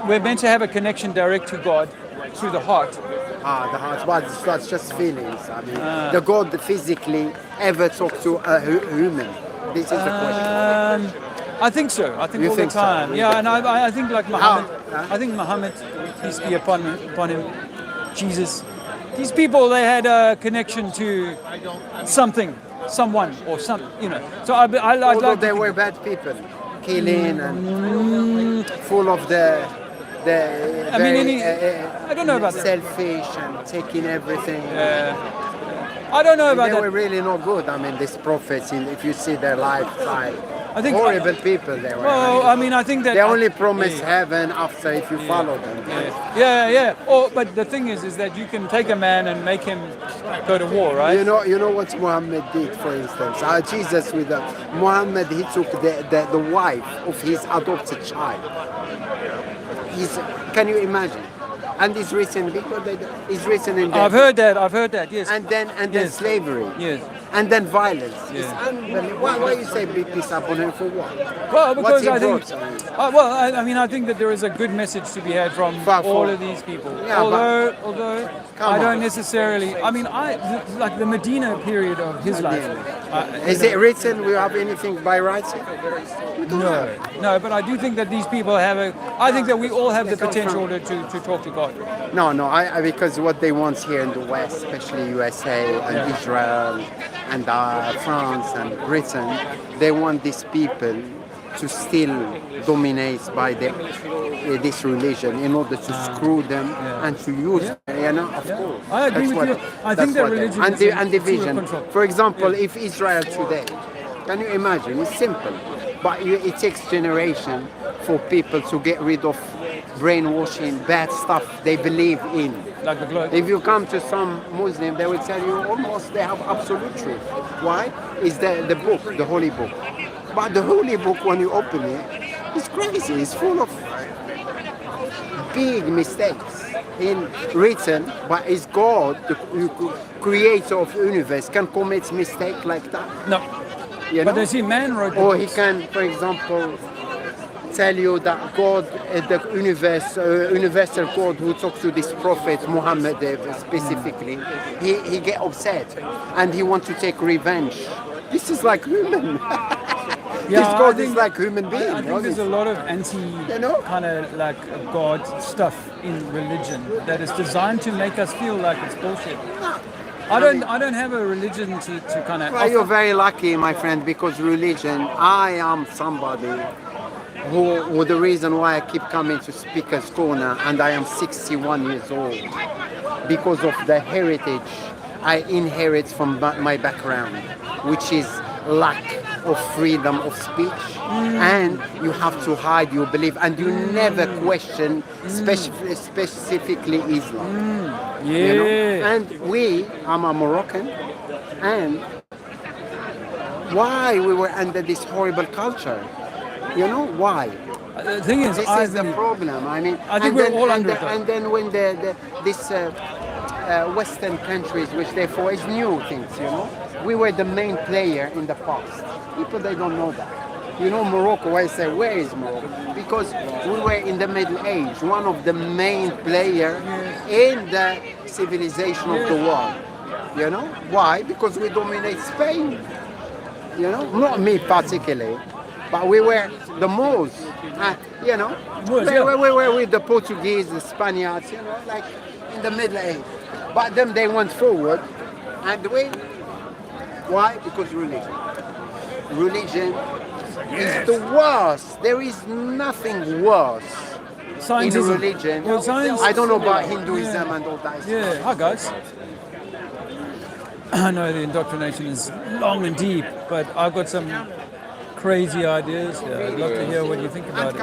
we're meant to have a connection direct to God through the heart. The heart, but that's just feelings. I mean, the God physically ever talked to a human? This is the question. I think so. I think you all think the time. So? Yeah, and I think like Muhammad. I think Muhammad, peace be upon him, Jesus. These people, they had a connection to something, someone, or some, So I like. Although they were bad people, killing and full of the I don't know about that. Selfish and taking everything. I don't know about that. They were really not good. I mean, these prophets, if you see their lifestyle, I think horrible people they were. Well, I think that they only promise heaven after if you follow them. Yeah. But the thing is that you can take a man and make him go to war, right? You know what Muhammad did, for instance. Jesus with Muhammad, he took the wife of his adopted child. Can you imagine? And it's written because it's written in. I've heard that. Yes. And then slavery. Yes. And then violence. Yes. It's unbelievable. Why you say be peace upon him for what? Well, because I think. Brought, I think that there is a good message to be had from all of these people. Yeah, although I don't necessarily. Like the Medina period of his life. Is it written? We have anything by writing? No. But I do think that these people have I think that we all have the potential to talk to God. No. Because what they want here in the West, especially USA and Israel and France and Britain, they want these people to still dominate by this religion in order to screw them and to use them. Of course. I agree with you. I think that religion and division. For example, if Israel today, can you imagine? It's simple, but it takes generation for people to get rid of brainwashing, bad stuff they believe in. Like the blood. If you come to some Muslim, they will tell you almost they have absolute truth. Why? It's the book, the holy book. But the holy book, when you open it, it's crazy. It's full of big mistakes in written, but is God, the creator of the universe, can commit mistake like that? No. You But know? they see man wrote the Or he books. can, for example, tell you that God, the universal God who talks to this prophet Muhammad specifically, he get upset and he wants to take revenge. This is like human. This God is like human being. I think there's a lot of kind of like God stuff in religion that is designed to make us feel like it's bullshit. I don't have a religion to kind of. Well, you're very lucky, my friend, because religion. I am somebody who the reason why I keep coming to Speaker's Corner, and I am 61 years old, because of the heritage I inherit from my background, which is lack of freedom of speech, and you have to hide your belief, and you never question specifically Islam. You know? And I'm a Moroccan, and why we were under this horrible culture? You know why? The thing is, this is the problem. I mean, I think we're all under it. And then when this Western countries, which therefore is new things, you know, we were the main player in the past. People, they don't know that. You know, Morocco, I say, where is Morocco? Because we were in the Middle Age, one of the main players in the civilization of the world. You know, why? Because we dominate Spain. You know, not me particularly, but we were the most, you know, we were with the Portuguese, the Spaniards, you know, like in the Middle Age. But then they went forward, and why? Because religion. Religion is the worst. There is nothing worse in religion. Well, science, I don't know about Hinduism and all that. Yeah, hi guys. I know the indoctrination is long and deep, but I've got some crazy ideas. Yeah, I'd love to hear what you think about it.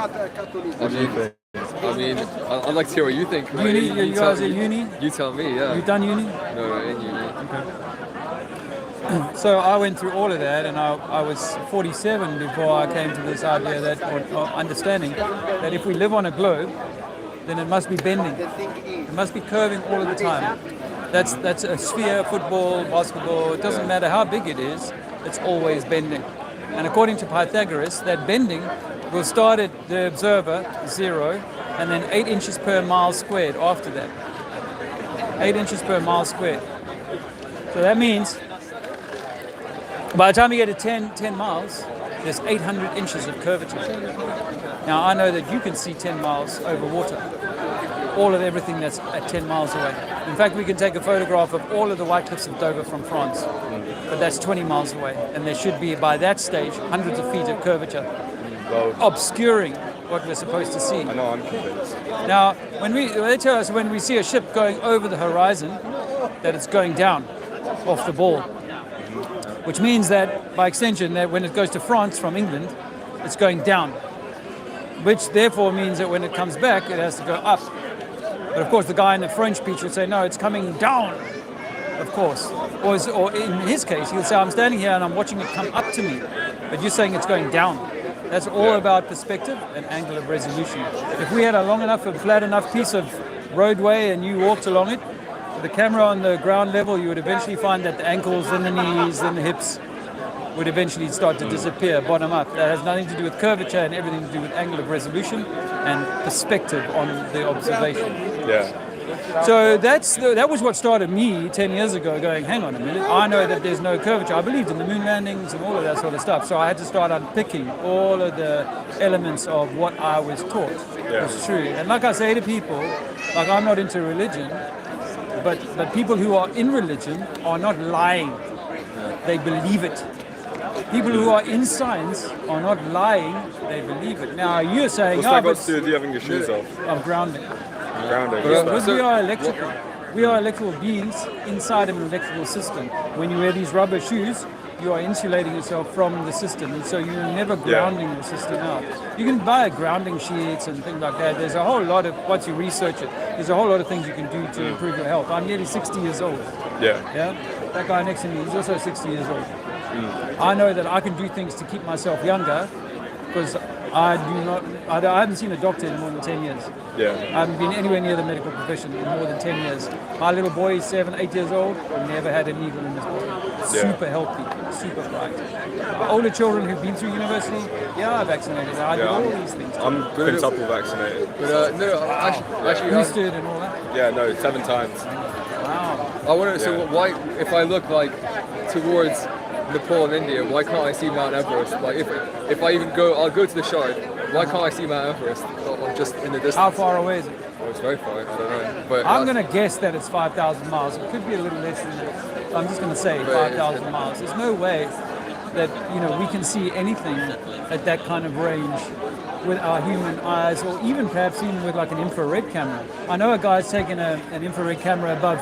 What do you think? I mean, I'd like to hear what you think. Uni? You guys at uni? You tell me, yeah. You done uni? No, in uni. Okay. So I went through all of that, and I was 47 before I came to this idea that, or understanding that if we live on a globe, then it must be bending. It must be curving all of the time. That's a sphere, football, basketball. It doesn't matter how big it is. It's always bending. And according to Pythagoras, that bending will start at the observer, 0, and then 8 inches per mile squared after that. 8 inches per mile squared. So that means by the time you get to 10 miles, there's 800 inches of curvature. Now, I know that you can see 10 miles over water. All of everything that's at 10 miles away. In fact, we can take a photograph of all of the White Cliffs of Dover from France, but that's 20 miles away. And there should be, by that stage, hundreds of feet of curvature, obscuring what we're supposed to see. I know, I'm convinced. Now, they tell us when we see a ship going over the horizon, that it's going down off the ball, which means that, by extension, that when it goes to France from England, it's going down, which therefore means that when it comes back, it has to go up. But of course, the guy in the French beach would say, no, it's coming down, of course. Or in his case, he'll say, I'm standing here and I'm watching it come up to me, but you're saying it's going down. That's all about perspective and angle of resolution. If we had a long enough and flat enough piece of roadway and you walked along it, with the camera on the ground level, you would eventually find that the ankles and the knees and the hips would eventually start to disappear, bottom up. That has nothing to do with curvature and everything to do with angle of resolution and perspective on the observation. Yeah. So that was what started me 10 years ago going, hang on a minute, I know that there's no curvature. I believed in the moon landings and all of that sort of stuff. So I had to start unpicking all of the elements of what I was taught was true. And like I say to people, like I'm not into religion, but people who are in religion are not lying. They believe it. People who are in science are not lying, they believe it. Now you're saying, what's that got to do with you having your shoes off? I'm grounding. Grounding. Because we are electrical. We are electrical beings inside of an electrical system. When you wear these rubber shoes, you are insulating yourself from the system, and so you're never grounding the system out. You can buy grounding sheets and things like that. There's a whole lot of, once you research it, there's a whole lot of things you can do to improve your health. I'm nearly 60 years old. Yeah. That guy next to me, he's also 60 years old. I know that I can do things to keep myself younger because I do not. I haven't seen a doctor in more than 10 years. Yeah. I haven't been anywhere near the medical profession in more than 10 years. My little boy is 7, 8 years old. Never had a needle in his body. Super healthy, super bright. Older children who've been through university, yeah, vaccinated. I did all these things. I'm quintuple vaccinated. But actually, boosted and all that. Yeah, no, 7 times. Wow. I want to. So why, if I look like towards Nepal and India, why can't I see Mount Everest? Like if I even go, I'll go to the shard. Why can't I see Mount Everest? I'm just in the distance. How far away is it? Oh, it's very far. I don't know. But I'm going to guess that it's 5,000 miles. It could be a little less than that. I'm just going to say 5,000 miles. There's no way that we can see anything at that kind of range with our human eyes, or even perhaps even with like an infrared camera. I know a guy's taken an infrared camera above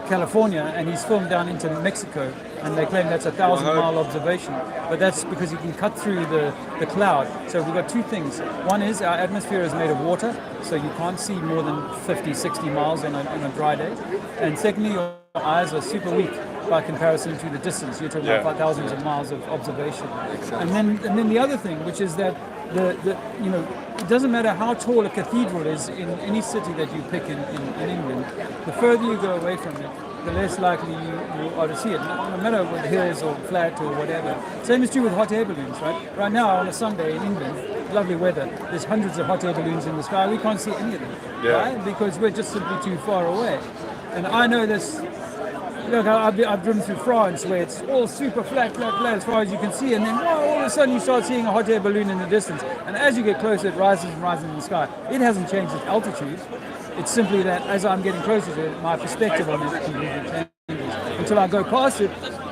California, and he's filmed down into Mexico, and they claim that's a 1,000-mile observation. But that's because you can cut through the cloud. So we've got two things. One is our atmosphere is made of water, so you can't see more than 50, 60 miles on a dry day. And secondly, your eyes are super weak by comparison to the distance. You're talking about thousands of miles of observation. And then the other thing, which is that it doesn't matter how tall a cathedral is in any city that you pick in England, the further you go away from it, the less likely you are to see it, no matter whether hills or flat or whatever. Same is true with hot air balloons, right? Right now on a Sunday in England, lovely weather, there's hundreds of hot air balloons in the sky. We can't see any of them, right? Because we're just simply too far away. And I know this. Look, I've driven through France where it's all super flat as far as you can see, and then all of a sudden you start seeing a hot air balloon in the distance, and as you get closer it rises and rises in the sky. It hasn't changed its altitude. It's simply that as I'm getting closer to it, my perspective on it completely changes until I go past it,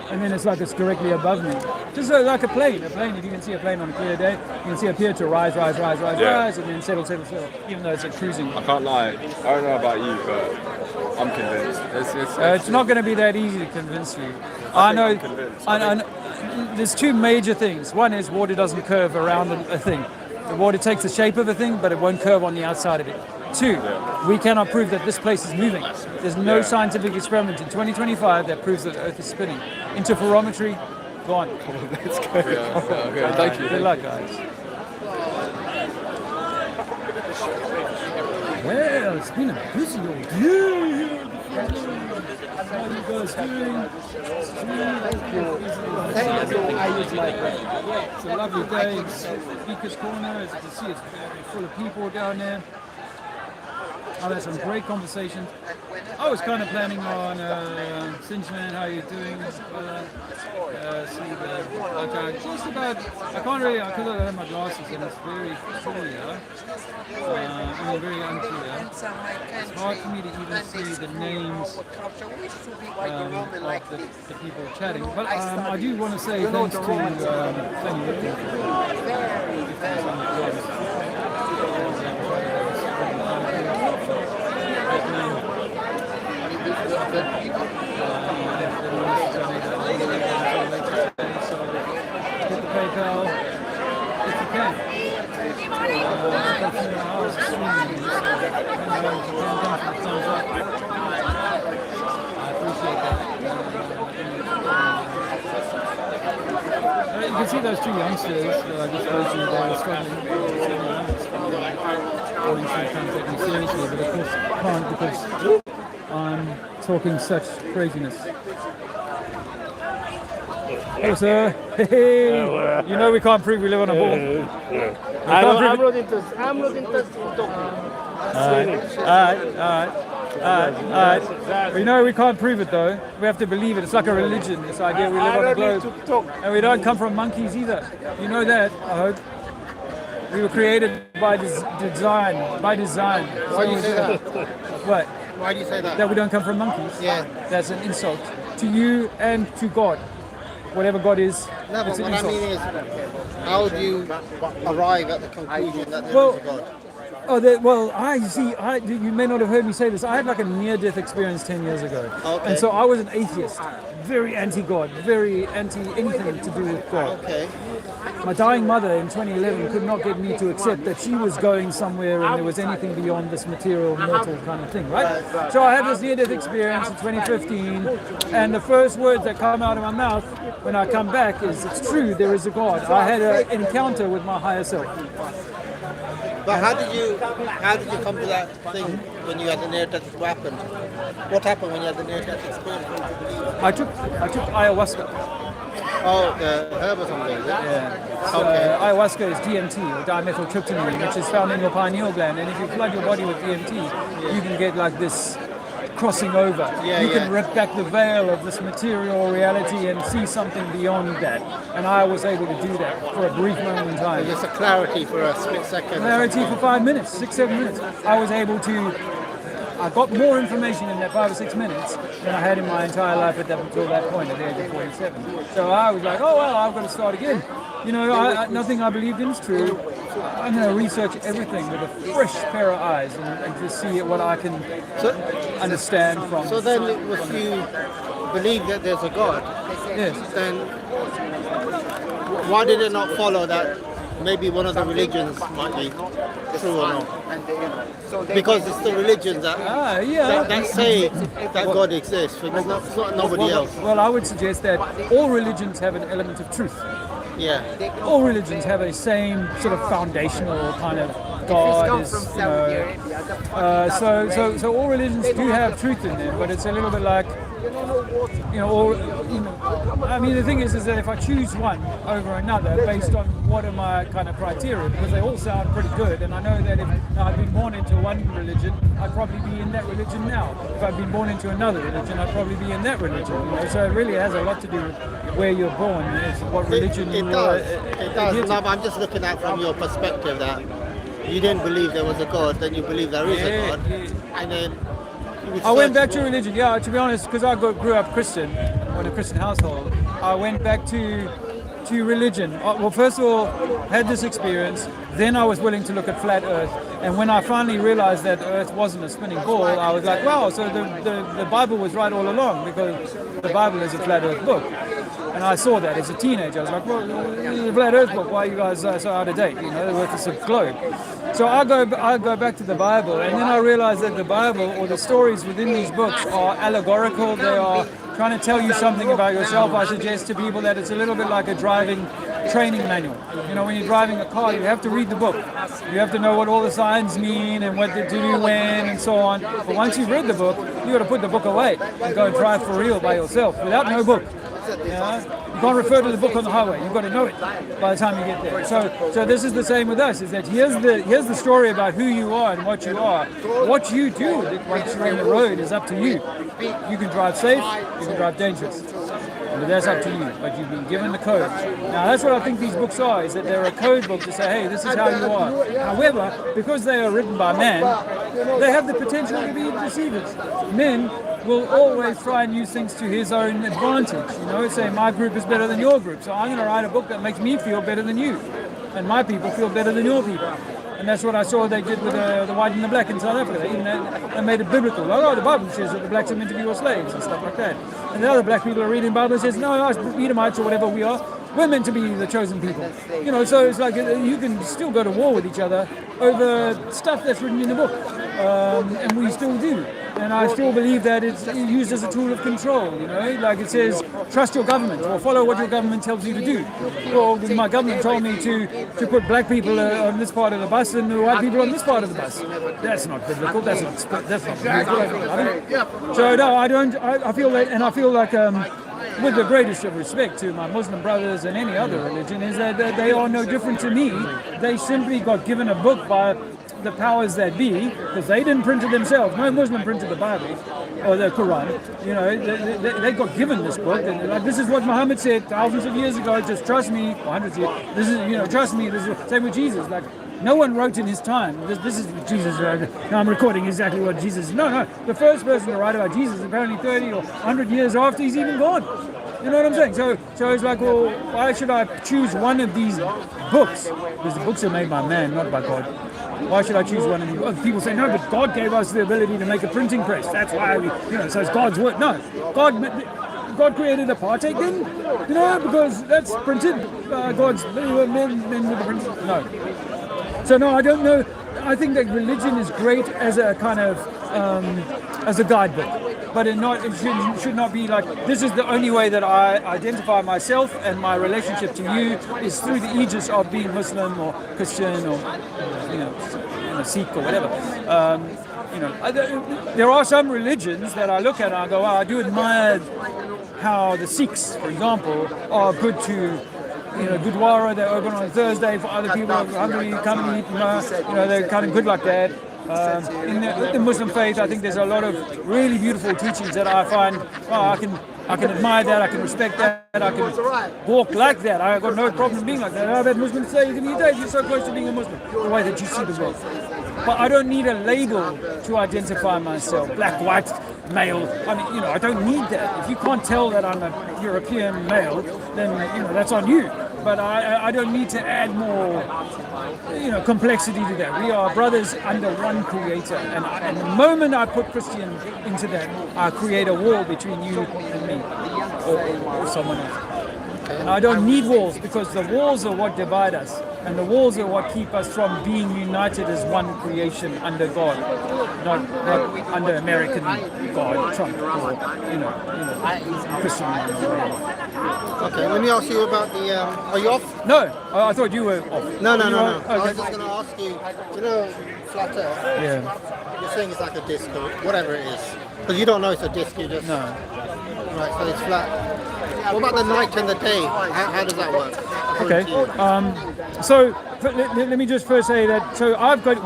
and then it's like it's directly above me. Just like a plane. If you can see a plane on a clear day, you can see a pier to rise, and then settle, even though it's a cruising. I can't lie. I don't know about you, but I'm convinced. It's not going to be that easy to convince you. I know. There's two major things. One is water doesn't curve around a thing. The water takes the shape of a thing, but it won't curve on the outside of it. Two, we cannot prove that this place is moving. There's no scientific experiment in 2025 that proves that the Earth is spinning. Interferometry, gone. Let's go. Okay. Thank you. Good luck, guys. Well, it's been a busy old day. How are you guys doing? It's a lovely day. Speaker's Corner, as you can see, it's full of people down there. I've had some great conversations. I was kind of planning on Sinchman, how are you doing? Just about, I can't really, because I don't have my glasses and it's very clear, very unclear. It's hard for me to even see the names of the people chatting. But I do want to say thanks to PayPal if you can. I appreciate that. You can see those two youngsters just posting they were struggling. All you should come take me seriously, but of course I can't because I'm talking such craziness. Hello, sir. Hey, you know we can't prove we live on a ball. I'm not interested in talking. Alright. We know we can't prove it though. We have to believe it. It's like a religion, this idea we live on a globe. And we don't come from monkeys either. You know that, I hope. We were created by design. Why do you say that? What? Why do you say that? That we don't come from monkeys? Yeah. That's an insult to you and to God. Whatever God is, no, but it's an what insult. I mean is, how do you arrive at the conclusion that there is a God? Oh, well, you may not have heard me say this. I had like a near-death experience 10 years ago. Okay. And so I was an atheist, very anti-God, very anti-anything to do with God. Okay. My dying mother in 2011 could not get me to accept that she was going somewhere and there was anything beyond this material, mortal kind of thing, right? So I had this near-death experience in 2015, and the first words that come out of my mouth when I come back is, it's true, there is a God. I had an encounter with my higher self. But how did you come to that thing when you had the near-death weapon? What happened when you had the near-death experience? I took ayahuasca. Oh, the herb or something, is it? Yeah. So, Okay. ayahuasca is DMT, or dimethyltryptamine, which is found in your pineal gland. And if you flood your body with DMT, you can get like this crossing over. You can rip back the veil of this material reality and see something beyond that. And I was able to do that for a brief moment in time. Just a clarity for a split second. Clarity for 5 minutes, 6-7 minutes. I was able to. I got more information in that 5 or 6 minutes than I had in my entire life until that point at the age of 47. So I was like, oh well, I've got to start again. You know, nothing I believed in is true. I'm going to research everything with a fresh pair of eyes and just see what I can understand from. So then, if you believe that there's a God, yes, then why did it not follow that maybe one of the religions might be true or not? Because it's the religions that say that God exists, it's not nobody else. Well, I would suggest that all religions have an element of truth. Yeah. All religions have a same sort of foundational kind of God. So all religions do have truth in them, but it's a little bit like, I mean, the thing is that if I choose one over another based on what are my kind of criteria, because they all sound pretty good, and I know that if I'd been born into one religion, I'd probably be in that religion now. If I'd been born into another religion, I'd probably be in that religion. So it really has a lot to do with where you're born, it's what religion it does. It does. No, I'm just looking at from your perspective that you didn't believe there was a God, then you believe there is a God, and then I went back to religion, to be honest, because I grew up Christian, in a Christian household. I went back to religion. Well, first of all, had this experience, then I was willing to look at flat Earth, and when I finally realized that Earth wasn't a spinning ball, I was like, wow, so the Bible was right all along, because the Bible is a flat Earth book. And I saw that as a teenager. I was like, well, this is a flat Earth book. Why are you guys so out of date? The Earth is a globe. So I go back to the Bible, and then I realized that the Bible, or the stories within these books, are allegorical. They are trying to tell you something about yourself. I suggest to people that it's a little bit like a driving training manual. When you're driving a car, you have to read the book. You have to know what all the signs mean and what to do when and so on. But once you've read the book, you got to put the book away and go and drive for real by yourself without no book. You can't refer to the book on the highway. You've got to know it by the time you get there. So this is the same with us. Is that here's the story about who you are and what you are. What you do once you're on the road is up to you. You can drive safe. You can drive dangerous. But that's up to you. But you've been given the code. Now that's what I think these books are. Is that they're a code book to say, hey, this is how you are. However, because they are written by man, they have the potential to be deceivers. Men will always try and use things to his own advantage. Say my group is better than your group, so I'm going to write a book that makes me feel better than you, and my people feel better than your people. And that's what I saw they did with the white and the black in South Africa. They made it biblical. The Bible says that the blacks are meant to be your slaves and stuff like that. And the other black people are reading the Bible and says, no, us Edomites or whatever we are, we're meant to be the chosen people. So it's like you can still go to war with each other over stuff that's written in the book. And we still do. And I still believe that it's used as a tool of control, like it says, trust your government or follow what your government tells you to do. Well, my government told me to put black people on this part of the bus and the white people on this part of the bus. That's not biblical. That's not biblical. So no, I don't. I feel that, and I feel like with the greatest of respect to my Muslim brothers and any other religion, is that they are no different to me. They simply got given a book by the powers that be, because they didn't print it themselves. No Muslim printed the Bible or the Quran. They got given this book, and this is what Muhammad said thousands of years ago. Just trust me, or hundreds of years. This is, trust me. This is same with Jesus. Like no one wrote in his time. This is Jesus. Now I'm recording exactly what Jesus. No. The first person to write about Jesus is apparently 30 or 100 years after he's even gone. You know what I'm saying? So it's like, well, why should I choose one of these books? Because the books are made by man, not by God. Why should I choose one of you? Oh, people say, no, but God gave us the ability to make a printing press. That's why so it's God's work. No, God created apartheid then, because that's printed. God's men with the printing. No. So no, I don't know. I think that religion is great as a kind of as a guidebook, but it should not be like this is the only way that I identify myself, and my relationship to you is through the aegis of being Muslim or Christian or Sikh or whatever. There are some religions that I look at and I go, I do admire how the Sikhs, for example, are good to. Gurdwara, they're open on Thursday for other people who are hungry, come and eat, they're kind of good like that. In the Muslim faith, I think there's a lot of really beautiful teachings that I find, I can admire that, I can respect that, I can walk like that. I've got no problem being like that. I've had Muslims say to me, Dave, you're so close to being a Muslim, the way that you see the world. But I don't need a label to identify myself, black, white, male. I don't need that. If you can't tell that I'm a European male, then, that's on you. But I don't need to add more, complexity to that. We are brothers under one creator. And the moment I put Christian into that, I create a wall between you and me or someone else. And I don't need walls, because the walls are what divide us. And the walls are what keep us from being united as one creation under God, not under American God, Trump, or Christian. Okay, let me ask you about the. Are you off? No, I thought you were off. No. Okay. I was just going to ask you. Flat Earth. Yeah. You're saying it's like a disc or whatever it is, because you don't know it's a disc. You just. No. Right, so it's flat. What about the night and the day? How does that work? Okay. So let me just first say that. So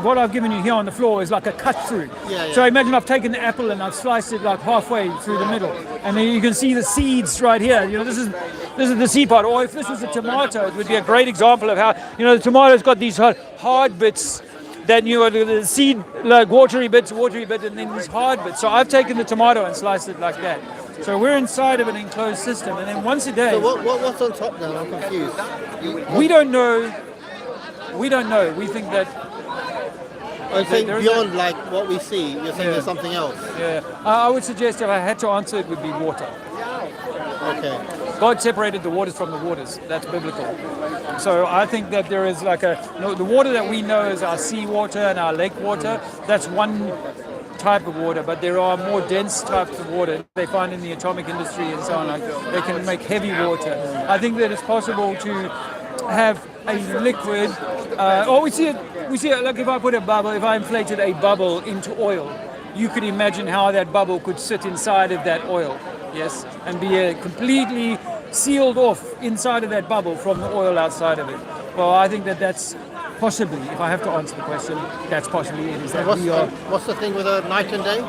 what I've given you here on the floor is like a cut through. Yeah. So imagine I've taken the apple and I've sliced it like halfway through the middle, and then you can see the seeds right here. This is the seed part. Or if this was a tomato, it would be a great example of how the tomato's got these hard bits. Then the seed, like watery bit, and then these hard bits. So I've taken the tomato and sliced it like that. So we're inside of an enclosed system, and then once a day. So what's on top now? I'm confused. We don't know. We think that. I'm saying beyond like what we see. You're saying there's something else. Yeah. I would suggest if I had to answer, it would be water. Okay. God separated the waters from the waters. That's biblical. So I think that there is like the water that we know is our seawater and our lake water. That's one type of water, but there are more dense types of water they find in the atomic industry and so on. Like they can make heavy water. I think that it's possible to have a liquid. We see it. Like if I inflated a bubble into oil, you could imagine how that bubble could sit inside of that oil. Yes, and be completely sealed off inside of that bubble from the oil outside of it. Well, I think that's possibly, if I have to answer the question, that's possibly it. Is that what's the thing with the night and day?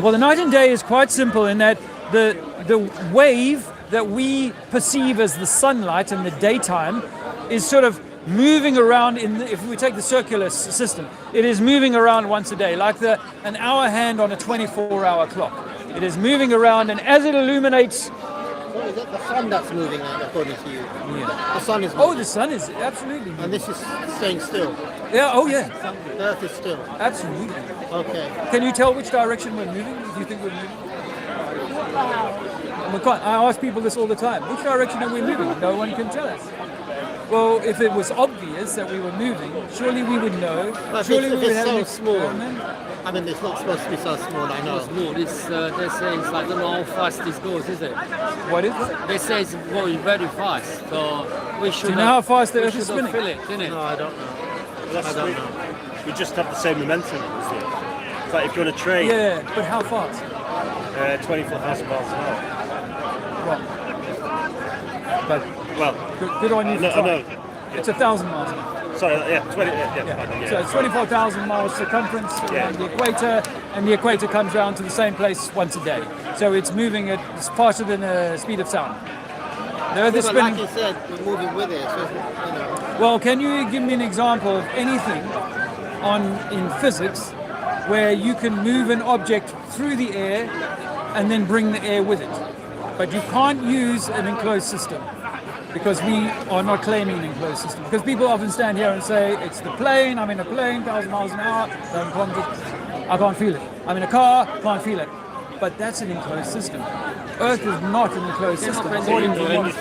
Well, the night and day is quite simple in that the wave that we perceive as the sunlight in the daytime is sort of moving around if we take the circular system, it is moving around once a day, like an hour hand on a 24-hour clock. It is moving around, and as it illuminates. So is it the sun that's moving according to you? Yeah. The sun is moving. Oh, the sun is absolutely moving. And this is staying still? Yeah, oh yeah. The Earth is still? Absolutely. Okay. Can you tell which direction we're moving? Do you think we're moving? I ask people this all the time. Which direction are we moving? No one can tell us. Well, if it was obvious that we were moving, surely we would know. Surely we would have so an experiment. I mean, it's not supposed to be so small, I know. It's small. They say it's like, I don't know how fast this goes, is it? What is it? They say it's going very fast, so we should. Do you know how fast the Earth is spinning? Feel it, didn't it? No, I don't know. I don't know. We just have the same momentum. It's like if you're on a train. Yeah, but how fast? 24,000 miles an hour. Good on you. I know. It's 1,000 miles an hour. Sorry, yeah. So it's 24,000 miles circumference around the equator, and the equator comes round to the same place once a day. So it's moving it's faster than the speed of sound. The Earth is spinning. Like you said, we're moving with it. So, Well, can you give me an example of anything in physics where you can move an object through the air and then bring the air with it? But you can't use an enclosed system. because we are not claiming an enclosed system. Because people often stand here and say, it's the plane, I'm in a plane, 1,000 miles an hour, I can't feel it. I'm in a car, can't feel it. But that's an enclosed system. Earth is not an enclosed system. According to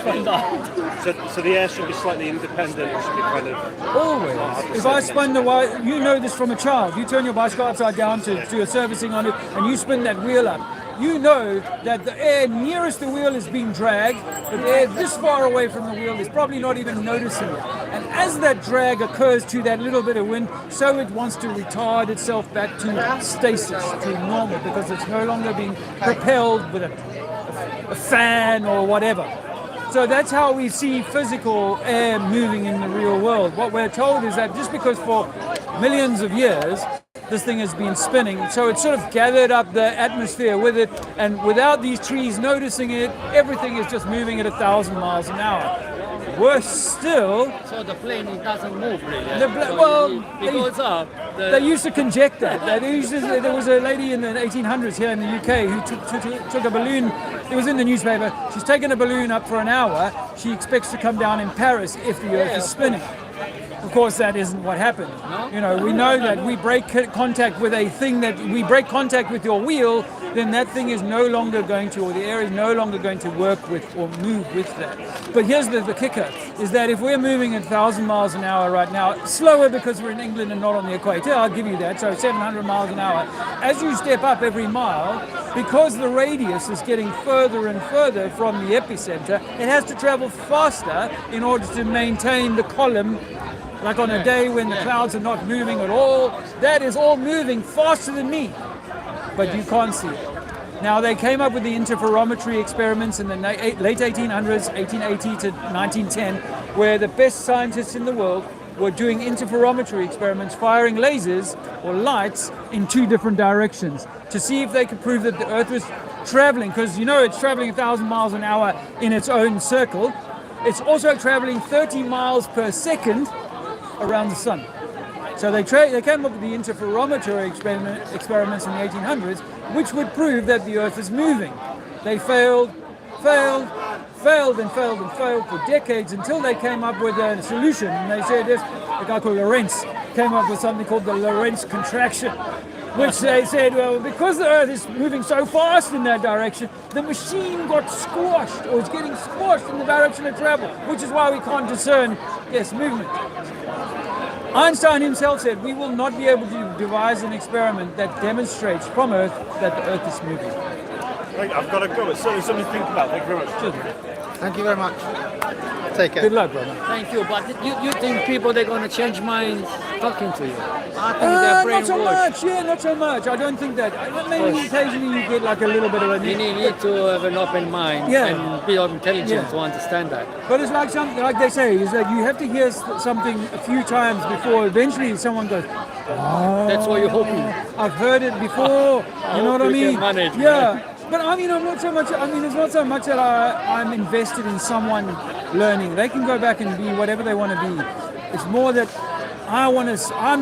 So the air should be slightly independent. It should be kind of always. If I spun the wheel, you know this from a child. You turn your bicycle upside down to do a servicing on it, and you spin that wheel up. You know that the air nearest the wheel is being dragged, but the air this far away from the wheel is probably not even noticing it. And as that drag occurs to that little bit of wind, so it wants to retard itself back to stasis, to normal, because it's no longer being propelled with a fan or whatever. So that's how we see physical air moving in the real world. What we're told is that just because for millions of years this thing has been spinning, so it sort of gathered up the atmosphere with it, and without these trees noticing it, everything is just moving at 1,000 miles an hour. Worse still, so the plane it doesn't move really. It goes up. They used to conject that. There was a lady in the 1800s here in the UK who took a balloon. It was in the newspaper. She's taken a balloon up for an hour. She expects to come down in Paris if the Earth is spinning. Of course, that isn't what happened. No? You know, we know that we break contact with a thing, that we break contact with your wheel, then that thing is no longer going to, or the air is no longer going to work with or move with that. But here's the kicker, is that if we're moving at 1,000 miles an hour right now, slower because we're in England and not on the equator, I'll give you that, so 700 miles an hour. As you step up every mile, because the radius is getting further and further from the epicenter, it has to travel faster in order to maintain the column. Like on a day when the clouds are not moving at all, that is all moving faster than me, but you can't see it. Now, they came up with the interferometry experiments in the late 1800s, 1880 to 1910, where the best scientists in the world were doing interferometry experiments, firing lasers or lights in two different directions to see if they could prove that the Earth was traveling, because you know it's traveling 1,000 miles an hour in its own circle. It's also traveling 30 miles per second around the sun. So they came up with the interferometry experiments in the 1800s, which would prove that the Earth is moving. They failed for decades until they came up with a solution. And they said this, a guy called Lorentz came up with something called the Lorentz contraction, which they said, well, because the Earth is moving so fast in that direction, the machine got squashed, or is getting squashed in the direction of travel, which is why we can't discern, movement. Einstein himself said, we will not be able to devise an experiment that demonstrates from Earth that the Earth is moving. I've got to go. It's certainly something to think about. Thank you very much. Thank you very much. Take care. Good luck, brother. Thank you. But you think people, they're going to change minds talking to you? I think they're brainwashed. Not so much. Yeah, not so much. I don't think that. Maybe occasionally you get like a little bit of a... You need to have an open mind and be intelligent to understand that. But it's like something, like they say, is that you have to hear something a few times before eventually someone goes, oh. That's what you're hoping. I've heard it before. You know what I mean? Yeah. But I mean, I'm not so much. I mean, it's not so much that I'm invested in someone learning. They can go back and be whatever they want to be. It's more that I'm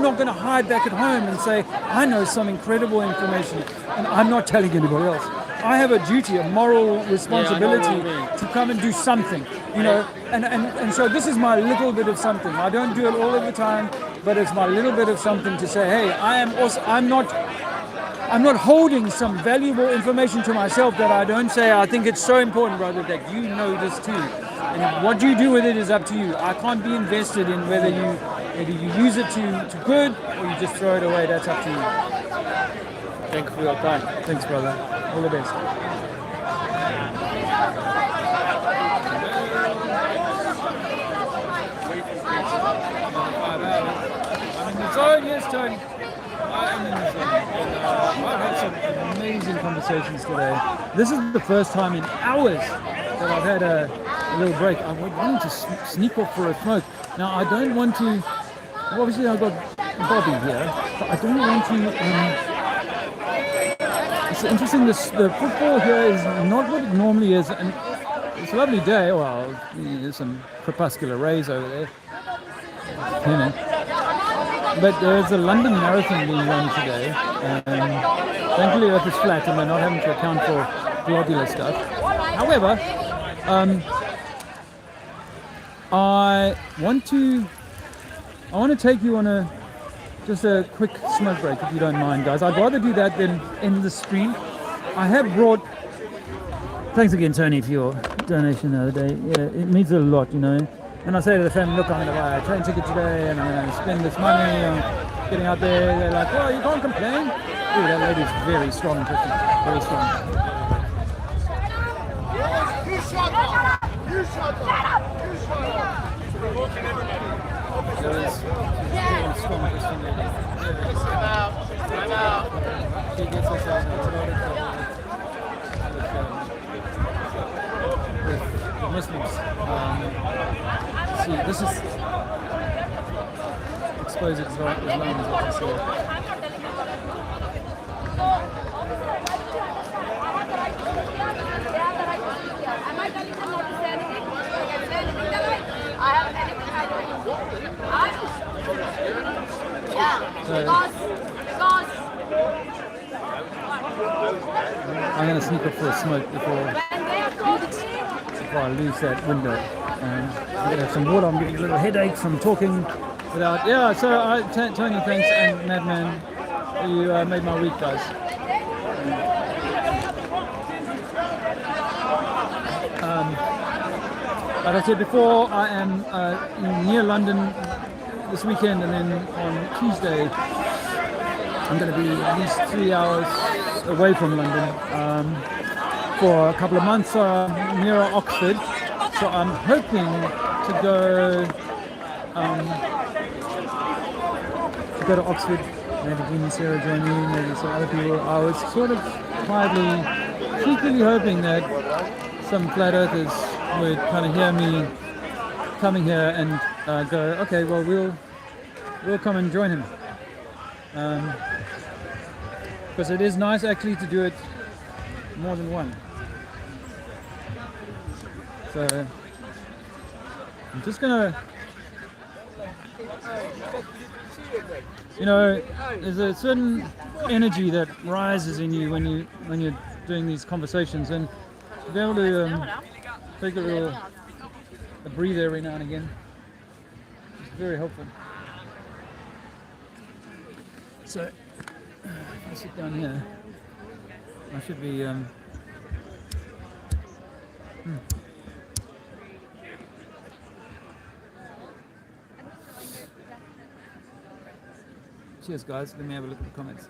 not going to hide back at home and say I know some incredible information, and I'm not telling anybody else. I have a duty, a moral responsibility to come and do something, you know. And so this is my little bit of something. I don't do it all of the time, but it's my little bit of something to say, hey, I'm not holding some valuable information to myself that I don't say. I think it's so important, brother, that you know this too. And what you do with it is up to you. I can't be invested in whether you use it to good or you just throw it away. That's up to you. Thank you for your time. Thanks, brother. All the best. I'm in the zone, yes, Tony. I'm in the zone. I've had some amazing conversations today. This is the first time in hours that I've had a little break. I wanted to sneak off for a smoke. Now, I don't want to... Obviously, I've got Bobby here, but I don't want to... It's interesting, the football here is not what it normally is. And it's a lovely day. Well, there's some crepuscular rays over there. You know. But there's a London Marathon being run today. Thankfully, Earth is flat and they're not having to account for globular stuff. However, I want to take you on just a quick smoke break, if you don't mind, guys. I'd rather do that than end the stream. I have brought. Thanks again, Tony, for your donation the other day. Yeah, it means a lot, you know. And I say to the family, look, I'm going to buy a train ticket today, and I'm going to spend this money on getting out there. They're like, well, you can't complain. Ooh, that lady's very strong, Christian. Very strong. You shut up! You shut up! You shut up! Very strong, Christian lady. Time out. She gets us out. It's a lot of trouble with the Muslims. See, this is exposing Islam as what you say. I'm going to sneak up for a smoke before I lose that window. I'm going to have some water. I'm getting a little headache from talking without. Yeah, so Tony, thanks, and Madman, you made my week, guys. Like I said before, I am near London this weekend, and then on Tuesday I'm going to be at least 3 hours away from London for a couple of months near Oxford. So I'm hoping to go to Oxford. Maybe Dean and Sarah join me, maybe some other people. I was sort of quietly, secretly hoping that some flat earthers would kind of hear me coming here and go, okay, well we'll come and join him. Because it is nice actually to do it more than one. So I'm just gonna, you know, there's a certain energy that rises in you when you're doing these conversations, and to be able to take a breather every now and again is very helpful. So if I sit down here, I should be Cheers, guys. Let me have a look at the comments.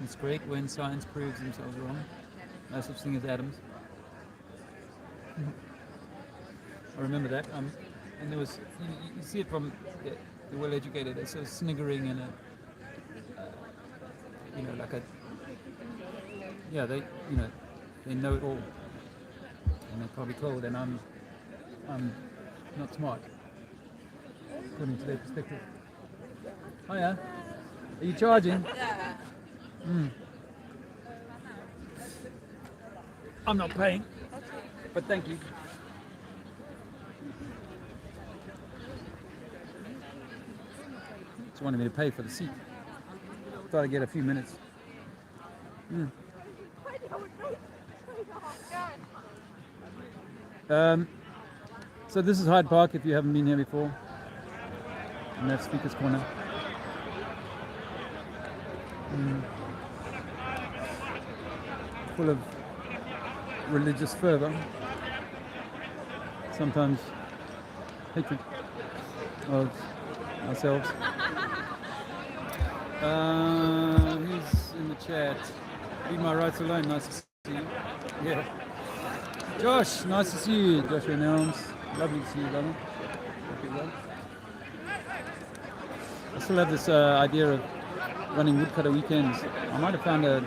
It's great when science proves themselves wrong. No such thing as atoms. I remember that. And there was, you see it from the well-educated. They're so sniggering and they know it all, and they're probably told, and I'm not smart according to their perspective. Oh yeah, are you charging? Yeah. I'm not paying, but thank you. Just wanted me to pay for the seat. Thought I'd get a few minutes. So this is Hyde Park, if you haven't been here before. And that's Speaker's Corner. Full of religious fervor. Sometimes hatred of ourselves. Who's in the chat? Leave my rights alone. Nice to see you. Yeah. Josh, nice to see you. Joshua Nelms. Lovely to see you, brother. I still have this idea of running woodcutter weekends. I might have found a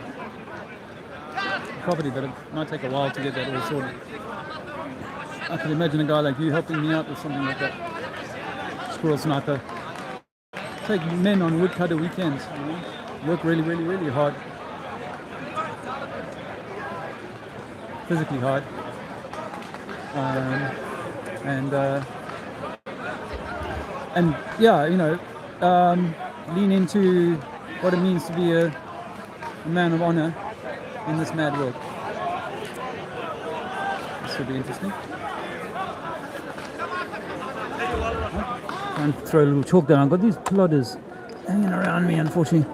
property, but it might take a while to get that all sorted. I can imagine a guy like you helping me out with something like that. Squirrel sniper. Take men on woodcutter weekends. You know? Work really, really, really hard. Physically hard. And yeah, you know, lean into what it means to be a man of honor in this mad world. should be interesting. And throw a little chalk down. I've got these plodders hanging around me, unfortunately.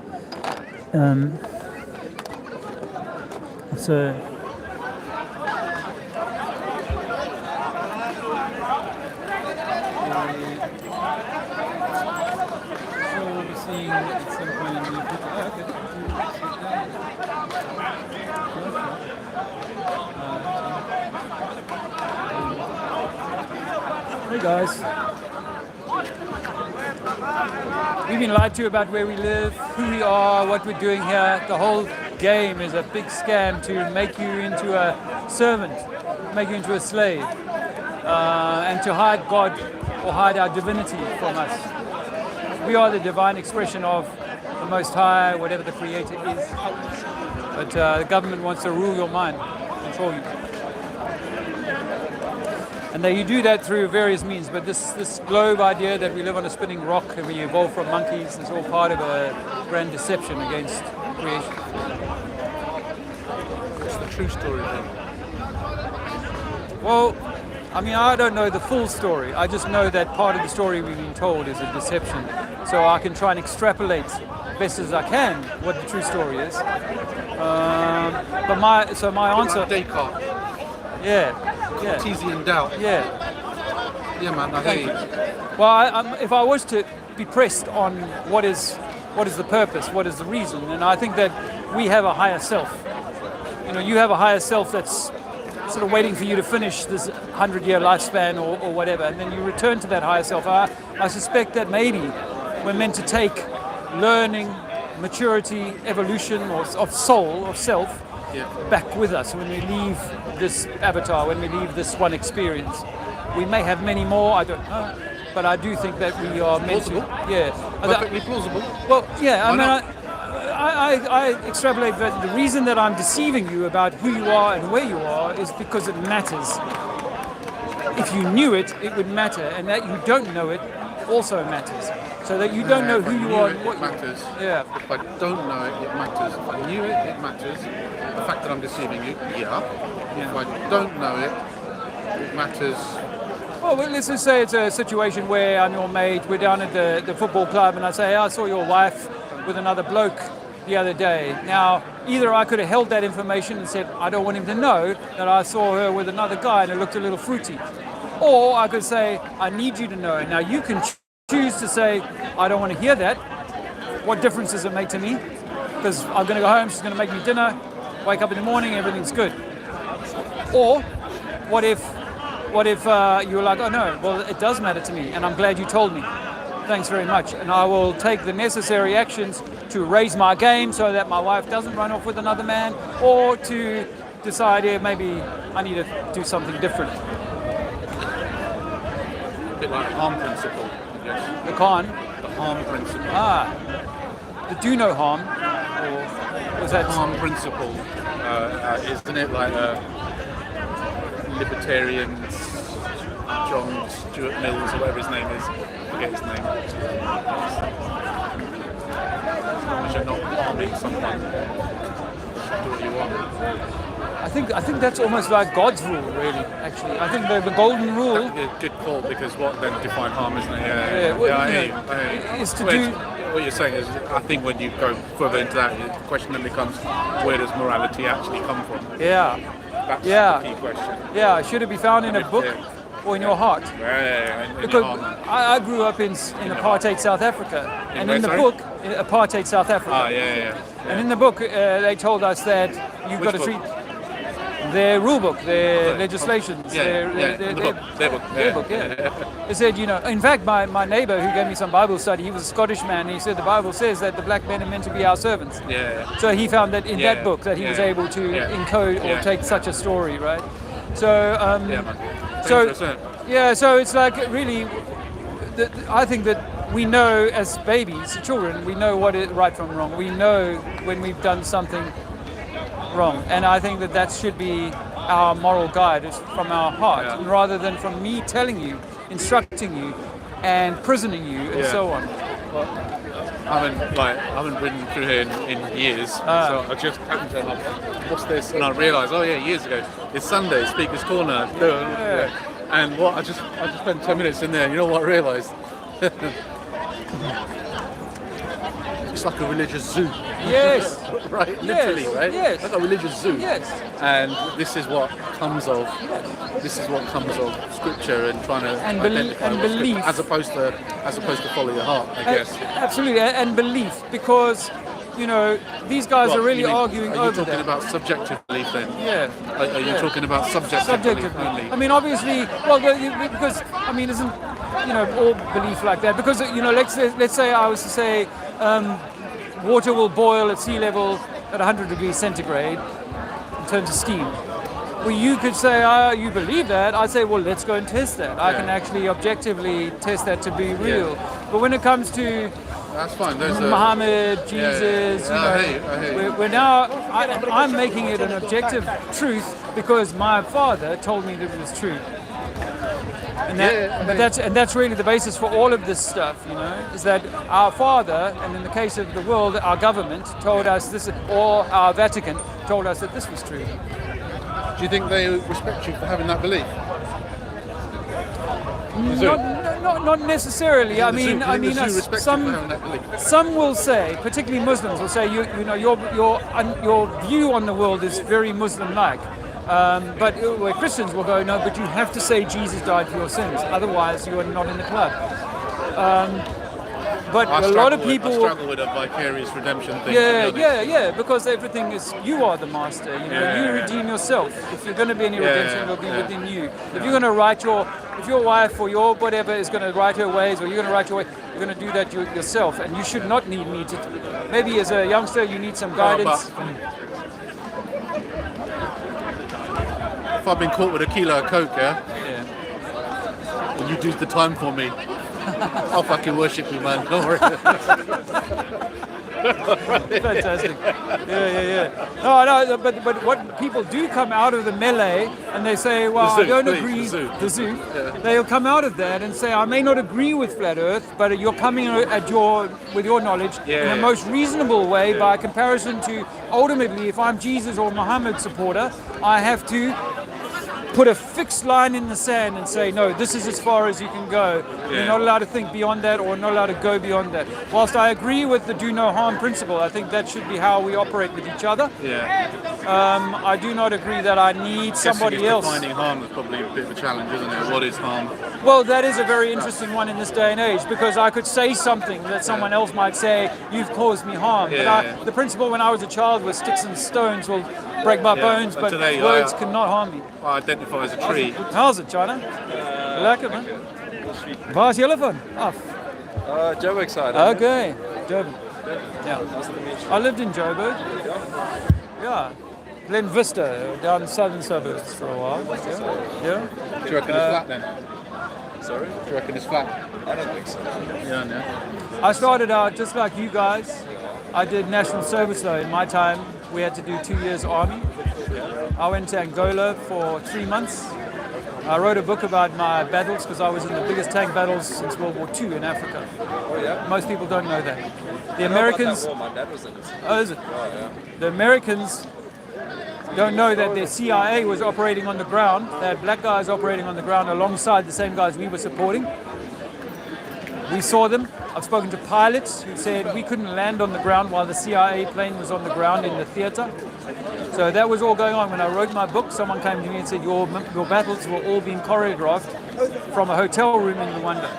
So we'll be seeing at some point in the Hey guys. We've been lied to about where we live, who we are, what we're doing here. The whole game is a big scam to make you into a servant, make you into a slave, and to hide God or hide our divinity from us. We are the divine expression of the Most High, whatever the Creator is. But the government wants to rule your mind, control you. And you do that through various means, but this globe idea that we live on a spinning rock and we evolved from monkeys is all part of a grand deception against creation. What's the true story then? Well, I mean, I don't know the full story. I just know that part of the story we've been told is a deception. So I can try and extrapolate best as I can what the true story is. But my answer... Like Descartes. Yeah. Cartesian doubt. Yeah. Yeah, man, I hear you. Well, if I was to be pressed on what is the purpose, what is the reason, and I think that we have a higher self. You know, you have a higher self that's sort of waiting for you to finish this 100-year lifespan or whatever, and then you return to that higher self. I suspect that maybe we're meant to take learning, maturity, evolution of soul, of self, back with us when we leave this avatar, when we leave this one experience. We may have many more, I don't know, but I do think that we are meant to. Yeah. Perfectly plausible. Well, yeah, I extrapolate that the reason that I'm deceiving you about who you are and where you are is because it matters. If you knew it, it would matter, and that you don't know it also matters. So that you don't know who you are and what it matters. Yeah. If I don't know it, it matters. If I knew it, it matters. The fact that I'm deceiving you, yeah. If I don't know it, it matters. Well, let's just say it's a situation where I'm your mate, we're down at the football club, and I say, I saw your wife with another bloke the other day. Now, either I could have held that information and said, I don't want him to know that I saw her with another guy and it looked a little fruity. Or I could say, I need you to know. Now, you can choose to say, I don't want to hear that. What difference does it make to me? Because I'm going to go home, she's going to make me dinner, wake up in the morning, everything's good. Or what if you were like, oh no, well, it does matter to me, and I'm glad you told me. Thanks very much. And I will take the necessary actions to raise my game so that my wife doesn't run off with another man, or to decide, maybe I need to do something different. A bit like the harm principle, I guess. The con? The harm principle. The do no harm, or was that? Harm principle, isn't it like libertarians, John Stuart Mills, or whatever his name is, I forget his name. As long as you're not harming someone, do what you want. I think that's almost like God's rule, really. Actually, I think the golden rule. Good call, because what then define harm, isn't it? I hear you. Is to do. What you're saying is, I think when you go further into that, the question then becomes, where does morality actually come from? Yeah. That's the key question. Yeah. Should it be found in a book or in your heart? Because I grew up in apartheid South Africa, and in the book, in apartheid South Africa. And in the book, they told us that you've got to treat their rule book, their legislations, their book. They said, in fact, my neighbor who gave me some Bible study, he was a Scottish man, and he said the Bible says that the black men are meant to be our servants. So he found that in that book that he was able to encode or take such a story, right? So, so it's like really, I think that we know as babies, children, we know what is right from wrong. We know when we've done something wrong, and I think that should be our moral guide, is from our heart, rather than from me telling you, instructing you, and prisoning you, and so on. I haven't ridden through here in years, so I just happened to what's this, and I realised, oh yeah, years ago, it's Sunday, Speaker's Corner, and what I just spent 10 minutes in there. You know what I realised? It's like a religious zoo. Yes. Right. Literally, yes. right? Yes. Like a religious zoo. Yes. And this is what comes of. This is what comes of scripture and trying to identify what's belief, scripture, as opposed to follow your heart, I guess. Absolutely, and belief, because these guys are really arguing over that. Are you talking about subjective belief then? Yeah. Are you talking about subjective belief only? I mean, obviously, because isn't all belief like that? Because let's say I was to say water will boil at sea level at 100 degrees centigrade and turn to steam. Well, you could say, you believe that. I'd say, well, let's go and test that. I can actually objectively test that to be real. But when it comes to that's fine. Muhammad, Jesus, we're now. I'm making it an objective truth because my father told me that it was true. And that's really the basis for all of this stuff, is that our father, and in the case of the world, our government told us this, or our Vatican told us that this was true. Do you think they respect you for having that belief? Not necessarily. I mean, some will say, particularly Muslims, will say, your view on the world is very Muslim-like. But where Christians will go, no, but you have to say Jesus died for your sins, otherwise you are not in the club. But a lot of people struggle with a vicarious redemption thing. Yeah, because everything is, you are the master. You redeem yourself. If you're going to be any redemption, it'll be within you. If you're going to write if your wife or your whatever is going to write her ways, or you're going to write your way, you're going to do that yourself, and you should not need me to. Maybe as a youngster, you need some guidance. If I've been caught with a kilo of coke, and you do the time for me, I'll fucking worship you, man. Don't worry. Fantastic. Yeah. No, but what people do come out of the melee and they say, well, I don't agree. The zoo. They'll come out of that and say, I may not agree with flat Earth, but you're coming with your knowledge in the most reasonable way by comparison to, ultimately, if I'm Jesus or Muhammad supporter, I have to put a fixed line in the sand and say, no, this is as far as you can go. You're not allowed to think beyond that, or not allowed to go beyond that. Whilst I agree with the do no harm principle, I think that should be how we operate with each other. I do not agree that I need somebody else. Defining harm is probably a bit of a challenge, isn't it? What is harm? Well, that is a very interesting one in this day and age, because I could say something that someone else might say, you've caused me harm. But the principle when I was a child was sticks and stones will break my bones, but today, words cannot harm me. I identify as a tree. How's it, China? Lekker, man. Waar is jullie van? Af. Joburg side. Okay, Joburg. Yeah. I lived in Joburg. Yeah. Glen Vista, down in southern suburbs for a while. Yeah. Do you reckon it's flat then? Sorry? Do you reckon it's flat? I don't think so. Yeah, no. I started out just like you guys. I did national service though. In my time, we had to do 2 years army. I went to Angola for 3 months. I wrote a book about my battles because I was in the biggest tank battles since World War II in Africa. Oh yeah? Most people don't know that. The Americans... My dad was in it. Oh, is it? Oh, yeah. The Americans don't know that their CIA was operating on the ground. They had black guys operating on the ground alongside the same guys we were supporting. We saw them. I've spoken to pilots who said we couldn't land on the ground while the CIA plane was on the ground in the theater. So that was all going on. When I wrote my book, someone came to me and said, your battles were all being choreographed from a hotel room in Rwanda.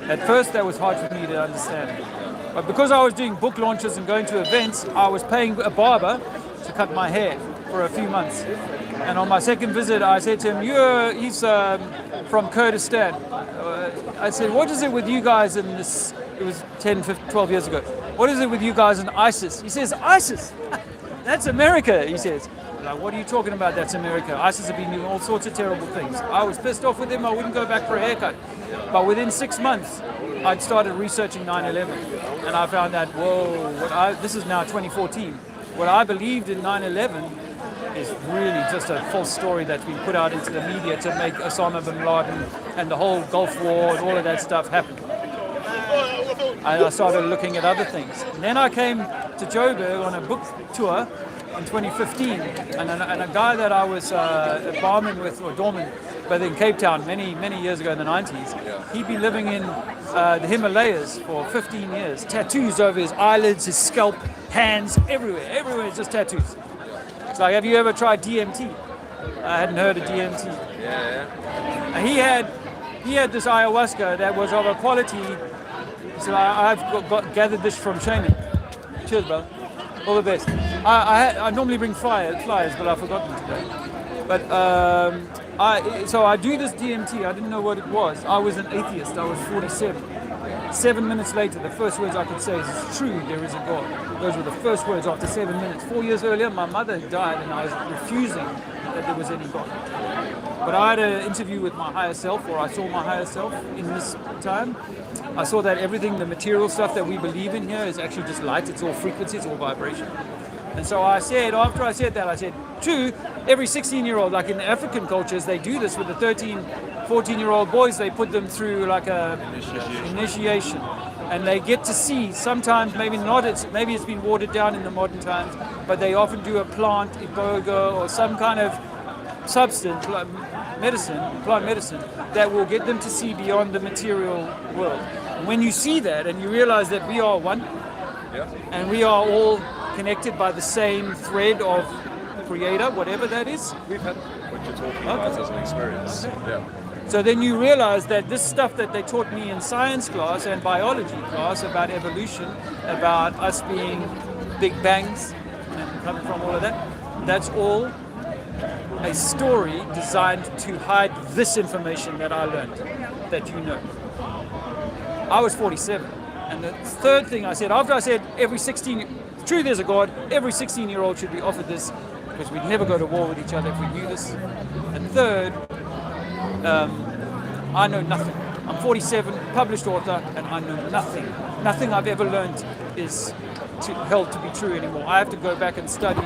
At first, that was hard for me to understand. But because I was doing book launches and going to events, I was paying a barber to cut my hair for a few months. And on my second visit, I said to him, he's from Kurdistan. I said, what is it with you guys in this? It was 10, 15, 12 years ago. What is it with you guys in ISIS? He says, ISIS? That's America, he says. I'm like, what are you talking about? That's America. ISIS have been doing all sorts of terrible things. I was pissed off with him. I wouldn't go back for a haircut. But within 6 months, I'd started researching 9/11. And I found that, whoa, this is now 2014. What I believed in 9/11 is really just a false story that's been put out into the media to make Osama bin Laden and the whole Gulf War and all of that stuff happen. I started looking at other things. And then I came to Joburg on a book tour in 2015, and a guy that I was a barman with, or doorman, but in Cape Town many years ago in the 90s, he'd been living in the Himalayas for 15 years. Tattoos over his eyelids, his scalp, hands, everywhere is just tattoos. It's like, have you ever tried DMT? I hadn't heard of DMT. And he had this ayahuasca that was of a quality. So I've gathered this from Shane. Cheers, brother. All the best. I normally bring flyers, but I've forgotten today. But so I do this DMT. I didn't know what it was. I was an atheist. I was 47. 7 minutes later, the first words I could say is, "It's true, there is a God." Those were the first words after 7 minutes. 4 years earlier, my mother had died, and I was refusing that there was any God. But I had an interview with my higher self, or I saw my higher self in this time. I saw that everything, the material stuff that we believe in here is actually just light. It's all frequency, it's all vibration. And so I said, after I said that, I said, true, every 16-year-old, like in African cultures, they do this with the 13, 14-year-old boys. They put them through like a initiation. And they get to see, sometimes maybe not, maybe it's been watered down in the modern times, but they often do a plant, iboga, or some kind of substance, plant medicine, that will get them to see beyond the material world. And when you see that and you realize that we are one, and we are all connected by the same thread of creator, whatever that is. We've had what you're talking about as an experience. Yeah. So then you realize that this stuff that they taught me in science class and biology class about evolution, about us being big bangs and coming from all of that, that's all a story designed to hide this information that I learned, that you know. I was 47. And the third thing I said, after I said true there's a God, every 16-year-old should be offered this, because we'd never go to war with each other if we knew this. And third, I know nothing. I'm 47, published author, and I know nothing. Nothing I've ever learned is held to be true anymore. I have to go back and study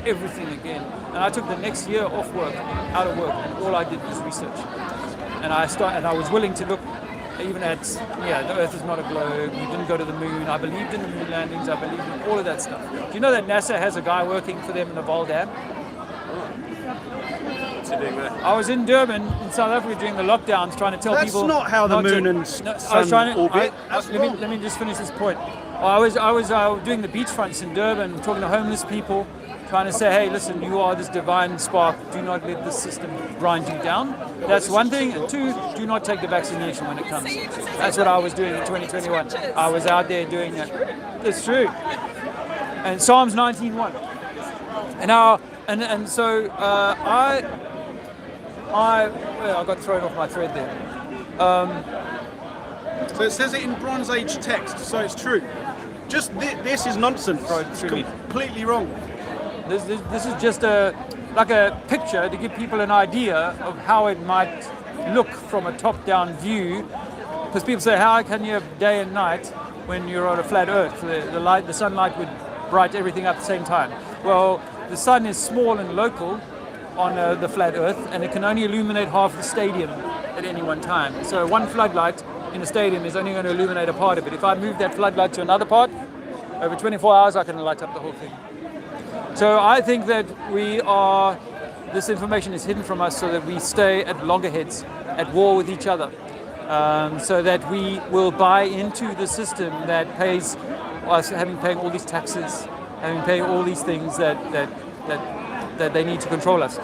everything again. And I took the next year off work, out of work, and all I did was research. And I was willing to look even at, the Earth is not a globe, we didn't go to the moon, I believed in the moon landings, I believed in all of that stuff. Do you know that NASA has a guy working for them in the Val Dam? What's he doing there? I was in Durban, in South Africa, during the lockdowns, trying to tell people... That's not how the moon and sun orbit. Let me just finish this point. I was doing the beachfronts in Durban, talking to homeless people, trying to say, hey, listen, you are this divine spark. Do not let this system grind you down. That's one thing. And two, do not take the vaccination when it comes. That's what I was doing in 2021. I was out there doing that. It's true. And Psalms 19:1. And so I got thrown off my thread there. So it says it in Bronze Age text, so it's true. Just this is nonsense. It's completely wrong. This is just like a picture to give people an idea of how it might look from a top-down view. Because people say, how can you have day and night when you're on a flat Earth? The sunlight would bright everything up at the same time. Well, the sun is small and local on the flat Earth, and it can only illuminate half the stadium at any one time. So one floodlight in a stadium is only going to illuminate a part of it. If I move that floodlight to another part, over 24 hours I can light up the whole thing. So I think that this information is hidden from us so that we stay at loggerheads, at war with each other, so that we will buy into the system that pays us paying all these taxes, paying all these things that they need to control us.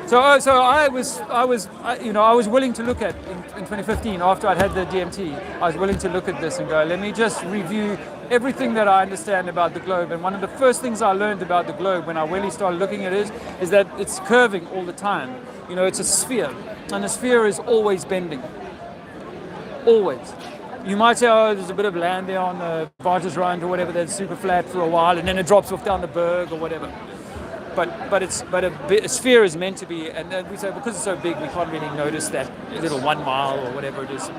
So I was willing to look at in 2015 after I'd had the DMT. I was willing to look at this and go, let me just review everything that I understand about the globe. And one of the first things I learned about the globe when I really started looking at it is that it's curving all the time. It's a sphere, and the sphere is always bending. Always. You might say, oh, there's a bit of land there on the Waterrand or whatever that's super flat for a while, and then it drops off down the berg or whatever. But a sphere is meant to be, and we say because it's so big, we can't really notice that little 1 mile or whatever it is.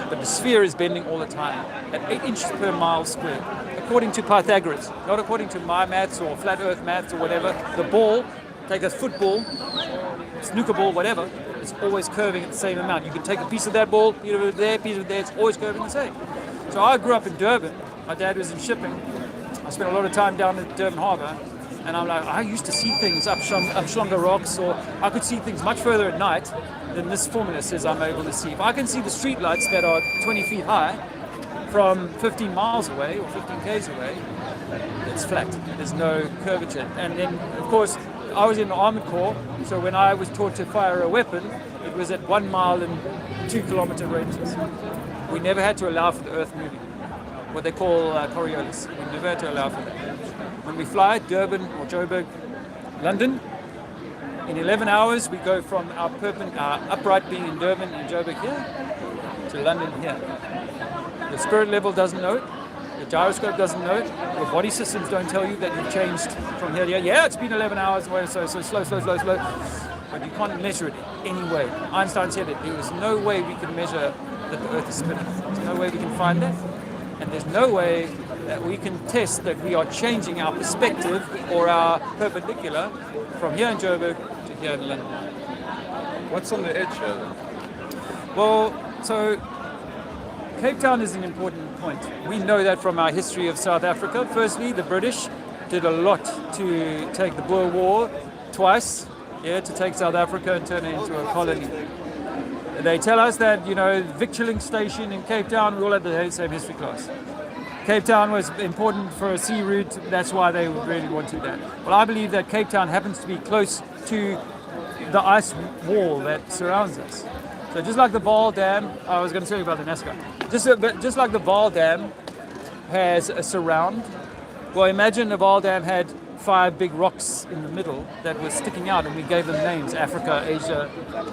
But the sphere is bending all the time at 8 inches per mile squared, according to Pythagoras, not according to my maths or flat Earth maths or whatever. The ball, take a football, snooker ball, whatever, it's always curving at the same amount. You can take a piece of that ball, piece of it there, it's always curving the same. So I grew up in Durban. My dad was in shipping. I spent a lot of time down at Durban Harbour. And I'm like, I used to see things up Schlonga Rocks, or I could see things much further at night than this formula says I'm able to see. If I can see the street lights that are 20 feet high from 15 miles away or 15 k's away, it's flat. There's no curvature. And then, of course, I was in the Armored Corps, so when I was taught to fire a weapon, it was at 1 mile and 2 kilometer ranges. We never had to allow for the Earth moving, what they call Coriolis. We never had to allow for that. When we fly Durban or Joburg, London, in 11 hours we go from our upright being in Durban and Joburg here to London here. The spirit level doesn't know it. The gyroscope doesn't know it. Your body systems don't tell you that you've changed from here to here. Yeah, it's been 11 hours, so slow. But you can't measure it any way. Einstein said it. There was no way we can measure that the Earth is spinning. There's no way we can find that. And there's no way that we can test that we are changing our perspective or our perpendicular from here in Joburg to here in London. What's on the edge here then? Well, so Cape Town is an important point. We know that from our history of South Africa. Firstly, the British did a lot to take the Boer War twice, to take South Africa and turn it into a colony. They tell us that, victualling station in Cape Town, we all had the same history class. Cape Town was important for a sea route, that's why they really wanted that. Well, I believe that Cape Town happens to be close to the ice wall that surrounds us. So just like the Vaal Dam, I was going to tell you about the Nazca. Just like the Vaal Dam has a surround, well, imagine the Vaal Dam had 5 big rocks in the middle that were sticking out, and we gave them names: Africa, Asia,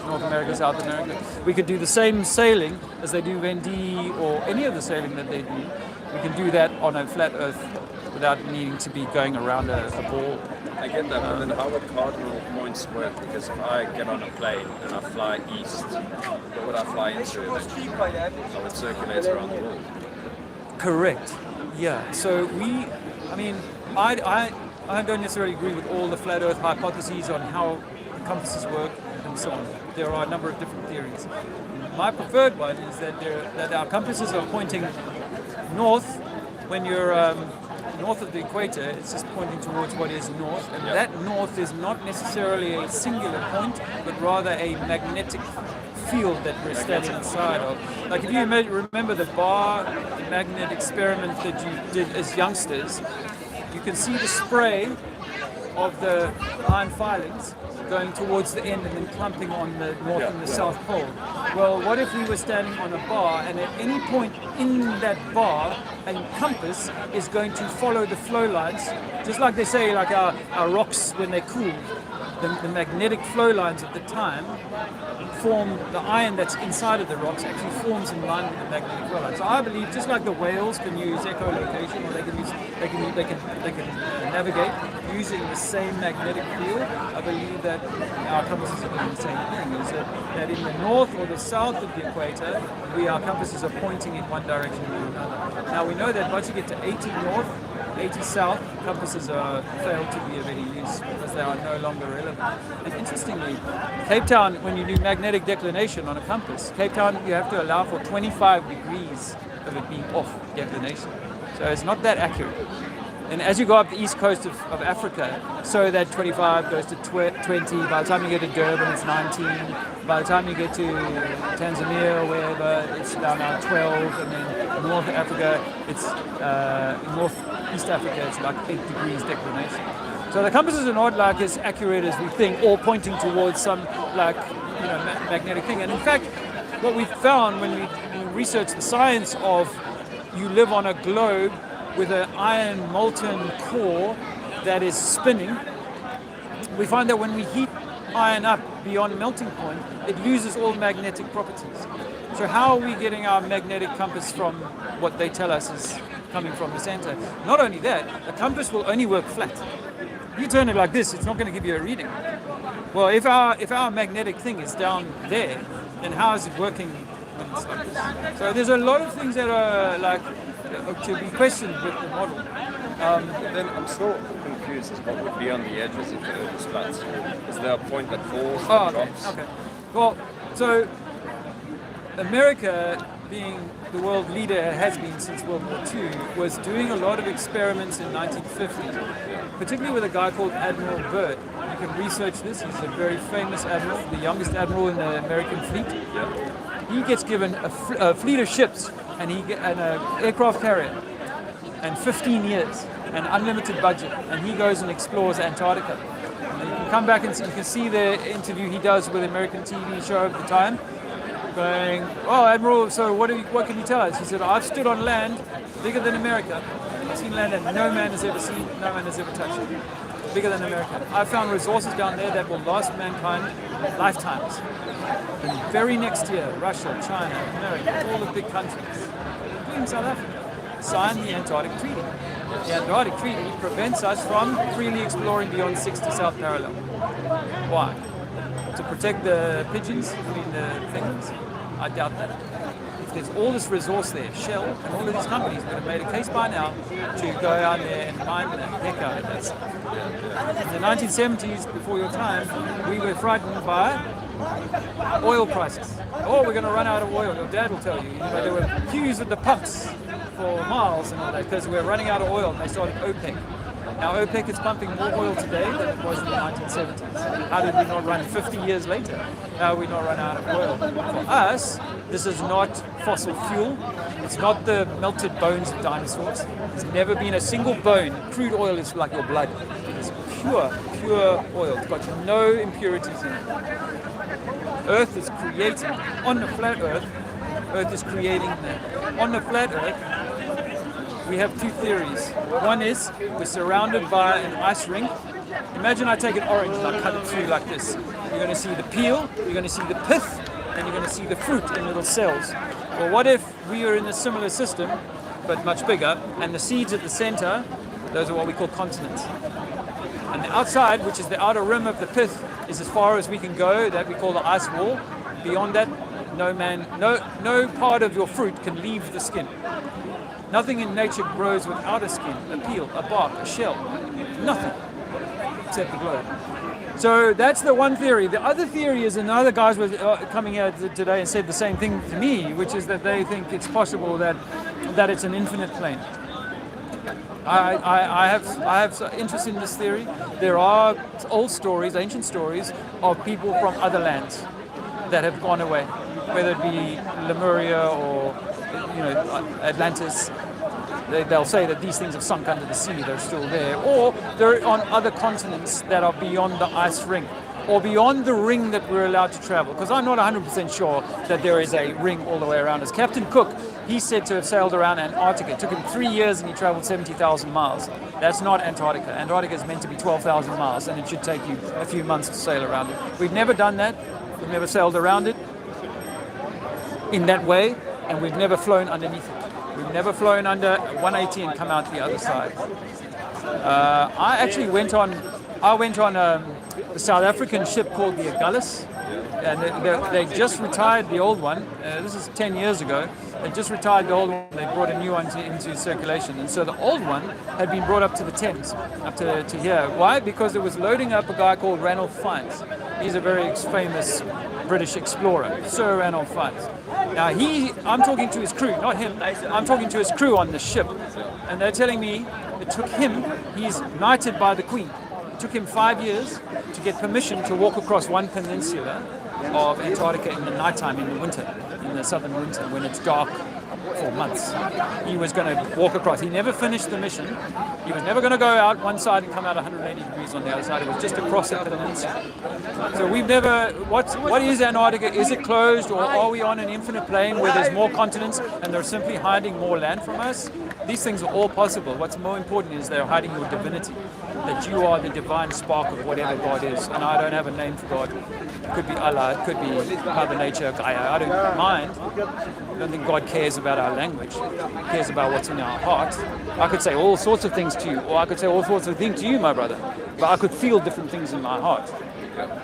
North America, South America. We could do the same sailing as they do Vendée or any of the sailing that they do. We can do that on a flat Earth without needing to be going around a ball. I get that, but then how would cardinal points work? Because if I get on a plane and I fly east, what would I fly into eventually? So it circulates around the world. Correct. Yeah. So I don't necessarily agree with all the flat Earth hypotheses on how the compasses work and so on. There are a number of different theories. My preferred one is that our compasses are pointing north. When you're north of the equator, it's just pointing towards what is north, and that north is not necessarily a singular point, but rather a magnetic field that we're standing inside of. Like if you remember the bar magnet experiment that you did as youngsters, you can see the spray of the iron filings going towards the end and then clumping on the north and the south pole. Well, what if we were standing on a bar, and at any point in that bar, a compass is going to follow the flow lines, just like they say, like our rocks when they cool, the magnetic flow lines at the time form, the iron that's inside of the rocks actually forms in line with the magnetic flow lines. So I believe, just like the whales can use echolocation, or they can navigate using the same magnetic field, I believe that our compasses are doing the same thing. Is that in the north or the south of the equator, our compasses are pointing in one direction or another. Now we know that once you get to 80 north, 80 south, compasses fail to be of any use because they are no longer relevant. And interestingly, Cape Town, when you do magnetic declination on a compass, Cape Town, you have to allow for 25 degrees of it being off declination. So it's not that accurate. And as you go up the east coast of Africa, so that 25 goes to 20. By the time you get to Durban, it's 19. By the time you get to Tanzania or wherever, it's down now 12. And then North Africa, it's Northeast Africa, it's like 8 degrees declination. So the compasses are not like as accurate as we think, or pointing towards some magnetic thing. And in fact, what we found when we researched the science of you live on a globe with an iron molten core that is spinning, we find that when we heat iron up beyond melting point, it loses all magnetic properties. So how are we getting our magnetic compass from what they tell us is coming from the center? Not only that, a compass will only work flat. You turn it like this, it's not going to give you a reading. Well, if our magnetic thing is down there, then how is it working when it's like this? So there's a lot of things that are to be questioned with the model. Then I'm still confused as what would be on the edges if the Earth is flat. Is there a point that falls or drops? Okay. Well, so America being the world leader, has been since World War II, was doing a lot of experiments in 1950, particularly with a guy called Admiral Byrd. You can research this. He's a very famous admiral, the youngest admiral in the American fleet. He gets given a fleet of ships and an aircraft carrier and 15 years, an unlimited budget, and he goes and explores Antarctica. And you can come back and you can see the interview he does with the American TV show of the time, going, "Oh, Admiral, so what can you tell us?" He said, "I've stood on land bigger than America. I've seen land that no man has ever seen, no man has ever touched. Bigger than America. I've found resources down there that will last mankind lifetimes." The very next year, Russia, China, America, all the big countries, including South Africa, signed the Antarctic Treaty. The Antarctic Treaty prevents us from freely exploring beyond 60 south parallel. Why? To protect the pigeons between the things? I doubt that. If there's all this resource there, Shell and all of these companies would have made a case by now to go out there and mine the heck out of that stuff. In the 1970s, before your time, we were frightened by oil prices. Oh, we're going to run out of oil. Your dad will tell you. There were queues at the pumps for miles and all that because we're running out of oil. And they started OPEC. Now OPEC is pumping more oil today than it was in the 1970s. How did we not run 50 years later? How did we not run out of oil? For us, this is not fossil fuel. It's not the melted bones of dinosaurs. There's never been a single bone. Crude oil is like your blood. It's pure oil. It's got no impurities in it. Earth is creating, on the flat Earth, Earth is creating that. On the flat Earth, we have two theories. One is we're surrounded by an ice ring. Imagine I take an orange and I cut it through like this. You're going to see the peel, you're going to see the pith, and you're going to see the fruit in little cells. Well, what if we were in a similar system, but much bigger, and the seeds at the center, those are what we call continents. And the outside, which is the outer rim of the pith, is as far as we can go, that we call the ice wall. Beyond that, no part of your fruit can leave the skin. Nothing in nature grows without a skin, a peel, a bark, a shell. Nothing, except the globe. So that's the one theory. The other theory is another guys was coming out today and said the same thing to me, which is that they think it's possible that it's an infinite plane. I have interest in this theory. There are old stories, ancient stories of people from other lands that have gone away, whether it be Lemuria or Atlantis. They'll say that these things have sunk under the sea, they're still there, or they're on other continents that are beyond the ice ring, or beyond the ring that we're allowed to travel. Because I'm not 100% sure that there is a ring all the way around us. Captain Cook, he's said to have sailed around Antarctica. It took him 3 years and he traveled 70,000 miles. That's not Antarctica. Antarctica is meant to be 12,000 miles and it should take you a few months to sail around it. We've never done that. We've never sailed around it in that way, and we've never flown underneath it. We've never flown under 180 and come out the other side. I actually went on the South African ship called the Agulhas, and they just retired the old one. This is 10 years ago. They just retired the old one. They brought a new one into circulation, and so the old one had been brought up to the Thames, up to here. Why? Because it was loading up a guy called Ranulph Fiennes. He's a very famous British explorer, Sir Ranulph Fiennes. Now I'm talking to his crew, not him. I'm talking to his crew on the ship, and they're telling me it took him. He's knighted by the Queen. It took him 5 years to get permission to walk across one peninsula of Antarctica in the nighttime, in the winter, in the southern winter, when it's dark for months. He was going to walk across. He never finished the mission. He was never going to go out one side and come out 180 degrees on the other side. It was just across the peninsula. So we've never... What is Antarctica? Is it closed, or are we on an infinite plane where there's more continents and they're simply hiding more land from us? These things are all possible. What's more important is they're hiding your divinity, that you are the divine spark of whatever God is. And I don't have a name for God. It could be Allah, it could be Mother Nature, Gaia. I don't mind. I don't think God cares about our language. He cares about what's in our heart. I could say all sorts of things to you, or I could say all sorts of things to you, my brother. But I could feel different things in my heart.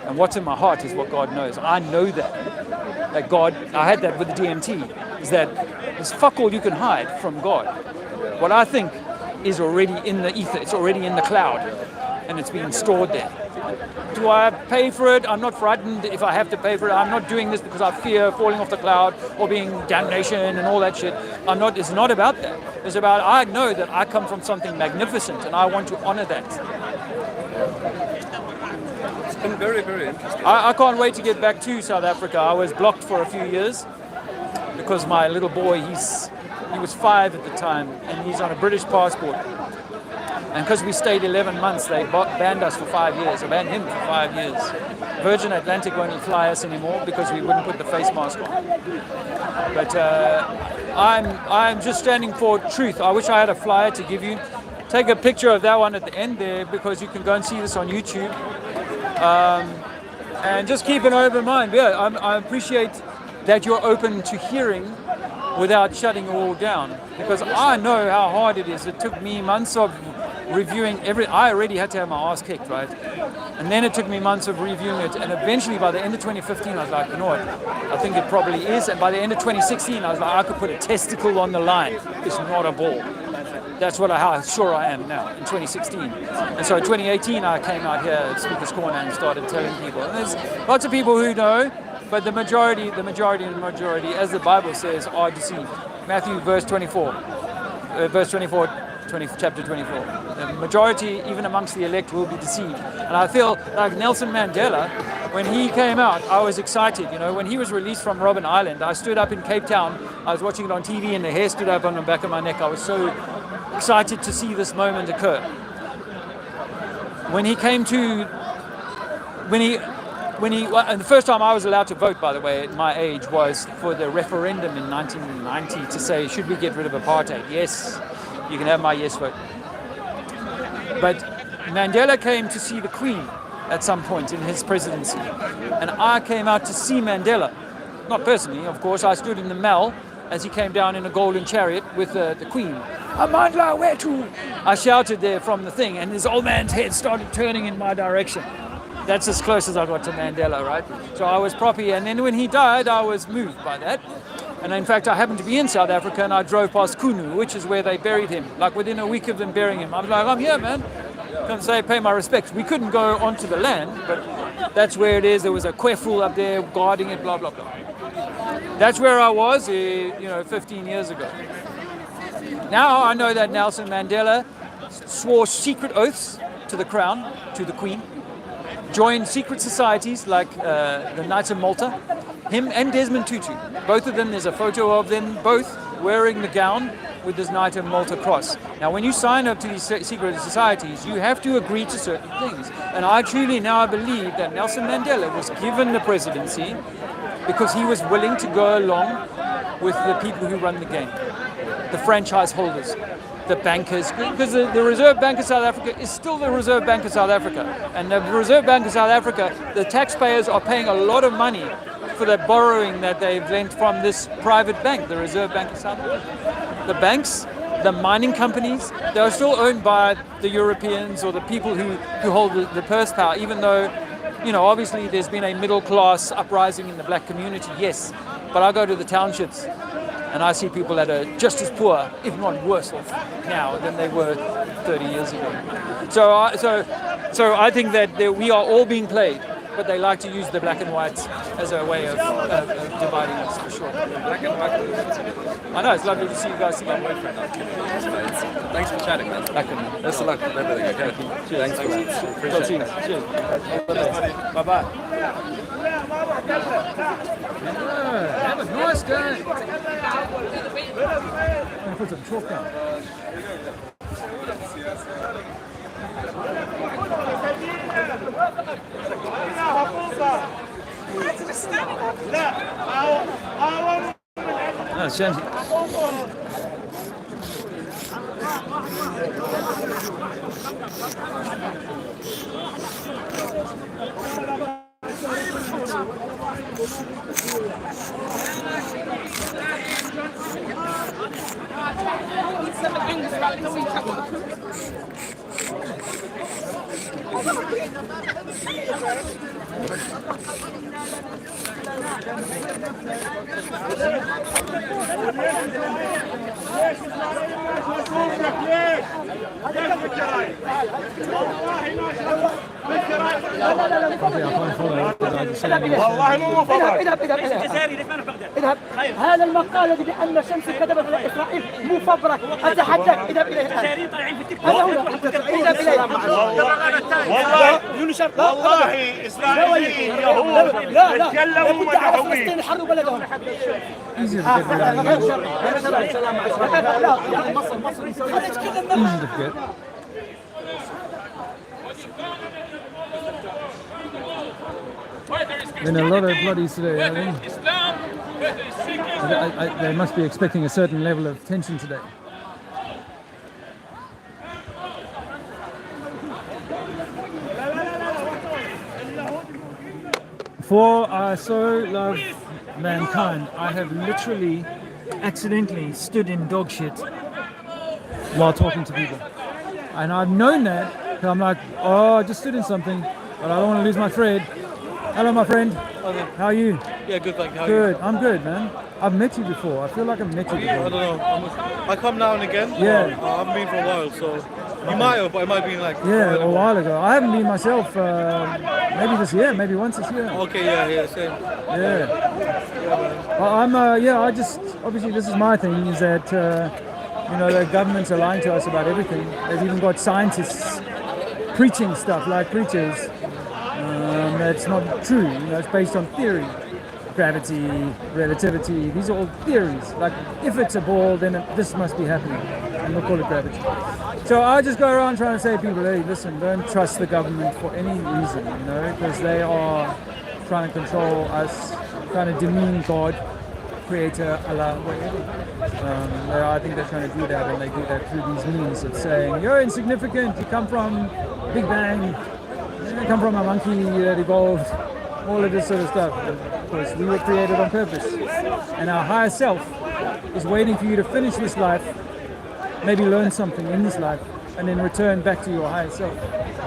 And what's in my heart is what God knows. I know that. That God, I had that with the DMT, is that there's fuck all you can hide from God. What I think is already in the ether, it's already in the cloud. and it's being stored there. Do I pay for it? I'm not frightened if I have to pay for it. I'm not doing this because I fear falling off the cloud or being damnation and all that shit. It's not about that. It's about, I know that I come from something magnificent and I want to honor that. It's been very, very interesting. I can't wait to get back to South Africa. I was blocked for a few years because my little boy, he was 5 at the time and he's on a British passport. And because we stayed 11 months, they banned us for 5 years. They banned him for 5 years. Virgin Atlantic won't fly us anymore because we wouldn't put the face mask on. But I'm just standing for truth. I wish I had a flyer to give you. Take a picture of that one at the end there because you can go and see this on YouTube. And just keep an open mind. Yeah, I appreciate that you're open to hearing without shutting it all down. Because I know how hard it is. It took me months of reviewing I already had to have my ass kicked, right? And then it took me months of reviewing it, and eventually by the end of 2015 I was like, you know what, I think it probably is. And by the end of 2016 I was like, I could put a testicle on the line. It's not a ball. That's how sure I am now in 2016. And so in 2018 I came out here at Speaker's Corner and started telling people. And there's lots of people who know, but the majority, as the Bible says, are deceived. Matthew chapter 24. The majority, even amongst the elect, will be deceived. And I feel like Nelson Mandela, when he came out, I was excited. You know, when he was released from Robben Island, I stood up in Cape Town. I was watching it on TV and the hair stood up on the back of my neck. I was so excited to see this moment occur. And the first time I was allowed to vote, by the way, at my age, was for the referendum in 1990 to say, should we get rid of apartheid? Yes. You can have my yes vote. But Mandela came to see the Queen at some point in his presidency. And I came out to see Mandela. Not personally, of course. I stood in the Mall as he came down in a golden chariot with the Queen. Amandla, where to? I shouted there from the thing, and this old man's head started turning in my direction. That's as close as I got to Mandela, right? So I was proppy. And then when he died, I was moved by that. And in fact, I happened to be in South Africa and I drove past Kunu, which is where they buried him. Like within a week of them burying him, I was like, I'm here, man. Come say, pay my respects. We couldn't go onto the land, but that's where it is. There was a kwefu up there guarding it, blah, blah, blah. That's where I was, 15 years ago. Now I know that Nelson Mandela swore secret oaths to the crown, to the Queen, joined secret societies like the Knights of Malta, him and Desmond Tutu. Both of them, there's a photo of them both wearing the gown with this Knight of Malta cross. Now, when you sign up to these secret societies, you have to agree to certain things. And I truly now believe that Nelson Mandela was given the presidency because he was willing to go along with the people who run the game, the franchise holders, the bankers, because the Reserve Bank of South Africa is still the Reserve Bank of South Africa. And the Reserve Bank of South Africa, the taxpayers are paying a lot of money for the borrowing that they've lent from this private bank, the Reserve Bank of South Africa. The banks, the mining companies, they are still owned by the Europeans or the people who hold the purse power, even though, obviously there's been a middle class uprising in the black community, yes. But I go to the townships and I see people that are just as poor, if not worse off now than they were 30 years ago. So I think that we are all being played, but they like to use the black and white as a way of dividing us, for sure. Black and white. I know, it's lovely to see you guys together. Thanks for chatting, man. Best of luck with everything, okay? Cheers. Thanks, man. Appreciate it. Cheers. Bye-bye. Have a nice day. I'm going to put some chalk down. No, shame. اذهب. هذا المقال الذي بأن الشمس كذبت على إسرائيل مفبرك. أتحدى اذهب إليه الآن. هذا هو. اذهب إليه. والله إسرائيليين يهود يتكلموا مدحوين. فلسطين حروا بلدهم. Easy to get. Been a lot of bloodies today, I think. They must be expecting a certain level of tension today. For I so love mankind, I have literally accidentally stood in dog shit while talking to people. And I've known that, because I'm like, oh, I just stood in something, but I don't want to lose my thread. Hello, my friend. How are you? Yeah, good, thank you. How Good. Are you? I'm good, man. I've met you before. I feel like I've met you before. I don't know. I come now and again. Yeah. I haven't been for a while, so you might have, but it might have been like... Yeah, a while ago. I haven't been myself, maybe this year, maybe once this year. Okay, yeah, same. Yeah. I just, obviously this is my thing, is that, the governments are lying to us about everything. They've even got scientists preaching stuff like preachers. That's not true, it's based on theory. Gravity, relativity, these are all theories. Like, if it's a ball, then this must be happening, and we'll call it gravity. So I just go around trying to say to people, hey, listen, don't trust the government for any reason, because they are trying to control us, trying to demean God, Creator, Allah, whatever. I think they're trying to do that, and they do that through these means of saying, you're insignificant, you come from Big Bang, you come from a monkey that evolved, all of this sort of stuff. Of course, we were created on purpose. And our higher self is waiting for you to finish this life, maybe learn something in this life, and then return back to your higher self.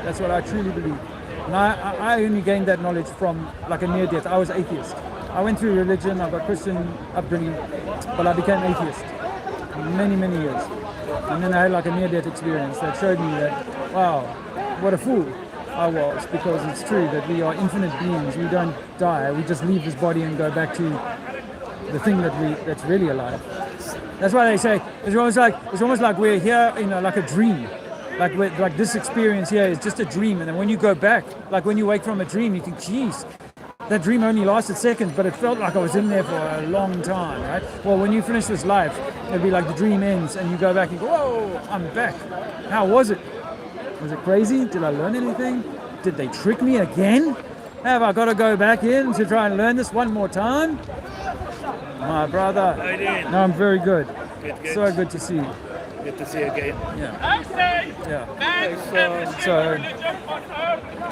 That's what I truly believe. And I only gained that knowledge from like a near-death. I was atheist. I went through religion, I got Christian upbringing, but I became atheist many, many years. And then I had like a near-death experience that showed me that, wow, what a fool I was, because it's true that we are infinite beings. We don't die. We just leave this body and go back to the thing that's really alive. That's why they say it's almost like we're here in like a dream. Like this experience here is just a dream, and then when you go back, like when you wake from a dream, you think, geez, that dream only lasted seconds, but it felt like I was in there for a long time, right? Well, when you finish this life, it'll be like the dream ends, and you go back and go, whoa, I'm back. How was it? Was it crazy? Did I learn anything? Did they trick me again? Have I got to go back in to try and learn this one more time? My brother. How you doing? No, I'm very good. Good. So good to see you. Good to see you again. Yeah,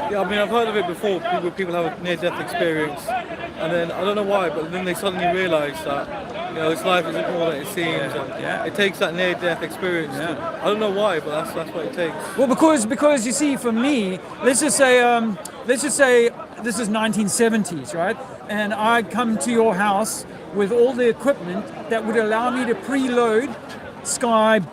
I mean, I've heard of it before. People have a near-death experience, and then I don't know why, but then they suddenly realise that this life isn't all that it seems. And it takes that near-death experience. I don't know why, but that's what it takes. Well, because you see, for me, let's just say this is 1970s, right? And I come to your house with all the equipment that would allow me to preload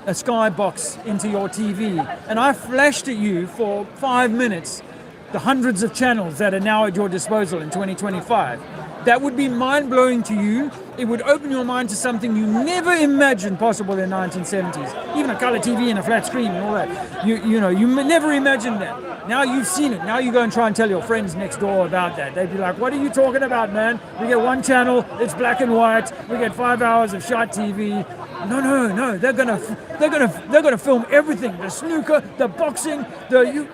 a skybox into your TV, and I flashed at you for 5 minutes the hundreds of channels that are now at your disposal in 2025. That would be mind-blowing to you. It would open your mind to something you never imagined possible in 1970s. Even a color TV and a flat screen and all that. You never imagined that. Now you've seen it. Now you go and try and tell your friends next door about that. They'd be like, what are you talking about, man? We get one channel, it's black and white. We get 5 hours of shot TV. No. They're gonna film everything. The snooker, the boxing, the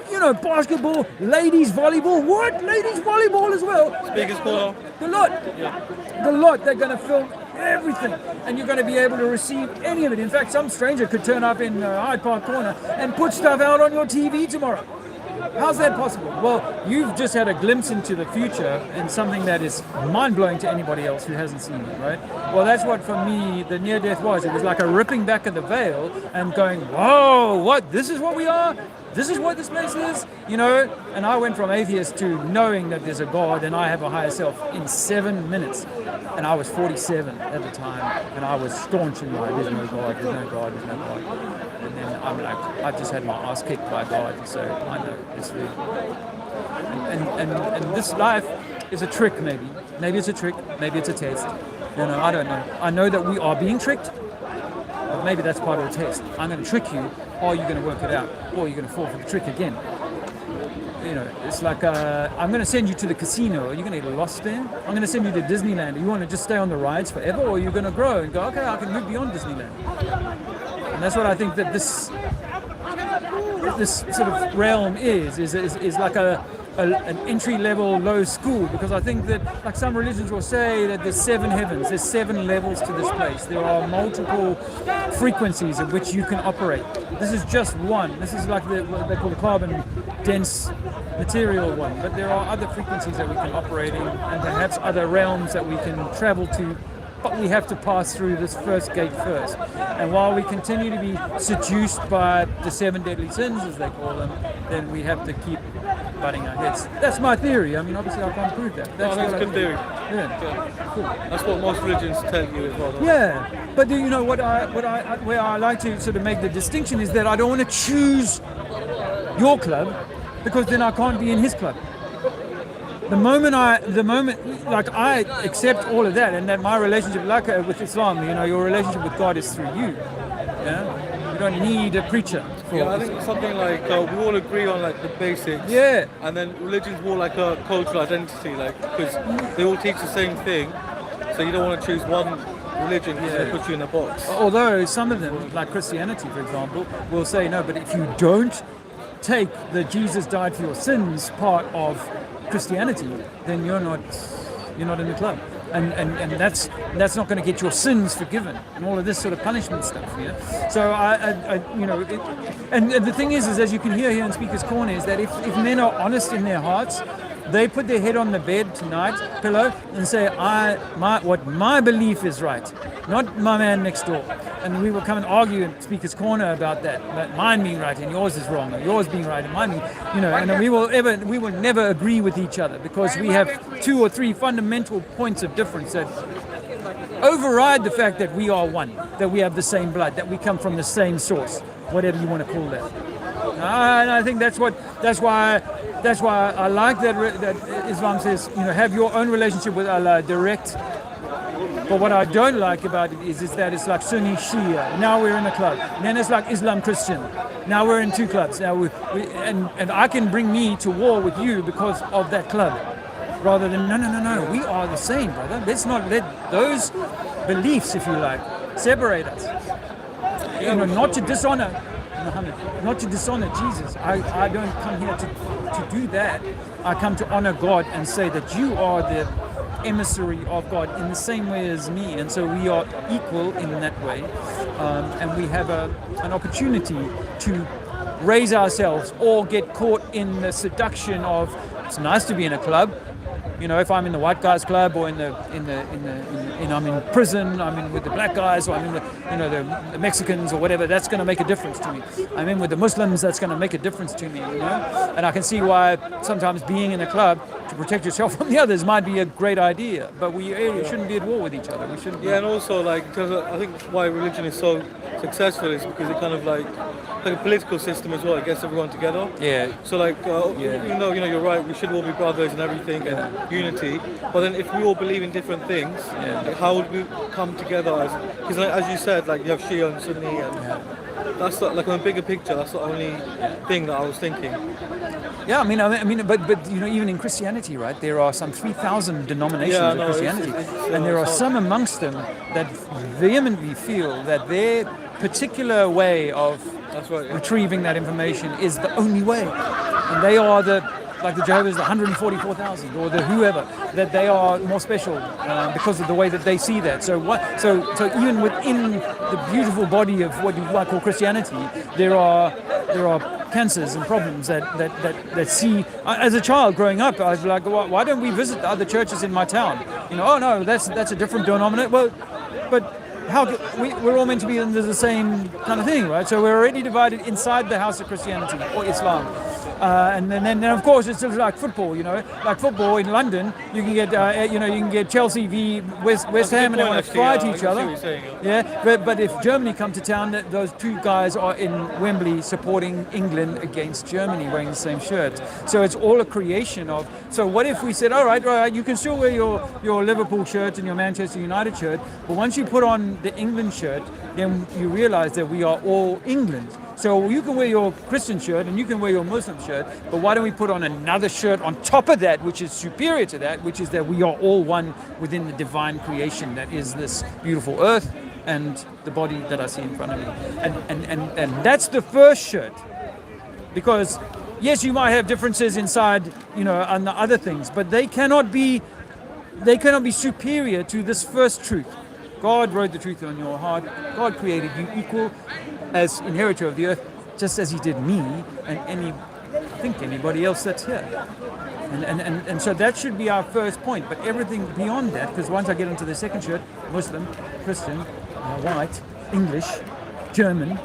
basketball, ladies volleyball. What? Ladies volleyball as well. Biggest ball. The lot. They're gonna film everything, and you're gonna be able to receive any of it. In fact, some stranger could turn up in Hyde Park corner and put stuff out on your TV tomorrow. How's that possible? Well, you've just had a glimpse into the future and something that is mind-blowing to anybody else who hasn't seen it, right? Well, that's what for me the near-death was. It was like a ripping back of the veil and going, whoa, what? This is what we are? This is what this place is? You know? And I went from atheist to knowing that there's a God and I have a higher self in 7 minutes. And I was 47 at the time, and I was staunch in my, there's no God, there's no God, there's no God. And then I'm like, I just had my ass kicked by God, so I know it's real. And this life is a trick, maybe. Maybe it's a trick, maybe it's a test. You know, I don't know. I know that we are being tricked, but maybe that's part of the test. I'm going to trick you, or you're going to work it out, or you're going to fall for the trick again. You know, it's like, I'm going to send you to the casino. Are you going to get lost there? I'm going to send you to Disneyland. You want to just stay on the rides forever, or you're going to grow and go, okay, I can move beyond Disneyland. And that's what I think that this sort of realm is like an entry-level low school, because I think that, like some religions will say, that there's 7 heavens, there's 7 levels to this place. There are multiple frequencies at which you can operate. This is just one. This is like what they call the carbon-dense material one, but there are other frequencies that we can operate in, and perhaps other realms that we can travel to, but we have to pass through this first gate first. And while we continue to be seduced by the 7 deadly sins, as they call them, then we have to keep butting our heads. That's my theory. I mean, obviously I can't prove that. That's a good theory. Yeah. Cool. That's what most religions tell you as well. Yeah, but you know where I like to sort of make the distinction is that I don't want to choose your club, because then I can't be in his club. The moment like I accept all of that, and that my relationship, like with Islam, you know, your relationship with God is through you. Yeah, you don't need a preacher. I think something like we all agree on like the basics. Yeah. And then religion's more like a cultural identity, like because they all teach the same thing, so you don't want to choose one religion because they put you in a box. Although some of them, like Christianity, for example, will say no, but if you don't take the Jesus died for your sins part of Christianity, then you're not in the club, and that's not going to get your sins forgiven and all of this sort of punishment stuff. Yeah. So I you know, and the thing is as you can hear here in Speaker's Corner, is that if men are honest in their hearts, they put their head on the bed tonight, pillow, and say, what my belief is right, not my man next door. And we will come and argue in Speaker's Corner about that mine being right and yours is wrong, or yours being right and mine being, you know, and we will never agree with each other, because we have 2 or 3 fundamental points of difference that override the fact that we are one, that we have the same blood, that we come from the same source, whatever you want to call that. And I think that's why I like that Islam says, you know, have your own relationship with Allah direct. But what I don't like about it is that it's like Sunni Shia. Now we're in a club. And then it's like Islam Christian. Now we're in 2 clubs. Now and I can bring me to war with you because of that club, rather than no. We are the same, brother. Let's not let those beliefs, if you like, separate us. You know, not to dishonor Muhammad, not to dishonor Jesus. I don't come here to do that. I come to honor God and say that you are the emissary of God in the same way as me, and so we are equal in that way, and we have an opportunity to raise ourselves or get caught in the seduction of it's nice to be in a club. You know, if I'm in the white guys club, or I'm in prison, I'm in with the black guys, or I'm in the Mexicans or whatever, that's going to make a difference to me. I'm in with the Muslims, that's going to make a difference to me, you know? And I can see why sometimes being in a club to protect yourself from the others might be a great idea, but we shouldn't be at war with each other. We shouldn't. Yeah, and also because I think why religion is so successful is because it kind of like a political system as well. It gets everyone together. Yeah. So even though you're right, we should all be brothers and everything and unity. But then if we all believe in different things, like how would we come together? Because as you said, like you have Shia and Sunni, and that's like on a bigger picture. That's the only thing that I was thinking. Yeah, I mean, but you know, even in Christianity, right? There are some 3,000 denominations of Christianity, and there are some amongst them that vehemently feel that their particular way of retrieving that information is the only way, and they are like the Jehovah's, the 144,000, or the whoever, that they are more special because of the way that they see that. So even within the beautiful body of what you might call Christianity, there are cancers and problems that see. As a child growing up, I was like, why don't we visit the other churches in my town? Oh no, that's a different denominator. Well, but we're all meant to be under the same kind of thing, right? So we're already divided inside the house of Christianity or Islam. And then of course it's just like football, like football in London, you can get Chelsea v West Ham, and they want to fight each other. Yeah, but if Germany come to town, those two guys are in Wembley supporting England against Germany, wearing the same shirt. So it's all a creation of. So what if we said, all right, you can still wear your Liverpool shirt and your Manchester United shirt, but once you put on the England shirt, then you realize that we are all England. So you can wear your Christian shirt and you can wear your Muslim shirt, but why don't we put on another shirt on top of that, which is superior to that, which is that we are all one within the divine creation that is this beautiful earth and the body that I see in front of me. And that's the first shirt. Because yes, you might have differences inside, and the other things, but they cannot be superior to this first truth. God wrote the truth on your heart. God created you equal as inheritor of the earth, just as he did me and anybody else that's here. And so that should be our first point. But everything beyond that, because once I get into the second shirt, Muslim, Christian, white, English, German,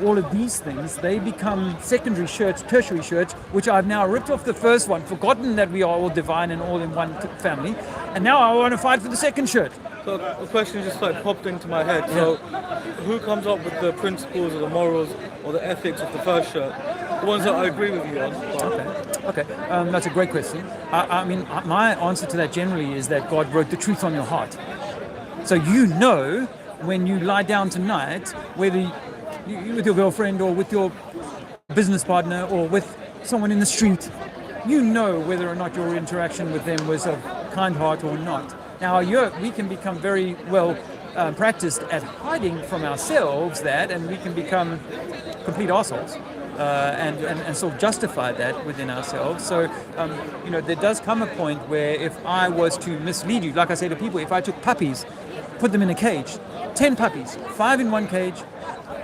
all of these things, they become secondary shirts, tertiary shirts, which I've now ripped off the first one, forgotten that we are all divine and all in one family, and now I want to fight for the second shirt. So the question just popped into my head. So who comes up with the principles or the morals or the ethics of the first shirt? The ones that I agree with you on. Okay. That's a great question. I mean, my answer to that generally is that God wrote the truth on your heart. So when you lie down tonight, whether you with your girlfriend or with your business partner or with someone in the street, whether or not your interaction with them was of kind heart or not. Now, we can become very well practiced at hiding from ourselves that, and we can become complete arseholes and sort of justify that within ourselves. So, there does come a point where if I was to mislead you, like I say to people, if I took puppies, put them in a cage, 10 puppies, 5 in one cage,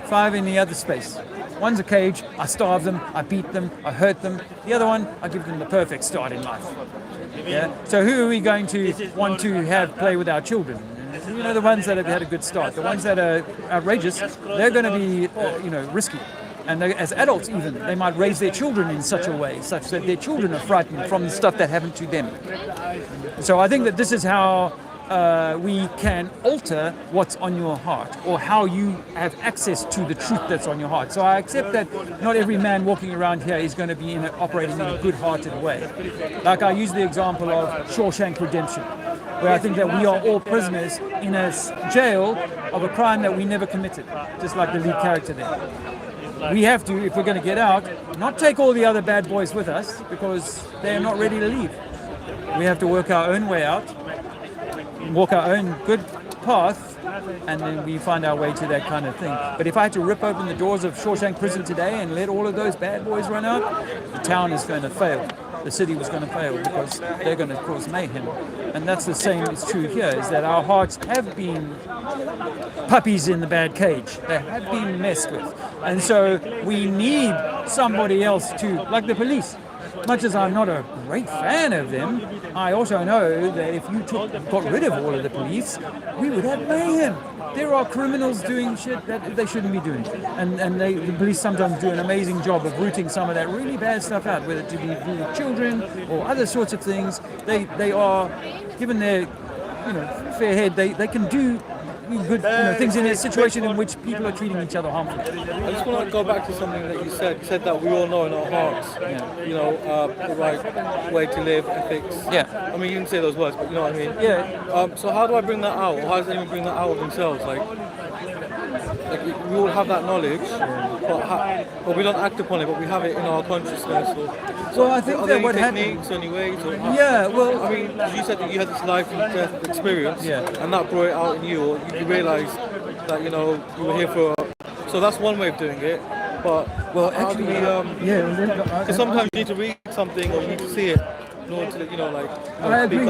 5 in the other space. One's a cage, I starve them, I beat them, I hurt them. The other one, I give them the perfect start in life. Yeah. So who are we going to want to have play with our children? The ones that have had a good start. The ones that are outrageous, they're going to be, risky. And as adults even, they might raise their children in such a way, such that their children are frightened from the stuff that happened to them. So I think that this is how we can alter what's on your heart, or how you have access to the truth that's on your heart. So I accept that not every man walking around here is going to be operating in a good-hearted way. Like I use the example of Shawshank Redemption, where I think that we are all prisoners in a jail of a crime that we never committed, just like the lead character there. We have to, if we're going to get out, not take all the other bad boys with us, because they're not ready to leave. We have to work our own way out, walk our own good path, and then we find our way to that kind of thing. But if I had to rip open the doors of Shawshank Prison today and let all of those bad boys run out, the town is going to fail. The city was going to fail because they're going to cause mayhem. And that's the same is true here, is that our hearts have been puppies in the bad cage. They have been messed with. And so we need somebody else to, like the police. Much as I'm not a great fan of them, I also know that if you got rid of all of the police, we would have mayhem. There are criminals doing shit that they shouldn't be doing. And the police sometimes do an amazing job of rooting some of that really bad stuff out, whether to be with children or other sorts of things. They are, given their fair head, they can do good things in a situation in which people are treating each other harmfully. I just want to go back to something that you said. You said that we all know in our hearts, the right way to live, ethics. Yeah. I mean, you didn't say those words, but you know what I mean. Yeah. So how do I bring that out? Or how does anyone bring that out of themselves? Like we all have that knowledge, but we don't act upon it, but we have it in our consciousness. So I think that what techniques, any ways? Well, I mean, you said that you had this life and death experience, and that brought it out in you, or you realised that you were here for. So that's one way of doing it. But actually, because sometimes you need to read something or you need to see it known to, I agree.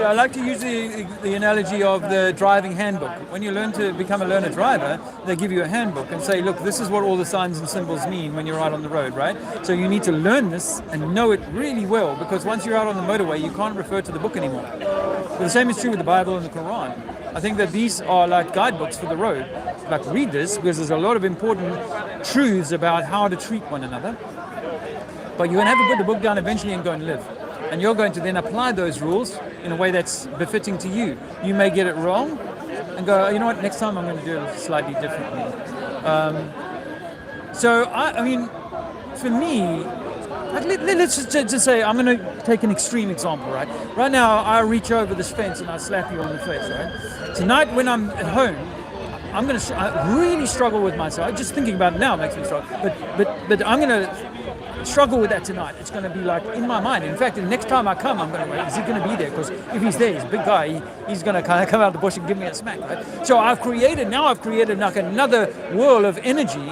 I like to use the analogy of the driving handbook. When you learn to become a learner driver, they give you a handbook and say, look, this is what all the signs and symbols mean when you're out on the road, right? So you need to learn this and know it really well, because once you're out on the motorway, you can't refer to the book anymore. But the same is true with the Bible and the Quran. I think that these are like guidebooks for the road. Like, read this, because there's a lot of important truths about how to treat one another. But you're going to have to put the book down eventually and go and live. And you're going to then apply those rules in a way that's befitting to you. You may get it wrong and go, you know what, next time I'm going to do it slightly differently. So, I mean, for me, like, let's just say, I'm going to take an extreme example, right? Right now, I reach over this fence and I slap you on the face, right? Tonight, when I'm at home, I'm going to I really struggle with myself. Just thinking about it now makes me struggle. But I'm going to struggle with that tonight. It's going to be like in my mind. In fact, the next time I come, I'm going to, is he going to be there? Because if he's there, he's a big guy, he's going to kind of come out of the bush and give me a smack, right? So I've created like another whirl of energy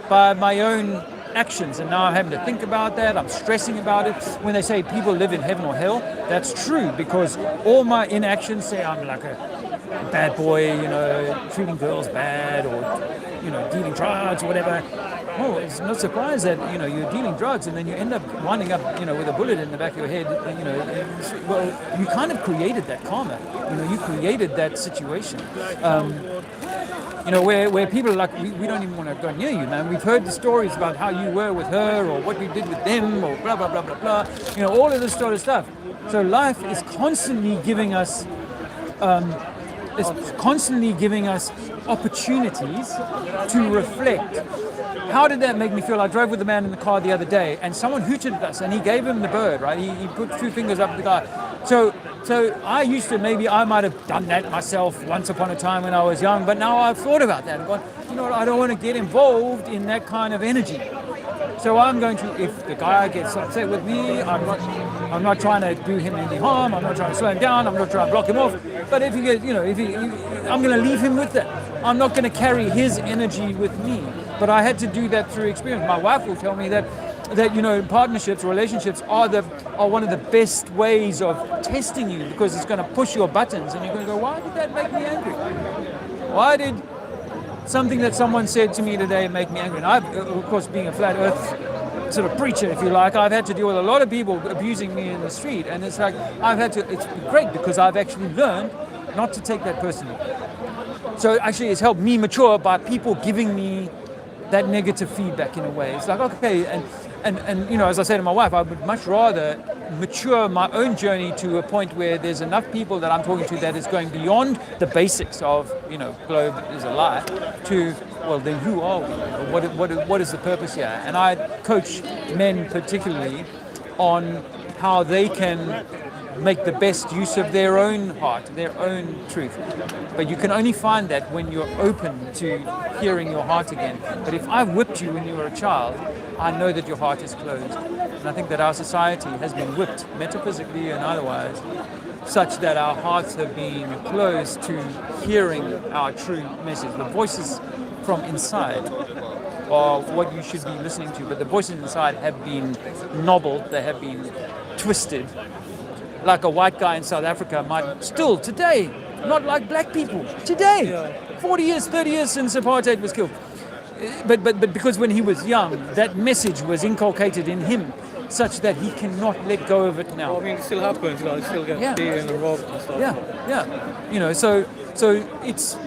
by my own actions, and now I'm having to think about that. I'm stressing about it. When they say people live in heaven or hell, that's true, because all my inactions say I'm like a bad boy, treating girls bad, or dealing drugs or whatever. Oh, it's no surprise that you're dealing drugs and then you end up winding up with a bullet in the back of your head. Well, you kind of created that karma. You created that situation. Where people are like, we don't even want to go near you, man. We've heard the stories about how you were with her, or what you did with them, or blah blah blah blah blah. All of this sort of stuff. So life is constantly giving us. It's constantly giving us opportunities to reflect. How did that make me feel? I drove with a man in the car the other day, and someone hooted at us, and he gave him the bird, right? He put 2 fingers up at the guy. So I might have done that myself once upon a time when I was young, but now I've thought about that and gone, I don't want to get involved in that kind of energy. So I'm going to, if the guy gets upset with me, I'm not trying to do him any harm. I'm not trying to slow him down. I'm not trying to block him off. But if he gets, I'm going to leave him with that. I'm not going to carry his energy with me. But I had to do that through experience. My wife will tell me that partnerships, relationships are one of the best ways of testing you, because it's going to push your buttons, and you're going to go, why did that make me angry? Why did something that someone said to me today make me angry? And I've, of course, being a flat earth sort of preacher, if you like, I've had to deal with a lot of people abusing me in the street, and it's like it's great, because I've actually learned not to take that personally. So actually it's helped me mature by people giving me that negative feedback in a way. It's like, okay, and as I say to my wife, I would much rather mature my own journey to a point where there's enough people that I'm talking to that is going beyond the basics of, globe is a lie, to, well, then who are we? What is the purpose here? And I coach men particularly on how they can make the best use of their own heart, their own truth. But you can only find that when you're open to hearing your heart again. But if I whipped you when you were a child, I know that your heart is closed. And I think that our society has been whipped, metaphysically and otherwise, such that our hearts have been closed to hearing our true message. The voices from inside are what you should be listening to, but the voices inside have been nobbled, they have been twisted. Like a white guy in South Africa might still today not like black people today. 40 years, 30 years since apartheid was killed. But because when he was young, that message was inculcated in him, such that he cannot let go of it now. Well, I mean, it still happens. It still gets beaten and robbed and stuff. So it's.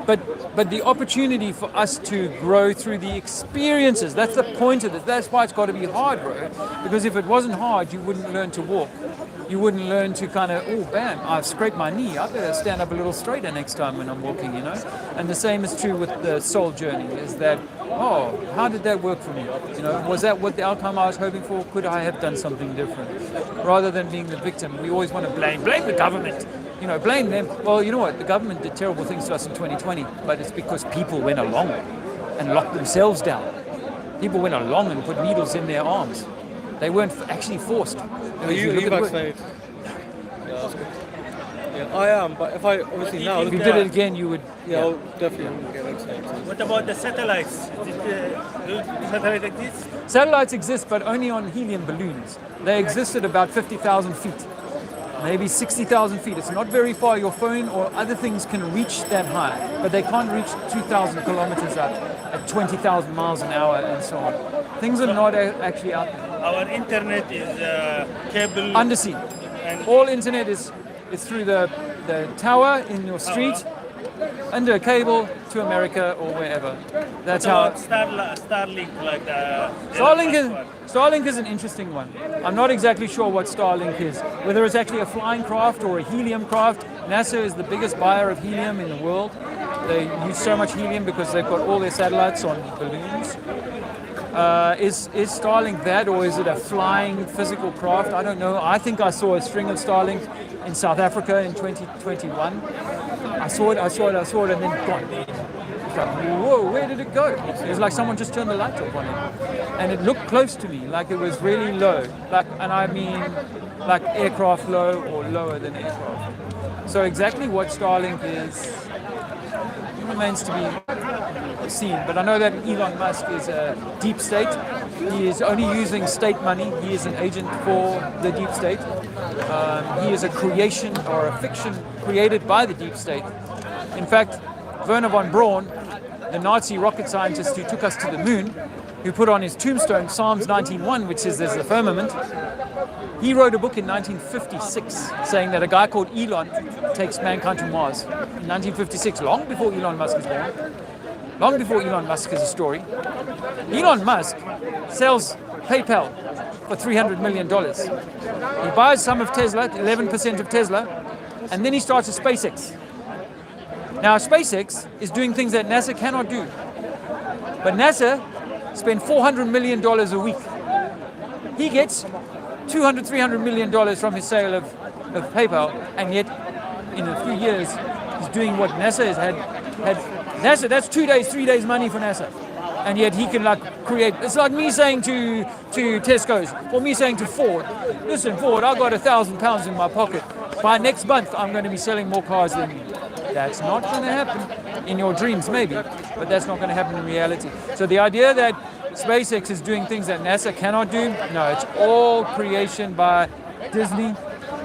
But the opportunity for us to grow through the experiences, that's the point of it. That's why it's got to be hard, bro. Because if it wasn't hard, you wouldn't learn to walk. You wouldn't learn to kind of, oh, bam, I've scraped my knee. I better stand up a little straighter next time when I'm walking, And the same is true with the soul journey, is that, oh, how did that work for me? Was that what the outcome I was hoping for? Could I have done something different? Rather than being the victim, we always want to blame the government. Blame them. Well, you know what? The government did terrible things to us in 2020, but it's because people went along and locked themselves down. People went along and put needles in their arms. They weren't actually forced. Are you vaccinated? Yeah, that's good. Yeah, I am, but if I obviously now If you did it again, you would. Yeah, I'll definitely get vaccinated. What about the satellites? Do satellite exist? Satellites exist, but only on helium balloons. They exist at about 50,000 feet, maybe 60,000 feet. It's not very far. Your phone or other things can reach that high, but they can't reach 2,000 kilometers up at 20,000 miles an hour and so on. Things are not actually out there. Our internet is cable. Undersea. All internet is through the tower in your street, under a cable to America or wherever. That's how. Starlink, like the Starlink is an interesting one. I'm not exactly sure what Starlink is. Whether it's actually a flying craft or a helium craft. NASA is the biggest buyer of helium in the world. They use so much helium because they've got all their satellites on balloons. Is Starlink that, or is it a flying physical craft? I don't know. I think I saw a string of Starlink in South Africa in 2021. I saw it, and then gone. It's like, whoa, where did it go? It was like someone just turned the light off on it. And it looked close to me, like it was really low. And I mean, like aircraft low or lower than aircraft. So exactly what Starlink is remains to be seen. But I know that Elon Musk is a deep state. He is only using state money. He is an agent for the deep state. He is a creation or a fiction created by the deep state. In fact, Werner von Braun, the Nazi rocket scientist who took us to the moon, who put on his tombstone Psalms 19:1, which says there's a firmament, he wrote a book in 1956 saying that a guy called Elon takes mankind to Mars. In 1956, long before Elon Musk is born, long before Elon Musk is a story. Elon Musk sells PayPal for $300 million. He buys some of Tesla, 11% of Tesla, and then he starts a SpaceX. Now, SpaceX is doing things that NASA cannot do. But NASA spends $400 million a week. He gets $200, $300 million from his sale of PayPal, and yet in a few years he's doing what NASA has had NASA, that's 2 days, 3 days money for NASA. And yet he can create, it's like me saying to Tesco's, or me saying to Ford, listen Ford, I've got £1,000 in my pocket. By next month I'm going to be selling more cars than you. That's not going to happen. In your dreams maybe, but that's not going to happen in reality. So the idea that SpaceX is doing things that NASA cannot do, no, it's all creation by Disney.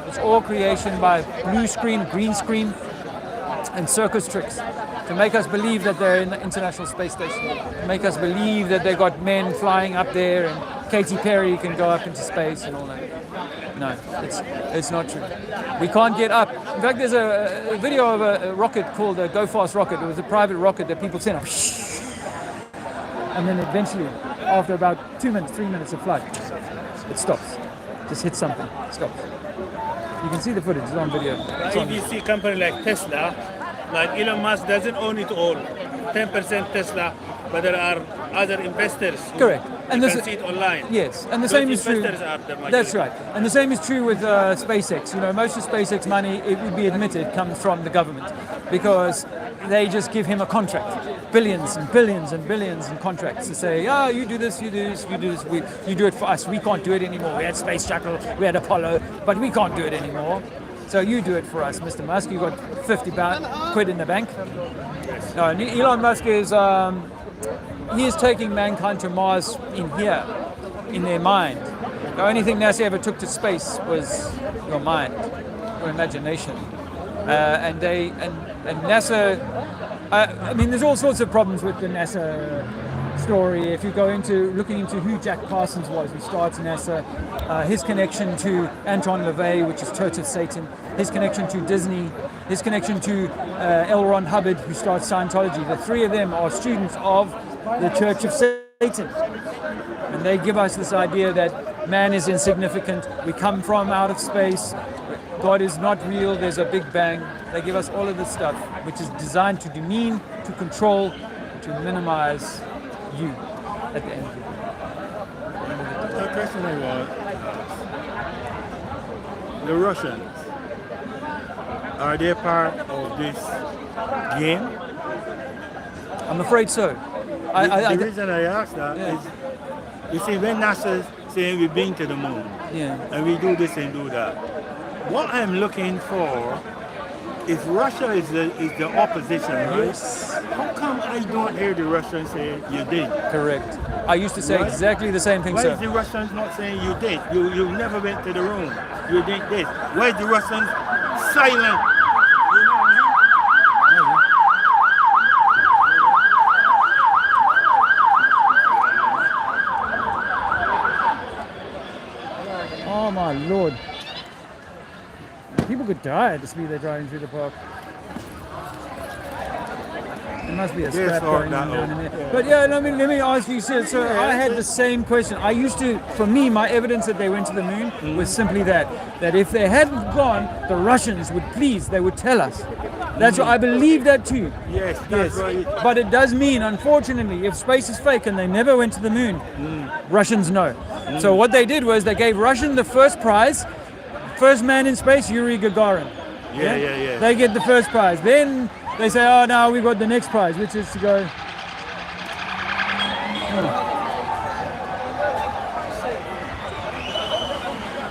It's all creation by blue screen, green screen, and circus tricks to make us believe that they're in the International Space Station, to make us believe that they've got men flying up there and Katy Perry can go up into space and all that. No, it's not true. We can't get up. In fact, there's a video of a rocket called a Go Fast rocket. It was a private rocket that people sent up. And then eventually, after about 2 minutes, 3 minutes of flight, it stops. Just hits something, stops. You can see the footage, it's on video. If you see a company like Tesla, like Elon Musk doesn't own it all. 10% Tesla, but there are other investors. Correct. And you can see it online. Yes, and the Those same is true. investors are the majority. That's right. And the same is true with SpaceX. You know, most of SpaceX money, it would be admitted, comes from the government because they just give him a contract. Billions and billions and billions in contracts to say, oh, you do this, you do this, you do this. You do it for us. We can't do it anymore. We had Space Shuttle, we had Apollo, but we can't do it anymore. So you do it for us, Mr. Musk. You got 50 quid in the bank. No, Elon Musk is he is taking mankind to Mars in here, in their mind. The only thing NASA ever took to space was your mind, your imagination, and NASA. I mean, there's all sorts of problems with the NASA story. If you go into looking into who Jack Parsons was, who starts NASA, his connection to Anton LaVey, which is Church of Satan, his connection to Disney, his connection to L. Ron Hubbard, who starts Scientology. The three of them are students of the Church of Satan. And they give us this idea that man is insignificant, we come from out of space, God is not real, there's a big bang. They give us all of this stuff, which is designed to demean, to control, to minimize you at the end of it. The question was, the Russians, are they part of this game? I'm afraid so. The reason I ask that is, you see, when NASA's saying we've been to the moon, and we do this and do that, what I'm looking for if Russia is the opposition, right? How come I don't hear the Russians say you did? Correct. I used to say exactly the same thing, Why sir. is the Russians not saying you did? You never went to the room. You did this. Why is the Russians silent? Oh my lord. People could die at the speed they're driving through the park. There must be a scrap going on down in there. But yeah, let me ask you, sir. So I had the same question. I used to, for me, my evidence that they went to the moon was simply that if they hadn't gone, the Russians would they would tell us. That's what I believe that too. Yes, that's right. But it does mean, unfortunately, if space is fake and they never went to the moon, Russians know. So what they did was they gave Russian the first prize, first man in space, Yuri Gagarin. Yeah. They get the first prize. Then they say, oh, now we've got the next prize, which is to go.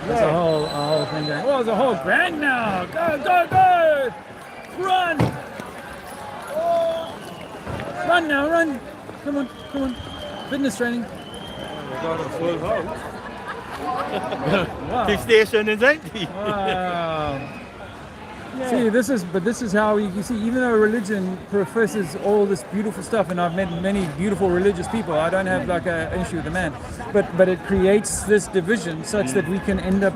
There's a whole thing going. Oh, there's a whole gang now. Go! Run! Run now, run! Come on. Fitness training. Got a full house. Wow. The station is empty. Wow. See, this is how you see, even though religion professes all this beautiful stuff, and I've met many beautiful religious people, I don't have like an issue with the man, but it creates this division such that we can end up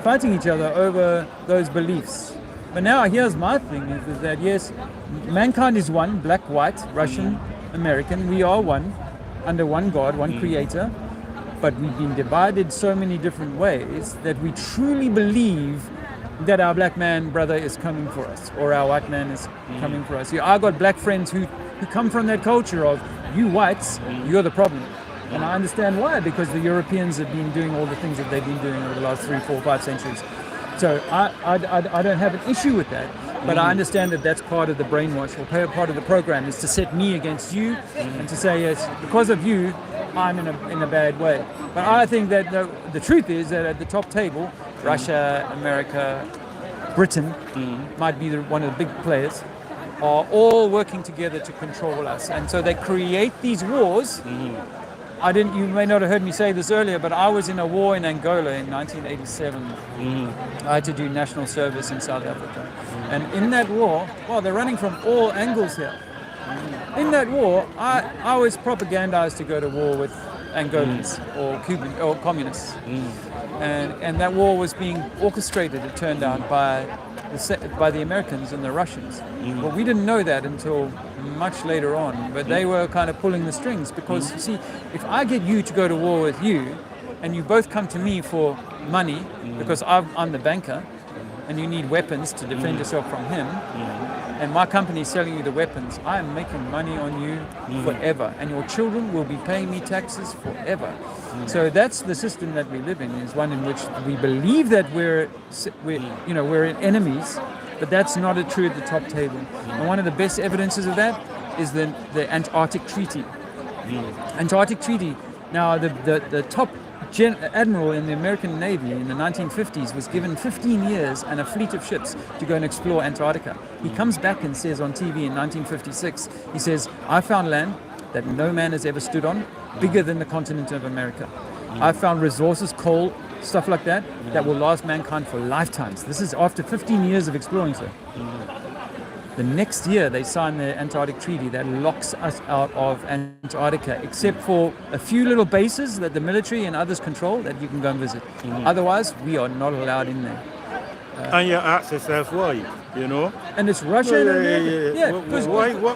fighting each other over those beliefs. But now here's my thing, is that yes, mankind is one, black, white, Russian, American, we are one, under one God, one creator, but we've been divided so many different ways that we truly believe that our black man brother is coming for us, or our white man is coming for us. I got black friends who come from that culture of, you whites, you're the problem. And I understand why, because the Europeans have been doing all the things that they've been doing over the last 3, 4, 5 centuries. So I don't have an issue with that, but I understand that that's part of the brainwash, or part of the program, is to set me against you and to say, yes, because of you, I'm in a bad way. But I think that the truth is that at the top table, Russia, America, Britain might be one of the big players, are all working together to control us. And so they create these wars. You may not have heard me say this earlier, but I was in a war in Angola in 1987. I had to do national service in South Africa. And in that war, they're running from all angles here. In that war, I was propagandized to go to war with Angolans or Cuban or communists. And that war was being orchestrated, it turned out, by the Americans and the Russians. Well, we didn't know that until much later on, but they were kind of pulling the strings, because you see, if I get you to go to war with you, and you both come to me for money, because I'm the banker, and you need weapons to defend yourself from him, and my company is selling you the weapons, I am making money on you forever, and your children will be paying me taxes forever. So that's the system that we live in, is one in which we believe that we're enemies, but that's not true at the top table. And one of the best evidences of that is the Antarctic Treaty. Antarctic Treaty. Now the top admiral in the American Navy in the 1950s was given 15 years and a fleet of ships to go and explore Antarctica. He comes back and says on TV in 1956, he says, I found land that no man has ever stood on, bigger than the continent of America. I found resources, coal, stuff like that will last mankind for lifetimes. This is after 15 years of exploring, sir. The next year, they signed the Antarctic Treaty that locks us out of Antarctica, except for a few little bases that the military and others control that you can go and visit. Otherwise, we are not allowed in there. And you ask yourself why, And it's Russia and America. Yeah.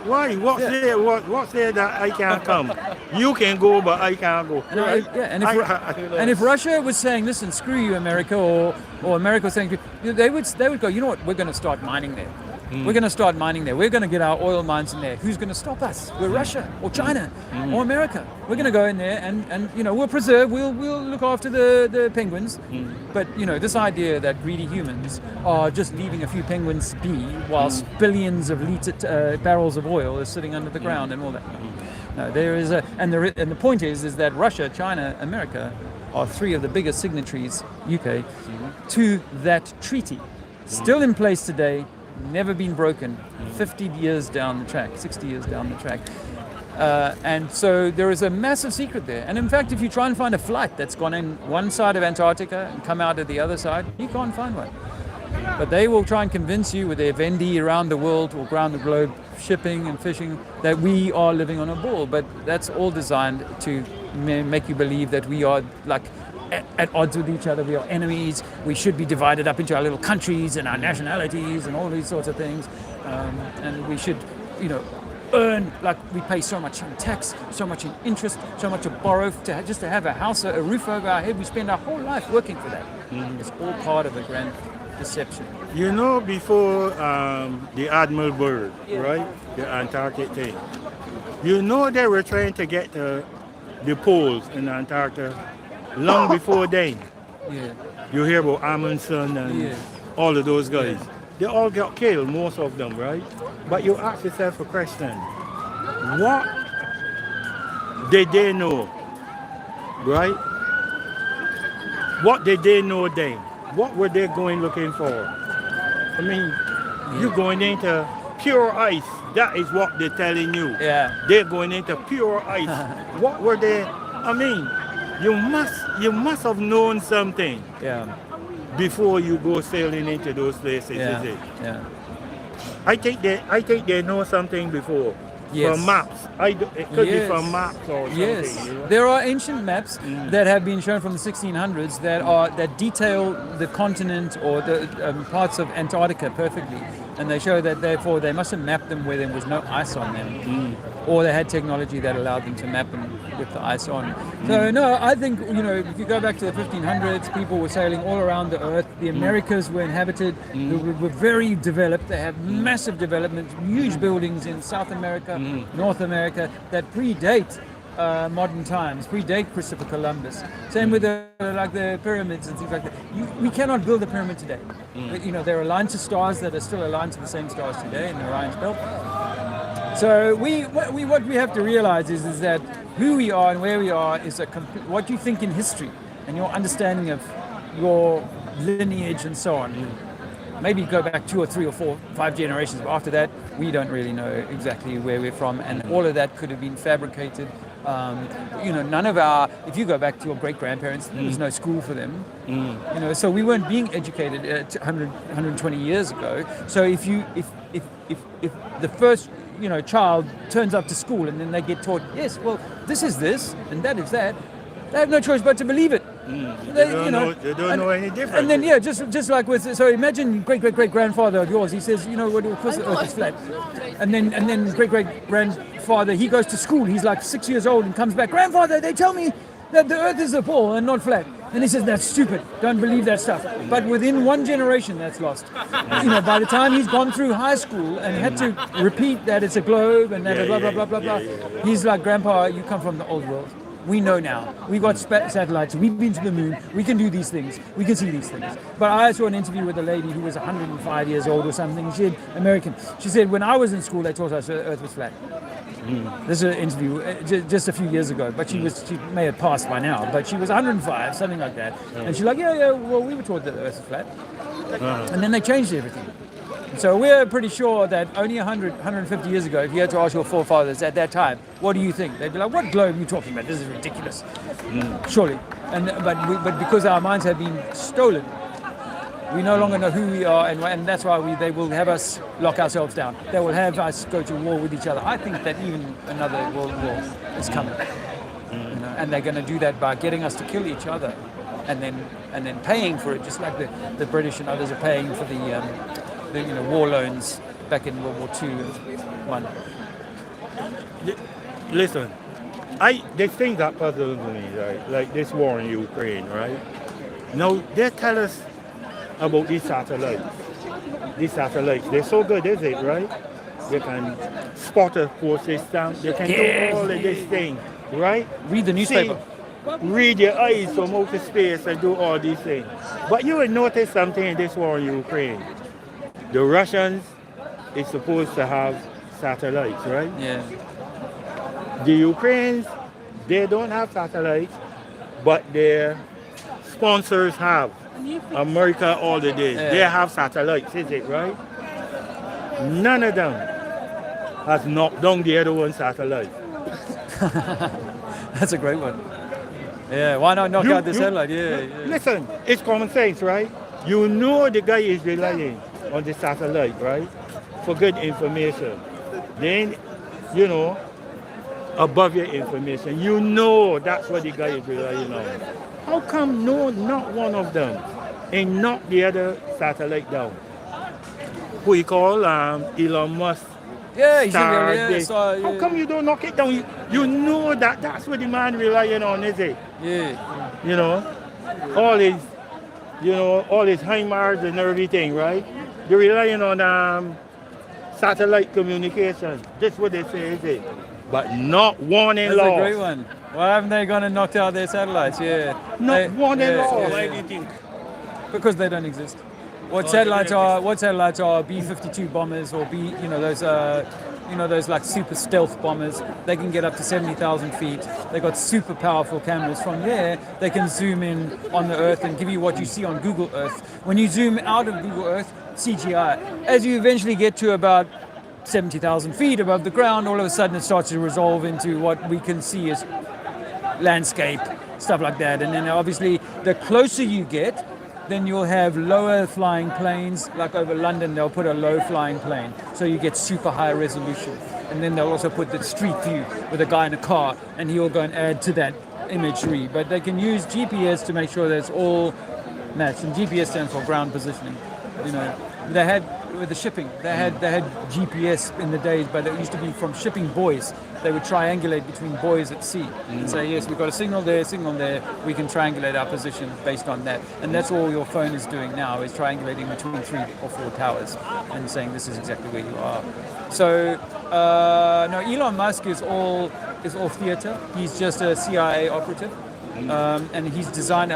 Why? What's there that I can't come? You can go, but I can't go. And if Russia was saying, listen, screw you, America, or America was saying, they would go, you know what, we're going to start mining there. We're going to start mining there. We're going to get our oil mines in there. Who's going to stop us? We're Russia or China or America. We're going to go in there and we'll preserve, we'll look after the penguins. But, this idea that greedy humans are just leaving a few penguins be whilst billions of barrels of oil are sitting under the ground and all that. No, there is and the point is that Russia, China, America are three of the biggest signatories, UK, to that treaty. Still in place today, never been broken 50 years down the track, 60 years down the track. And so there is a massive secret there. And in fact, if you try and find a flight that's gone in one side of Antarctica and come out at the other side, you can't find one. But they will try and convince you with their Vendi around the world or around the globe, shipping and fishing, that we are living on a ball. But that's all designed to make you believe that we are like at odds with each other. We are enemies. We should be divided up into our little countries and our nationalities and all these sorts of things. And we should, earn, like we pay so much in tax, so much in interest, so much to borrow just to have a house, a roof over our head. We spend our whole life working for that. It's all part of a grand deception. Before the Admiral Byrd, right? The Antarctic thing. They were trying to get the poles in Antarctica long before then. Yeah. You hear about Amundsen and all of those guys. Yeah. They all got killed, most of them, right? But you ask yourself a question. What did they know? Right? What did they know then? What were they going looking for? I mean, you're going into pure ice. That is what they're telling you. Yeah. They're going into pure ice. What were they? I mean, you must have known something. Yeah. Before you go sailing into those places, is it? Yeah. I think they know something before. Yes. From maps. It could be from maps or something. Yes. There are ancient maps that have been shown from the 1600s that detail the continent or the parts of Antarctica perfectly. And they show that therefore they must have mapped them where there was no ice on them. Or they had technology that allowed them to map them with the ice on. So no, I think, if you go back to the 1500s, people were sailing all around the earth. The Americas were inhabited, were very developed. They have massive development, huge buildings in South America, North America that predate modern times, predate Christopher Columbus. Same with the pyramids and things like that. We cannot build a pyramid today. There are lines of stars that are still aligned to the same stars today in the Orion's belt. So what we have to realize is that who we are and where we are is what you think in history and your understanding of your lineage and so on. Maybe go back 2 or 3 or 4, 5 generations, but after that, we don't really know exactly where we're from, and all of that could have been fabricated. None of if you go back to your great-grandparents, there was no school for them. So we weren't being educated 120 years ago. So if the first child turns up to school and then they get taught, yes, well, this is this and that is that, they have no choice but to believe it. They don't know any difference. And then just like so imagine great-great-great-grandfather of yours, he says, of course the earth is flat. And then great-great-grandfather, he goes to school, he's like 6 years old and comes back, grandfather, they tell me that the earth is a ball and not flat. And he says, that's stupid, don't believe that stuff. But within one generation, that's lost. By the time he's gone through high school and had to repeat that it's a globe and that blah, blah, blah, blah, blah, he's like, grandpa, you come from the old world. We know now. We've got satellites. We've been to the moon. We can do these things. We can see these things. But I saw an interview with a lady who was 105 years old or something. She said, American. She said, when I was in school, they taught us the earth was flat. This is an interview just a few years ago, but she may have passed by now, but she was 105, something like that. And she's like, well, we were taught that the earth is flat. And then they changed everything. So we're pretty sure that only 150 years ago, if you had to ask your forefathers at that time, what do you think? They'd be like, what globe are you talking about? This is ridiculous. Surely. But because our minds have been stolen, we no longer know who we are, and that's why they will have us lock ourselves down. They will have us go to war with each other. I think that even another world war is coming. And they're going to do that by getting us to kill each other and then paying for it, just like the British and others are paying for the war loans back in World War II and one. Listen, the thing that puzzles me, right? Like this war in Ukraine, right? Now they tell us about these satellites. They're so good, is it, right? They can spot a force system. They can do all of this thing, right? Read the newspaper. Read your eyes from outer space and do all these things. But you will notice something in this war in Ukraine. The Russians is supposed to have satellites, right? Yeah. The Ukrainians, they don't have satellites, but their sponsors have. America all the days. They have satellites, is it right? none of them has knocked down the other one satellite. That's a great one. Yeah, why not knock out the satellite? Yeah. Listen, it's common sense, right? You know the guy is relying on the satellite, right, for good information. Then, you know, above your information, you know that's what the guy is relying on. How come not one of them and knock the other satellite down? Who you call Elon Musk? Yeah, How come you don't knock it down? You know that's what the man relying on, is it? Yeah. You know, all his HIMARS and everything, right? You're relying on satellite communication. That's what they say, is it? But not one in law. That's a great one. Why haven't they gone and knocked out their satellites? Yeah. Not one in law. Why do you think? Because they don't exist. What satellites are B-52 bombers or those like super stealth bombers. They can get up to 70,000 feet. They got super powerful cameras. From there, they can zoom in on the Earth and give you what you see on Google Earth. When you zoom out of Google Earth, CGI. As you eventually get to about 70,000 feet above the ground, all of a sudden it starts to resolve into what we can see as landscape, stuff like that. And then obviously, the closer you get, then you'll have lower flying planes, like over London, they'll put a low flying plane, so you get super high resolution. And then they'll also put the street view with a guy in a car, and he'll go and add to that imagery. But they can use GPS to make sure that it's all matched. And GPS stands for ground positioning. You know, they had with the shipping, they had GPS in the days, but it used to be from shipping buoys. They would triangulate between buoys at sea and say, yes, we've got a signal there, we can triangulate our position based on that. And that's all your phone is doing now, is triangulating between 3 or 4 towers and saying this is exactly where you are. So, no, Elon Musk is all theater. He's just a CIA operative. And he's designed,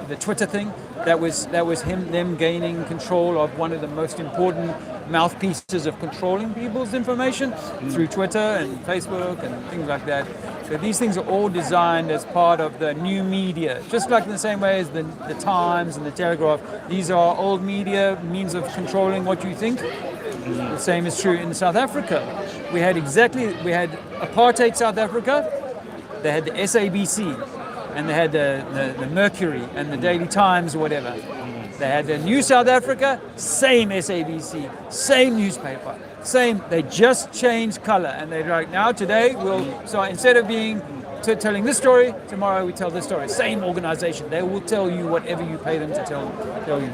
the Twitter thing, that was them gaining control of one of the most important mouthpieces of controlling people's information through Twitter and Facebook and things like that. So these things are all designed as part of the new media, just like in the same way as the Times and the Telegraph. These are old media, means of controlling what you think. The same is true in South Africa. We had apartheid South Africa, they had the SABC, and they had the Mercury and the Daily Times or whatever. They had the New South Africa, same SABC, same newspaper, same. They just changed color, and they're like, now today so instead of telling this story, tomorrow we tell this story. Same organization. They will tell you whatever you pay them to tell you.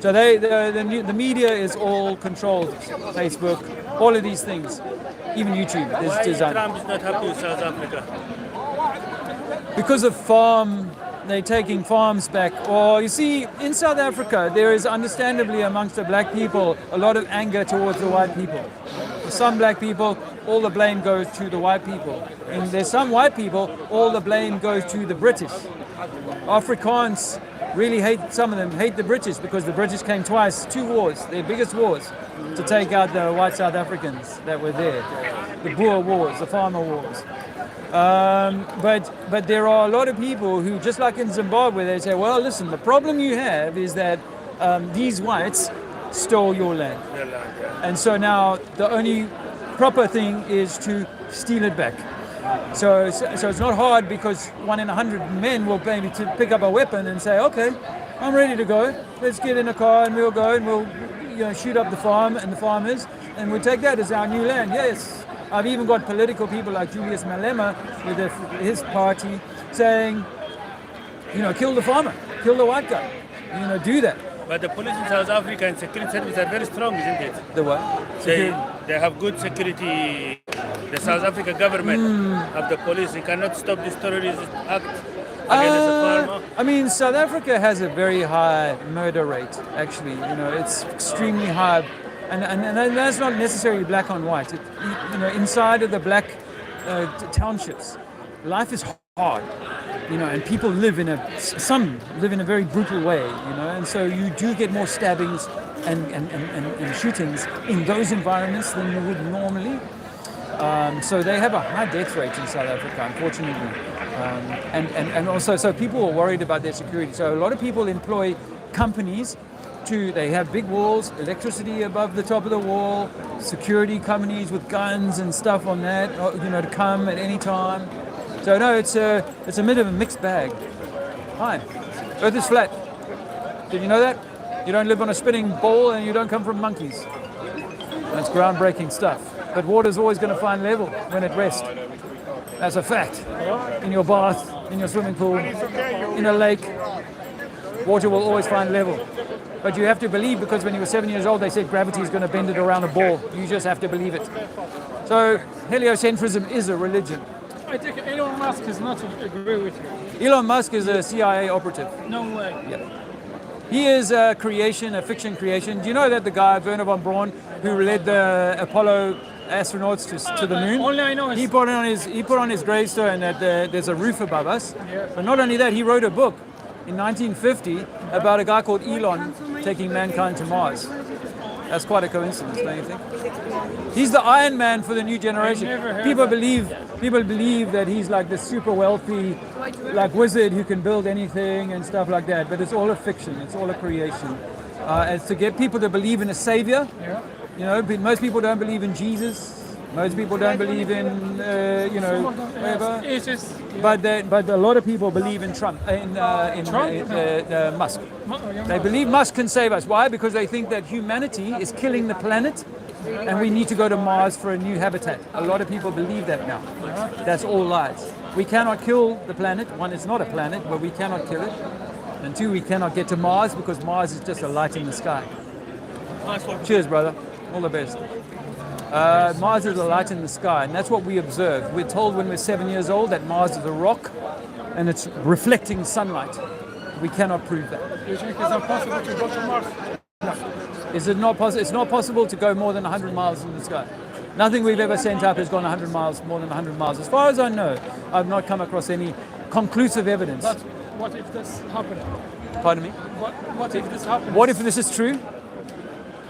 So the media is all controlled. Facebook, all of these things, even YouTube. Why is Trump not happy with South Africa? Because of they're taking farms back. Or you see, in South Africa, there is understandably amongst the black people a lot of anger towards the white people. For some black people, all the blame goes to the white people. And there's some white people, all the blame goes to the British. Afrikaans really some of them hate the British because the British came twice, 2 wars, their biggest wars, to take out the white South Africans that were there. The Boer Wars, the Farmer Wars. But there are a lot of people who, just like in Zimbabwe, they say, well, listen, the problem you have is that these whites stole your land. And so now the only proper thing is to steal it back. So it's not hard because 1 in 100 men will maybe to pick up a weapon and say, okay, I'm ready to go. Let's get in a car and we'll go and we'll shoot up the farm and the farmers and we'll take that as our new land. Yes. I've even got political people like Julius Malema with his party saying, kill the farmer, kill the white guy, do that. But the police in South Africa and security services are very strong, isn't it? The what? They have good security. The South Africa government have the police. They cannot stop this terrorist act against the farmer. South Africa has a very high murder rate, actually. It's extremely high. And that's not necessarily black on white. Inside of the black townships, life is hard, and people some live in a very brutal way, and so you do get more stabbings and shootings in those environments than you would normally. So they have a high death rate in South Africa, unfortunately, and also so people are worried about their security. So a lot of people employ companies they have big walls, electricity above the top of the wall, security companies with guns and stuff on that, to come at any time. So no, it's a bit of a mixed bag. Hi, Earth is flat. Did you know that? You don't live on a spinning ball and you don't come from monkeys. That's groundbreaking stuff. But water's always going to find level when it rests. That's a fact. In your bath, in your swimming pool, in a lake, water will always find level. But you have to believe, because when you were 7 years old, they said gravity is going to bend it around a ball. You just have to believe it. So heliocentrism is a religion. I think Elon Musk is not agree with you. Elon Musk is a CIA operative. No way. Yeah. He is a creation, a fiction creation. Do you know that the guy, Werner von Braun, who led the Apollo astronauts to the moon? Only I know is he put on his gravestone that there's a roof above us. Yeah. But not only that, he wrote a book in 1950 about a guy called Elon taking mankind to Mars. That's quite a coincidence, don't you think? He's the Iron Man for the new generation. People believe that he's like this super wealthy, like wizard who can build anything and stuff like that. But it's all a fiction. It's all a creation. It's to get people to believe in a savior. Most people don't believe in Jesus. Most people don't believe in, whatever. But a lot of people believe in Trump, Musk. They believe Musk can save us. Why? Because they think that humanity is killing the planet and we need to go to Mars for a new habitat. A lot of people believe that now. That's all lies. We cannot kill the planet. One, it's not a planet, but we cannot kill it. And two, we cannot get to Mars because Mars is just a light in the sky. Cheers, brother. All the best. Mars is a light in the sky, and that's what we observe. We're told when we're 7 years old that Mars is a rock and it's reflecting sunlight. We cannot prove that. You think it's impossible to go to Mars? Is it not possible? It's not possible to go more than 100 miles in the sky. Nothing we've ever sent up has gone 100 miles, more than 100 miles. As far as I know, I've not come across any conclusive evidence. But what if this happened? Pardon me? What if this happened? What if this is true?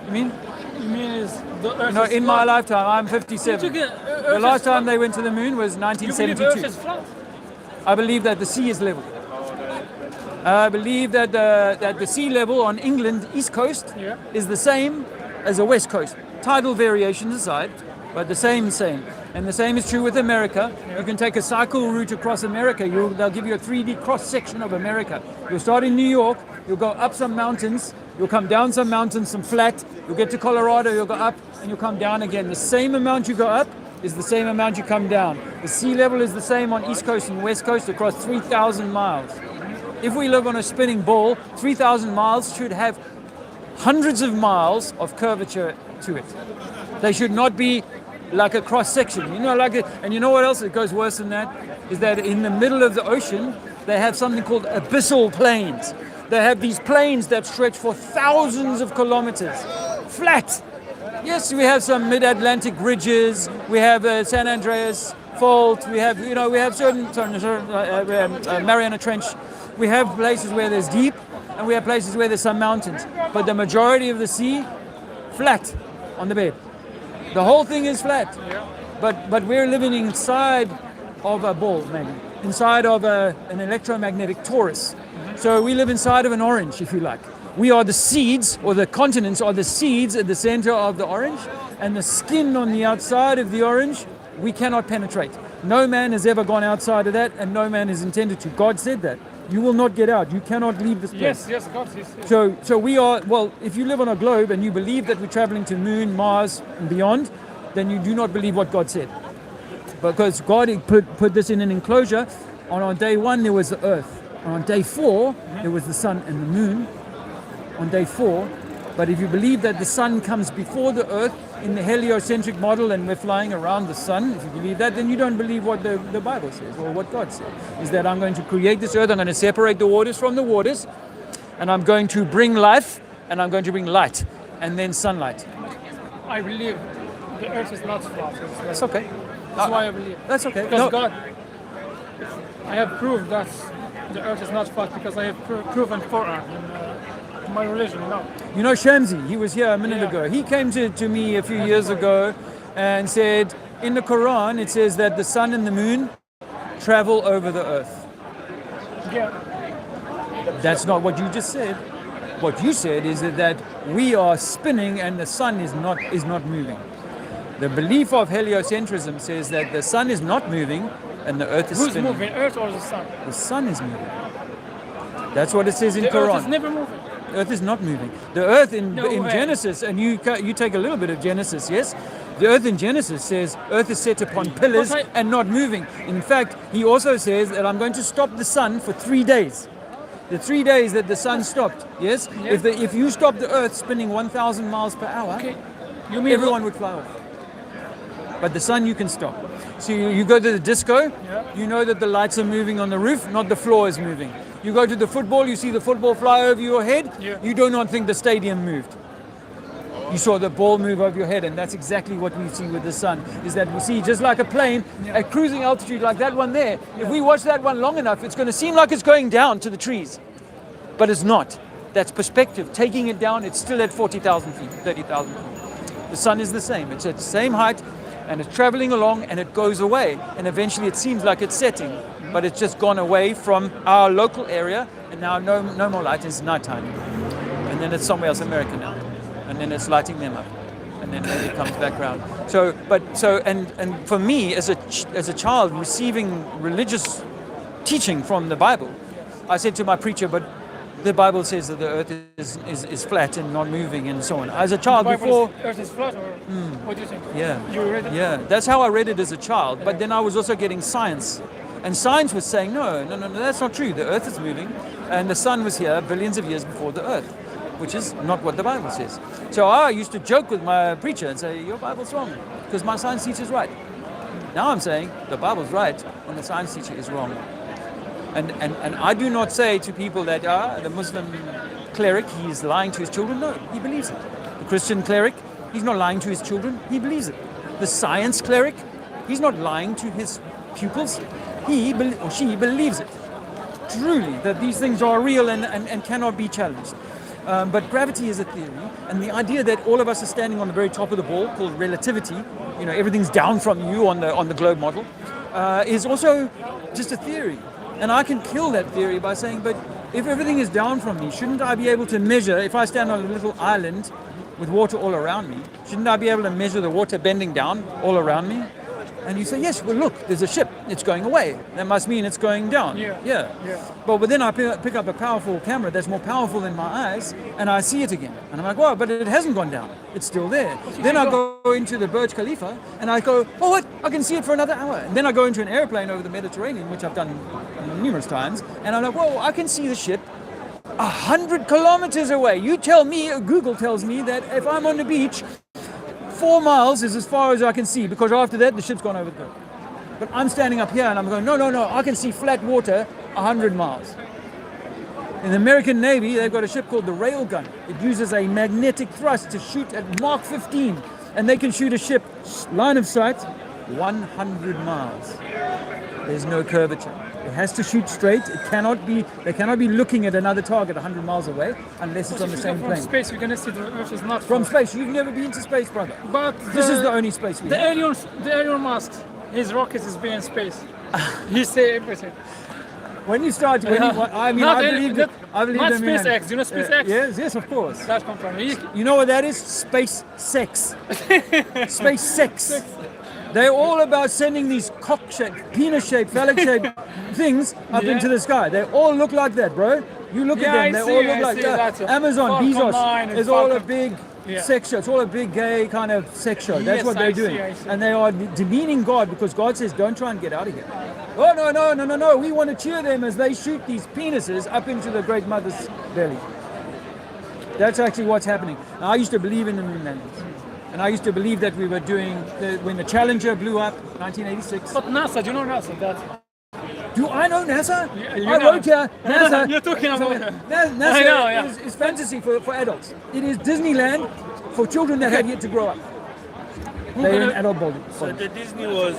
You mean? You mean is the Earth is in flat? my lifetime, I'm 57. The last time they went to the moon was 1972. You believe the Earth is flat? I believe that the sea is level. I believe that the sea level on England East Coast is the same as the West Coast. Tidal variations aside, but the same. And the same is true with America. You can take a cycle route across America. They'll give you a 3D cross section of America. You'll start in New York. You'll go up some mountains. You'll come down some mountains, some flat. You'll get to Colorado. You'll go up and you'll come down again. The same amount you go up is the same amount you come down. The sea level is the same on East Coast and West Coast across 3,000 miles. If we live on a spinning ball, 3,000 miles should have hundreds of miles of curvature to it. They should not be like a cross section, and you know what else? It goes worse than that, is that in the middle of the ocean, they have something called abyssal plains. They have these plains that stretch for thousands of kilometers, flat. Yes, we have some mid-Atlantic ridges, we have San Andreas Fault, we have certain Mariana Trench. We have places where there's deep, and we have places where there's some mountains. But the majority of the sea, flat on the bed. The whole thing is flat. But we're living inside of a ball, maybe. Inside of an electromagnetic torus. So we live inside of an orange, if you like. We are the seeds, or the continents are the seeds at the center of the orange, and the skin on the outside of the orange, we cannot penetrate. No man has ever gone outside of that, and no man is intended to. God said that. You will not get out. You cannot leave this place. Yes, God says. So we are, well, if you live on a globe and you believe that we're traveling to moon, Mars, and beyond, then you do not believe what God said. Because God put this in an enclosure. On day 1, there was the earth. On day 4, there was the sun and the moon. On day 4. But if you believe that the sun comes before the earth in the heliocentric model and we're flying around the sun, if you believe that, then you don't believe what the Bible says or what God says. Is that I'm going to create this earth, I'm going to separate the waters from the waters, and I'm going to bring life, and I'm going to bring light, and then sunlight. I believe the earth is not flat. That's okay. That's why I believe. That's okay. Because God, I have proved that the earth is not flat because I have proven Quran in my religion, You know Shamsi, he was here a minute ago. He came to me a few years ago and said, in the Quran, it says that the sun and the moon travel over the earth. Yeah. That's not what you just said. What you said is that we are spinning and the sun is not moving. The belief of heliocentrism says that the sun is not moving and the earth is Who's spinning. moving, Earth or the sun? The sun is moving. That's what it says in The Quran. Earth is never moving. The earth is not moving. The earth in No way. Genesis, and you take a little bit of Genesis, yes? The earth in Genesis says earth is set upon pillars and not moving. In fact, he also says that I'm going to stop the sun for 3 days. The 3 days that the sun stopped, yes? Yeah. If you stop the earth spinning 1,000 miles per hour, You mean everyone would fly off. But the sun you can stop. So you go to the disco, you know that the lights are moving on the roof, not the floor is moving. You go to the football, you see the football fly over your head, you do not think the stadium moved. You saw the ball move over your head, and that's exactly what we see with the sun, is that we see just like a plane at cruising altitude like that one there. If we watch that one long enough, it's going to seem like it's going down to the trees, but it's not. That's perspective. Taking it down, it's still at 40,000 feet, 30,000 feet. The sun is the same. It's at the same height, and it's traveling along, and it goes away, and eventually it seems like it's setting, but it's just gone away from our local area, and now no more light. It's nighttime, and then it's somewhere else, America now, and then it's lighting them up, and then it comes back around. And for me as a child receiving religious teaching from the Bible, I said to my preacher, but the Bible says that the earth is flat and not moving and so on. As a child before... Earth is flat, or what do you think? Yeah. You read it? Yeah, that's how I read it as a child. But then I was also getting science. And science was saying, no, that's not true. The earth is moving. And the sun was here billions of years before the earth, which is not what the Bible says. So I used to joke with my preacher and say, your Bible's wrong, because my science teacher's right. Now I'm saying the Bible's right and the science teacher is wrong. And I do not say to people that the Muslim cleric, he's lying to his children. No, he believes it. The Christian cleric, he's not lying to his children. He believes it. The science cleric, he's not lying to his pupils. He or she believes it. Truly, that these things are real and cannot be challenged. But gravity is a theory, and the idea that all of us are standing on the very top of the ball, called relativity, everything's down from you on the globe model, is also just a theory. And I can kill that theory by saying, but if everything is down from me, shouldn't I be able to measure, if I stand on a little island with water all around me, shouldn't I be able to measure the water bending down all around me? And you say, yes, well, look, there's a ship, it's going away. That must mean it's going down. Yeah. But then I pick up a powerful camera that's more powerful than my eyes, and I see it again. And I'm like, well, but it hasn't gone down. It's still there. Then I go into the Burj Khalifa, and I go, oh, what? I can see it for another hour. And then I go into an airplane over the Mediterranean, which I've done numerous times, and I'm like, whoa, I can see the ship 100 kilometers away. You tell me, Google tells me that if I'm on the beach, 4 miles is as far as I can see, because after that the ship's gone over the boat. But I'm standing up here and I'm going, no, I can see flat water 100 miles. In the American Navy, they've got a ship called the Railgun. It uses a magnetic thrust to shoot at Mach 15, and they can shoot a ship line of sight 100 miles. There's no curvature. It has to shoot straight. They cannot be looking at another target 100 miles away unless it's on the same plane. From space, you're going to see the Earth is not from space. You've never been to space, brother. But this is the only space we have. The Elon Musk, his rocket is being in space. He say everything. When you start, I believe that. I believe not them SpaceX. Do you know SpaceX? Yes, of course. That's from You know what that is? Space sex. Space sex. They're all about sending these cock-shaped, penis-shaped, phallic-shaped things up into the sky. They all look like that, bro. You look at them, they all look like that. Amazon, Bezos, is all a big sex show. It's all a big gay kind of sex show. That's what they're doing. And they are demeaning God, because God says, don't try and get out of here. Oh, no. We want to cheer them as they shoot these penises up into the great mother's belly. That's actually what's happening. Now, I used to believe in the moon landings. And I used to believe that we were doing, when the Challenger blew up, 1986. But NASA, do you know NASA? Do I know NASA? Yeah, I wrote here, NASA. You're talking about NASA I know, is fantasy for adults. It is Disneyland for children that have yet to grow up. They're in adult body. So the Disney was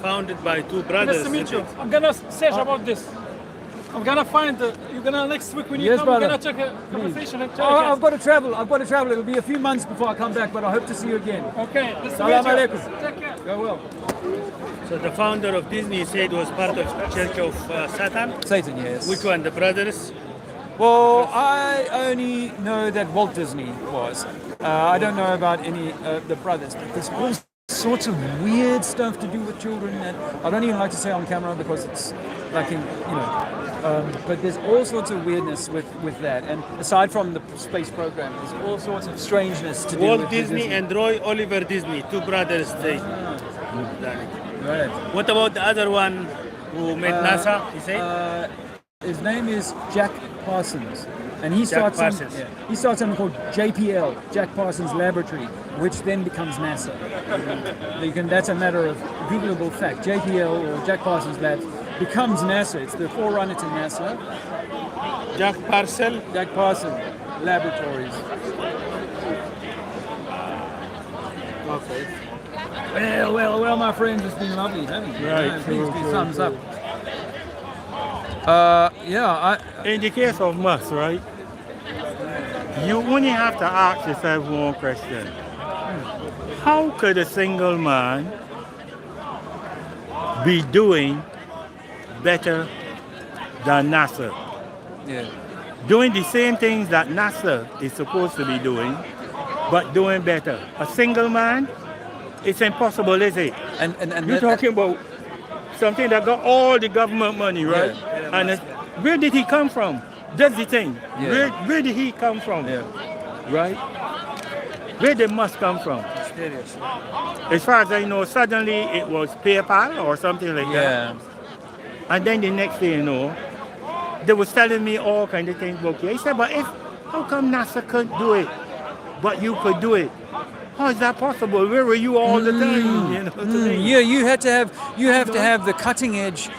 founded by two brothers. Nice to meet you. I'm gonna search about this. I'm gonna find you're gonna next week when you come, brother. we're gonna check a conversation and check. I've got to travel. It'll be a few months before I come back, but I hope to see you again. Okay. Salam alaikum. Take care. Go well. So the founder of Disney said was part of Church of Satan. Satan, yes. Which one? The brothers? Well, I only know that Walt Disney was. I don't know about any of the brothers, but there's all sorts of weird stuff to do with children that I don't even like to say on camera because it's like, but there's all sorts of weirdness with that. And aside from the space program, there's all sorts of strangeness to do with Walt Disney and Roy Oliver Disney, two brothers. Right. What about the other one who made NASA? He said? His name is Jack Parsons, and he starts something called JPL, Jack Parsons Laboratory, which then becomes NASA. That's a matter of Googleable fact. JPL or Jack Parsons Labs becomes NASA. It's the forerunner to NASA. Jack Parsons Laboratories. Okay. Well, my friends, it's been lovely having you. Right. Please do thumbs up. In the case of Musk, right, you only have to ask yourself one question. How could a single man be doing better than NASA? Yeah. Doing the same things that NASA is supposed to be doing, but doing better. A single man, it's impossible, is it? And you're talking about something that got all the government money, right? Yeah. And where did he come from? That's the thing. Yeah. Where did he come from? Yeah. Right? Where did Musk come from? Mysterious. As far as I know, suddenly it was PayPal or something like that. And then the next thing you know, they was telling me all kind of things about it. He said, but how come NASA couldn't do it, but you could do it? How is that possible? Where were you all the time? Yeah, you have to have the cutting edge.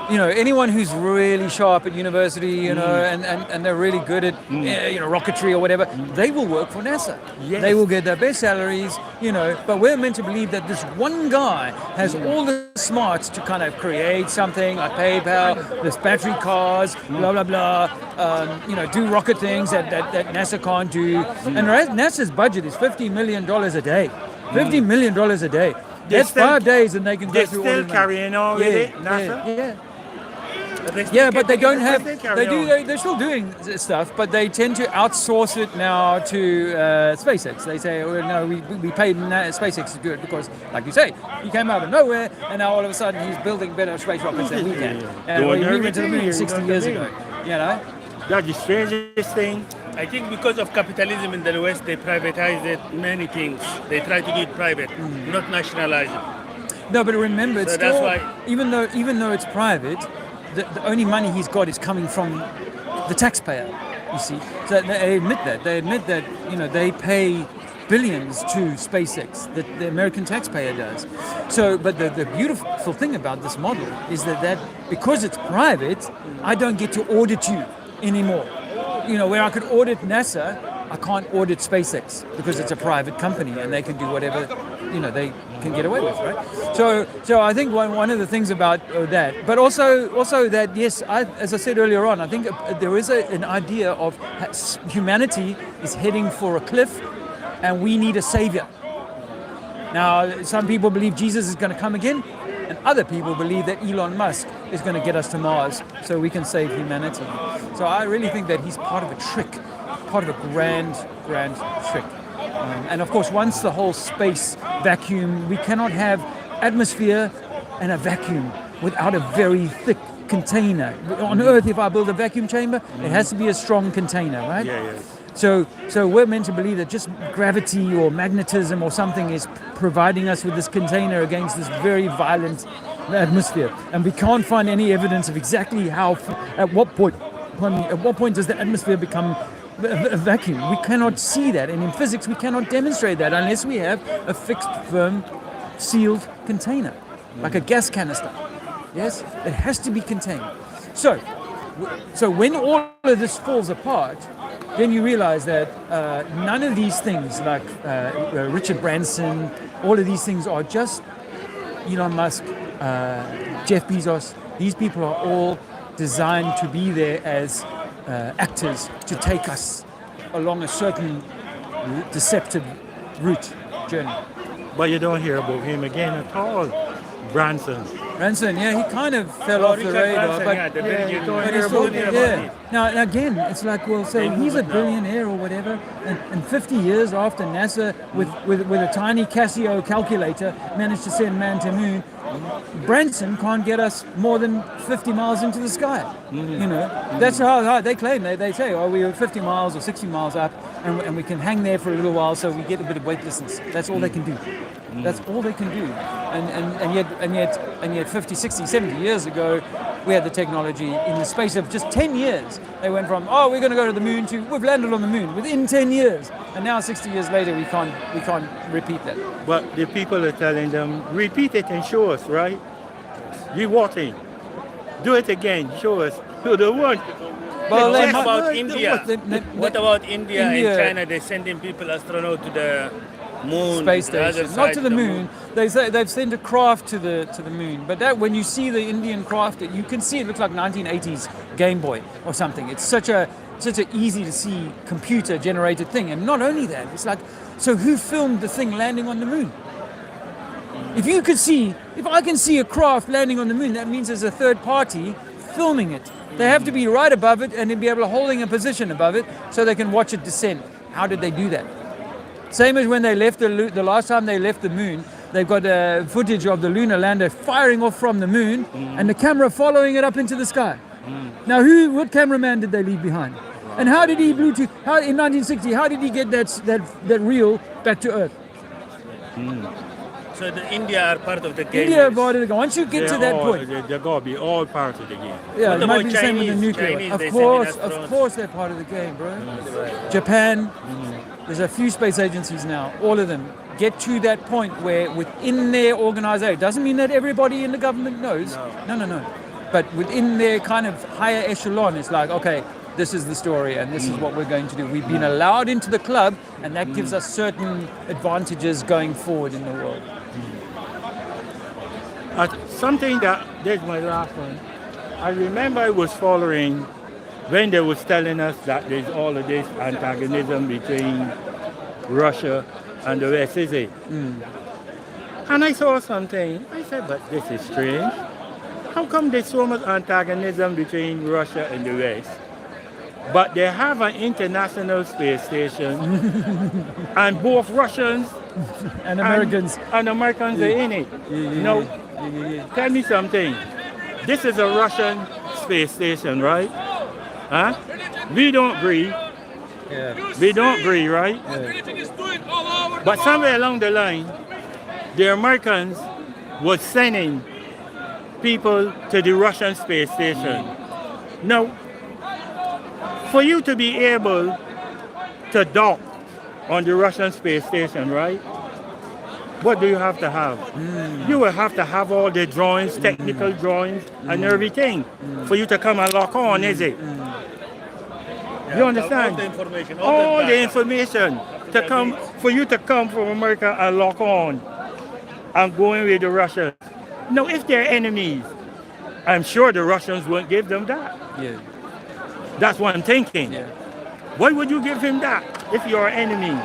Anyone who's really sharp at university, and they're really good at rocketry or whatever, they will work for NASA. Yes. They will get their best salaries, But we're meant to believe that this one guy has all the smarts to kind of create something like PayPal, this battery cars, blah blah blah. Do rocket things that NASA can't do. And NASA's budget is $50 million a day. $50 million a day. That's 5 days, and they can go through all They're of still carrying on with it, NASA? Yeah, but they don't have. They're still doing stuff, but they tend to outsource it now to SpaceX. They say, "Oh no, we paid SpaceX to do it because, like you say, he came out of nowhere, and now all of a sudden he's building better space rockets than we can." And we went to the moon 60 years ago. That's the strangest thing. I think because of capitalism in the West, they privatized many things. They try to do it private, not nationalize it. No, but remember, it's still, that's why. Even though it's private, the only money he's got is coming from the taxpayer. You see, so they admit that. They admit that they pay billions to SpaceX. That the American taxpayer does. So, but the beautiful thing about this model is that because it's private, I don't get to audit you anymore. Where I could audit NASA, I can't audit SpaceX because it's a private company and they can do whatever they can get away with, right? So I think one of the things about that, but also that yes, as I said earlier on, I think there is an idea of humanity is heading for a cliff, and we need a savior. Now, some people believe Jesus is going to come again, and other people believe that Elon Musk is going to get us to Mars so we can save humanity. So I really think that he's part of a trick, part of a grand trick. And of course, once the whole space vacuum, we cannot have atmosphere and a vacuum without a very thick container. On Earth, if I build a vacuum chamber, it has to be a strong container, right? Yeah. So we're meant to believe that just gravity or magnetism or something is providing us with this container against this very violent atmosphere. And we can't find any evidence of exactly at what point does the atmosphere become a vacuum. We cannot see that, and in physics we cannot demonstrate that unless we have a fixed, firm, sealed container, like a gas canister. Yes, it has to be contained. So when all of this falls apart, then you realize that none of these things, like Richard Branson, all of these things are just Elon Musk, Jeff Bezos. These people are all designed to be there as actors to take us along a certain deceptive journey. But you don't hear about him again at all, Branson. Branson, yeah, he kind of fell off the radar, but Now again, it's like, well, so he's a billionaire or whatever, and 50 years after NASA, with a tiny Casio calculator, managed to send man to moon. Branson can't get us more than 50 miles into the sky. You know, that's how they claim. They say, oh, we were 50 miles or 60 miles up, and we can hang there for a little while, so we get a bit of weightlessness. That's all they can do. That's all they can do. And yet 50, 60, 70 years ago, we had the technology. In the space of just 10 years, they went from, oh, we're going to go to the moon to, we've landed on the moon within 10 years. And now 60 years later, we can't repeat that. But the people are telling them, repeat it and show us, right? You watching. Do it again, show us. Who the one? Well, what about India? What about India and China? They're sending people, astronauts to the moon, space station, not to the moon. They say they've sent a craft to the moon, but that when you see the Indian craft, you can see it looks like 1980s Game Boy or something. It's such a easy to see computer generated thing, and not only that, it's like, so who filmed the thing landing on the moon? If I can see a craft landing on the moon, that means there's a third party filming it. They have to be right above it and then be able to holding a position above it so they can watch it descend. How did they do that? Same as when they left the last time they left the moon, they've got footage of the lunar lander firing off from the moon and the camera following it up into the sky. Now, what cameraman did they leave behind? And how did he in 1960, how did he get that reel back to Earth? So the India are part of the game. India are part of the game. Once you get to that point, they're going to be all part of the game. Yeah, it might be the same with the nuclear. Of course, they're part of the game, bro. Japan. There's a few space agencies now. All of them get to that point where within their organization, doesn't mean that everybody in the government knows. No. But within their kind of higher echelon, it's like, okay, this is the story and this is what we're going to do. We've been allowed into the club, and that gives us certain advantages going forward in the world. Something that's my last one. I remember I was following when they was telling us that there's all of this antagonism between Russia and the West, is it? And I saw something. I said, but this is strange. How come there's so much antagonism between Russia and the West? But they have an international space station, and both Russians and Americans are in it. Now, tell me something. This is a Russian space station, right? Huh? We don't agree. We don't agree, right? But somewhere along the line, the Americans was sending people to the Russian space station. Now, for you to be able to dock on the Russian space station, right? What do you have to have? You will have to have all the drawings, technical drawings, and everything for you to come and lock on, is it? You understand? All the information. All the information to come for you to come from America and lock on and go in with the Russians. Now, if they're enemies, I'm sure the Russians won't give them that. Yeah. That's what I'm thinking. Yeah. Why would you give him that if you're enemies?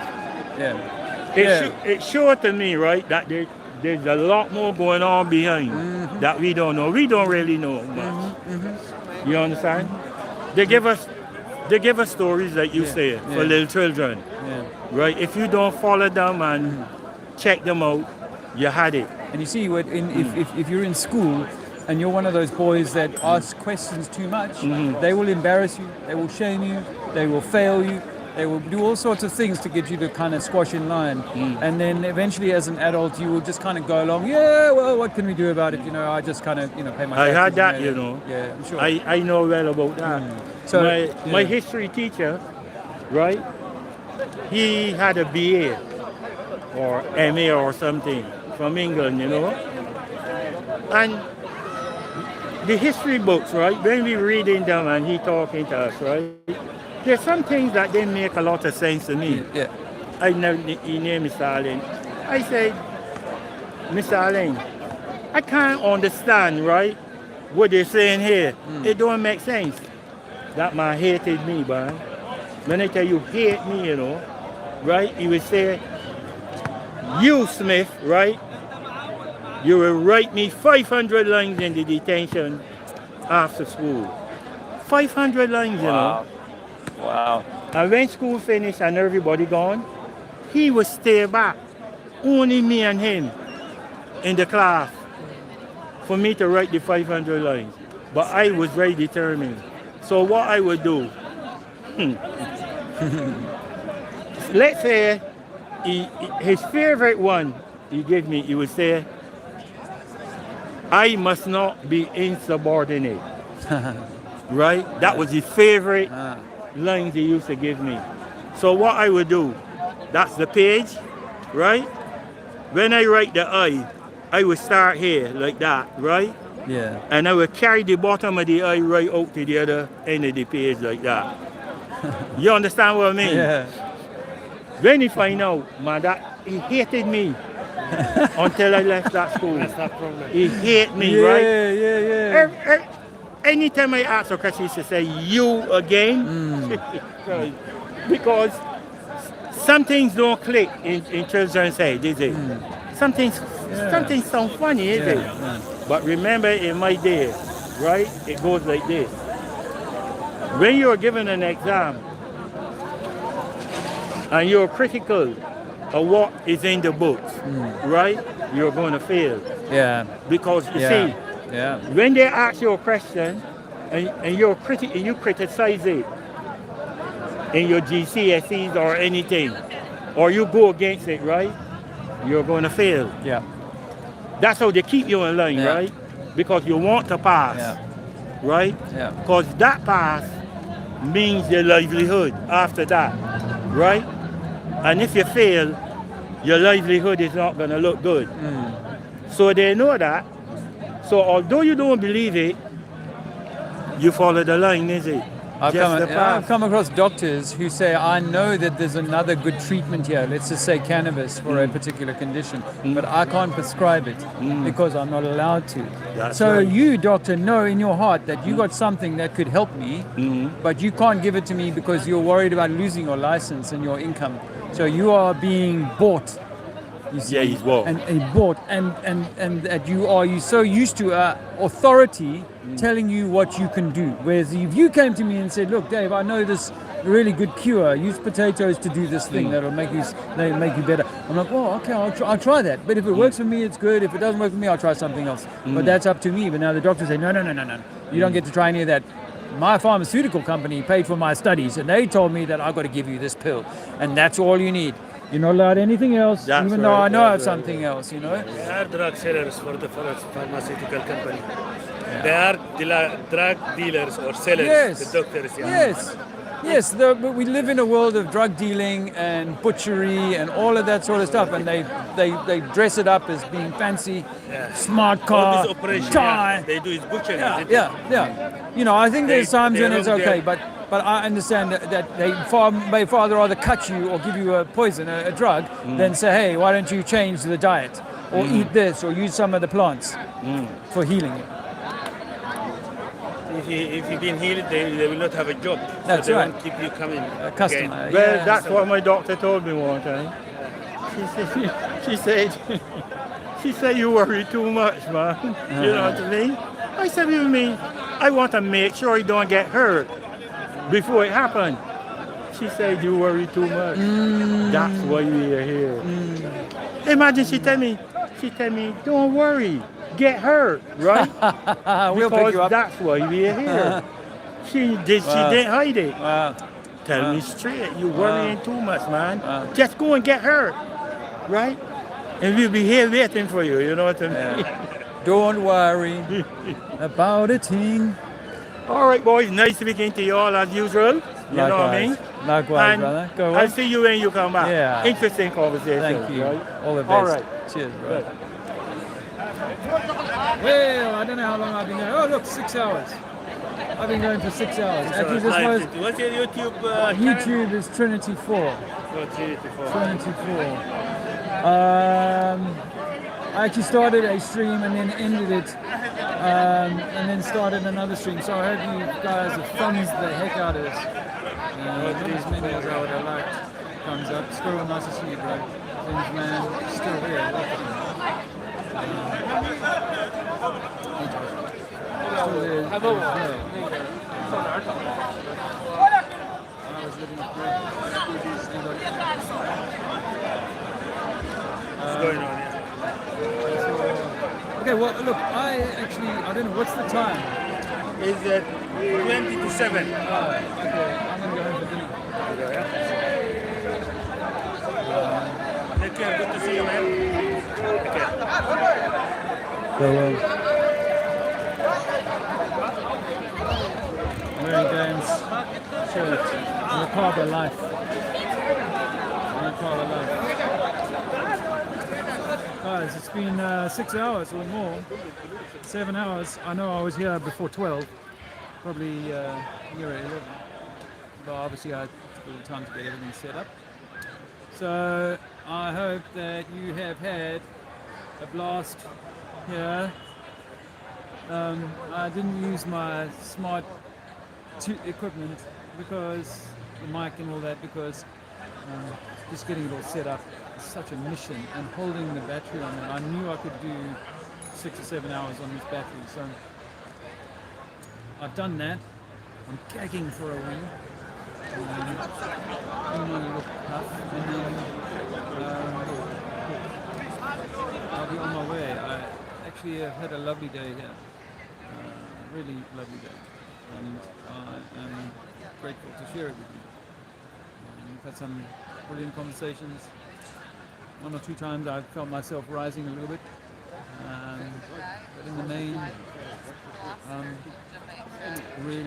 Yeah. It's sure to me, right, that there's a lot more going on behind that we don't know. We don't really know much. You understand? They give us stories like you say for little children, right? If you don't follow them and check them out, you had it. And you see, if you're in school and you're one of those boys that ask questions too much, they will embarrass you, they will shame you, they will fail you, they will do all sorts of things to get you to kind of squash in line. And then eventually as an adult, you will just kind of go along, yeah, well, what can we do about it? I just kind of, pay my taxes. I had that, Yeah, I'm sure. I know well about that. So my history teacher, right, he had a BA or MA or something from England, And the history books, right, when we reading them and he talking to us, right, there's some things that didn't make a lot of sense to me. Yeah. I know he named Mr. Allen. I said, Mr. Allen, I can't understand, right, what they're saying here. It don't make sense. That man hated me, man. When I tell you hate me, right, he would say, you, Smith, right, you will write me 500 lines in the detention after school. 500 lines, you know. Wow. And when school finished and everybody gone, he would stay back, only me and him in the class, for me to write the 500 lines. But I was very determined. So what I would do, let's say his favorite one he gave me, he would say, I must not be insubordinate. Right? That was his favorite lines he used to give me. So what I would do, that's the page, right? When I write the I would start here like that, right? Yeah. And I would carry the bottom of the I right out to the other end of the page like that. You understand what I mean? Yeah. When he find out, man, that he hated me until I left that school. That's not problem. He hated me, Yeah, right? yeah. Anytime I ask a question, he used to say, you again? Because some things don't click in children's head, is it? Some things sound funny, is it? Yeah. But remember, in my day, right, it goes like this. When you're given an exam and you're critical of what is in the books, right, you're going to fail. Yeah. Because you see, when they ask you a question and you criticize it in your GCSEs or anything, or you go against it, right, you're going to fail. Yeah. That's how they keep you in line, right? Because you want to pass, right? Yeah. Because that pass means your livelihood after that, right? And if you fail, your livelihood is not going to look good. So they know that. So although you don't believe it, you follow the line, is it? I've come across doctors who say, I know that there's another good treatment here, let's just say cannabis for a particular condition, but I can't prescribe it because I'm not allowed to. So you, doctor, know in your heart that you got something that could help me, but you can't give it to me because you're worried about losing your license and your income. So you are being bought. You see? Yeah, he's bought. And bought, and that you're so used to authority telling you what you can do. Whereas if you came to me and said, look, Dave, I know this really good cure. Use potatoes to do this thing that'll make you better. I'm like, oh, okay, I'll try that. But if it works for me, it's good. If it doesn't work for me, I'll try something else. But that's up to me. But now the doctors say, no. You don't get to try any of that. My pharmaceutical company paid for my studies, and they told me that I've got to give you this pill, and that's all you need. You're not allowed anything else, even though I know of something else, you know? They are drug sellers for the pharmaceutical company. They are drug dealers or sellers, Yes. the doctors. Yes, but we live in a world of drug dealing and butchery and all of that sort of stuff, and they dress it up as being fancy, smart car, All these operations, tie. they do is butchery. Yeah. You know, I think there's times when it's okay, but I understand that they may far rather cut you or give you a poison, a drug, than say, hey, why don't you change the diet or eat this or use some of the plants for healing you. If you've been healed, they will not have a job. That's so they right. won't keep you coming. A customer. Again. Well, that's what my doctor told me one time. She said, you worry too much, man. You know what I mean? I said, what do you mean? I want to make sure you don't get hurt before it happened. She said, you worry too much. That's why you're here. Imagine she tell me, don't worry, get hurt, right? We'll pick you up. That's why we're here. She didn't hide it. Tell me straight, you worrying too much, man. Just go and get hurt, right? And we'll be here waiting for you, you know what I mean? Don't worry about a thing. All right, boys, nice speaking to you all as usual. You know what I mean? Likewise, and brother. Go on. I'll see you when you come back. Yeah. Interesting conversation. Thank you. Right? All the best. All right. Cheers, bro. Well, I don't know how long I've been going. Oh, look, 6 hours. I've been going for 6 hours. Actually, this was... What's your YouTube YouTube is Trinity 4. Oh, Trinity 4. Trinity 4. I actually started a stream and then ended it, and then started another stream. So I hope you guys have thumbs the heck out of this. Not as many as I would have liked. Thumbs up. Squirrel, nice to see you, bro. Things, man, still here. What's going on here? Okay, well, look, I don't know, what's the time? Is it 20 to 7? Okay, I'm going to go home for dinner. Take care, good to see you, man. Okay. Farewell. Wearing James' shirt. Macabre life. Macabre life. Guys, it's been 6 hours or more. 7 hours. I know I was here before 12. Probably near 11. But obviously I took a little time to get everything set up. So I hope that you have had a blast here. I didn't use my smart equipment because the mic and all that, because just getting it all set up is such a mission, and holding the battery on it. I knew I could do 6 or 7 hours on this battery, so I've done that. I'm gagging for a wee. Look tough, and then I'll be on my way. I actually have had a lovely day here, really lovely day, and I am grateful to share it with you. We've had some brilliant conversations. 1 or 2 times I've felt myself rising a little bit, but in the main, really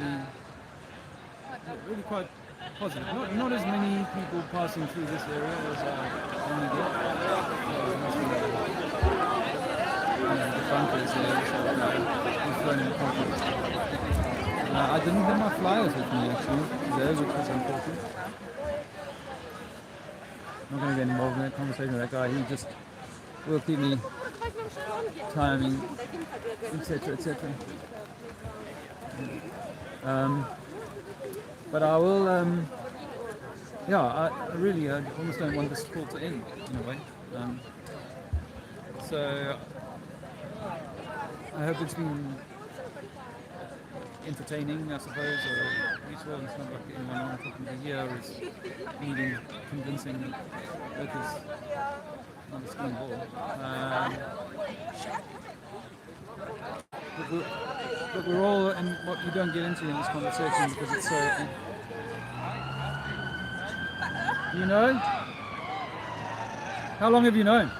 quite positive. Not as many people passing through this area as I normally get. The bunkers there, I didn't have my flyers with me actually today, which was important. I'm not going to get involved in that conversation with that guy. He just will keep me timing, etc., etc. But I will, I really almost don't want this call to end in a way. So I hope it's been entertaining, I suppose, or useful. It's not like anyone I'm talking to here is needing convincing workers on the skiing ball. But we're all, and what you don't get into in this conversation because it's so... You know? How long have you known?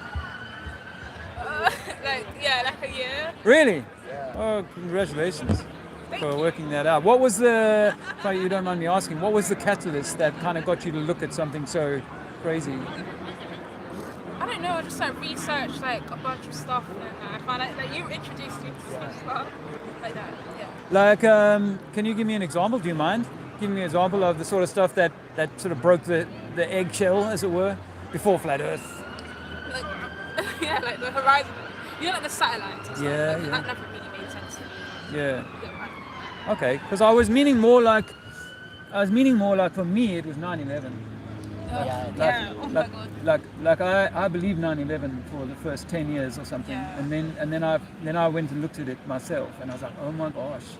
like a year. Really? Yeah. Oh, congratulations for working that out. What was the, if you don't mind me asking, what was the catalyst that kind of got you to look at something so crazy? I don't know, I just researched a bunch of stuff, and I found out that you introduced me to some stuff like that, yeah. Can you give me an example? Do you mind giving me an example of the sort of stuff that sort of broke the eggshell, as it were, before Flat Earth? Yeah, like the horizon, the satellites and stuff. Yeah. That never really made sense to me. Yeah. Okay, because I was meaning more like for me it was 9/11. I believed 9/11 for the first 10 years or something, and then I went and looked at it myself, and I was like, oh my gosh,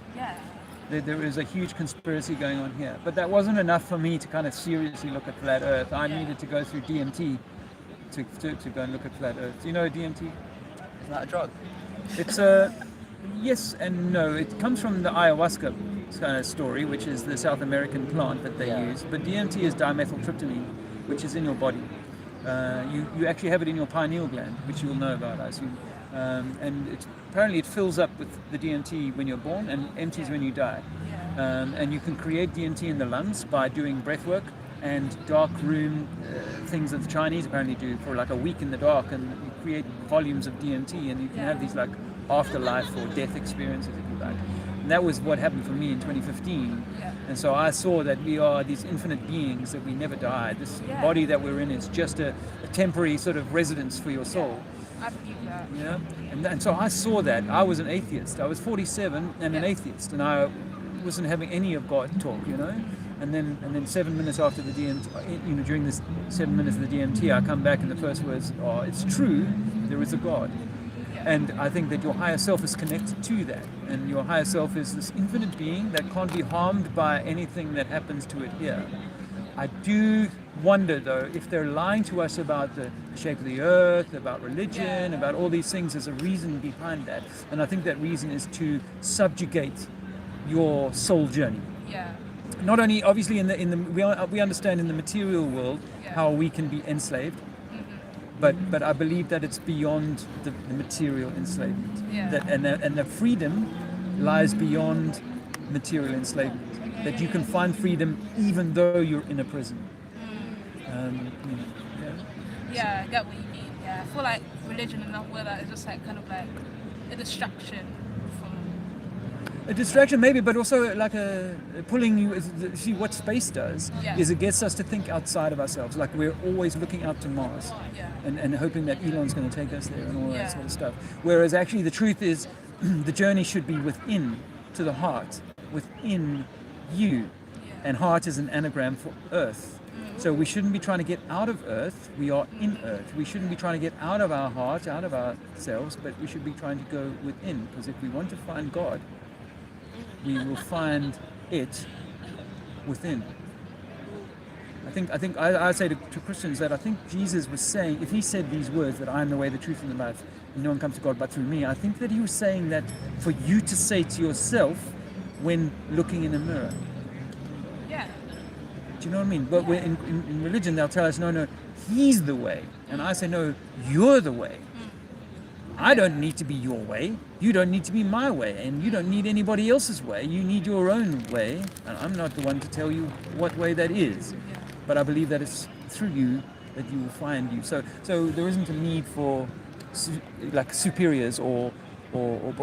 there is a huge conspiracy going on here. But that wasn't enough for me to kind of seriously look at Flat Earth. I needed to go through DMT to go and look at Flat Earth. Do you know DMT? Isn't that a drug? It's yes and no. It comes from the ayahuasca kind of story, which is the South American plant that they use. But DMT is dimethyltryptamine, which is in your body. You actually have it in your pineal gland, which you will know about, I assume. And apparently it fills up with the DMT when you're born and empties when you die. And you can create DMT in the lungs by doing breath work and dark room things that the Chinese apparently do for like a week in the dark, and you create volumes of DMT, and you can have these like afterlife or death experiences if you like. And that was what happened for me in 2015. And so I saw that we are these infinite beings, that we never die. This body that we're in is just a temporary sort of residence for your soul. I believe that. Yeah. And so I saw that. I was an atheist. I was 47 and an atheist, and I wasn't having any of God talk, And then 7 minutes after the DMT, during this 7 minutes of the DMT, I come back and the first words are, "It's true, there is a God." And I think that your higher self is connected to that. And your higher self is this infinite being that can't be harmed by anything that happens to it here. I do wonder, though, if they're lying to us about the shape of the earth, about religion, about all these things, there's a reason behind that. And I think that reason is to subjugate your soul journey. Yeah. Not only, obviously, we understand in the material world how we can be enslaved, but I believe that it's beyond the material enslavement. Yeah. And the freedom lies beyond material enslavement. That you can find freedom even though you're in a prison. Yeah, I get what you mean. Yeah, I feel like religion and that word is just like kind of like a distraction from. A distraction maybe, but also like a pulling you. See what space does is it gets us to think outside of ourselves. Like we're always looking out to Mars, and hoping that Elon's going to take us there and all that sort of stuff. Whereas actually the truth is, the journey should be within, to the heart, within you. And heart is an anagram for earth. So we shouldn't be trying to get out of earth. We are in earth. We shouldn't be trying to get out of our heart, out of ourselves, but we should be trying to go within. Because if we want to find God, we will find it within. I say to Christians that I think Jesus was saying, if he said these words, that I am the way, the truth, and the life, and no one comes to God but through me, I think that he was saying that for you to say to yourself when looking in a mirror. Yeah. Do you know what I mean? But in religion, they'll tell us, no, he's the way. And I say, no, you're the way. I don't need to be your way. You don't need to be my way. And you don't need anybody else's way. You need your own way. And I'm not the one to tell you what way that is. But I believe that it's through you that you will find you. So there isn't a need for like superiors or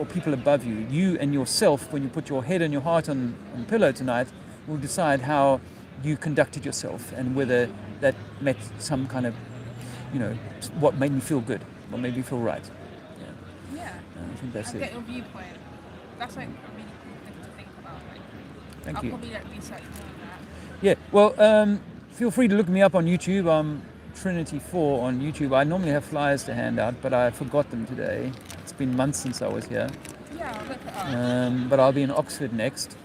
people above you. You and yourself, when you put your head and your heart on the pillow tonight, will decide how you conducted yourself and whether that met some kind of, what made me feel good, what made me feel right. Yeah. I think that's I it. get your viewpoint. That's like a really cool thing to think about. Thank I'll you. probably research more on that. Yeah, well, feel free to look me up on YouTube. I'm Trinity4 on YouTube. I normally have flyers to hand out, but I forgot them today. It's been months since I was here. Yeah, I'll look it up. But I'll be in Oxford next.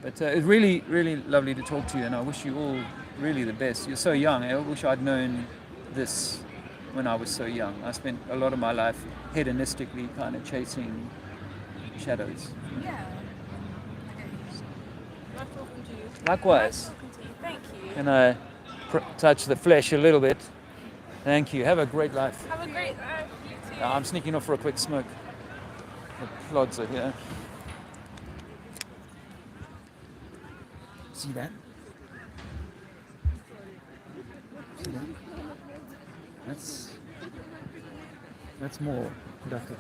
But it's really, really lovely to talk to you, and I wish you all really the best. You're so young. I wish I'd known this when I was so young. I spent a lot of my life hedonistically kind of chasing shadows. Yeah. Nice talking to you. Likewise. Nice talking to you. Thank you. Can I touch the flesh a little bit? Thank you. Have a great life. Have a great life. You too. I'm sneaking off for a quick smoke. The plods are here. See that? See that? That's more productive.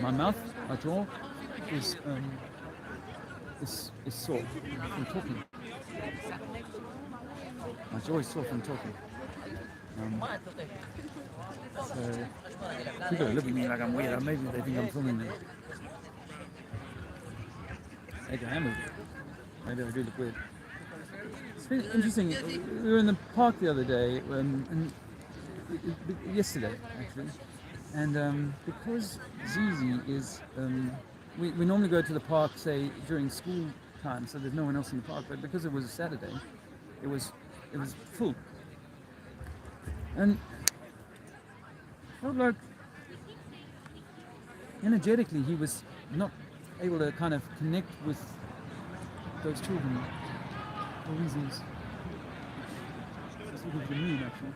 My mouth, my jaw is sore from talking. My jaw is sore from talking. So people are looking at me like I'm weird. Maybe they think I'm filming them. Maybe I am. Maybe I do look weird. It's been interesting. We were in the park the other day, yesterday actually, and because Zizi is, we normally go to the park, say during school time, so there's no one else in the park. But because it was a Saturday, it was full, and I felt like energetically he was not able to kind of connect with those children for reasons. That's what it would mean, actually.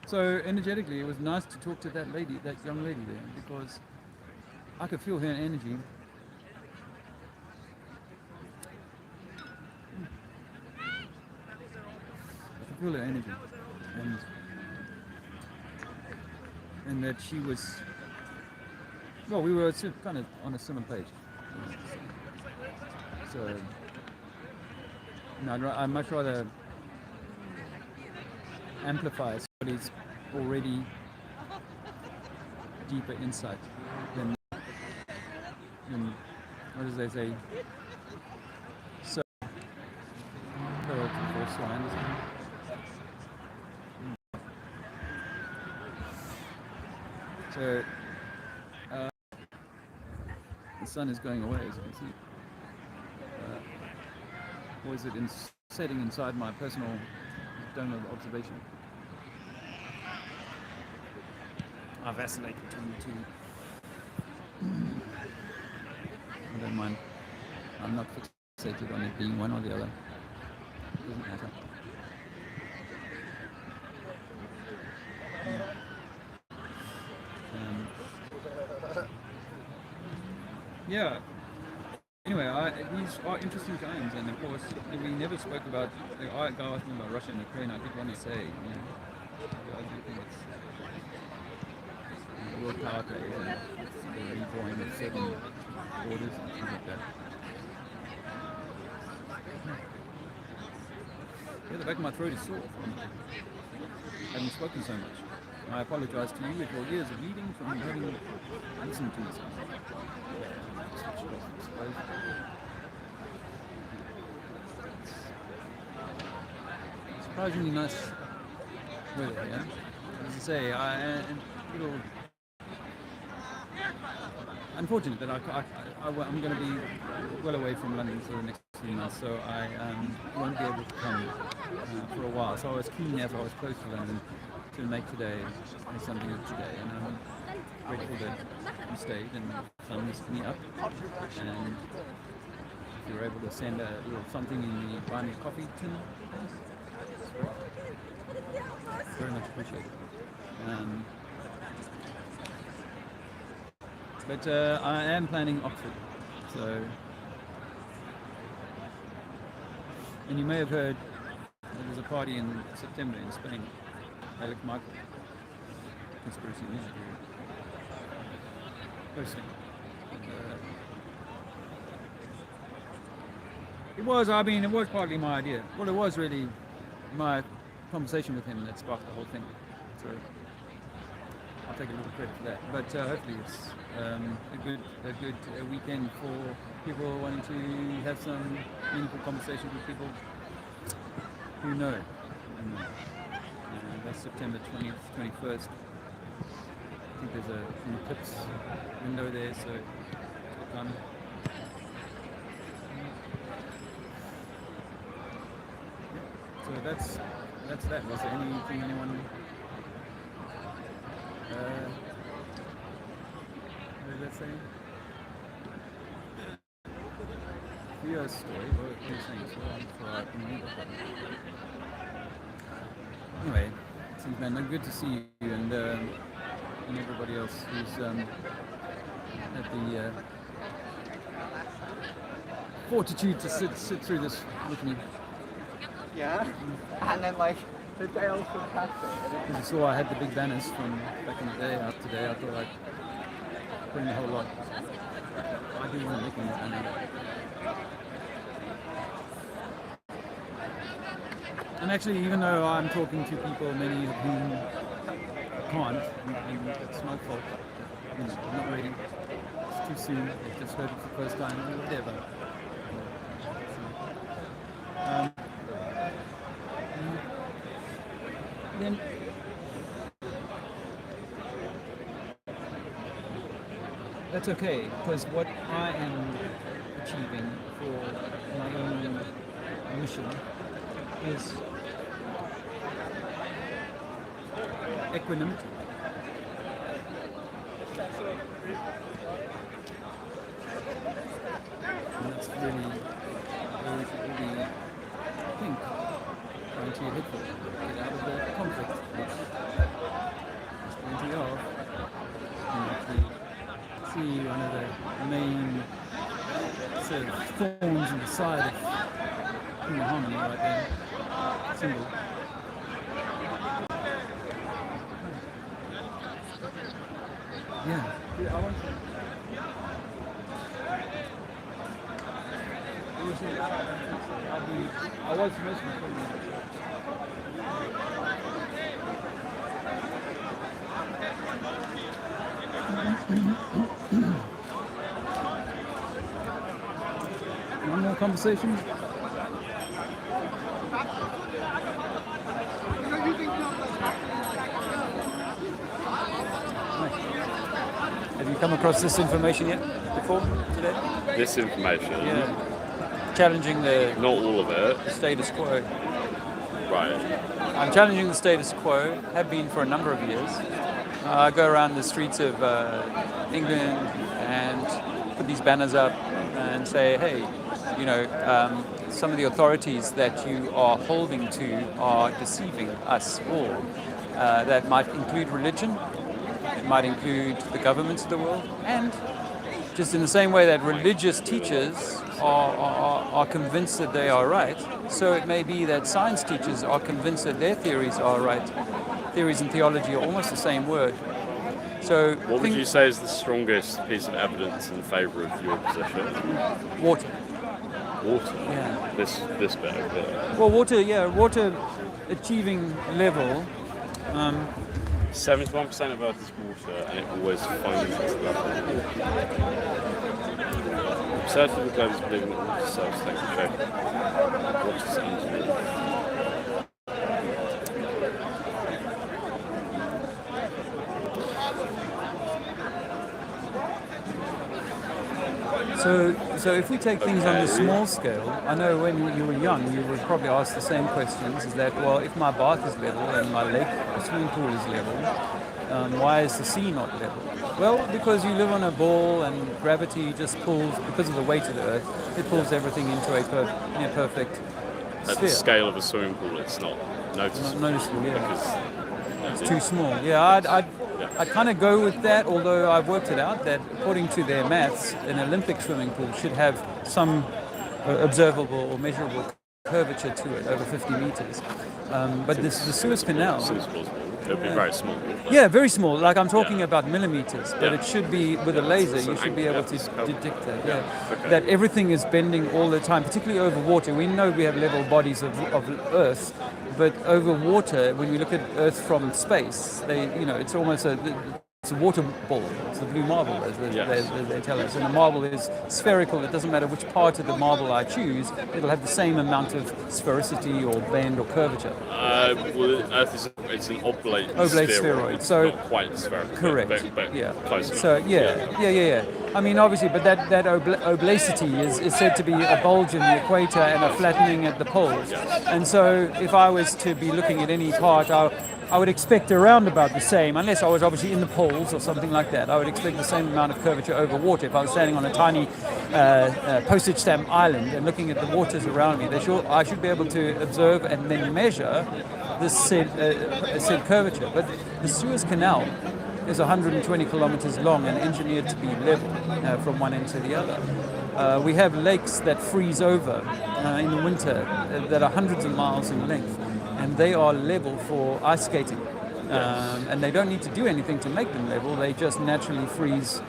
So energetically, it was nice to talk to that young lady there, because I could feel her energy. I could feel her energy, and that she was. Well, we were kind of on a similar page. So, I'd much rather amplify somebody's already deeper insight than what does they say? So, so I understand. So, the sun is going away, as you can see. Or is it setting inside my personal dome of observation? I vacillate between the two. I don't mind. I'm not fixated on it being one or the other. It doesn't matter. Yeah. Anyway, these are interesting times, and of course, we never spoke about. I asked me about Russia and Ukraine. I did want to say, I do think it's world power plays and the redrawing of certain borders and things like that. Yeah, the back of my throat is sore from having spoken so much. I apologize to you if your ears are bleeding from having listened to myself. Surprisingly nice weather here. As I say, and little unfortunate that I'm going to be well away from London for the next few months, so I won't be able to come for a while. So I was keen, as I was close to London, to make today something of today, and I'm grateful that you stayed and thumbs me up, and if you were able to send a little something in the buy me a coffee tin, very much appreciated. But I am planning Oxford, so, and you may have heard there's a party in September in Spain. Alec Michael, conspiracy music group, hosting. It was partly my idea. Well, it was really my conversation with him that sparked the whole thing. So I'll take a little credit for that. But hopefully it's a good weekend for people wanting to have some meaningful conversations with people who know. That's September 20th, 21st. I think there's an eclipse window there, so it's done. So that's that. Was there anything anyone what did that say? Theo's story, what are you saying? Anyway, it's been good to see you and everybody else who's had the fortitude to sit through this with me. Yeah, and then like the day also passed. As you saw, I had the big banners from back in the day out today. I thought I'd put in a whole lot. I do want to make them banner. And actually, even though I'm talking to people, many of whom can't, and it's my fault, not ready, it's too soon, they've just heard it for the first time, or whatever. Then that's okay, because what I am achieving for my own mission is equanimity. And that's really where we should really think, trying to hit for, get out of the conflict, which there's plenty of. And actually see one of the main sort of thorns in the side of human harmony right there. Symbol. Yeah. I want to. I was missing from one more conversation. come across this information yet before today? This information? Yeah. Challenging the... Not all of it. The status quo. Right. I'm challenging the status quo, have been for a number of years. I go around the streets of England and put these banners up and say, hey, you know, some of the authorities that you are holding to are deceiving us all. That might include religion, it might include the governments of the world, and just in the same way that religious teachers are convinced that they are right, so it may be that science teachers are convinced that their theories are right. Theories and theology are almost the same word. So what would you say is the strongest piece of evidence in favour of your position? Water. Water? Yeah. This bit over there. Well, water achieving level. 71% of Earth is water, and it always finds its level. Certainly the globe is believing that water serves things to shape what is underneath. So if we take things on the small scale, I know when you were young, you would probably ask the same questions. Is that, well, if my bath is level and my lake, the swimming pool is level, why is the sea not level? Well, because you live on a ball and gravity just pulls, because of the weight of the Earth, it pulls everything into a perfect sphere. At the scale of a swimming pool, it's not noticeable. Not noticeable, yeah. It's too small. Yeah, I'd kind of go with that, although I've worked it out that according to their maths, an Olympic swimming pool should have some observable or measurable curvature to it, over 50 meters. But the Suez Canal... It would be very small. Yeah, very small. Like I'm talking about millimeters, but it should be, with a laser, you should be able to detect that. Yeah. Okay. That everything is bending all the time, particularly over water. We know we have level bodies of Earth, but over water, when we look at Earth from space, it's almost it's a water ball. It's the blue marble, as they tell us. And the marble is spherical. It doesn't matter which part of the marble I choose. It'll have the same amount of sphericity or bend or curvature. Well, Earth is it's an oblate spheroid. It's So not quite spherical. correct. But yeah. close enough. So yeah. I mean, obviously, but that oblasity is said to be a bulge in the equator and a flattening at the poles. And so, if I was to be looking at any part, I would expect around about the same, unless I was obviously in the poles or something like that. I would expect the same amount of curvature over water. If I was standing on a tiny postage stamp island and looking at the waters around me, I should be able to observe and then measure this said curvature. But the Suez Canal is 120 kilometers long and engineered to be level from one end to the other. We have lakes that freeze over in the winter that are hundreds of miles in length, and they are level for ice skating. And they don't need to do anything to make them level, they just naturally freeze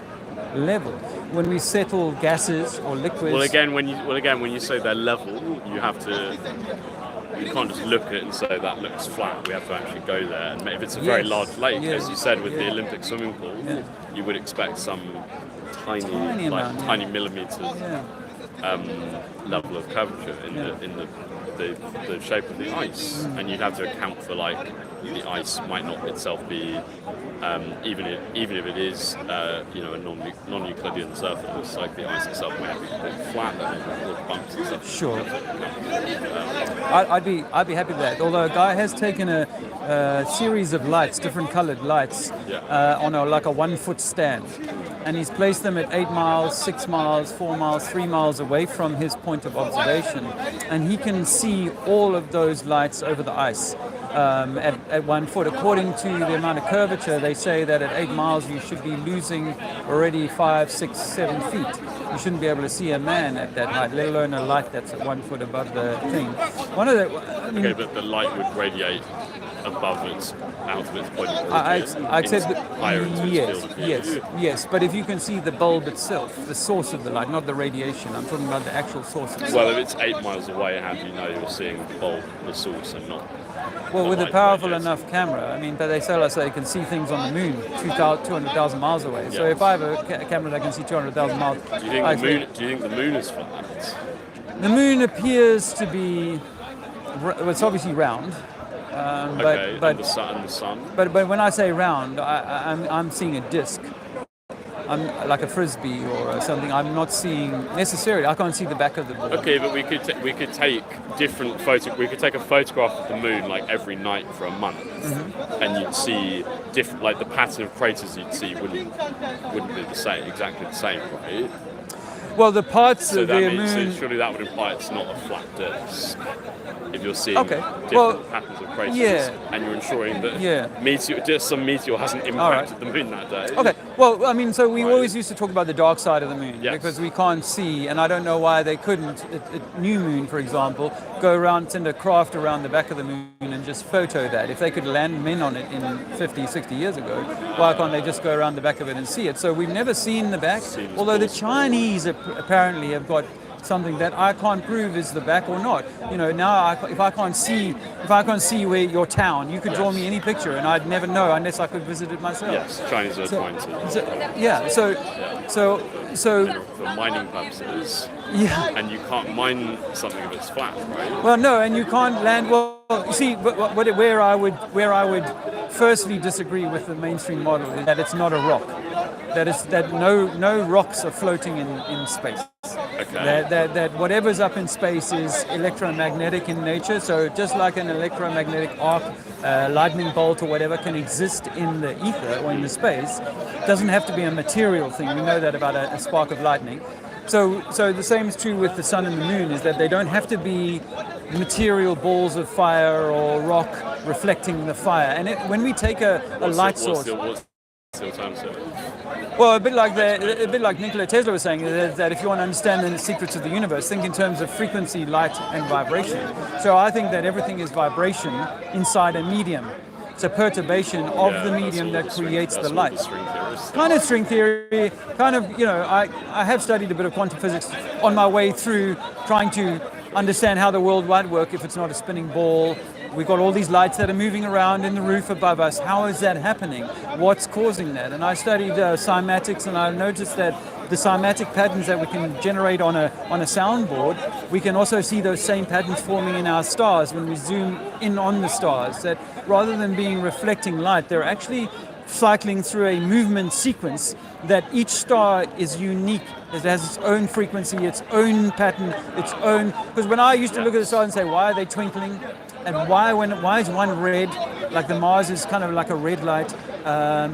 level. When we settle gases or liquids... Well, again, when you say they're level, you can't just look at it and say that looks flat. We have to actually go there. And if it's a very large lake, as you said, with the Olympic swimming pool, you would expect some tiny millimeters level of curvature in the shape of the ice, and you'd have to account for the ice might not itself be even if it is a non-Euclidean surface, like the ice itself might be a bit flat and bumps and stuff. Sure. I'd be happy with that. Although a guy has taken a series of lights, different coloured lights, on a 1 foot stand, and he's placed them at 8 miles, 6 miles, 4 miles, 3 miles away from his point of observation, and he can see all of those lights over the ice at 1 foot. According to the amount of curvature, they say that at 8 miles you should be losing already 5, 6, 7 feet. You shouldn't be able to see a man at that height, let alone a light that's at 1 foot above the thing. Okay, but the light would radiate above its out of its point of origin. I said yes. But if you can see the bulb itself, the source of the light, not the radiation, I'm talking about the actual source itself. Well, if it's 8 miles away, how do you know you're seeing the bulb, the source, and not? Well, with a powerful enough camera, I mean, but they tell us they can see things on the moon 200,000 miles away. So if I have a camera that can see 200,000 miles, do you think the moon is flat? The moon appears to be, well, it's obviously round. And the sun. But when I say round, I'm seeing a disc. I'm like a frisbee or something. I'm not seeing necessarily. I can't see the back of the ball. Okay, but we could take different photo. We could take a photograph of the moon like every night for a month, and you'd see different. Like the pattern of craters you'd see wouldn't be the same, exactly the same, right? Well, the parts So of that the means, moon. so surely that would imply it's not a flat disk. If you're seeing different patterns of craters, and you're ensuring that just some meteor hasn't impacted the moon that day. Okay, well, I mean, so we always used to talk about the dark side of the moon because we can't see, and I don't know why they couldn't, at New Moon, for example, go around, send a craft around the back of the moon and just photo that. If they could land men on it in 50, 60 years ago, why can't they just go around the back of it and see it? So we've never seen the back, although the Chinese apparently have got something that I can't prove is the back or not. You know, now if I can't see where your town, you could draw me any picture, and I'd never know unless I could visit it myself. Yes, Chinese are trying to. So for mining purposes. Yeah. And you can't mine something if it's flat, right? Well, no, and you can't land. Well, you see, where I would firstly disagree with the mainstream model is that it's not a rock. That no rocks are floating in space. Okay. That whatever's up in space is electromagnetic in nature. So just like an electromagnetic arc, lightning bolt or whatever can exist in the ether or in the space, it doesn't have to be a material thing. We know that about a spark of lightning. So the same is true with the sun and the moon, is that they don't have to be material balls of fire or rock reflecting the fire. And when we take a light source... Well, a bit like Nikola Tesla was saying, that if you want to understand the secrets of the universe, think in terms of frequency, light, and vibration. So I think that everything is vibration inside a medium. It's a perturbation of the medium that creates the light. Kind of string theory, kind of, you know, I have studied a bit of quantum physics on my way through trying to understand how the world might work if it's not a spinning ball. We've got all these lights that are moving around in the roof above us. How is that happening? What's causing that? And I studied cymatics, and I noticed that the cymatic patterns that we can generate on a soundboard, we can also see those same patterns forming in our stars when we zoom in on the stars. That rather than being reflecting light, they're actually cycling through a movement sequence that each star is unique. It has its own frequency, its own pattern, its own... Because when I used to look at the stars and say, why are they twinkling? And why is one red? Like the Mars is kind of like a red light.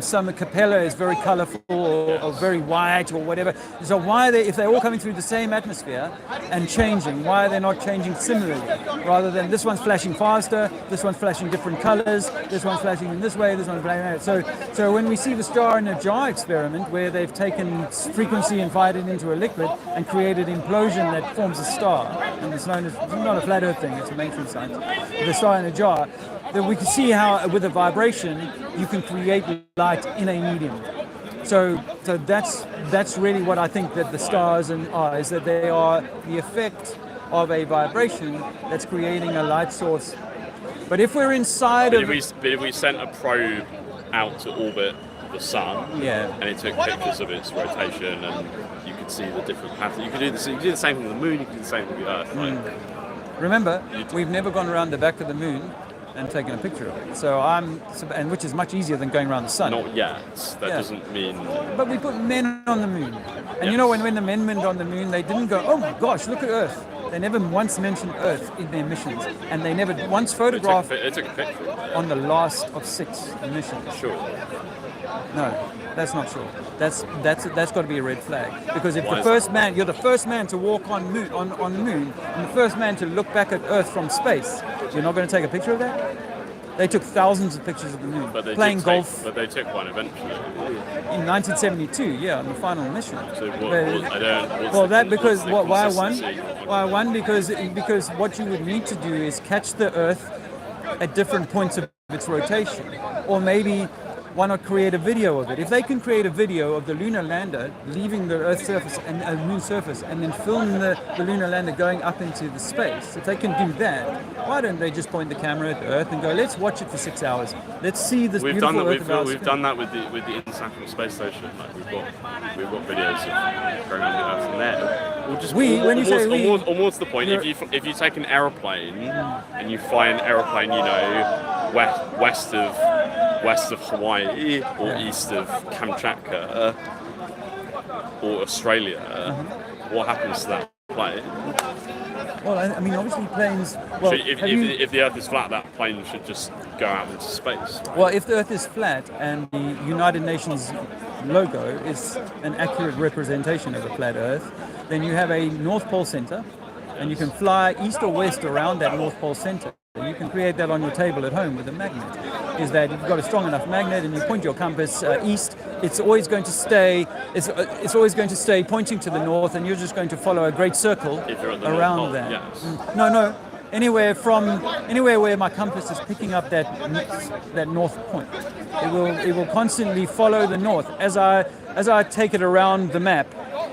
Some Capella is very colorful or very white or whatever. So why are they, if they're all coming through the same atmosphere and changing, why are they not changing similarly? Rather than this one's flashing faster, this one's flashing different colors, this one's flashing in this way, this one's flashing that. So when we see the star in a jar experiment where they've taken frequency and fired it into a liquid and created implosion that forms a star, and it's known as, it's not a flat earth thing, it's a mainstream science, the star in a jar, then we can see how with a vibration you can create light in a medium. So that's really what I think that the stars are, is that they are the effect of a vibration that's creating a light source. But if we're inside But if we sent a probe out to orbit the sun, and it took pictures of its rotation, and you could see the different patterns. You could do the same thing with the moon. You could do the same with the Earth. Remember, we've never gone around the back of the moon and taken a picture of it. And which is much easier than going around the sun. Not yet. That doesn't mean. But we put men on the moon, and you know when the men went on the moon, they didn't go, oh my gosh, look at Earth. They never once mentioned Earth in their missions, and they never once photographed. They took a picture on the last of 6 missions. Sure. No, that's not sure. That's got to be a red flag, because if you're the first man to walk on the moon, and the first man to look back at Earth from space, you're not going to take a picture of that? They took thousands of pictures of the moon, playing golf. But they took one eventually. In 1972, on the final mission. So why one? Because what you would need to do is catch the Earth at different points of its rotation, or maybe why not create a video of it? If they can create a video of the lunar lander leaving the Earth's surface and moon surface, and then film the lunar lander going up into the space, if they can do that, why don't they just point the camera at the Earth and go, let's watch it for 6 hours. Let's see this beautiful Earth of ours. We've done that with the International Space Station. Like we've got videos of going around the Earth from there. Or more to the point, if you take an aeroplane and you fly an aeroplane, west of Hawaii or east of Kamchatka, or Australia, what happens to that plane? Well, I mean, obviously planes. Well, So if the Earth is flat, that plane should just go out into space. Right? well, if the Earth is flat and the United Nations logo is an accurate representation of a flat Earth, then you have a North Pole center, and you can fly east or west around that North Pole center. You can create that on your table at home with a magnet. Is that you've got a strong enough magnet and you point your compass east, it's always going to stay. It's always going to stay pointing to the north, and you're just going to follow a great circle around that. Yes. No. Anywhere where my compass is picking up that north point, it will constantly follow the north. As I take it around the map,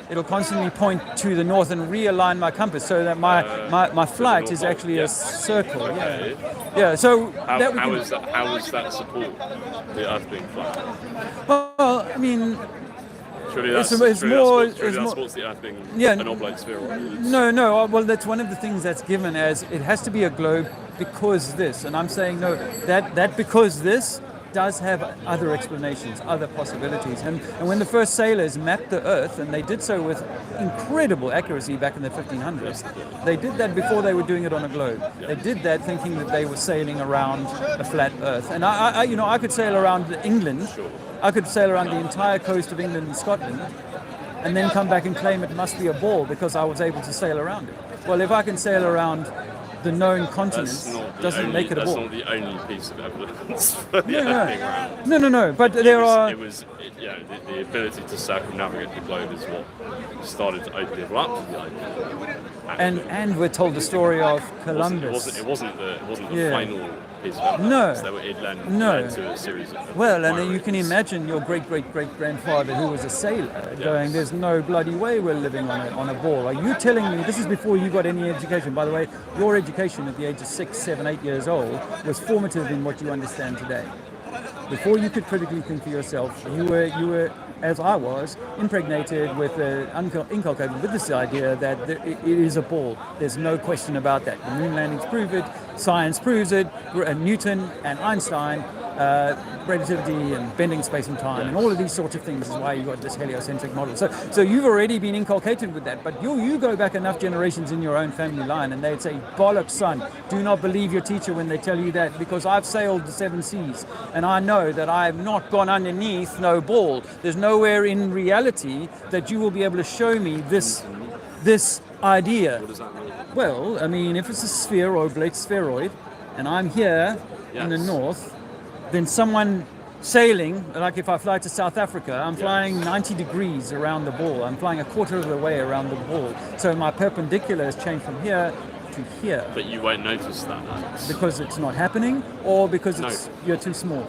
it'll constantly point to the north and realign my compass so that my flight is actually a circle. Okay. Yeah. So how does that support the Earth being flat? Well, I mean, Surely it's that supports the Earth being an oblate spheroid. No. Well, that's one of the things that's given as it has to be a globe because this, and I'm saying no. That because this does have other explanations, other possibilities. And when the first sailors mapped the Earth, and they did so with incredible accuracy back in the 1500s, they did that before they were doing it on a globe. They did that thinking that they were sailing around a flat Earth. And I could sail around England. I could sail around the entire coast of England and Scotland, and then come back and claim it must be a ball because I was able to sail around it. Well, if I can sail around the known continents, doesn't make it a ball. That's not the only piece of evidence for the Earth being round. No. But the ability to circumnavigate the globe is what started to open people up to the idea. And we're told the story of Columbus. It wasn't the final piece of evidence. It led to a series of. Well, and then you can imagine your great-great-great-grandfather who was a sailor going, "There's no bloody way we're living on a ball." Are you telling me this is before you got any education? By the way, your education at the age of 6, 7, 8 years old was formative in what you understand today. Before you could critically think for yourself, you were, as I was, impregnated with, inculcated with this idea that it is a ball. There's no question about that. The moon landings prove it, science proves it, Newton and Einstein, relativity and bending space and time, and all of these sorts of things is why you got this heliocentric model. So you've already been inculcated with that, but you go back enough generations in your own family line and they'd say, bollocks son, do not believe your teacher when they tell you that, because I've sailed the 7 seas and I know that I have not gone underneath no ball. There's nowhere in reality that you will be able to show me this idea. What does that mean? Well, I mean, if it's a sphere or oblate spheroid and I'm here in the north, then someone sailing, like if I fly to South Africa, I'm flying 90 degrees around the ball. I'm flying a quarter of the way around the ball. So my perpendicular has changed from here to here. But you won't notice that. Because it's not happening, or because you're too small?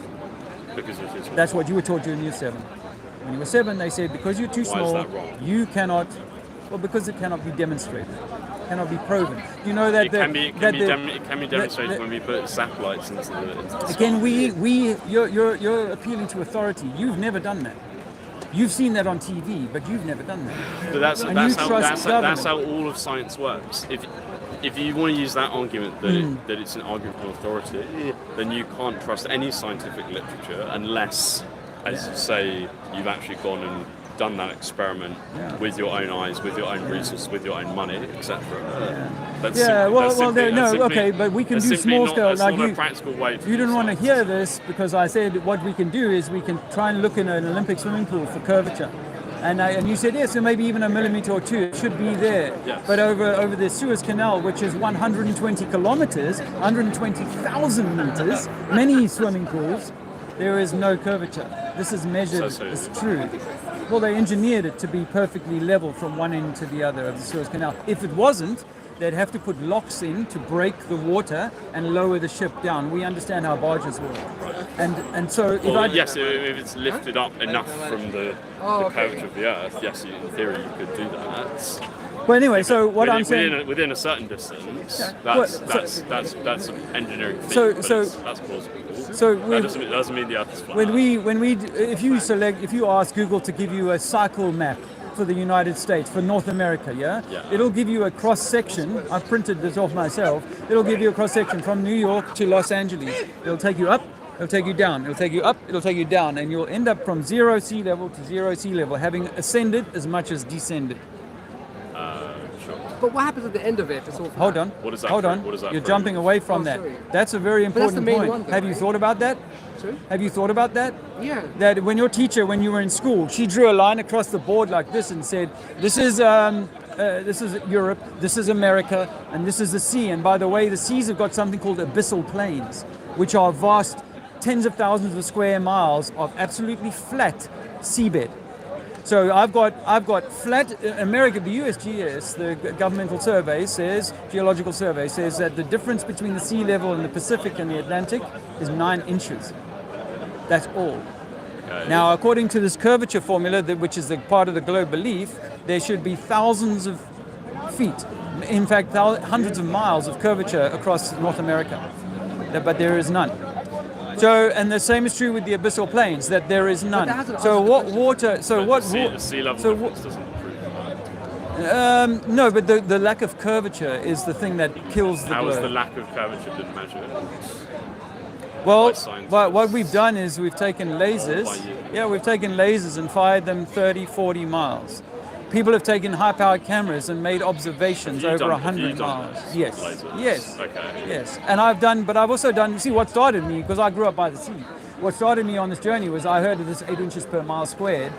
Because you're too small. That's what you were taught during year 7. When you were 7, they said, because you're too small, is that wrong? you cannot, well, because it cannot be demonstrated. Cannot be proven. You know that it can be demonstrated when we put satellites into the again, you're appealing to authority. You've never done that. You've seen that on TV, but you've never done that. But that's how all of science works. If you want to use that argument that it's an argument for authority, then you can't trust any scientific literature unless, as you say, you've actually gone and done that experiment with your own eyes, with your own resources, with your own money, etc. But we can do small scale. That's not a practical way to you didn't want to hear this because I said what we can do is we can try and look in an Olympic swimming pool for curvature. And you said, yes, so maybe even a millimeter or two, it should be there. Yes. But over the Suez Canal, which is 120 kilometers, 120,000 meters, many swimming pools, there is no curvature. This is measured, it's true. Well, they engineered it to be perfectly level from one end to the other of the Suez Canal. If it wasn't, they'd have to put locks in to break the water and lower the ship down. We understand how barges work. And so if if it's lifted up enough from the curvature of the Earth, yes, in theory you could do that. Well, anyway, so what I'm saying within a certain distance, that's an engineering feat. That's plausible. So that doesn't mean the Earth is flat. If you ask Google to give you a cycle map for the United States, for North America, it'll give you a cross section. I've printed this off myself. It'll give you a cross section from New York to Los Angeles. It'll take you up It'll take you down. It'll take you up. It'll take you down, and you'll end up from 0 sea level to 0 sea level, having ascended as much as descended. Sure. But what happens at the end of it? If it's all Hold on. What is that? Hold on. What is that? You're jumping away from that. sorry. That's a very But that's the important main point. one, though, Have you right? thought about that? Sorry? Have you thought about that? Yeah. That when your teacher, when you were in school, she drew a line across the board like this and said, this is Europe, this is America, and this is the sea. And by the way, the seas have got something called abyssal plains, which are vast tens of thousands of square miles of absolutely flat seabed. So I've got flat America. The USGS, the governmental survey says, geological survey says that the difference between the sea level in the Pacific and the Atlantic is 9 inches. That's all. Okay. Now, according to this curvature formula, which is the part of the globe belief, there should be thousands of feet, in fact, hundreds of miles of curvature across North America, but there is none. So, and the same is true with the abyssal plains, that there is none. So what water? So what? The sea level difference doesn't prove. No, but the lack of curvature is the thing that kills the How globe. is the lack of curvature been measured? Well, what we've done is we've taken lasers. Yeah, we've taken lasers and fired them 30, 40 miles. People have taken high-powered cameras and made observations over 100 miles. Yes, yes, Okay. yes. And I've also done. See, what started me, because I grew up by the sea. What started me on this journey was I heard of this 8 inches per mile squared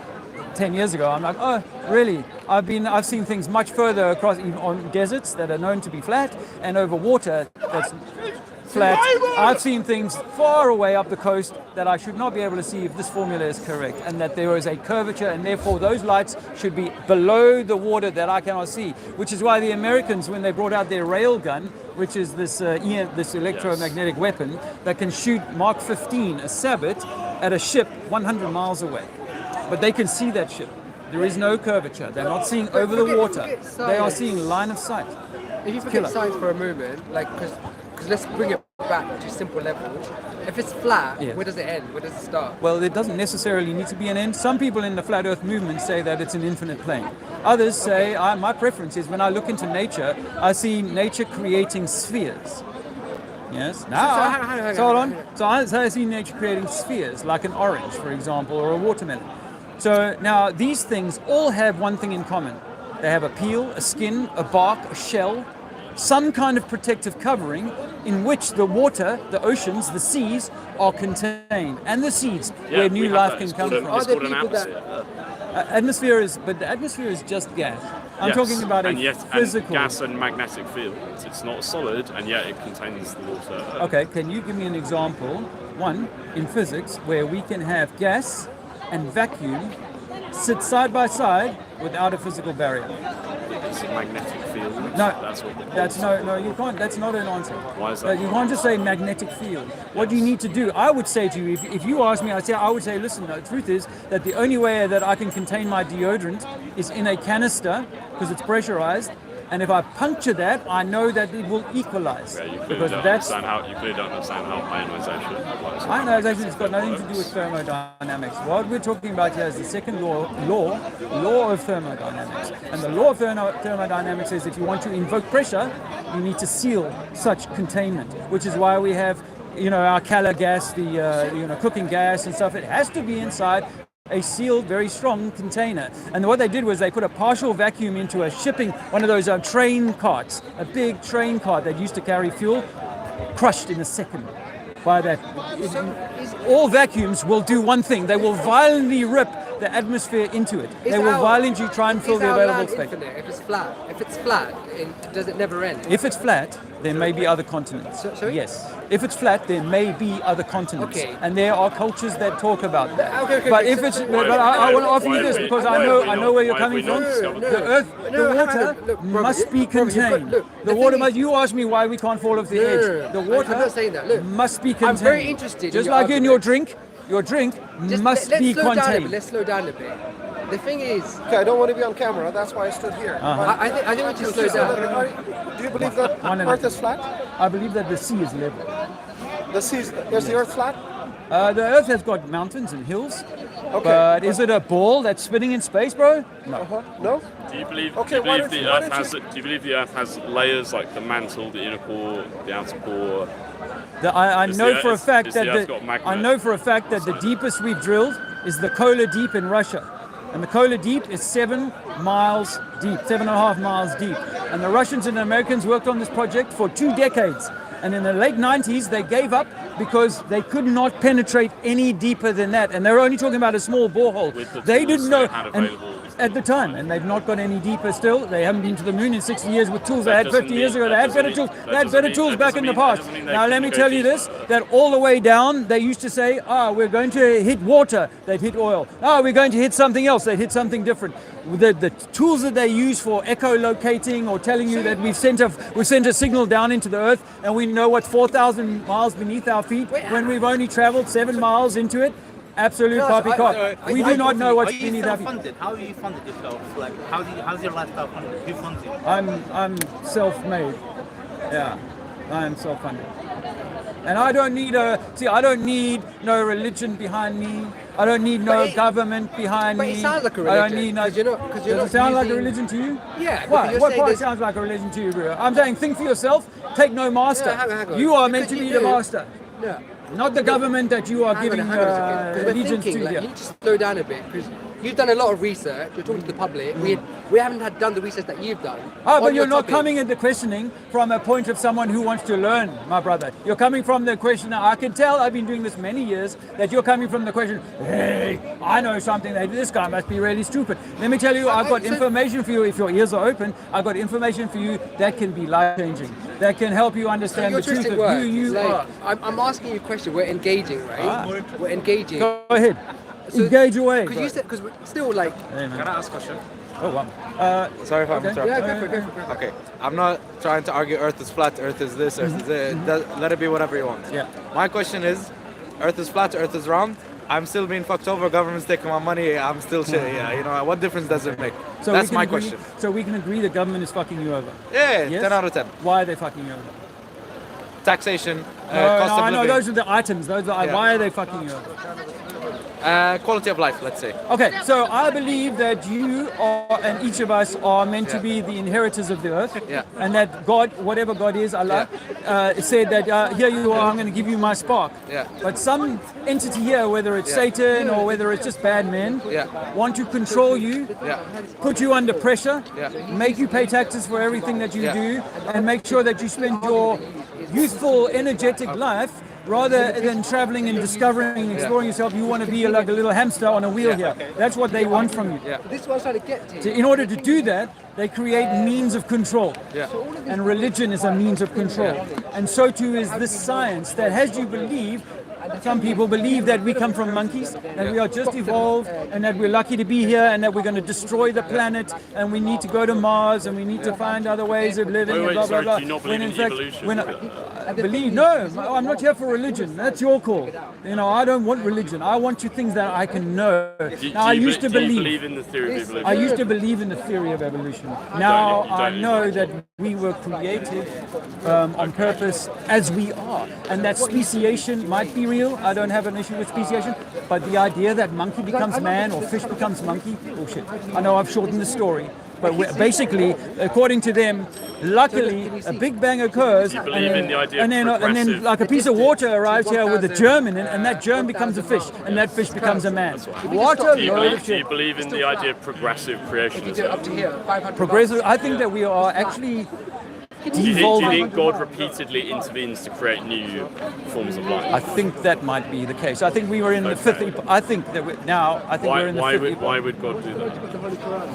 10 years ago. I'm like, oh, really? I've seen things much further across, even on deserts that are known to be flat, and over water that's flat. I've seen things far away up the coast that I should not be able to see if this formula is correct, and that there is a curvature, and therefore those lights should be below the water that I cannot see. Which is why the Americans, when they brought out their rail gun, which is this electromagnetic weapon that can shoot Mark 15, a sabot, at a ship 100 miles away, but they can see that ship. There is no curvature. They're not seeing over the water. They are seeing line of sight. If you forget science for a moment, like, because let's bring it back to simple level. If it's flat, Yeah. where does it end? Where does it start? Well, it doesn't necessarily need to be an end. Some people in the flat earth movement say that it's an infinite plane. Others say, my preference is when I look into nature, I see nature creating spheres. Yes. Now, hold on. So I see nature creating spheres, like an orange, for example, or a watermelon. So now these things all have one thing in common. They have a peel, a skin, a bark, a shell, some kind of protective covering in which the water, the oceans, the seas are contained, and the seeds where new life can come from. It's called an atmosphere. But the atmosphere is just gas. I'm talking about and physical. And gas and magnetic fields. It's not solid, and yet it contains the water. Okay, can you give me an example, one, in physics, where we can have gas and vacuum sit side by side without a physical barrier? It's a magnetic field. No, that's no, you can't. That's not an answer. Why is that? You can't just say magnetic field. What do you need to do? I would say to you, if you ask me, I would say, listen, the truth is that the only way that I can contain my deodorant is in a canister because it's pressurized. And if I puncture that, I know that it will equalize. Yeah, you clearly don't understand how ionization works. Ionization has got nothing to do with thermodynamics. What we're talking about here is the second law of thermodynamics. And the law of thermodynamics says if you want to invoke pressure, you need to seal such containment, which is why we have, our Cala gas, the cooking gas and stuff. It has to be inside a sealed, very strong container. And what they did was they put a partial vacuum into one of those train carts, a big train cart that used to carry fuel, crushed in a second by that. All vacuums will do one thing. They will violently rip the atmosphere into it. They will violently try and fill the available space. If it's flat, does it never end? If it's flat, there may be other continents. Sorry? Yes. If it's flat, there may be other continents. Okay. And there are cultures that talk about that. Okay, but if it's, I want to offer you this because I know where you're coming from. The earth, the water must be contained. The water must. You asked me why we can't fall off the edge. The water I'm not saying that. Look, must be contained. I'm very interested. Just like in your drink. Your drink must be contained. Let's slow down a bit. The thing is, okay, I don't want to be on camera. That's why I stood here. I think we should slow down. Do you believe that Earth is flat? I believe that the sea is level. Is the Earth flat? The Earth has got mountains and hills. Okay. But is it a ball that's spinning in space, bro? No. No. Do you believe the Earth has layers like the mantle, the inner core, the outer core? I It's know the- for a it's- fact it's that the Earth's got magma. I know for a fact that the deepest we've drilled is the Kola Deep in Russia, and the Kola Deep is 7 miles deep, 7.5 miles deep. And the Russians and the Americans worked on this project for 2 decades. And in the late 90s, they gave up because they could not penetrate any deeper than that. And they were only talking about a small borehole. With the They tools didn't know they had and available. at the time, and they've not got any deeper still. They haven't been to the moon in 60 years with tools they had doesn't 50 years mean- ago. They that had better doesn't tools. mean- They that had doesn't better mean- tools that back doesn't in the mean- that past. doesn't mean they Now let couldn't me go tell you deeper. this: that all the way down, they used to say, we're going to hit water. They'd hit oil. We're going to hit something else. They'd hit something different. The tools that they use for echolocating or telling you that we've sent a signal down into the earth and we know what's 4,000 miles beneath our feet when we've only traveled 7 miles into it. Absolute poppycock. We do not know what's beneath our feet. Funded? How do you fund it yourself? Like, how's your lifestyle funded? Who funds you? I'm self-made. Yeah, I am self-funded. And I don't need no religion behind me. I don't need no government behind me. But it sounds like a I don't religion. need no. Does it sound like a religion to you? Yeah. Why? You're What saying part there's- sounds like a religion to you, bro? I'm saying think for yourself. Take no master. No, hang on. You are meant Because to you be the do. master. No. Not the government that you are giving Hang on a second. 'Cause we're allegiance thinking, to. like, Yeah. you need to slow down a bit because you've done a lot of research. You're talking to the public. We haven't done the research that you've done. Oh, on but your you're not topic. coming at the questioning from a point of someone who wants to learn, my brother. You're coming from the question. I can tell, I've been doing this many years, that you're coming from the question, hey, I know something that this guy must be really stupid. Let me tell you, I've got information for you. If your ears are open, I've got information for you that can be life-changing, that can help you understand the truth of who you are. I'm asking you a question. We're engaging, right? We're engaging. Go ahead. Engage away. Because you said, because we're still like. Can I ask a question? Oh, wow. Sorry if I'm okay. interrupting. Yeah, go for it. Okay, I'm not trying to argue Earth is flat, Earth is this, Earth is that. Let it be whatever you want. Yeah. My question is, Earth is flat, Earth is round. I'm still being fucked over. Government's taking my money. I'm still shit. Yeah, you know what difference does it make? So That's we can my agree- question. So we can agree the government is fucking you over. Yeah, Yes? 10 out of 10. Why are they fucking you over? Taxation, No, cost of I know living. those are the items. Those are Yeah. why are they fucking you over? Quality of life, let's say. Okay, so I believe that you are, and each of us are meant to be the inheritors of the earth, and that God, whatever God is, Allah, said that here you are, I'm going to give you my spark. Yeah. But some entity here, whether it's Satan or whether it's just bad men, want to control you, put you under pressure, make you pay taxes for everything that you do, and make sure that you spend your youthful, energetic life rather than traveling and discovering and exploring yourself. You want to be like a little hamster on a wheel here. That's what they want from you. This is what I was trying to get to. So in order to do that, they create means of control. And religion is a means of control. And so too is this science that has you believe. Some people believe that we come from monkeys, that we are just evolved, and that we're lucky to be here, and that we're going to destroy the planet, and we need to go to Mars, and we need to find other ways of living, and blah, blah, blah. Do you not believe in evolution? I believe, no, I'm not here for religion. That's your call. You know, I don't want religion. I want things that I can know. Now, I used to Do you believe. believe in the theory of evolution? I used to believe in the theory of evolution. Now I know that we were created on purpose as we are, and that speciation might be real. I don't have an issue with speciation, but the idea that monkey becomes man or fish becomes monkey, bullshit. I know I've shortened the story, but basically, according to them, luckily a big bang occurs, You believe in the idea of and then progressive- like a piece of water arrives here with a germ in it, and that germ becomes a fish, and that fish becomes a man. What a Do you load of believe, do you shit. believe in the idea of progressive creationism? Progressive. I think that we are actually Do you devolving. think God repeatedly intervenes to create new forms of life? I think that might be the case. I think we were in the fifth. I think that we're in the fifth. Why would God do that?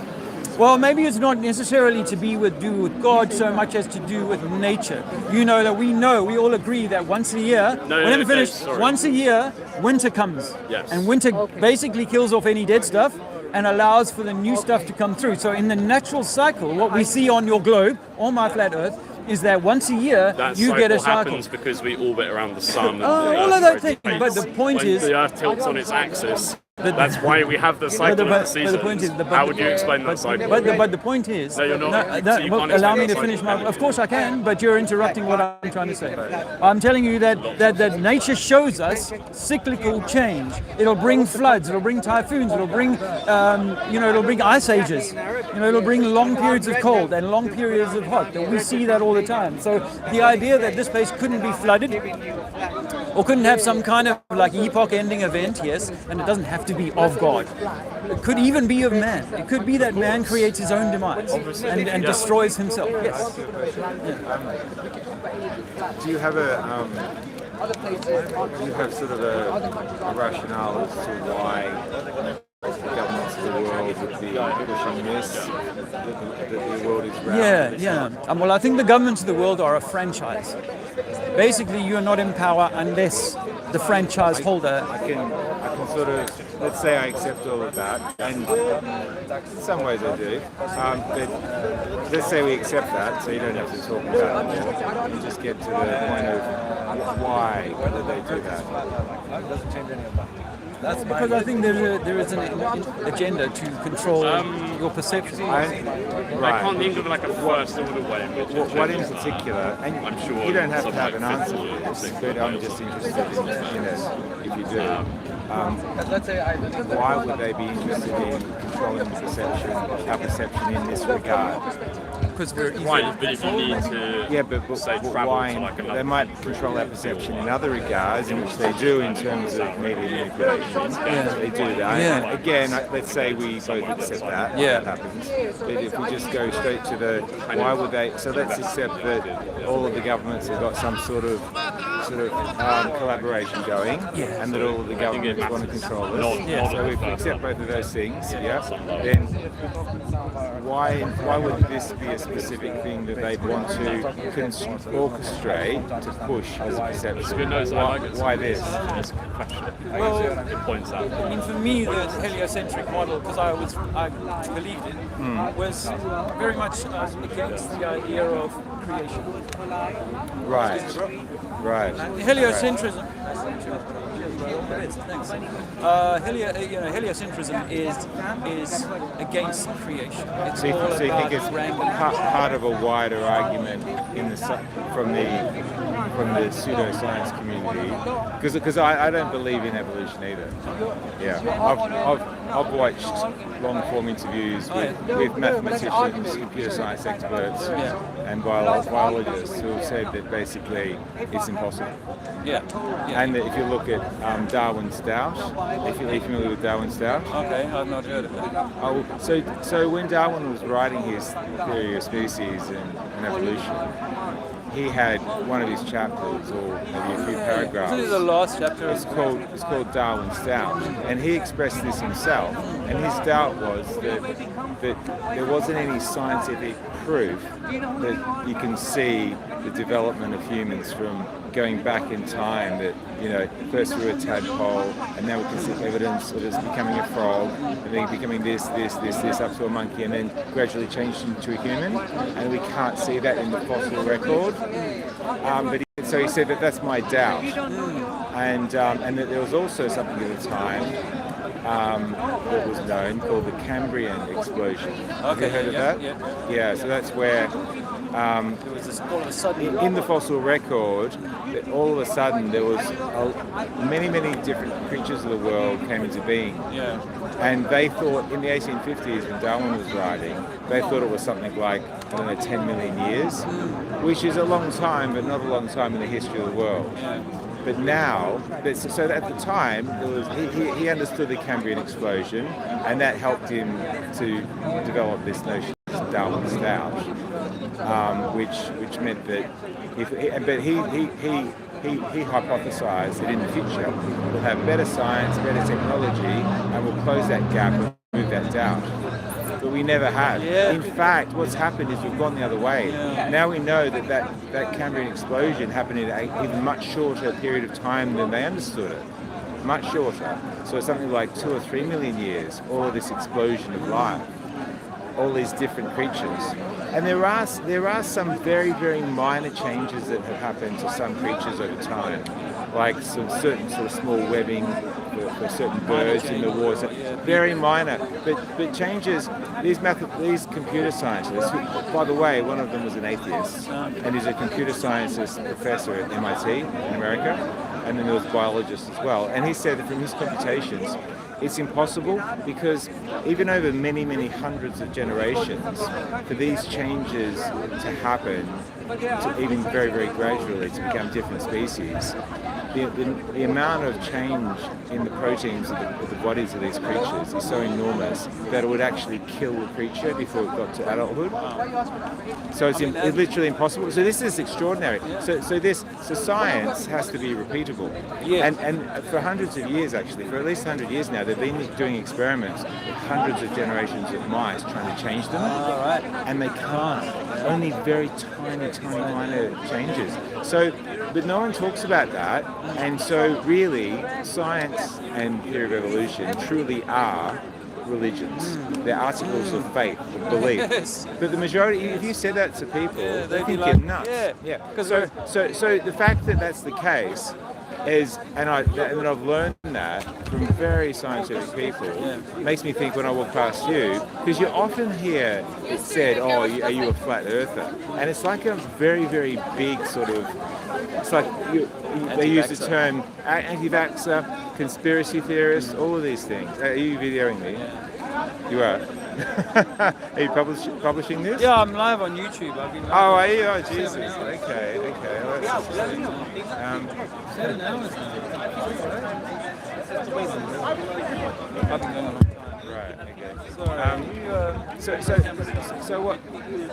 Well, maybe it's not necessarily to do with God so much as to do with nature. You know that we all agree that once a year, let me finish. sorry. Once a year, winter comes, Yes. and winter basically kills off any dead stuff and allows for the new stuff to come through. So in the natural cycle, what we see on your globe, on my flat Earth, is that once a year That you cycle get a cycle. happens because we orbit around the sun. And all the of Earth that thing. rotates. But the point when is, the Earth tilts on its axis, That's why we have the cycle of the seasons. How would you explain that cycle? But the point is, No, you're not. So you can't allow me explain to that finish cycle. my. Of course I can, but you're interrupting what I'm trying to say. I'm telling you that nature shows us cyclical change. It'll bring floods. It'll bring typhoons. It'll bring it'll bring ice ages. It'll bring long periods of cold and long periods of hot. And we see that all the time. So the idea that this place couldn't be flooded or couldn't have some kind of like epoch-ending event, yes, and it doesn't have to be of God. It could even be of man. It could be that man creates his own demise and destroys himself. Yes. Do you have sort of a rationale as to why governments of the world would be pushing this, that the world is round? Yeah. Well, I think the governments of the world are a franchise. Basically, you are not in power unless the franchise holder. I can sort of, let's say I accept all of that, and in some ways I do. But let's say we accept that, so you don't have to talk about it more. You just get to the point of why did they do that? It doesn't change any of that. That's because I think there is an agenda to control your perception. I can't think of like a first order way in which what in particular, and I'm sure you don't have to have an like answer for this, but I'm just interested in it if you do. Why would they be interested in controlling our perception in this regard? Because we're but if you need to but why? They might control our perception in other regards, in which they do in terms of media manipulation. They do that. Yeah. And again, let's say we both accept that. Yeah. That happens. But if we just go straight to the why would they? So let's accept that all of the governments have got some sort of collaboration going, and that all of the governments want to control us. So if we accept both of those things, then why would this be a specific thing that they'd want to orchestrate to push as a perception? Why this? Well, it points out. I mean, for me, the heliocentric model, because I believed it, was very much against the idea of creation. Right. Heliocentrism. Heliocentrism is against creation. It's so you think it's part of a wider argument from the pseudoscience community? Because I don't believe in evolution either. I've watched long form interviews with mathematicians, computer science experts, and biologists who have said that basically it's impossible. And that if you look at Darwin's doubt, if you're familiar with Darwin's doubt. Okay, I've not heard of that. So when Darwin was writing his theory of species and evolution, he had one of his chapters, or maybe a few paragraphs. This is the last chapter. It's called Darwin's doubt, and he expressed this himself. And his doubt was that there wasn't any scientific proof that you can see the development of humans from going back in time. That first we were a tadpole, and now we can see evidence of us becoming a frog, and then becoming this, up to a monkey, and then gradually changed into a human. And we can't see that in the fossil record. So he said that's my doubt, and that there was also something at the time that was known called the Cambrian explosion. Have you heard of that? Yeah. So that's where there was this all of a sudden in the fossil record. All of a sudden there was many different creatures of the world came into being. And they thought in the 1850s when Darwin was writing, they thought it was something like 10 million years, which is a long time, but not a long time in the history of the world. But now, so at the time, he understood the Cambrian explosion, and that helped him to develop this notion of Darwin's doubt, which meant that he hypothesized that in the future we'll have better science, better technology, and we'll close that gap and remove that doubt. But we never have. In fact, what's happened is we've gone the other way. Now we know that Cambrian explosion happened in an even much shorter period of time than they understood it. Much shorter. So it's something like 2 or 3 million years, all of this explosion of life, all these different creatures. And there are some very, very minor changes that have happened to some creatures over time. like some certain sort of small webbing for certain birds in the water. Very minor, but changes. These computer scientists, who, by the way, one of them was an atheist, and he's a computer scientist professor at MIT in America, and then there was biologists as well. And he said that from his computations, it's impossible because even over many hundreds of generations, for these changes to happen, to even very gradually to become different species, the amount of change in the proteins of the bodies of these creatures is so enormous that it would actually kill the creature before it got to adulthood. So it's literally impossible. So this is extraordinary. So science has to be repeatable. And for hundreds of years, actually, for at least 100 years now, they've been doing experiments with hundreds of generations of mice trying to change them, and they can't. Only very tiny minor changes. So, but no one talks about that, and so really, science and theory of evolution truly are religions. They're articles of faith, of belief. But the majority, if you said that to people, they think you're nuts. So the fact that that's the case is, and I've learned that from very scientific people, makes me think when I walk past you, because you often hear it said, "Oh, are you a flat earther?" And it's like a very big sort of. It's like they use the term anti-vaxxer, conspiracy theorist, all of these things. Are you videoing me? You are. Are you publishing this? Yeah, I'm live on YouTube. I've been. Oh, are you? Oh, Jesus. Okay. Well, that's interesting. 7 hours now. I've been going a long time. Right. Okay. Sorry. So what?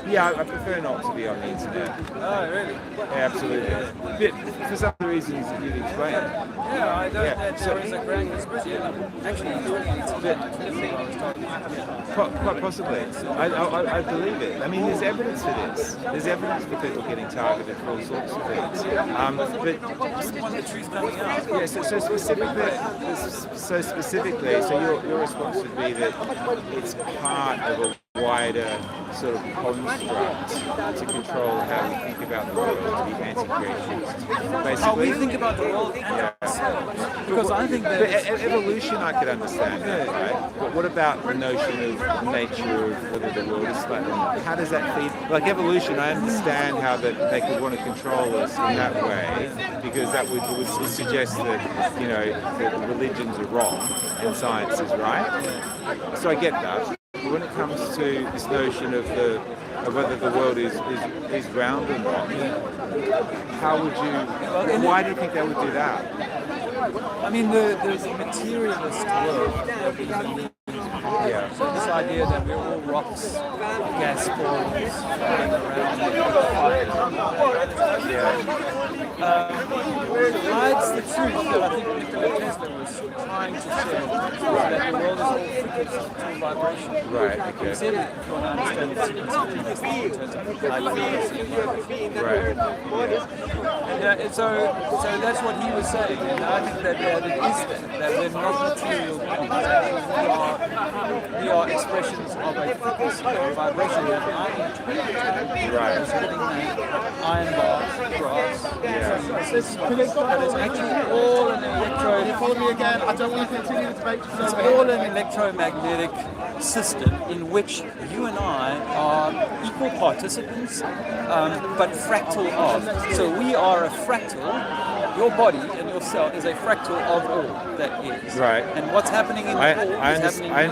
Yeah, I prefer not to be on the internet. Oh, really? Yeah, absolutely. But for some of the reasons that you've explained. Yeah, I know that there is a grand conspiracy. Actually, quite possibly. I believe it. I mean, there's evidence for this. There's evidence for people getting targeted for all sorts of things. But just want the truth coming out. Yeah. So specifically, your response would be that it's part of a wider sort of construct to control how we think about the world, to be anti-creationist. Basically, how we think about the world and ourselves. Because I think that evolution I could understand that, right? But what about the notion of the nature of whether the world is flat or not? How does that feed? Like evolution, I understand how that they could want to control us in that way, because that would suggest that, you know, that religions are wrong and science is right. So I get that. When it comes to this notion of whether the world is round or not, how would you? Why do you think they would do that? I mean, there's a materialist world that we live in. So this idea that we're all rocks, gas balls, flying around. Hides the truth that I think Nikola Tesla was trying to say, that the world is all frequency to vibration. Right. Okay. It's everything if you want to understand the sequence in terms of high frequency and vibration. Right. Yeah. So that's what he was saying, and I think that it is that we're not material beings. We are expressions of a frequency of vibration that right. Sitting iron bars, brass. Yeah. It's actually all an electro. Follow me again. I don't want to continue the debate. It's all an electromagnetic system in which you and I are equal participants, but fractal of. So we are a fractal. Your body and your cell is a fractal of all that is. Right. And what's happening in all is happening. I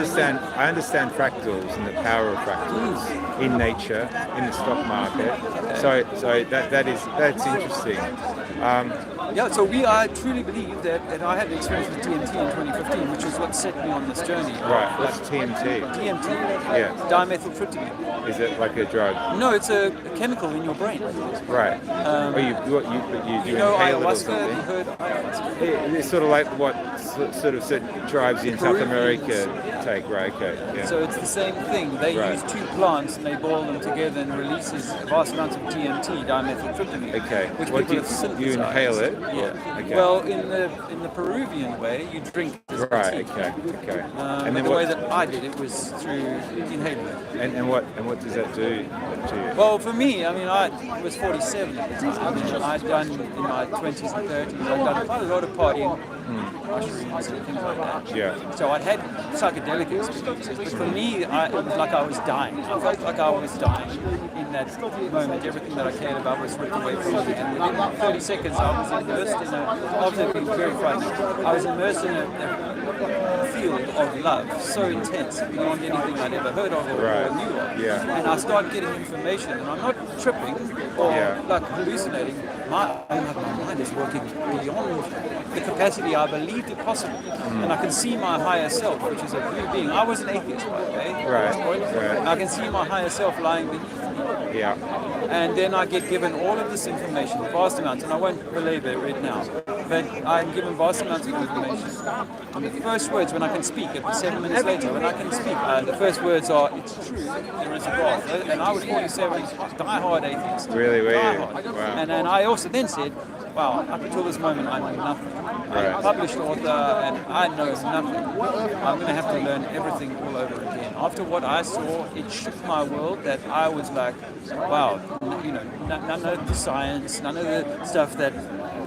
understand fractals and the power of fractals in nature, in the stock market. So that's interesting. So I truly believe that, and I had the experience with TNT in 2015, which is what set me on this journey. Right. What's TNT? TNT. Yeah. Dimethyltryptamine. Is it like a drug? No, it's a chemical in your brain. Right. You inhale it or something? Heard ayahuasca? It's sort of like what sort of drives you in South America. take, right? Okay. Yeah. So it's the same thing. They use two plants and they boil them together and releases vast amounts of DMT, dimethyltryptamine. Okay. Which What people do have synthesized. you inhale it? Yeah. Okay. Well, in the Peruvian way, you drink this Right. tea. Okay. Okay. And then the way that I did it was through inhaling it. And what does that do to you? Well, for me, I mean, I was 47 at the time. I'd done in my 20s and 30s. I'd done quite a lot of partying, mushrooms and things like that. Yeah. So I'd had psychedelic experiences, but for me, it was like I was dying. I felt like I was dying in that moment. Everything that I cared about was ripped away from me. And within 30 seconds, I was immersed in after it being very frightening, I was immersed in a field of love so intense, beyond anything I'd ever heard of or knew of. Yeah. And I started getting information, and I'm not tripping or like hallucinating. My mind is working beyond the capacity I believed it possible. And I can see my higher self, which is a blue being. I was an atheist, by the way. Right. And I can see my higher self lying beneath me. Yeah. And then I get given all of this information, vast amounts, and I won't belabor it right now, but I'm given vast amounts of information. And the first words when I can speak, 7 minutes later, when I can speak, the first words are, it's true, there is a God. And I was 47, die-hard atheist. Really, were you? Die-hard. Wow. And I also then said, wow, up until this moment I know nothing. I'm a published author and I know nothing. I'm going to have to learn everything all over again. After what I saw, it shook my world that I was like, wow, you know, none of the science, none of the stuff that,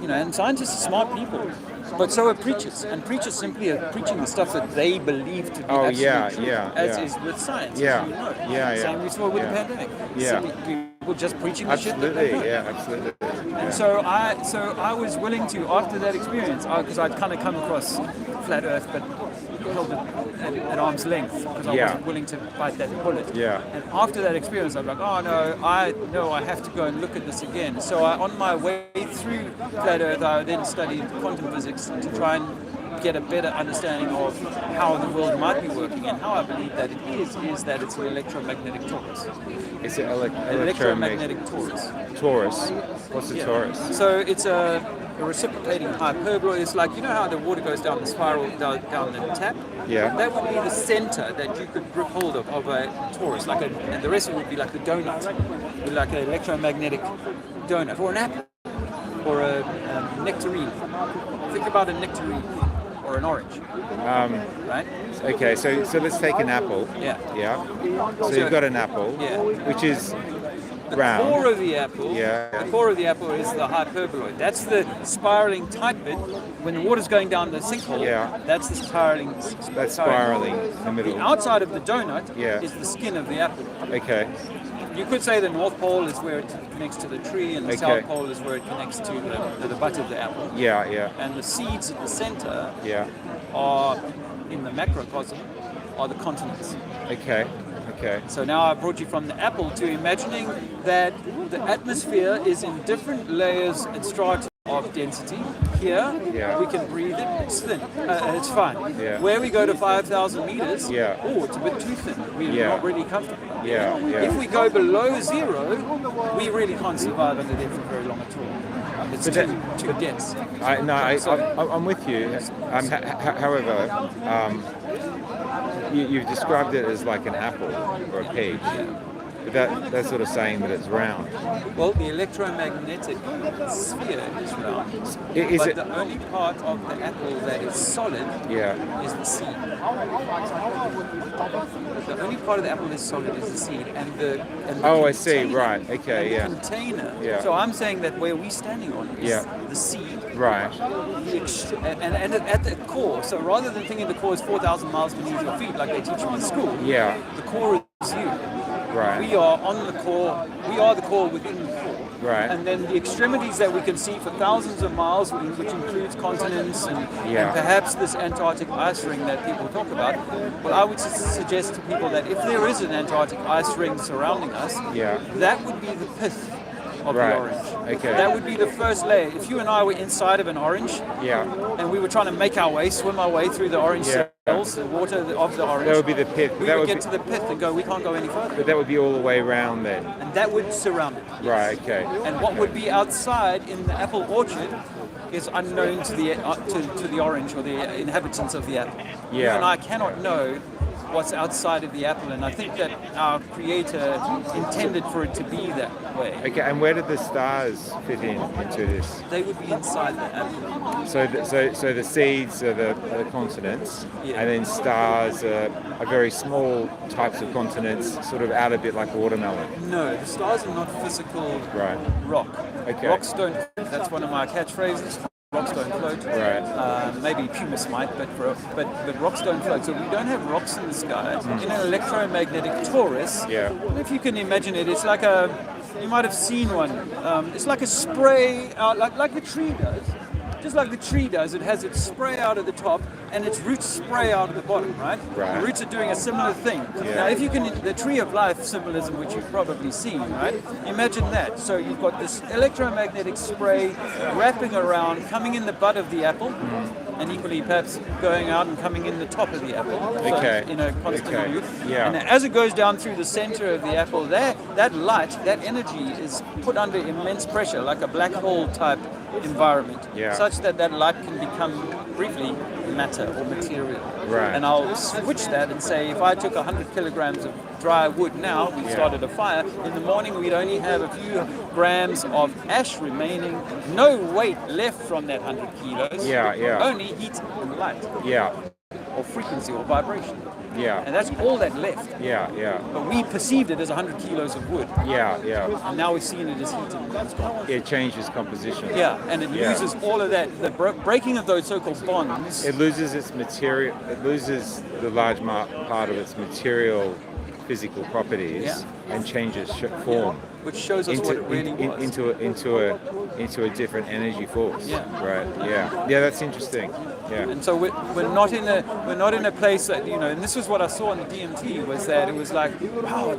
you know, and scientists are smart people. But so are preachers, and preachers simply are preaching the stuff that they believe to be absolute truth, as is with science, as you know. Same we saw with the pandemic. Simply people just preaching the shit that they know. Absolutely. And so I was willing to, after that experience, because I'd kind of come across flat Earth, but held it at arm's length because I wasn't willing to bite that bullet. Yeah. And after that experience, I was like, oh no, I have to go and look at this again. So on my way through flat Earth, I then studied quantum physics to try and get a better understanding of how the world might be working, and how I believe that it is that it's an electromagnetic torus. Is it electromagnetic torus? Torus? What's a torus? So it's a reciprocating hyperbola. It's like, you know how the water goes down the spiral down the tap? Yeah. That would be the center that you could grip hold of a torus, and the rest of it would be like a donut, like an electromagnetic donut, or an apple, or a nectarine. Think about a nectarine or an orange. Right? Okay, so let's take an apple. Yeah. Yeah. So you've got an apple, which is round. The core of the apple. Yeah. The core of the apple is the hyperboloid. That's the spiraling tight bit. When the water's going down the sinkhole, that's the spiraling. That's spiraling in the middle. The outside of the donut is the skin of the apple. Okay. You could say the North Pole is where it connects to the tree, and the South Pole is where it connects to the butt of the apple. Yeah, yeah. And the seeds at the center are, in the macrocosm, are the continents. Okay. Okay. So now I brought you from the apple to imagining that the atmosphere is in different layers and strata of density. Here, we can breathe it. It's thin. It's fine. Yeah. Where we go to 5,000 meters, oh, it's a bit too thin. We're not really comfortable. Yeah. If we go below zero, we really can't survive under there for very long at all. It's too dense. I'm with you. However, you've described it as like an apple or a peach. But that's sort of saying that it's round. Well, the electromagnetic sphere is round. But the only part of the apple that is solid is the seed. The only part of the apple that's solid is the seed. I see. Right. Okay. The container. Yeah. So I'm saying that where we're standing on is the seed. Right. And at the core, so rather than thinking the core is 4,000 miles beneath your feet like they teach you in school, the core is you. Right. We are on the core. We are the core within the core. Right. And then the extremities that we can see for thousands of miles, which includes continents and perhaps this Antarctic ice ring that people talk about. Well, I would suggest to people that if there is an Antarctic ice ring surrounding us, that would be the pith of the orange. Okay. That would be the first layer. If you and I were inside of an orange, and we were trying to make our way, swim our way through the orange cells, the water of the orange, that would be the pith. We would get to the pith and go, we can't go any further. But that would be all the way around then. And that would surround it. Right. Okay. And what would be outside in the apple orchard is unknown to the orange or the inhabitants of the apple. You and I cannot know what's outside of the apple, and I think that our creator intended for it to be that way. Okay, and where did the stars fit into this? They would be inside the apple. So the seeds are the continents, Yeah. and then stars are very small types of continents, sort of out a bit like watermelon. No, the stars are not physical rock. Okay. Rocks don't. That's one of my catchphrases. Rocks don't float. Right. Maybe pumice might, but rocks don't float. So we don't have rocks in the sky. In an electromagnetic torus, if you can imagine it, it's like you might have seen one. It's like a spray out, like the tree does. Just like the tree does, it has its spray out at the top and its roots spray out at the bottom, right? The roots are doing a similar thing. Now, if you can, the tree of life symbolism, which you've probably seen, right? Imagine that. So you've got this electromagnetic spray wrapping around, coming in the bud of the apple, and equally perhaps going out and coming in the top of the apple. So in a constant loop. Yeah. And as it goes down through the center of the apple, that light, that energy is put under immense pressure, like a black hole type environment, such that light can become briefly matter or material. Right. And I'll switch that and say if I took 100 kilograms of dry wood now, we started a fire, in the morning we'd only have a few grams of ash remaining, no weight left from that 100 kilos, only heat and light. Or frequency or vibration. And that's all that left. But we perceived it as 100 kilos of wood. And now we've seen it as heat and it's gone. It changes composition. And it loses all of that, the breaking of those so-called bonds. It loses its material, it loses the large part of its material physical properties and changes form. Which shows us what it really was. Into a different energy force. That's interesting. And so we're not in a place that, and this was what I saw in the DMT, was that it was like, wow,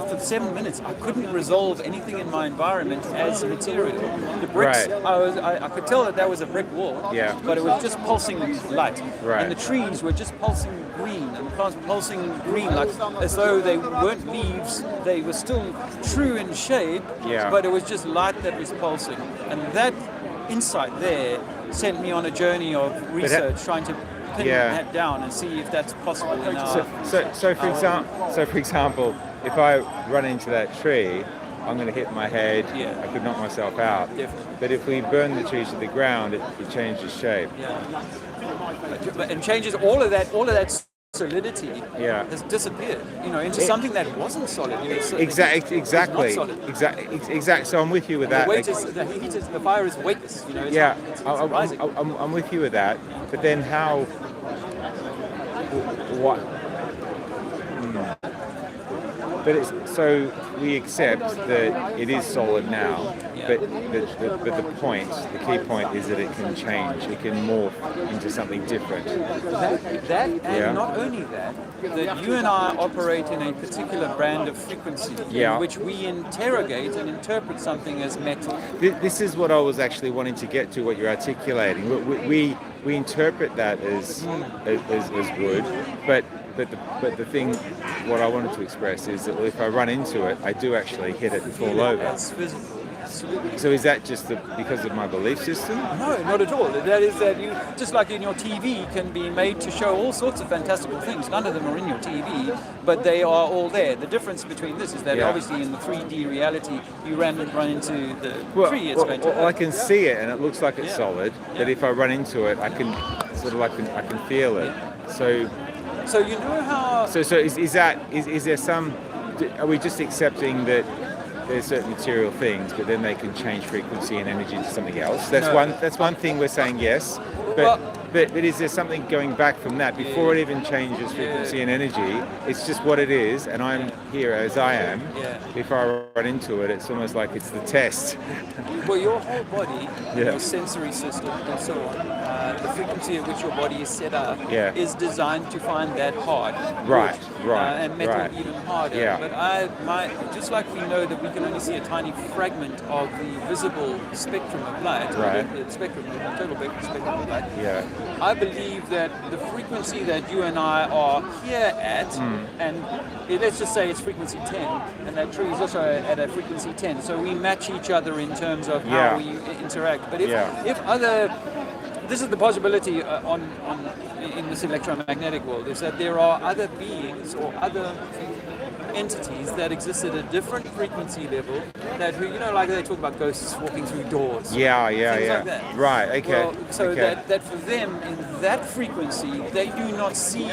for 7 minutes I couldn't resolve anything in my environment as material. The bricks, I could tell that was a brick wall, but it was just pulsing light. And the trees were just pulsing green, and the plants pulsing green, like as though they weren't leaves, they were still true in shape, but it was just light that was pulsing. And that insight there sent me on a journey of research, trying to pin that down and see if that's possible in our... So for example, if I run into that tree, I'm going to hit my head, I could knock myself out. But if we burn the tree to the ground, it changes shape. And changes all of that solidity has disappeared, into something that wasn't solid. Exactly. So I'm with you with that. The fire is weightless. I'm with you with that. But then how? What? But so we accept that it is solid now, but the key point is that it can change, it can morph into something different. And not only that you and I operate in a particular brand of frequency in which we interrogate and interpret something as metal. This is what I was actually wanting to get to, what you're articulating. We interpret that as wood, but the thing, what I wanted to express is that if I run into it, I do actually hit it and fall over. That's physical. Absolutely. So is that just because of my belief system? No, not at all. That is that you, just like in your TV, can be made to show all sorts of fantastical things. None of them are in your TV, but they are all there. The difference between this is that obviously in the 3D reality, you run into the tree. It's going to I can see it and it looks like it's solid, but if I run into it, I can feel it. So you know how... So is there some... Are we just accepting that there's certain material things, but then they can change frequency and energy to something else? That's one thing we're saying yes, but is there something going back from that before it even changes frequency and energy? It's just what it is, and I'm here as I am. If I run into it, it's almost like it's the test. Well, your whole body, your sensory system, and so on, the frequency at which your body is set up is designed to find that hard. Right. And metal even harder. But just like we know that we can only see a tiny fragment of the visible spectrum of light, the spectrum, the total spectrum of light. I believe that the frequency that you and I are here at, and let's just say it's frequency 10, and that tree is also at a frequency 10, so we match each other in terms of how we interact. But if this is the possibility in this electromagnetic world, is that there are other beings or other entities that exist at a different frequency level that who, like they talk about ghosts walking through doors. Things like that. Right, okay. Well, so okay. that for them in that frequency they do not see.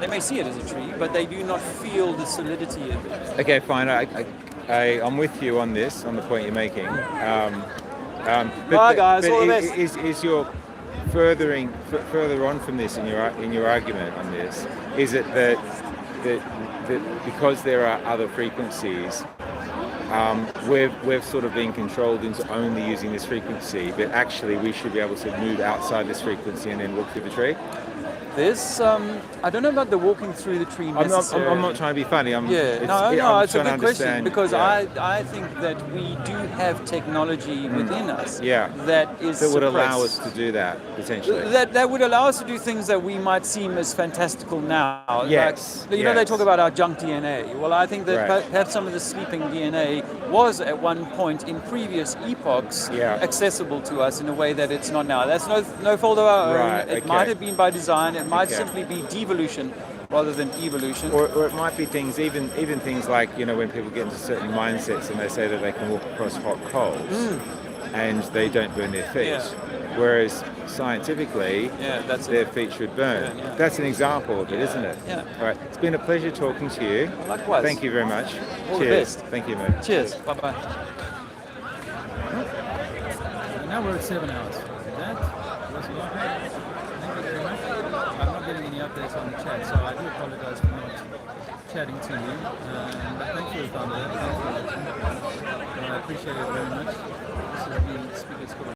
They may see it as a tree, but they do not feel the solidity of it. Okay, fine. I'm with you on this, on the point you're making. Bye, guys. All the best. Is your further on from this in your argument on this? Is it that because there are other frequencies, we've sort of been controlled into only using this frequency, but actually we should be able to move outside this frequency and then walk through the tree? There's I don't know about the walking through the tree necessarily. I'm not trying to be funny. It's a good question because yeah. I think that we do have technology within us that is that would suppressed. allow us to do that potentially. That would allow us to do things that we might seem as fantastical now. Yes. Like, they talk about our junk DNA. Well, I think that Right. perhaps some of the sleeping DNA was at one point in previous epochs accessible to us in a way that it's not now. That's no fault of our own. Right, It okay. might have been by design. It might Okay. simply be devolution rather than evolution. Or it might be things, even things like, when people get into certain mindsets and they say that they can walk across hot coals and they don't burn their feet. Yeah. Whereas scientifically, their feet should burn. Yeah. That's an example of it, isn't it? Yeah. All right. It's been a pleasure talking to you. Likewise. Thank you very much. All the Cheers. best. Thank you, mate. Cheers. Bye-bye. Now we're at 7 hours. That was a lot. Thank you very much. I'm not getting any updates on the chat, so I do apologize for not chatting to you. But thank you for that. Thank you. I appreciate it very much. This has been Speaker's Corner.